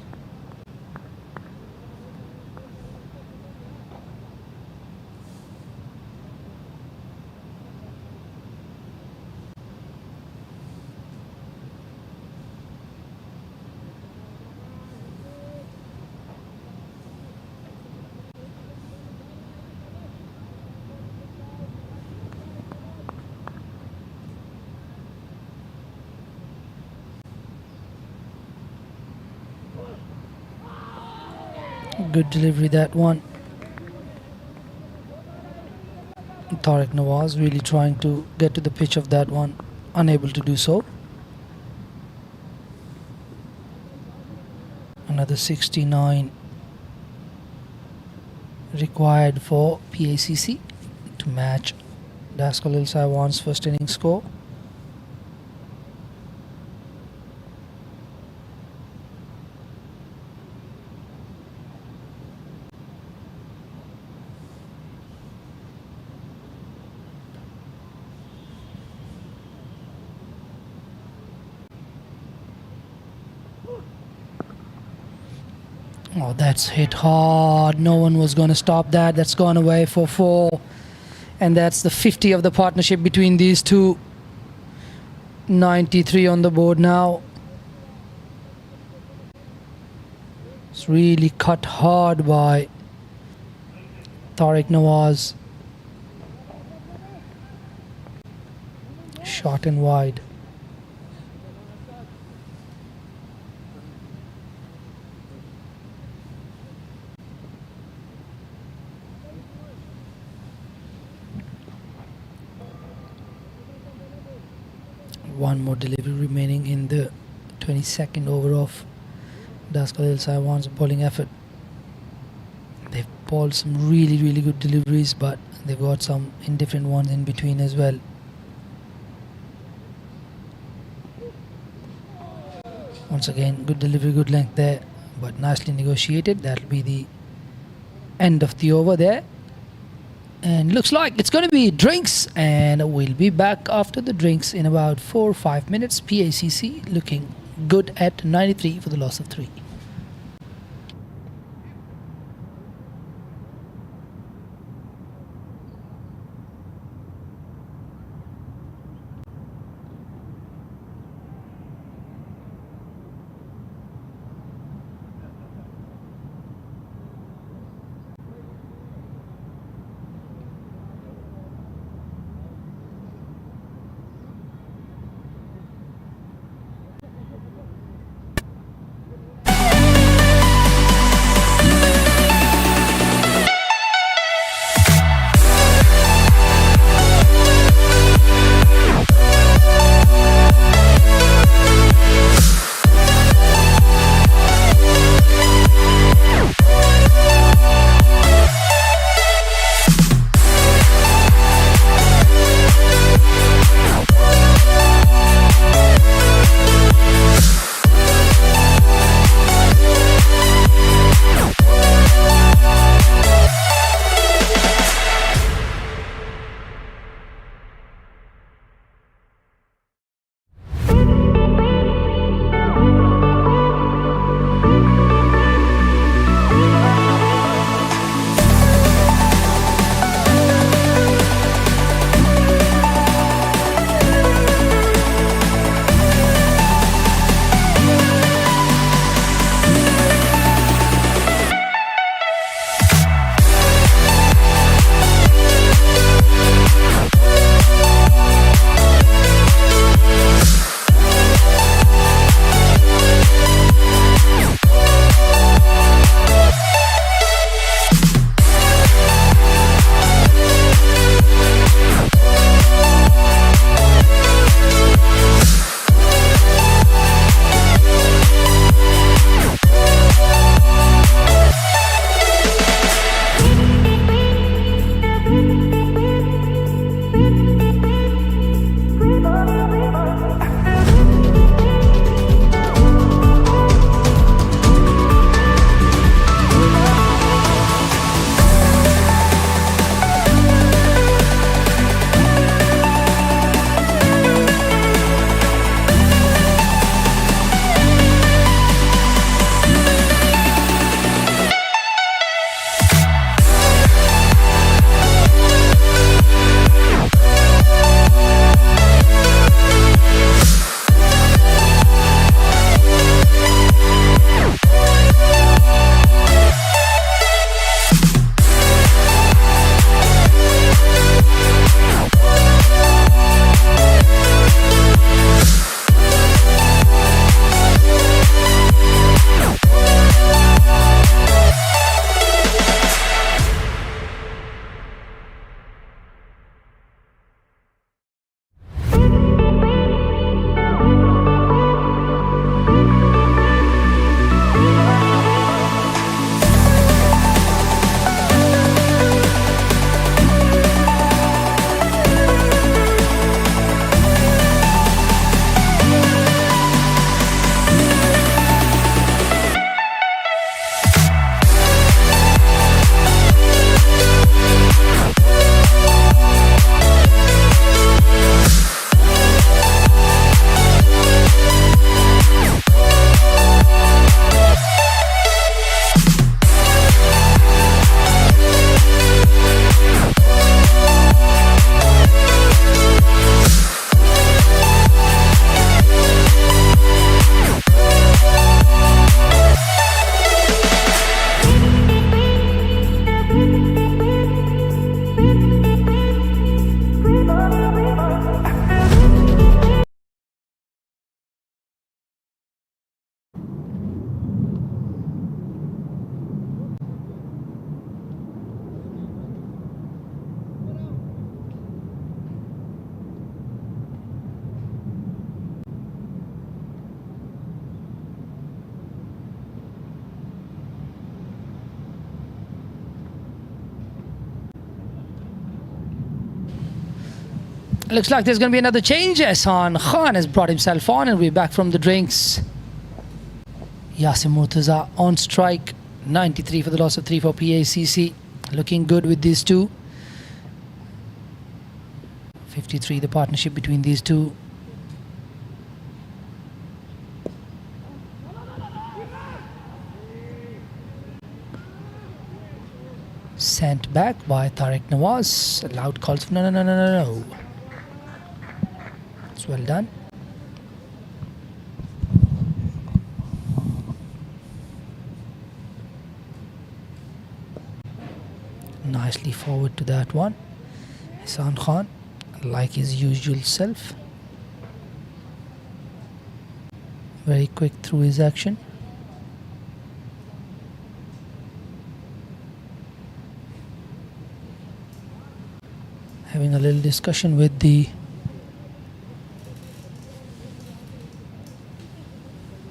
Good delivery, that one. Tariq Nawaz really trying to get to the pitch of that one, unable to do so. Another 69 required for PACC to match DLSWCC's first innings score. Oh, that's hit hard. No one was going to stop that. That's gone away for 4. And that's the 50 of the partnership between these two. 93 on the board now. It's really cut hard by Tariq Nawaz. Short and wide. One more delivery remaining in the 22nd over of DLSWCC's bowling effort. They've bowled some really good deliveries, but they've got some indifferent ones in between as well. Once again, good delivery, good length there, but nicely negotiated. That'll be the end of the over there. And looks like it's going to be drinks, and we'll be back after the drinks in about 4 or 5 minutes. PACC looking good at 93 for the loss of 3. Looks like there's going to be another change. Ehsan Khan has brought himself on and we're back from the drinks. Yasim Murtaza on strike. 93 for the loss of 3 for PACC. Looking good with these two. 53 the partnership between these two. Sent back by Tariq Nawaz. A loud calls for no. It's well done. Nicely forward to that one. Ehsan Khan, like his usual self. Very quick through his action. Having a little discussion with the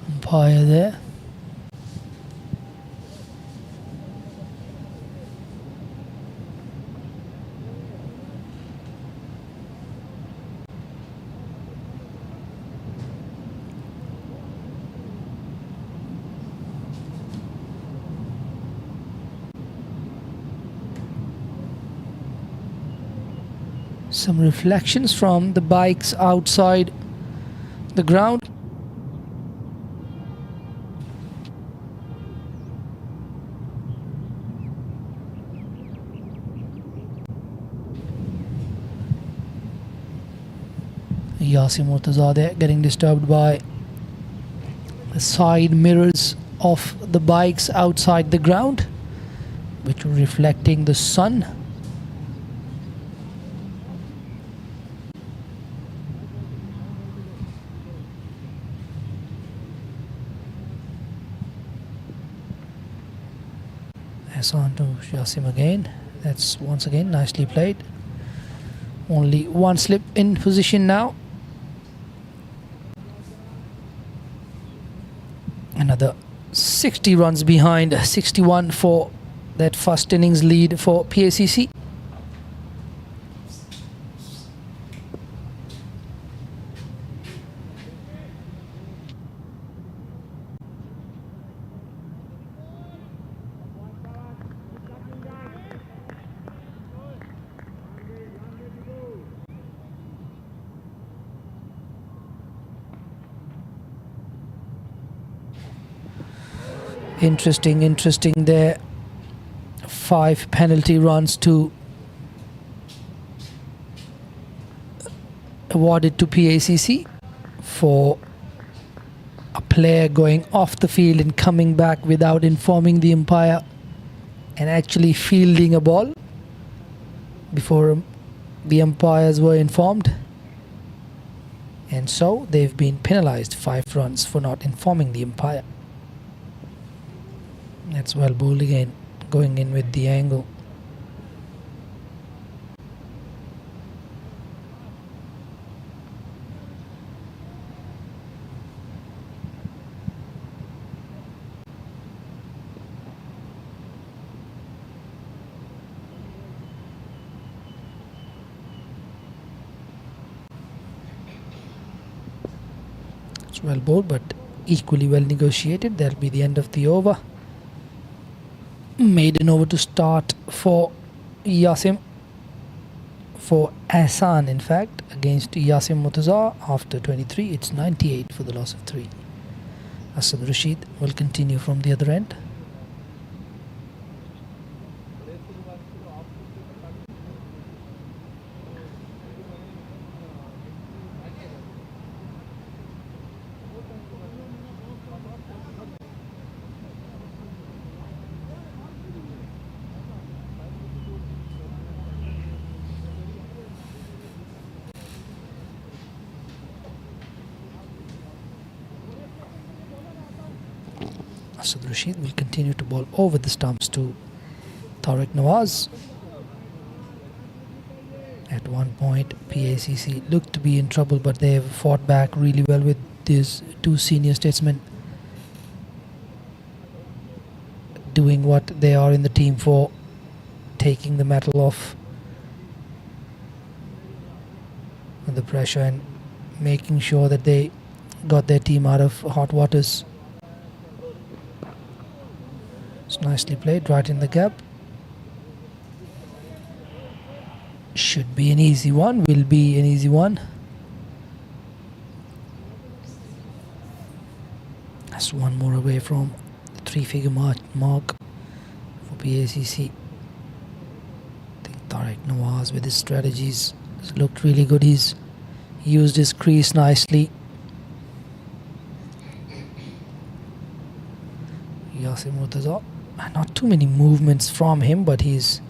umpire there. Some reflections from the bikes outside the ground. Yasim Murtaza there getting disturbed by the side mirrors of the bikes outside the ground, which were reflecting the sun. On to Yasim again. That's once again nicely played. Only one slip in position now. Another 60 runs behind, 61 for that first innings lead for PACC. Interesting there. 5 penalty runs to awarded to PACC for a player going off the field and coming back without informing the umpire and actually fielding a ball before the umpires were informed. And so they've been penalized 5 runs for not informing the umpire. That's well bowled again, going in with the angle. It's well bowled, but equally well negotiated. That'll be the end of the over. Maiden over to start for Yasim, for Ehsan in fact, against Yasim Murtaza. After 23, it's 98 for the loss of 3. Asad Rashid will continue from the other end. Asad Rashid will continue to bowl over the stumps to Tariq Nawaz. At one point, PACC looked to be in trouble, but they have fought back really well with these 2 senior statesmen doing what they are in the team for, taking the mettle off with the pressure and making sure that they got their team out of hot waters. It's nicely played, right in the gap. Should be an easy one, will be an easy one. That's one more away from the three-figure mark for PACC. I think Tariq Nawaz with his strategies has looked really good. He's used his crease nicely. Yasir Murtaza, not too many movements from him, but he's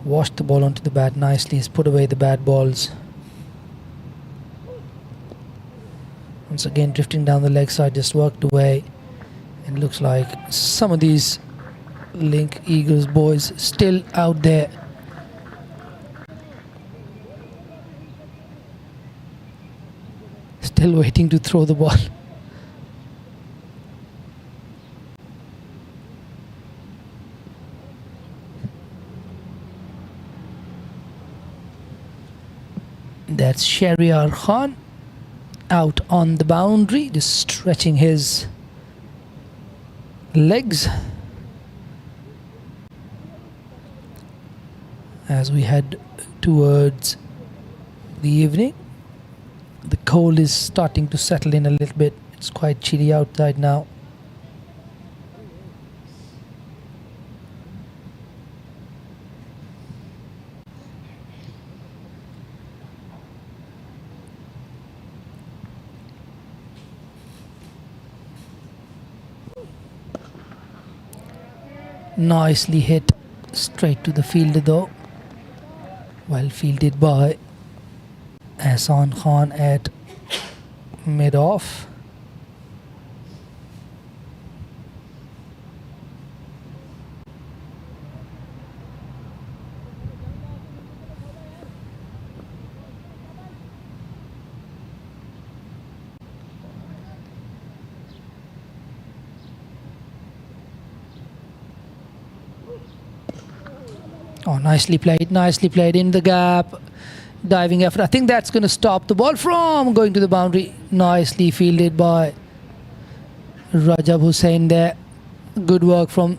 washed the ball onto the bat nicely. He's put away the bad balls. Once again drifting down the leg side, just worked away. And looks like some of these Link Eagles boys still out there. Still waiting to throw the ball. That's Shahryar Khan out on the boundary, just stretching his legs as we head towards the evening. The cold is starting to settle in a little bit. It's quite chilly outside now. Nicely hit straight to the fielder though. Well fielded by Ahsan Khan at mid-off. Oh, nicely played in the gap. Diving effort. I think that's going to stop the ball from going to the boundary. Nicely fielded by Rajab Hussain there. Good work from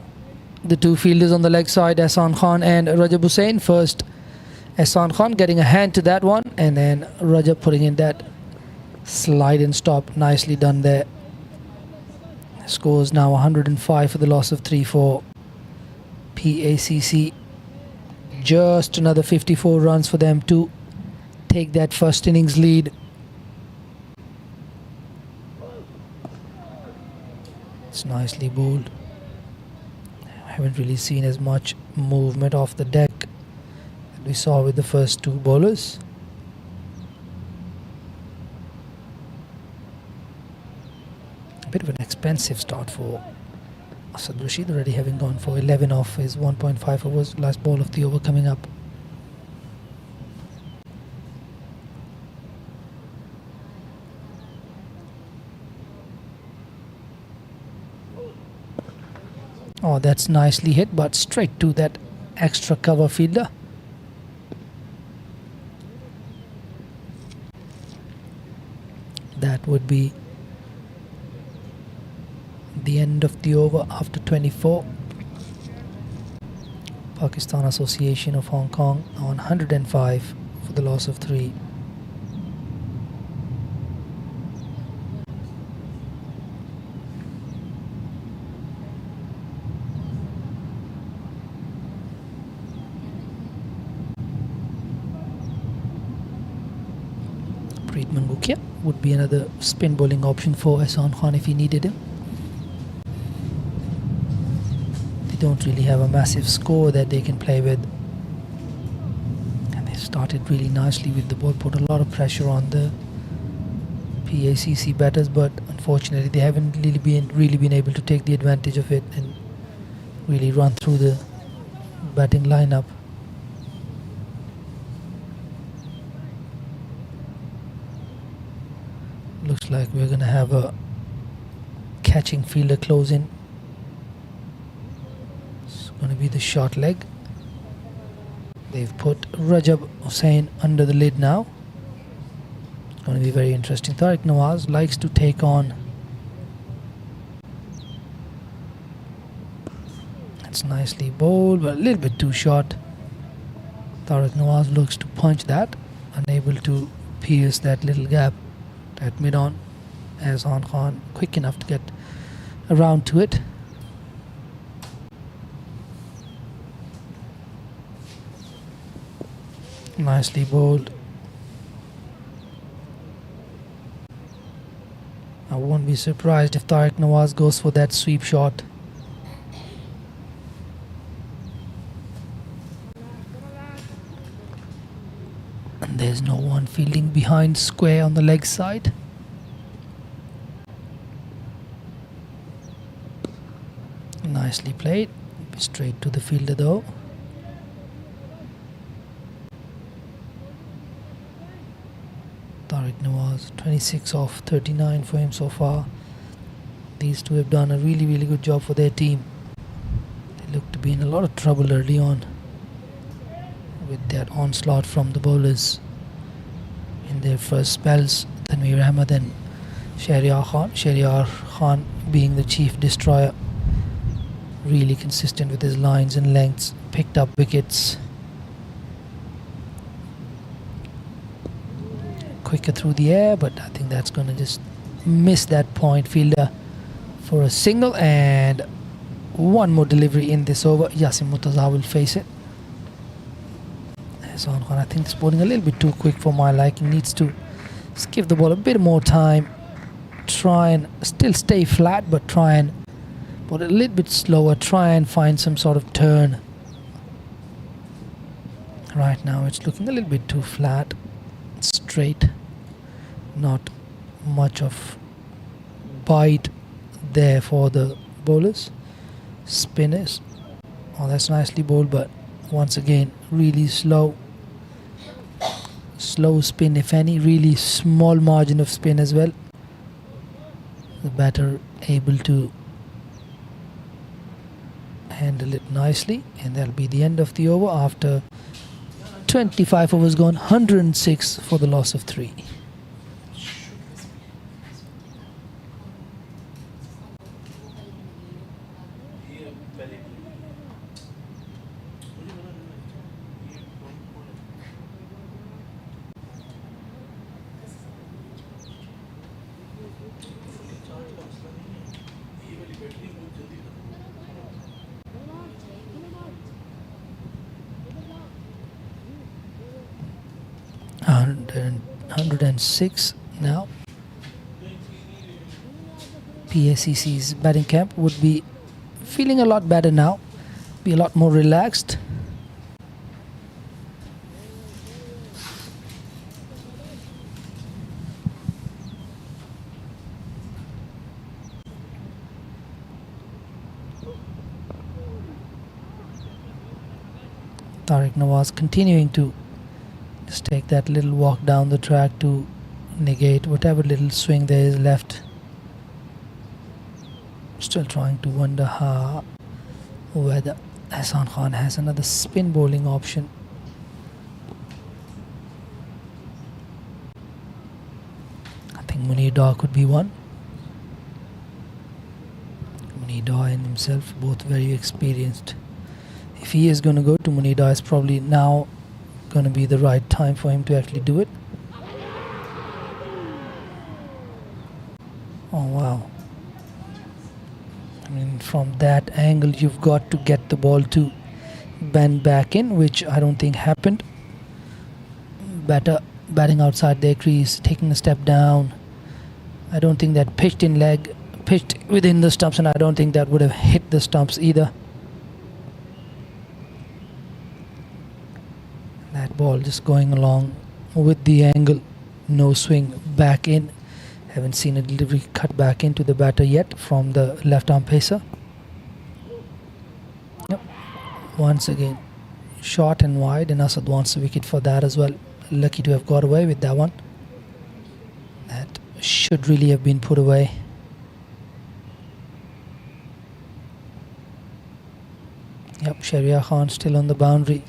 the two fielders on the leg side, Ahsan Khan and Rajab Hussain. First, Ahsan Khan getting a hand to that one, and then Rajab putting in that slide and stop. Nicely done there. Scores now 105 for the loss of 3 for PACC. Just another 54 runs for them to take that first innings lead. It's nicely bowled. I haven't really seen as much movement off the deck that we saw with the first two bowlers. A bit of an expensive start for Asad Rashid, already having gone for 11 off his 1.5 overs, last ball of the over coming up. Oh, that's nicely hit, but straight to that extra cover fielder. That would be the end of the over after 24. Pakistan Association of Hong Kong on 105 for the loss of 3. Preamble Mukia would be another spin bowling option for Ahsan Khan if he needed him. Don't really have a massive score that they can play with, and they started really nicely with the ball, put a lot of pressure on the PACC batters, but unfortunately they haven't really been able to take the advantage of it and really run through the batting lineup. Looks like we're going to have a catching fielder close in. Going to be the short leg. They've put Rajab Hussain under the lid now. Going to be very interesting. Tariq Nawaz likes to take on. That's nicely bowled, but a little bit too short. Tariq Nawaz looks to punch that, unable to pierce that little gap at mid-on. Azam Khan quick enough to get around to it. Nicely bowled. I won't be surprised if Tariq Nawaz goes for that sweep shot. And there's no one fielding behind square on the leg side. Nicely played. Straight to the fielder though. Tariq Nawaz, 26 off 39 for him so far. These two have done a really good job for their team. They look to be in a lot of trouble early on with that onslaught from the bowlers in their first spells. Tanveer Ahmed and Shahryar Khan. Shahryar Khan being the chief destroyer. Really consistent with his lines and lengths. Picked up wickets. Quicker through the air, but I think that's going to just miss that point. Fielder for a single, and one more delivery in this over. Yasim Murtaza will face it. Azam Khan, I think, is bowling a little bit too quick for my liking. Needs to just give the ball a bit more time. Try and still stay flat, but try and bowl a little bit slower. Try and find some sort of turn. Right now it's looking a little bit too flat. Straight, not much of bite there for the bowlers. Spinners, oh, that's nicely bowled, but once again really slow spin, if any. Really small margin of spin as well. The batter able to handle it nicely, and that'll be the end of the over after 25 overs gone. 106 for the loss of 3. And 106 now. PACC's batting camp would be feeling a lot better now, be a lot more relaxed. Tariq Nawaz continuing to just take that little walk down the track to negate whatever little swing there is left. Still trying to wonder whether Azam Khan has another spin bowling option. I think Munir Daw could be one. Munir Daw and himself both very experienced. If he is going to go to Munir Daw, it's probably now going to be the right time for him to actually do it. Oh wow, I mean, from that angle you've got to get the ball to bend back in, which I don't think happened. Batter batting outside their crease, taking a step down. I don't think that pitched within the stumps, and I don't think that would have hit the stumps either. That ball just going along with the angle, no swing back in. Haven't seen a delivery cut back into the batter yet from the left arm pacer. Yep. Once again, short and wide, and Asad wants a wicket for that as well. Lucky to have got away with that one. That should really have been put away. Yep, Shahryar Khan still on the boundary.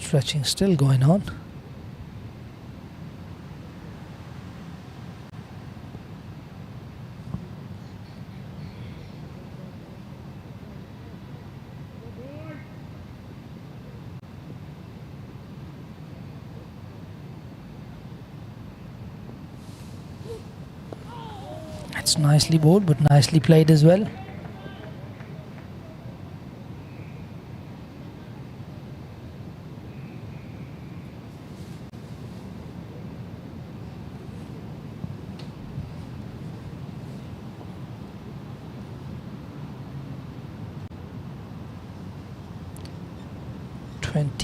Stretching still going on. It's nicely bowled, but nicely played as well.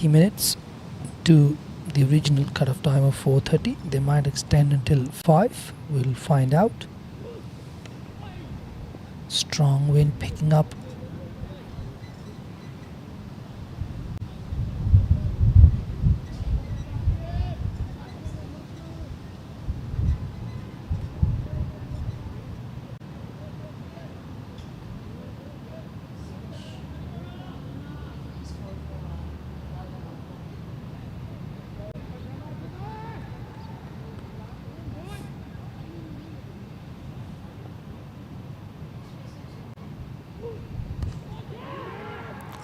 Minutes to the original cut-off time of 4:30. They might extend until 5. We'll find out. Strong wind picking up.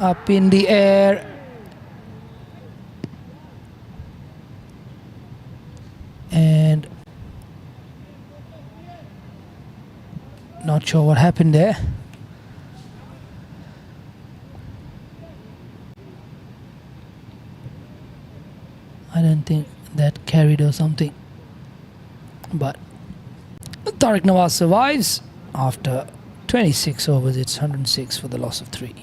Up in the air. And not sure what happened there. I don't think that carried or something. But Tariq Nawaz survives after 26 overs. It's 106 for the loss of 3.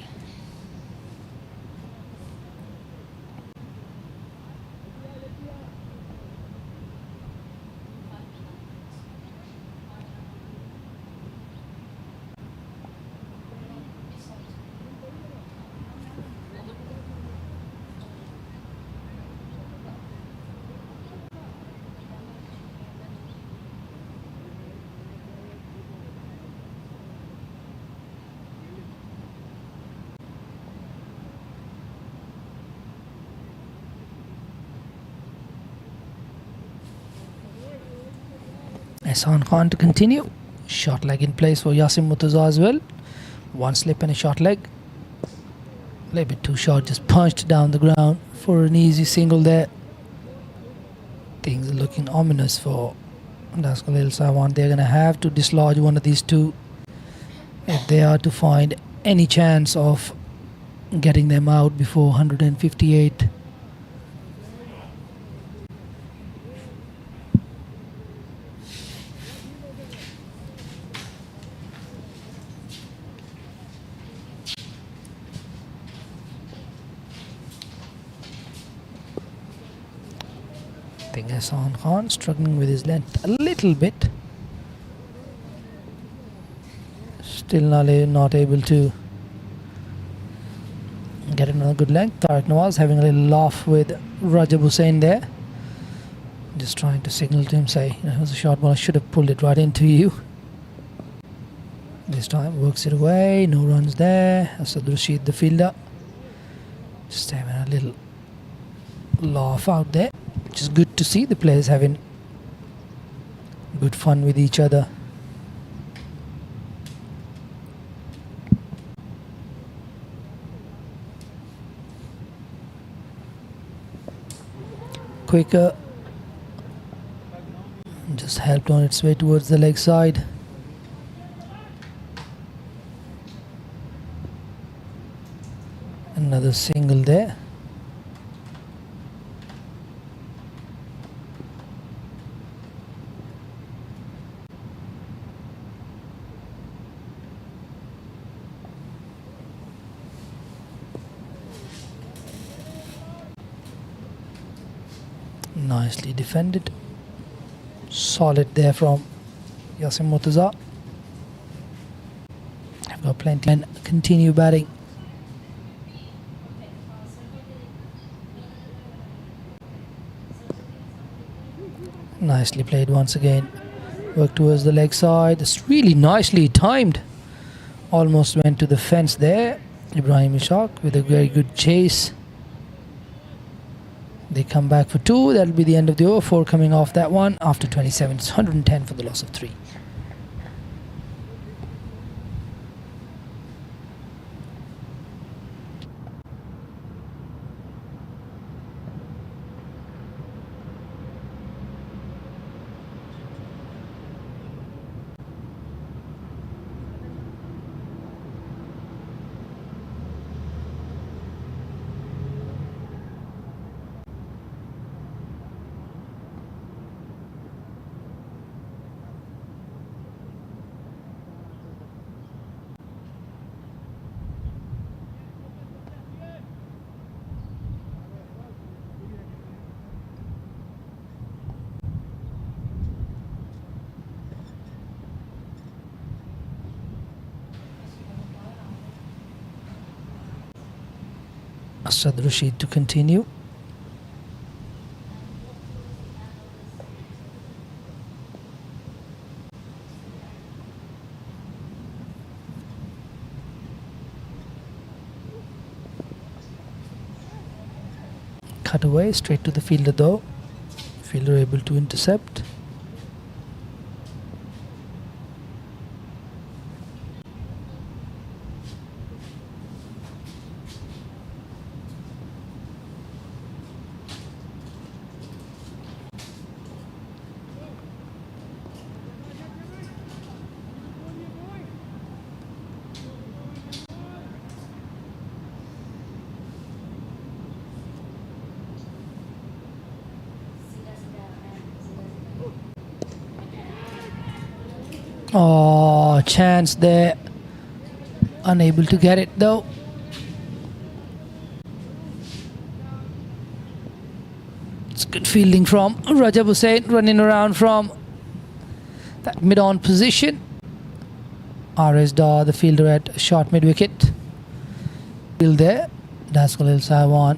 Ehsan Khan to continue. Short leg in place for Yasim Murtaza as well. One slip and a short leg. A little bit too short, just punched down the ground for an easy single there. Things are looking ominous for DLSWCC. They're going to have to dislodge one of these two if they are to find any chance of getting them out before 158. Ehsan Khan struggling with his length a little bit. Still not able to get another good length. Tariq Nawaz having a little laugh with Rajab Hussain there. Just trying to signal to him, say, it was a short ball, I should have pulled it right into you. This time works it away, no runs there. Asad Rashid, the fielder, just having a little laugh out there. Which is good to see, the players having good fun with each other. Quicker, just helped on its way towards the leg side. Another single there. Nicely defended. Solid there from Yasim Murtaza. I've got plenty and continue batting. Nicely played once again. Work towards the leg side. It's really nicely timed. Almost went to the fence there. Ibrahim Ishaq with a very good chase. They come back for 2. That'll be the end of the over. 4 coming off that one after 27. It's 110 for the loss of 3. Asad Rashid to continue. Cut away straight to the fielder though. Fielder able to intercept. Oh, chance there. Unable to get it though. It's good fielding from Rajab Hussain, running around from that mid-on position. RS Dar, the fielder at short mid-wicket. Still there. DLSWCC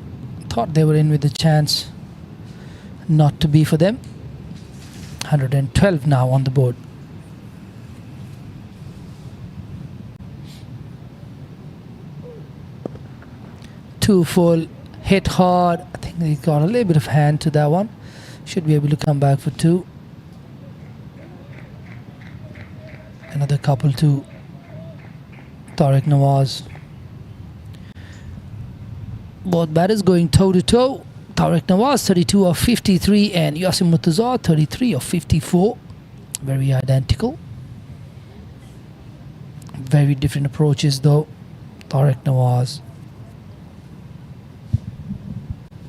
thought they were in with the chance. Not to be for them. 112 now on the board. Two full, hit hard. I think he got a little bit of hand to that one. Should be able to come back for 2. Another couple to Tariq Nawaz. Both batters going toe to toe. Tariq Nawaz 32 of 53 and Yasim Murtaza 33 of 54. Very identical. Very different approaches though. Tariq Nawaz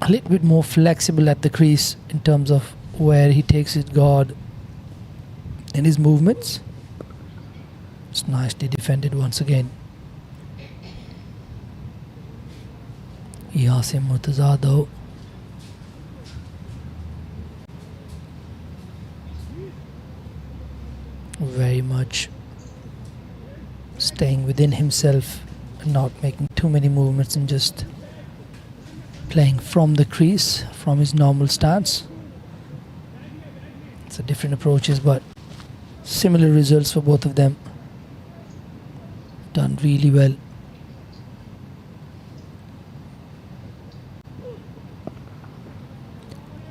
a little bit more flexible at the crease in terms of where he takes his guard in his movements. It's nicely defended once again. Yasim Murtaza though. Very much staying within himself and not making too many movements and just playing from the crease, from his normal stance. It's a different approaches, but similar results for both of them. Done really well.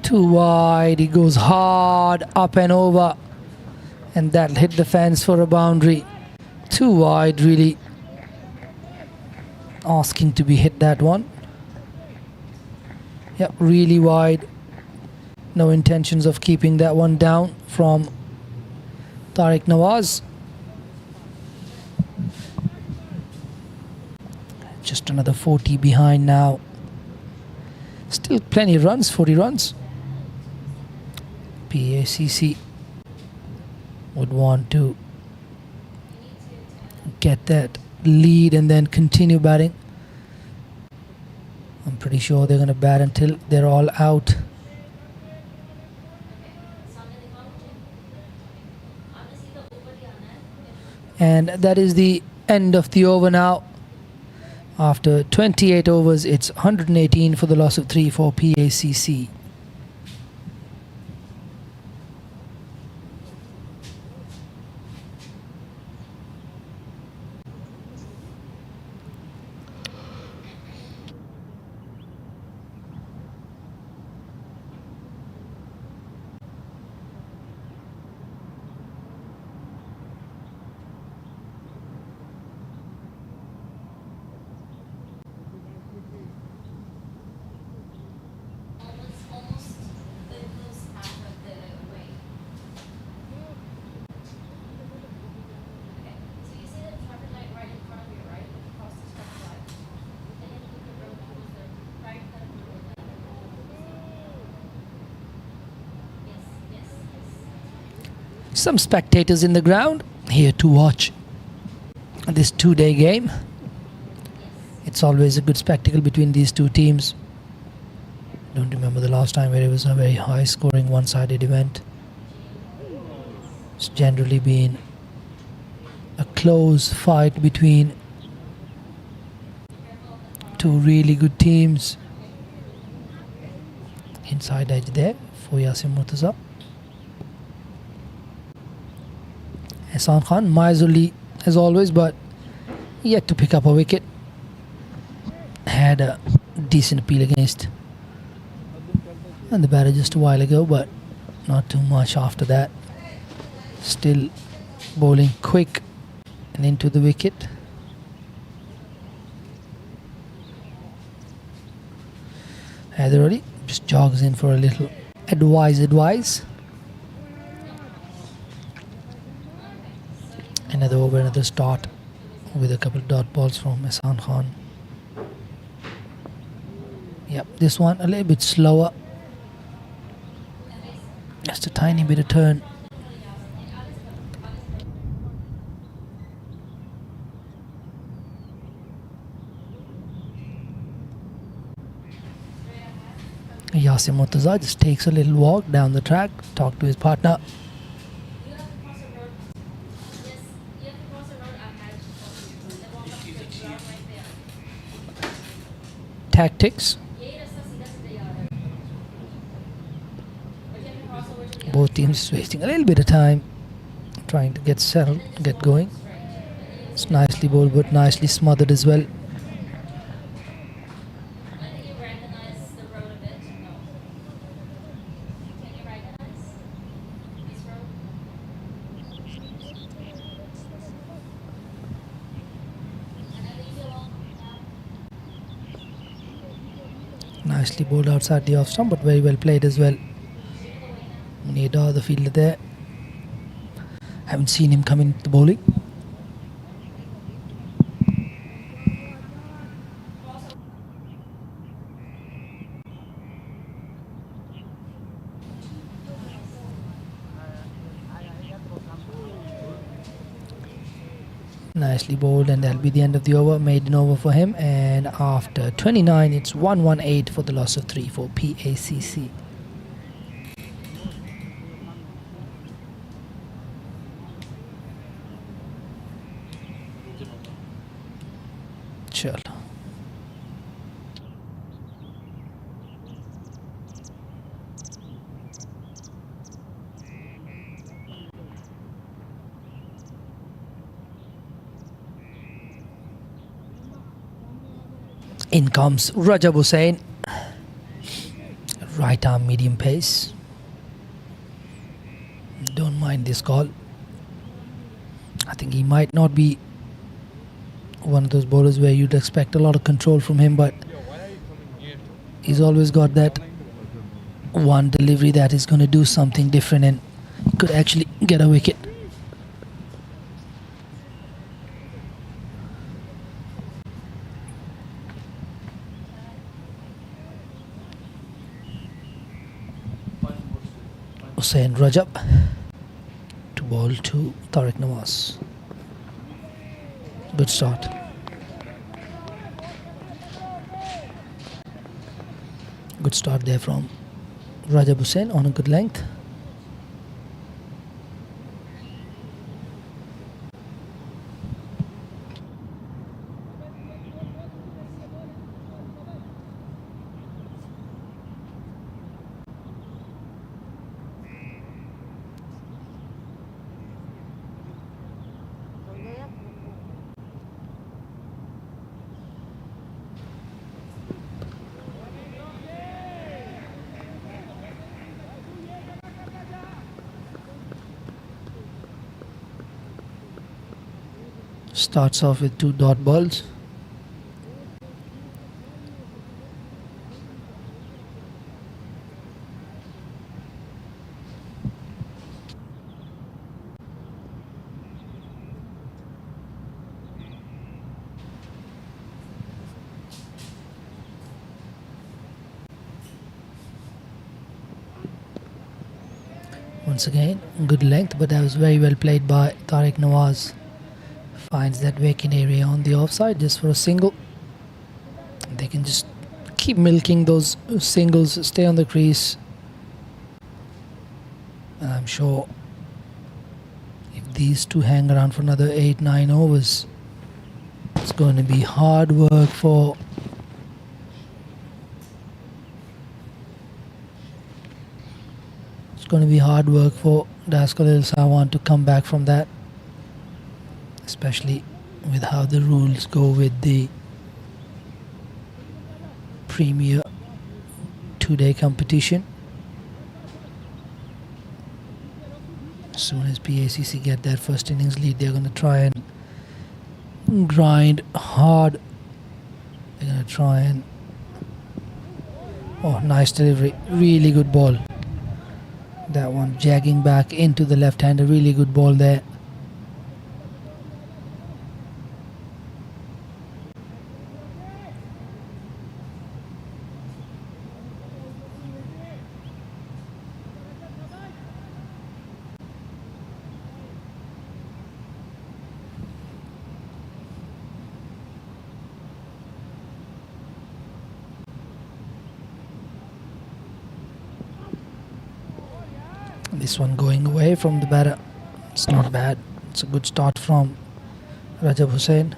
Too wide, he goes hard, up and over, and that'll hit the fence for a boundary. Too wide, really asking to be hit that one. Yep, really wide. No intentions of keeping that one down from Tariq Nawaz. Just another 40 behind now. Still plenty of runs, 40 runs. PACC would want to get that lead and then continue batting. I'm pretty sure they're going to bat until they're all out. And that is the end of the over now. After 28 overs, it's 118 for the loss of 3 for PACC. Some spectators in the ground here to watch this two-day game. It's always a good spectacle between these two teams. Don't remember the last time where it was a very high-scoring one-sided event. It's generally been a close fight between two really good teams. Inside edge there for Yasim Murtaza. Ehsan Khan, miserly as always, but yet to pick up a wicket. Had a decent appeal against and the batter just a while ago, but not too much after that. Still bowling quick and into the wicket. Hyderali just jogs in for a little advice. Another over, another start with a couple of dot balls from Ehsan Khan. Yep, this one a little bit slower. Just a tiny bit of turn. Yasim Murtaza just takes a little walk down the track, talk to his partner. Tactics. Both teams wasting a little bit of time trying to get settled, get going. It's nicely bowled but nicely smothered as well. Nicely bowled outside the off stump, but very well played as well. Munida, the fielder there. Haven't seen him come into the bowling. Nicely bowled, and that'll be the end of the over. Maiden over for him, and after 29 it's 118 for the loss of 3 for PACC. Chalo. In comes Rajab Hussain. Right arm medium pace. Don't mind this call. I think he might not be one of those bowlers where you'd expect a lot of control from him, but he's always got that one delivery that is going to do something different and could actually get a wicket. Hussain Rajab to bowl to Tariq Nawaz. Good start. Good start there from Rajab Hussain on a good length. Starts off with 2 dot balls. One Once again, good length, but that was very well played by Tariq Nawaz. Finds that vacant area on the offside just for a single. They can just keep milking those singles, stay on the crease. And I'm sure if these two hang around for another 8-9 overs, it's going to be hard work for DLSWCC to come back from that, especially with how the rules go with the Premier 2-day competition. As soon as PACC get their first innings lead, they're going to try and grind hard. They're going to try and... Oh, nice delivery. Really good ball. That one jagging back into the left-hander. Really good ball there. This one going away from the batter. It's not bad. It's a good start from Rajab Hussain.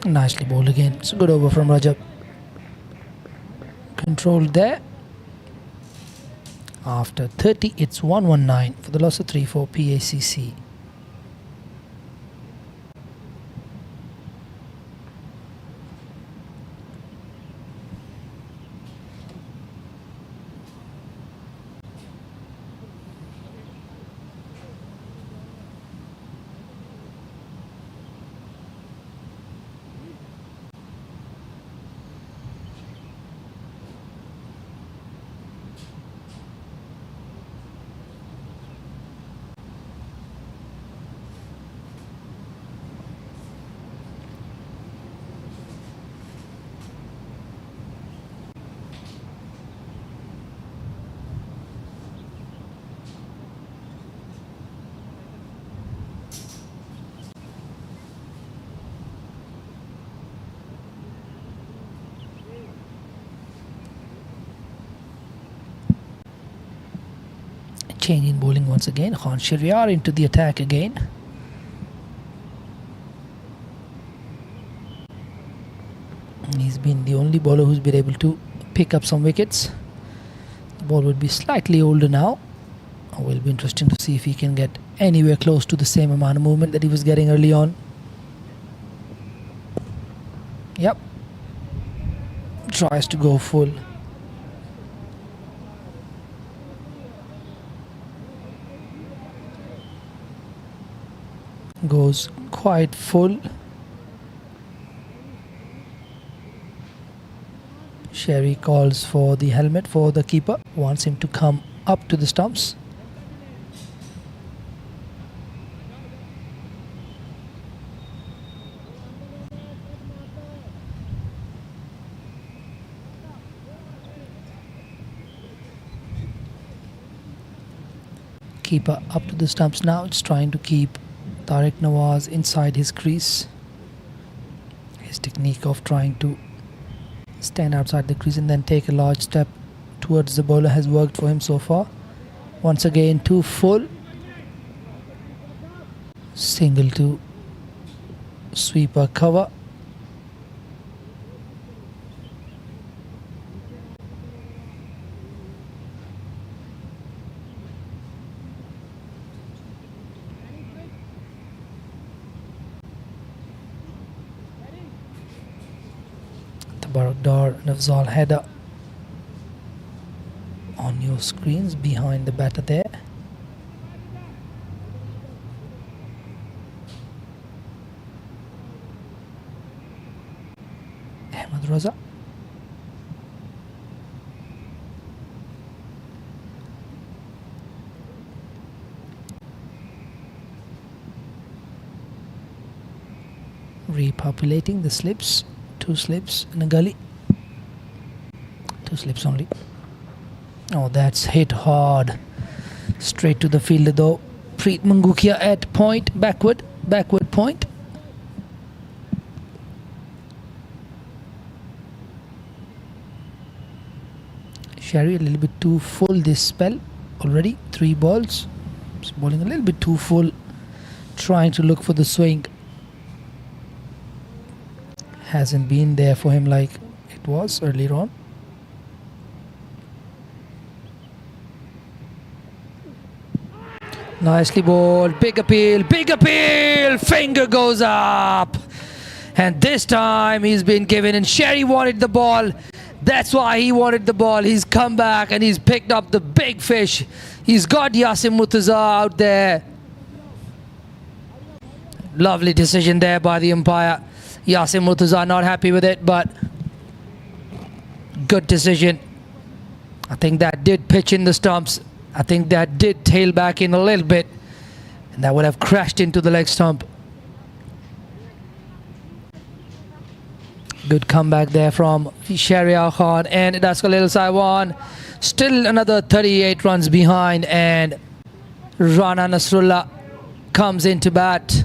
Nicely bowled again. It's a good over from Rajab. Controlled there. After 30, it's 119 for the loss of 3 for PACC. Change in bowling once again. Khan Shariar into the attack again. He's been the only bowler who's been able to pick up some wickets. The ball would be slightly older now. It will be interesting to see if he can get anywhere close to the same amount of movement that he was getting early on. Yep. Tries to go full. Goes quite full. Sherry calls for the helmet for the keeper. Wants him to come up to the stumps. Keeper up to the stumps now. It's trying to keep Tariq Nawaz inside his crease. His technique of trying to stand outside the crease and then take a large step towards the bowler has worked for him so far. Once again, too full. Single to sweeper cover. Barakdar Nafzal header on your screens behind the batter there. Ahmed Raza. Repopulating the slips. 2 slips in a gully. 2 slips only. Oh, that's hit hard. Straight to the fielder though. Preet Mangukia at point. Backward point. Sherry a little bit too full this spell already. 3 balls. He's bowling a little bit too full. Trying to look for the swing. Hasn't been there for him like it was earlier on. Nicely bowled. Big appeal. Finger goes up. And this time he's been given, and Sherry wanted the ball. That's why he wanted the ball. He's come back and he's picked up the big fish. He's got Yasim Murtaza out there. Lovely decision there by the umpire. Yasim Murtaza not happy with it, but good decision. I think that did pitch in the stumps. I think that did tail back in a little bit, and that would have crashed into the leg stump. Good comeback there from Shahryar Khan, and that's Khalil Saiwan. Still another 38 runs behind, and Rana Nasrullah comes into bat.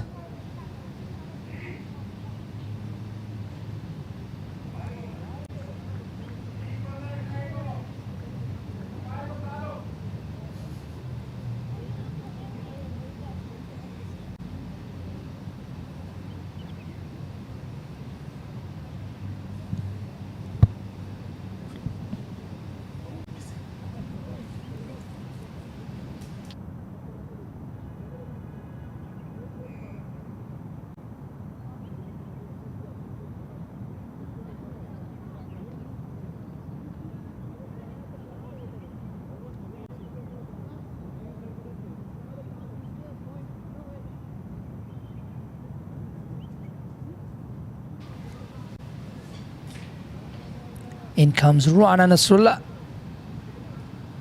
In comes Rana Nasrullah,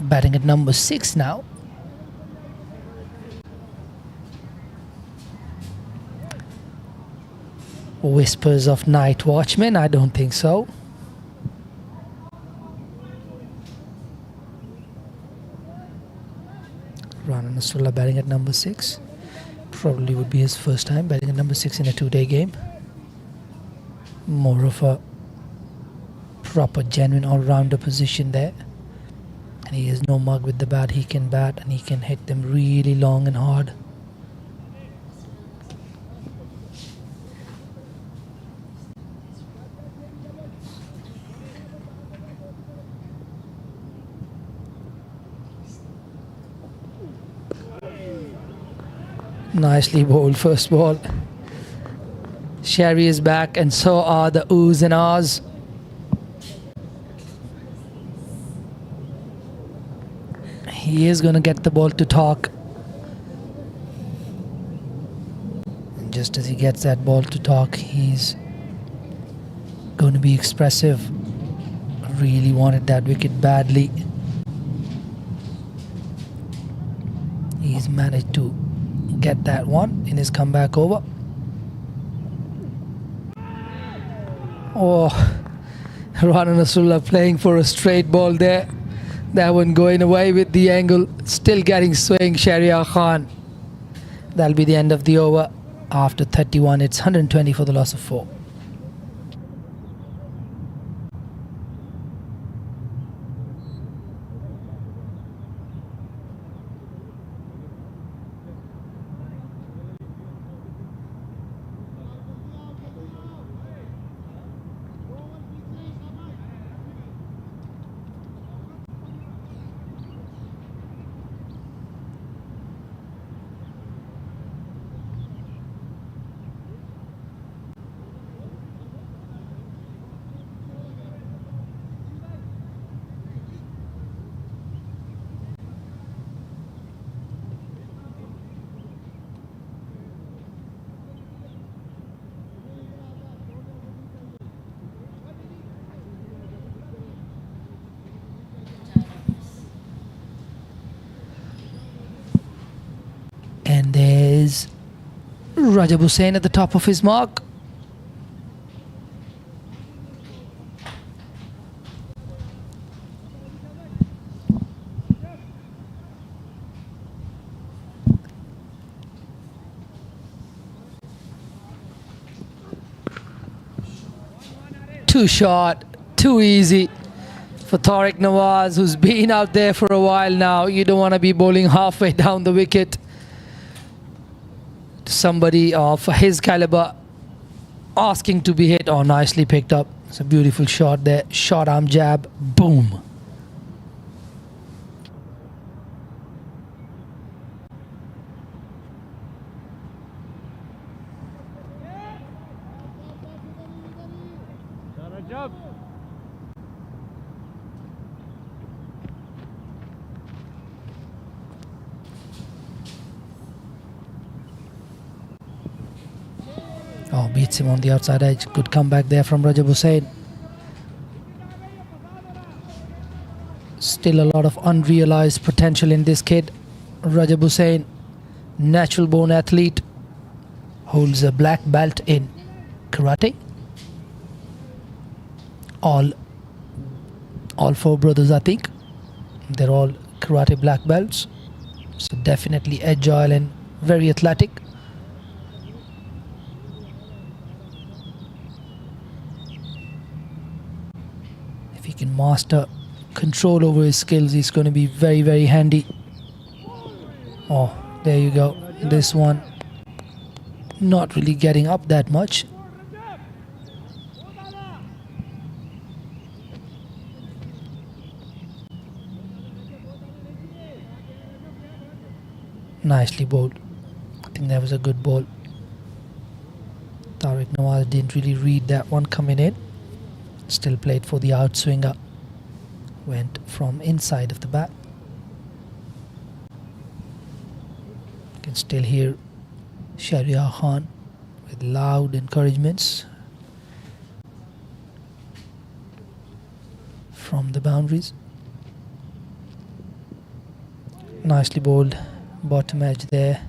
batting at number 6 now. Whispers of night watchman? I don't think so. Rana Nasrullah batting at number 6. Probably would be his first time batting at number 6 in a 2-day game. More of a proper genuine all-rounder position there, and he has no mug with the bat. He can bat and he can hit them really long and hard. Nicely bowled first ball. Sherry is back, and so are the oohs and ahs. He is going to get the ball to talk. And just as he gets that ball to talk, he's going to be expressive. Really wanted that wicket badly. He's managed to get that one in his comeback over. Oh, Rana Nasrullah playing for a straight ball there. That one going away with the angle. Still getting swing, Shahryar Khan. That'll be the end of the over. After 31, it's 120 for the loss of 4. Rajab Hussain at the top of his mark. Too short, too easy for Tariq Nawaz, who's been out there for a while now. You don't want to be bowling halfway down the wicket to somebody of his caliber asking to be hit. Oh, nicely picked up. It's a beautiful shot there. Short arm jab. Boom. Oh, beats him on the outside edge. Good comeback there from Rajab Hussain. Still a lot of unrealized potential in this kid. Rajab Hussain, natural born athlete, holds a black belt in karate. All four brothers, I think, they're all karate black belts. So definitely agile and very athletic. If he can master control over his skills, he's going to be very, very handy. Oh, there you go. This one not really getting up that much. Nicely bowled. I think that was a good ball. Tariq Nawaz didn't really read that one coming in. Still played for the outswinger. Went from inside of the bat. You can still hear Sharia Khan with loud encouragements from the boundaries. Nicely bowled. Bottom edge there.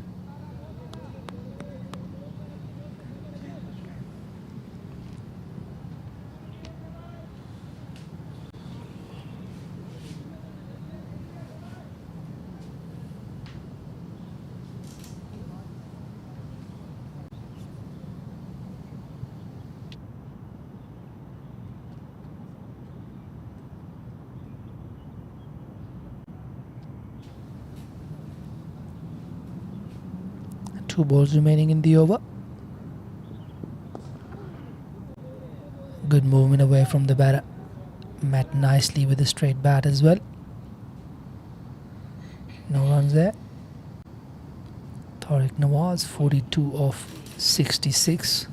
Two balls remaining in the over. Good movement away from the batter. Met nicely with a straight bat as well. No runs there. Tariq Nawaz, 42 of 66.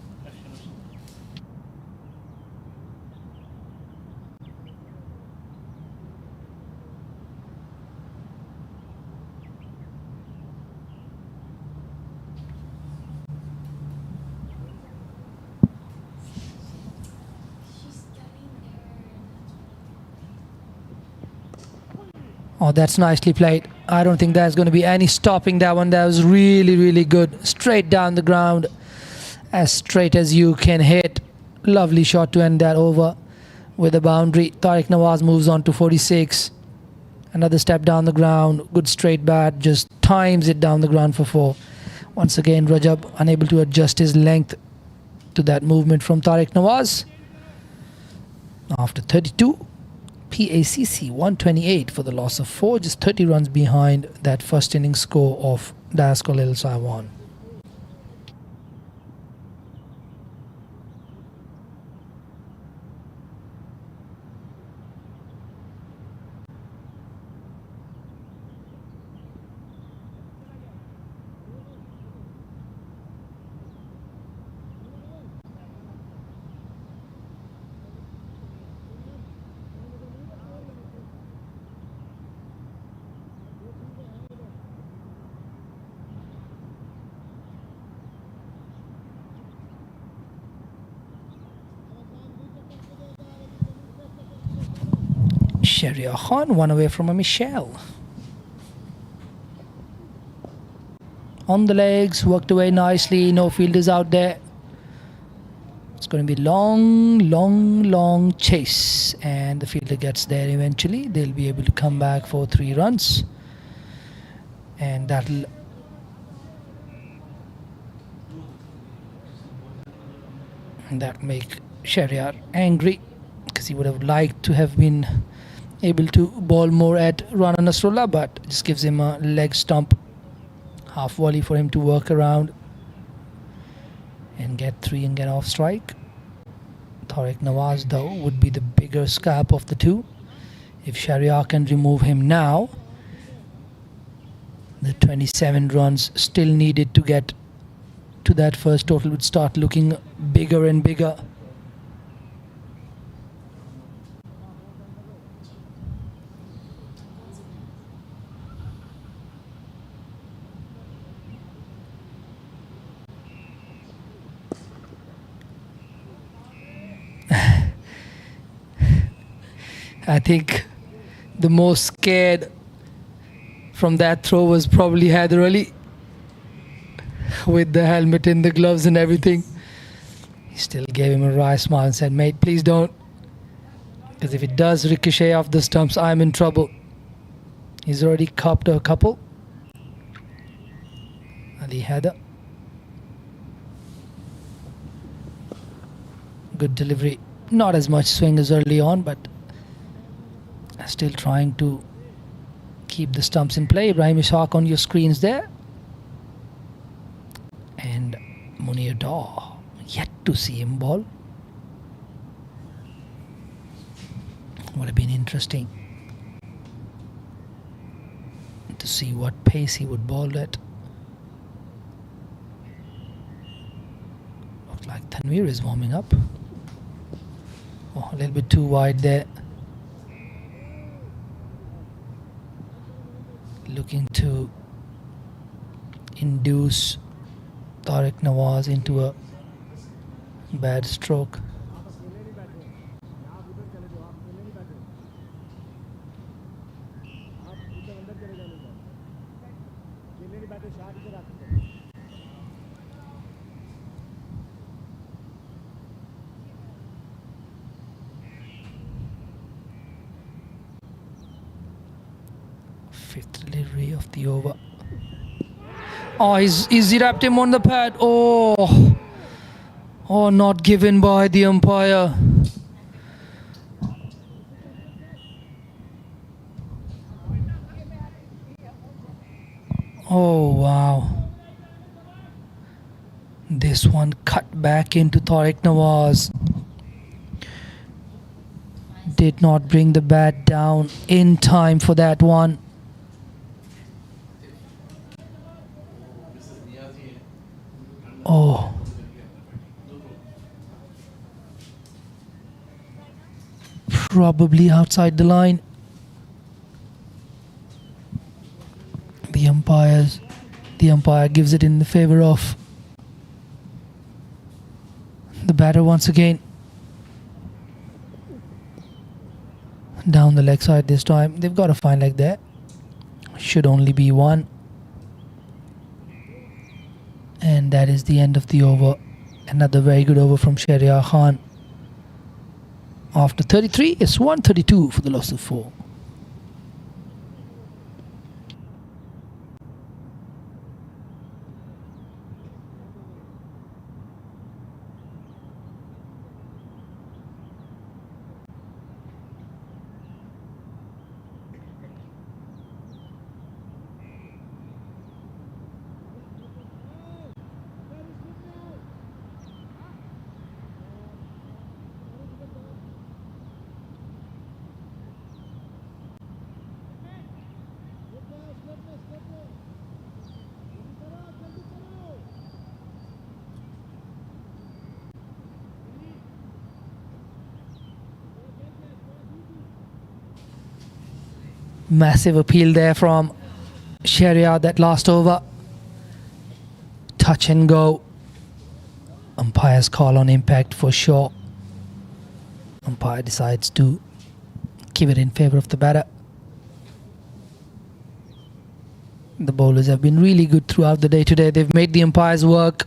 Oh, that's nicely played. I don't think there's going to be any stopping that one. That was really, really good. Straight down the ground. As straight as you can hit. Lovely shot to end that over with a boundary. Tariq Nawaz moves on to 46. Another step down the ground. Good straight bat. Just times it down the ground for 4. Once again, Rajab unable to adjust his length to that movement from Tariq Nawaz. After 32. PACC 128 for the loss of 4, just 30 runs behind that first innings score of Diasco Lil Saiwan. Sharia Khan, one away from a Michelle. on the legs, worked away nicely, no fielders out there. It's going to be long chase, and the fielder gets there eventually. They'll be able to come back for 3 runs, and that'll make Shahryar angry, because he would have liked to have been able to bowl more at Rana Nasrullah, but just gives him a leg stump, half volley for him to work around and get 3 and get off strike. Tariq Nawaz though would be the bigger scalp of the two. If Shahryar can remove him now, the 27 runs still needed to get to that first total would start looking bigger and bigger. I think the most scared from that throw was probably Haider Ali, with the helmet and the gloves and everything. He still gave him a wry smile and said, "Mate, please don't, because if it does ricochet off the stumps, I'm in trouble." He's already copped a couple. Ali Haider. Good delivery. Not as much swing as early on, but still trying to keep the stumps in play. Ibrahim Ishaq on your screens there. And Munir Daw, yet to see him ball. Would have been interesting to see what pace he would bowl at. Looks like Tanveer is warming up. Oh, a little bit too wide there. Looking to induce Tariq Nawaz into a bad stroke. Fifth delivery of the over. Oh, he's wrapped him on the pad. Oh, not given by the umpire. Oh, wow. This one cut back into Tariq Nawaz. Did not bring the bat down in time for that one. Oh. Probably outside the line. The umpire gives it in the favor of the batter once again. Down the leg side this time. They've got a fine leg there. Should only be one. And that is the end of the over. Another very good over from Shahryar Khan. After 33, it's 132 for the loss of 4. Massive appeal there from Shahryar, that last over. Touch and go. Umpire's call on impact for sure. Umpire decides to give it in favor of the batter. The bowlers have been really good throughout the day today. They've made the umpires work.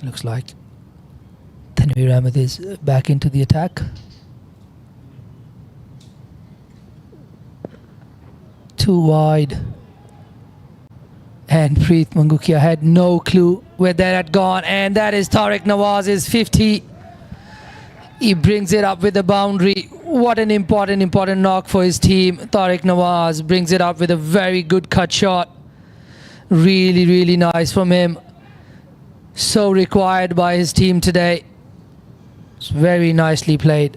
Looks like Tanveer Ahmed is back into the attack. Too wide. And Preet Mangukia had no clue where that had gone. And that is Tariq Nawaz's 50. He brings it up with the boundary. What an important knock for his team. Tariq Nawaz brings it up with a very good cut shot. Really nice from him. So required by his team today. It's very nicely played.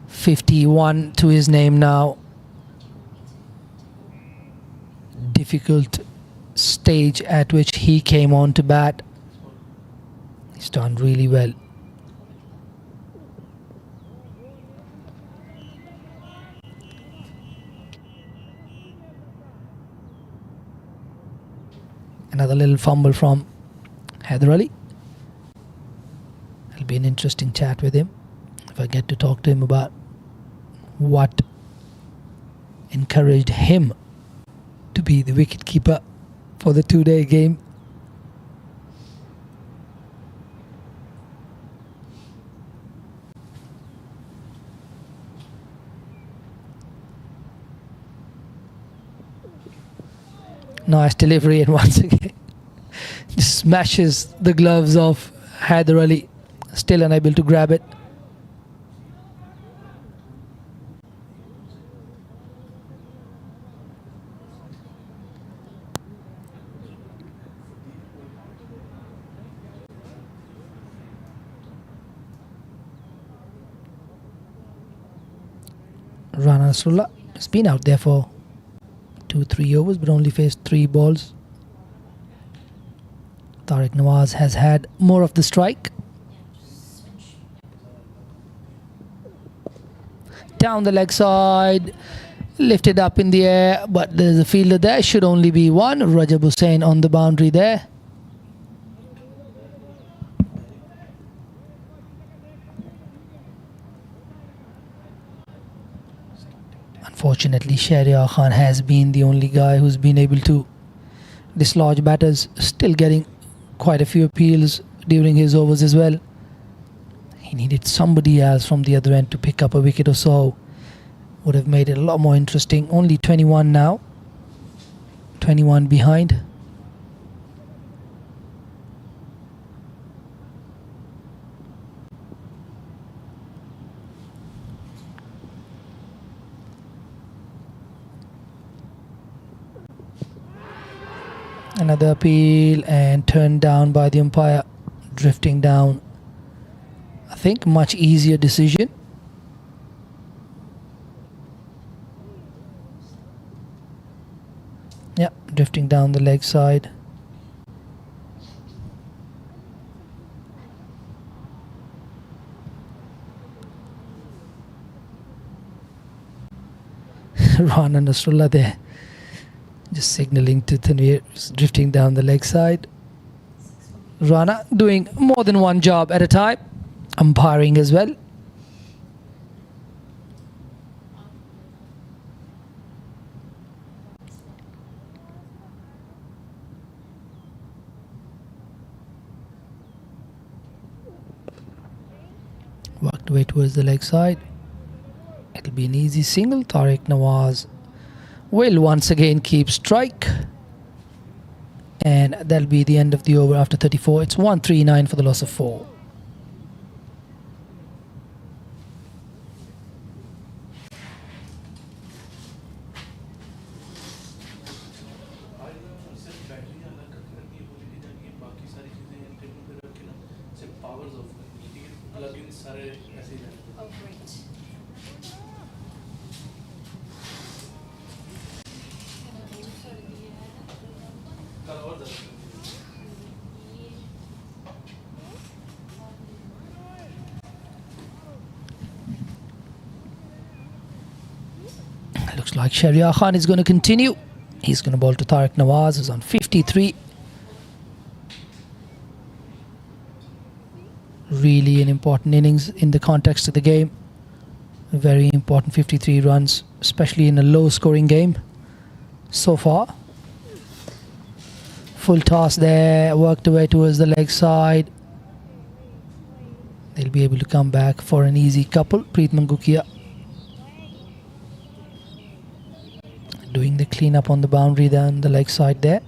51 to his name now. Difficult stage at which he came on to bat. He's done really well. Another little fumble from Haider Ali. It'll be an interesting chat with him if I get to talk to him about what encouraged him to be the wicketkeeper for the two-day game. Nice delivery, and once again just smashes the gloves of Haider Ali, still unable to grab it. Rana Nasrullah has been out there for 2-3 overs but only faced 3 balls. Tariq Nawaz has had more of the strike. Down the leg side, lifted up in the air, but there's a fielder there. Should only be one. Rajab Hussain on the boundary there. Unfortunately, Shahryar Khan has been the only guy who's been able to dislodge batters, still getting quite a few appeals during his overs as well. He needed somebody else from the other end to pick up a wicket or so. Would have made it a lot more interesting. Only 21 now. 21 behind. Another appeal and turned down by the umpire, drifting down. I think much easier decision. Yeah, drifting down the leg side. Rana Nasrullah there, just signalling to Tanveer, drifting down the leg side. Rana doing more than one job at a time, umpiring as well. Worked away towards the leg side. It'll be an easy single. Tariq Nawaz will once again keep strike, and that'll be the end of the over after 34. It's 139 for the loss of 4. Looks like Shahryar Khan is going to continue. He's going to bowl to Tariq Nawaz, who's on 53. Really an important innings in the context of the game. Very important 53 runs, especially in a low-scoring game so far. Full toss there, worked away towards the leg side. They'll be able to come back for an easy couple. Preetman Gukia doing the cleanup on the boundary down the leg side there.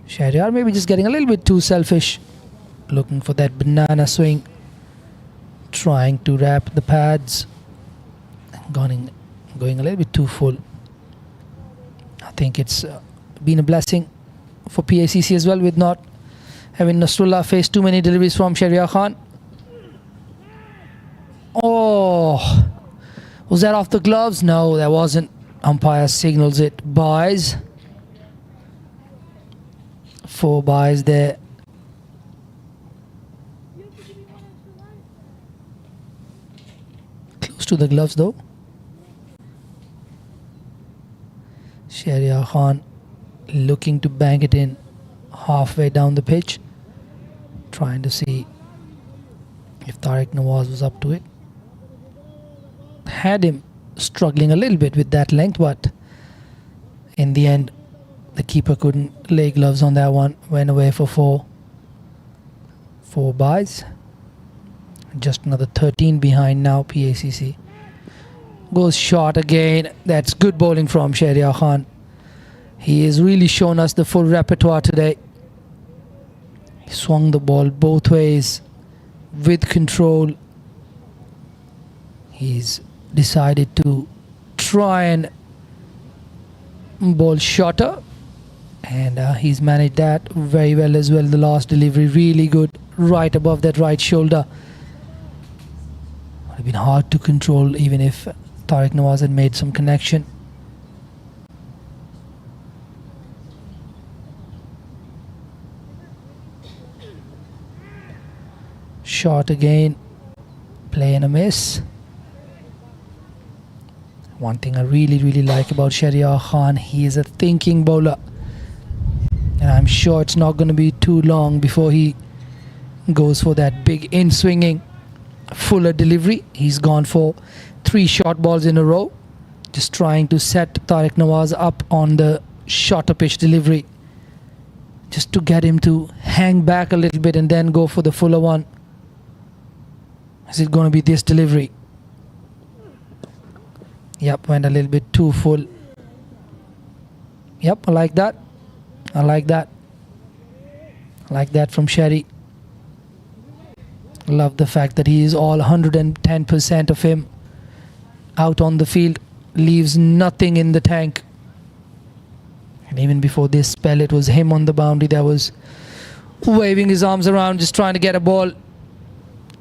Shahryar maybe just getting a little bit too selfish. Looking for that banana swing. Trying to wrap the pads. Going a little bit too full. I think it's been a blessing for PACC as well, with not having Nasrullah face too many deliveries from Shahryar Khan. Oh, was that off the gloves? No, that wasn't. Umpire signals it. Buys. 4 buys there. Close to the gloves though. Shahryar Khan looking to bang it in halfway down the pitch. Trying to see if Tariq Nawaz was up to it. Had him struggling a little bit with that length, but in the end the keeper couldn't lay gloves on that one. Went away for 4 buys. Just another 13 behind now. PACC goes short again. That's good bowling from Shahryar Khan. He has really shown us the full repertoire today. He swung the ball both ways with control. He's decided to try and bowl shorter, and he's managed that very well as well. The last delivery really good, right above that right shoulder. Would have been hard to control even if Tariq Nawaz had made some connection. Short again, play and a miss. One thing I really like about Shahryar Khan, he is a thinking bowler, and I'm sure it's not going to be too long before he goes for that big in-swinging fuller delivery. He's gone for 3 short balls in a row, just trying to set Tariq Nawaz up on the shorter pitch delivery, just to get him to hang back a little bit and then go for the fuller one. Is it going to be this delivery? Yep, went a little bit too full. Yep, I like that. I like that. I like that from Sherry. Love the fact that he is all 110% of him out on the field. Leaves nothing in the tank. And even before this spell, it was him on the boundary that was waving his arms around, just trying to get a ball.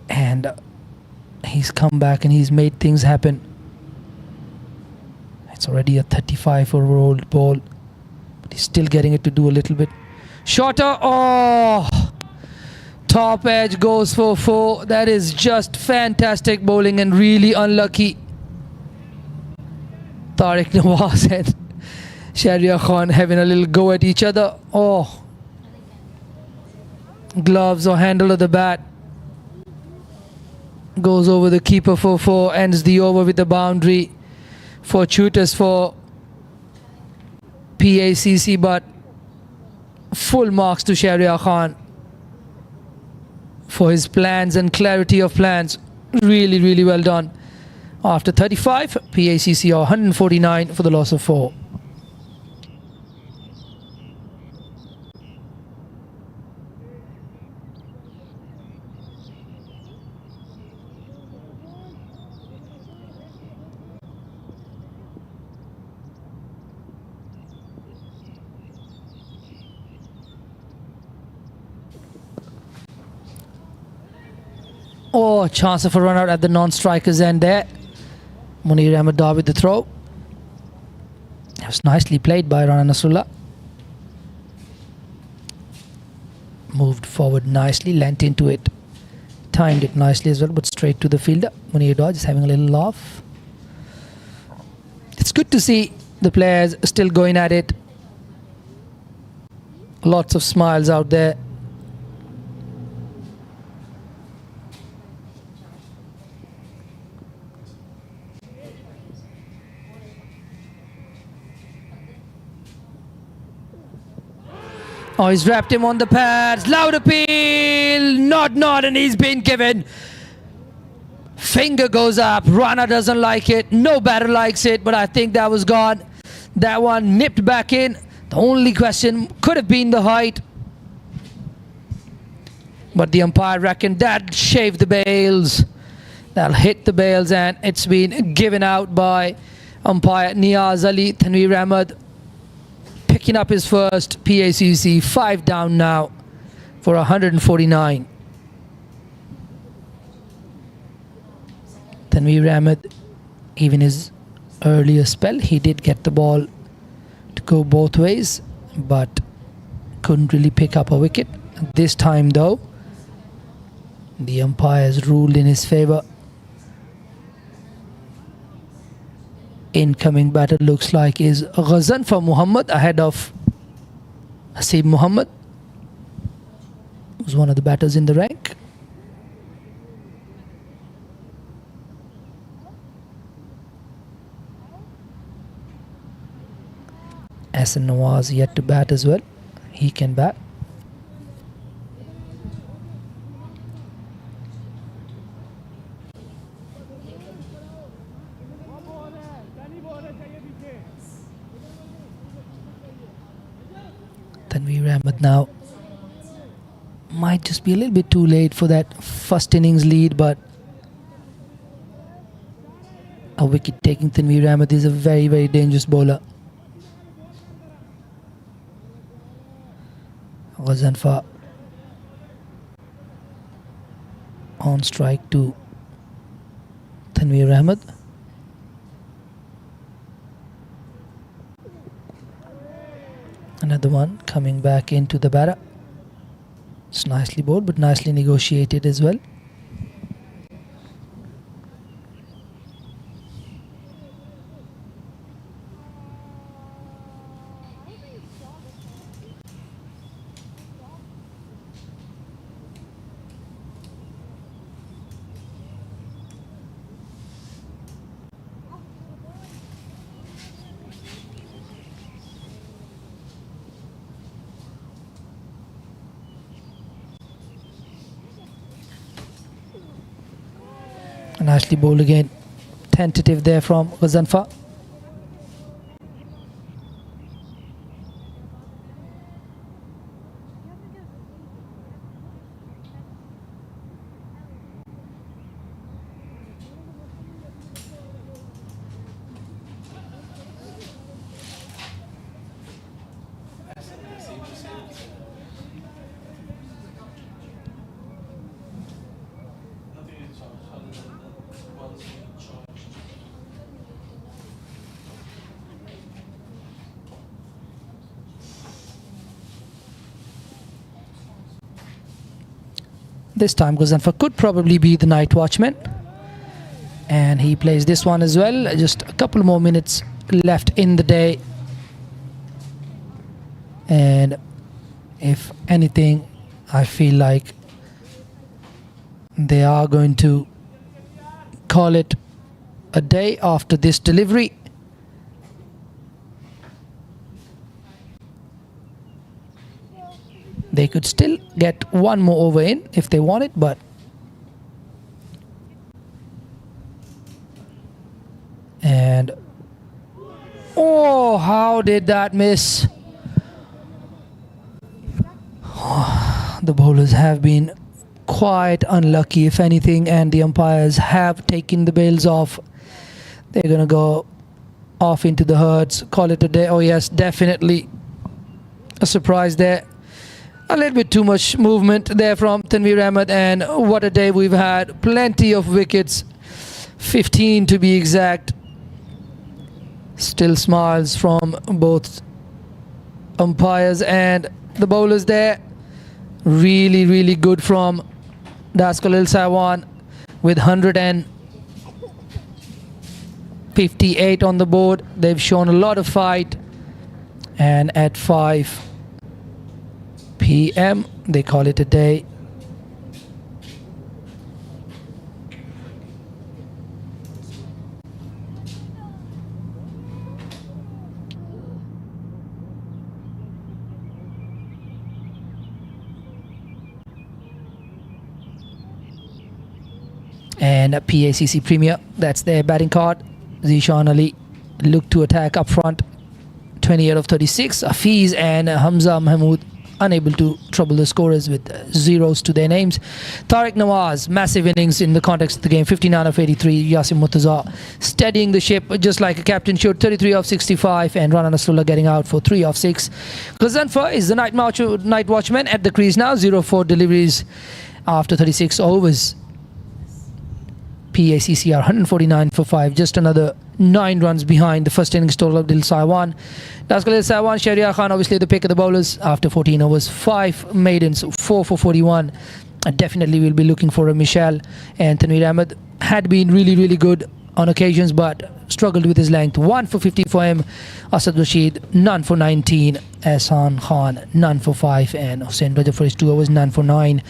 And he's come back and he's made things happen. It's already a 35-year-old ball, but he's still getting it to do a little bit shorter. Oh, top edge goes for 4. That is just fantastic bowling and really unlucky. Tariq Nawaz and Shahryar Khan having a little go at each other. Oh, gloves or handle of the bat. Goes over the keeper for 4, ends the over with the boundary. Fortuitous for PACC, but full marks to Shahryar Khan for his plans and clarity of plans. Really well done. After 35, PACC are 149 for the loss of 4. Oh, chance of a run out at the non-strikers end there. Munir Ahmed Dar with the throw. It was nicely played by Rana Nasrullah. Moved forward nicely, lent into it. Timed it nicely as well, but straight to the fielder. Munir Dar just having a little laugh. It's good to see the players still going at it. Lots of smiles out there. Oh, he's wrapped him on the pads. Loud appeal. Not, and he's been given. Finger goes up. Rana doesn't like it. No batter likes it, but I think that was gone. That one nipped back in. The only question could have been the height. But the umpire reckoned that shaved the bails. That'll hit the bails, and it's been given out by umpire Niaz Ali. Tanveer Ahmed picking up his first PACC. 5 down now for 149. Tanveer Ahmed, even his earlier spell, he did get the ball to go both ways, but couldn't really pick up a wicket. This time though, the umpires ruled in his favour. Incoming batter looks like is Ghazanfa Muhammad ahead of Hasib Muhammad, who's one of the batters in the rank. Hassan Nawaz yet to bat as well. He can bat. Tanveer Ahmed now might just be a little bit too late for that first innings lead, but a wicket taking Tanveer Ahmed is a very, very dangerous bowler. Ghazanfa on strike to Tanveer Ahmed. Another one coming back into the batter. It's nicely bowled, but nicely negotiated as well. Nicely bowled again. Tentative there from Ghazanfa. This time Ghazanfa could probably be the night watchman, and he plays this one as well. Just a couple more minutes left in the day, and if anything, I feel like they are going to call it a day after this delivery. They could still get one more over in if they want it, but and oh, how did that miss? The bowlers have been quite unlucky, if anything, and the umpires have taken the bails off. They're gonna go off into the herds, call it a day. Oh yes, definitely a surprise there. A little bit too much movement there from Tanveer Ahmed, and what a day we've had. Plenty of wickets, 15 to be exact. Still smiles from both umpires and the bowlers there. Really, really good from Das Khalil Saiwan with 158 on the board. They've shown a lot of fight, and at 5 p.m. they call it a day. and PACC Premier. That's their batting card. Zishan Ali look to attack up front. 28 of 36. Hafiz and Hamza Mahmood unable to trouble the scorers with zeros to their names. Tariq Nawaz, massive innings in the context of the game. 59 of 83. Yasim Murtaza steadying the ship just like a captain should. 33 of 65. And Rana Nasrullah getting out for 3 of 6. Ghazanfar is the night watchman at the crease now. 0-4 deliveries after 36 overs. PACC are 149 for 5, just another 9 runs behind the first innings total of Dil Saiwan. Dil Saiwan, Shahryar Khan obviously the pick of the bowlers after 14 overs, 5 maidens, 4 for 41. Definitely will be looking for a Michelle. And Tanveer Ahmed had been really good on occasions but struggled with his length. 1 for 50 for him. Asad Rashid, none for 19. Ehsan Khan, none for 5. And Hussain Rajab for his 2 overs, none for 9.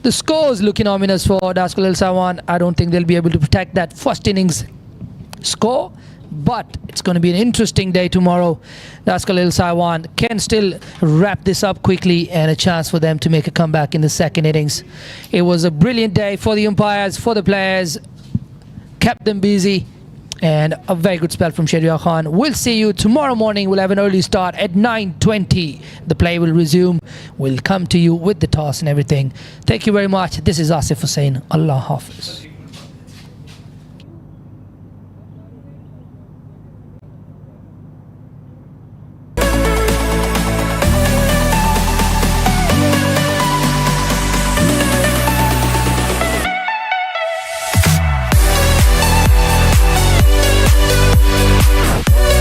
The scores looking ominous for Daskal El Saiwan. I don't think they'll be able to protect that first innings score, but it's going to be an interesting day tomorrow. Daskal El Saiwan can still wrap this up quickly and a chance for them to make a comeback in the second innings. It was a brilliant day for the umpires, for the players, kept them busy, and a very good spell from Shahryar Khan. We'll see you tomorrow morning. We'll have an early start at 9:20. The play will resume. We'll come to you with the toss and everything. Thank you very much. This is Asif Hussain. Allah Hafiz.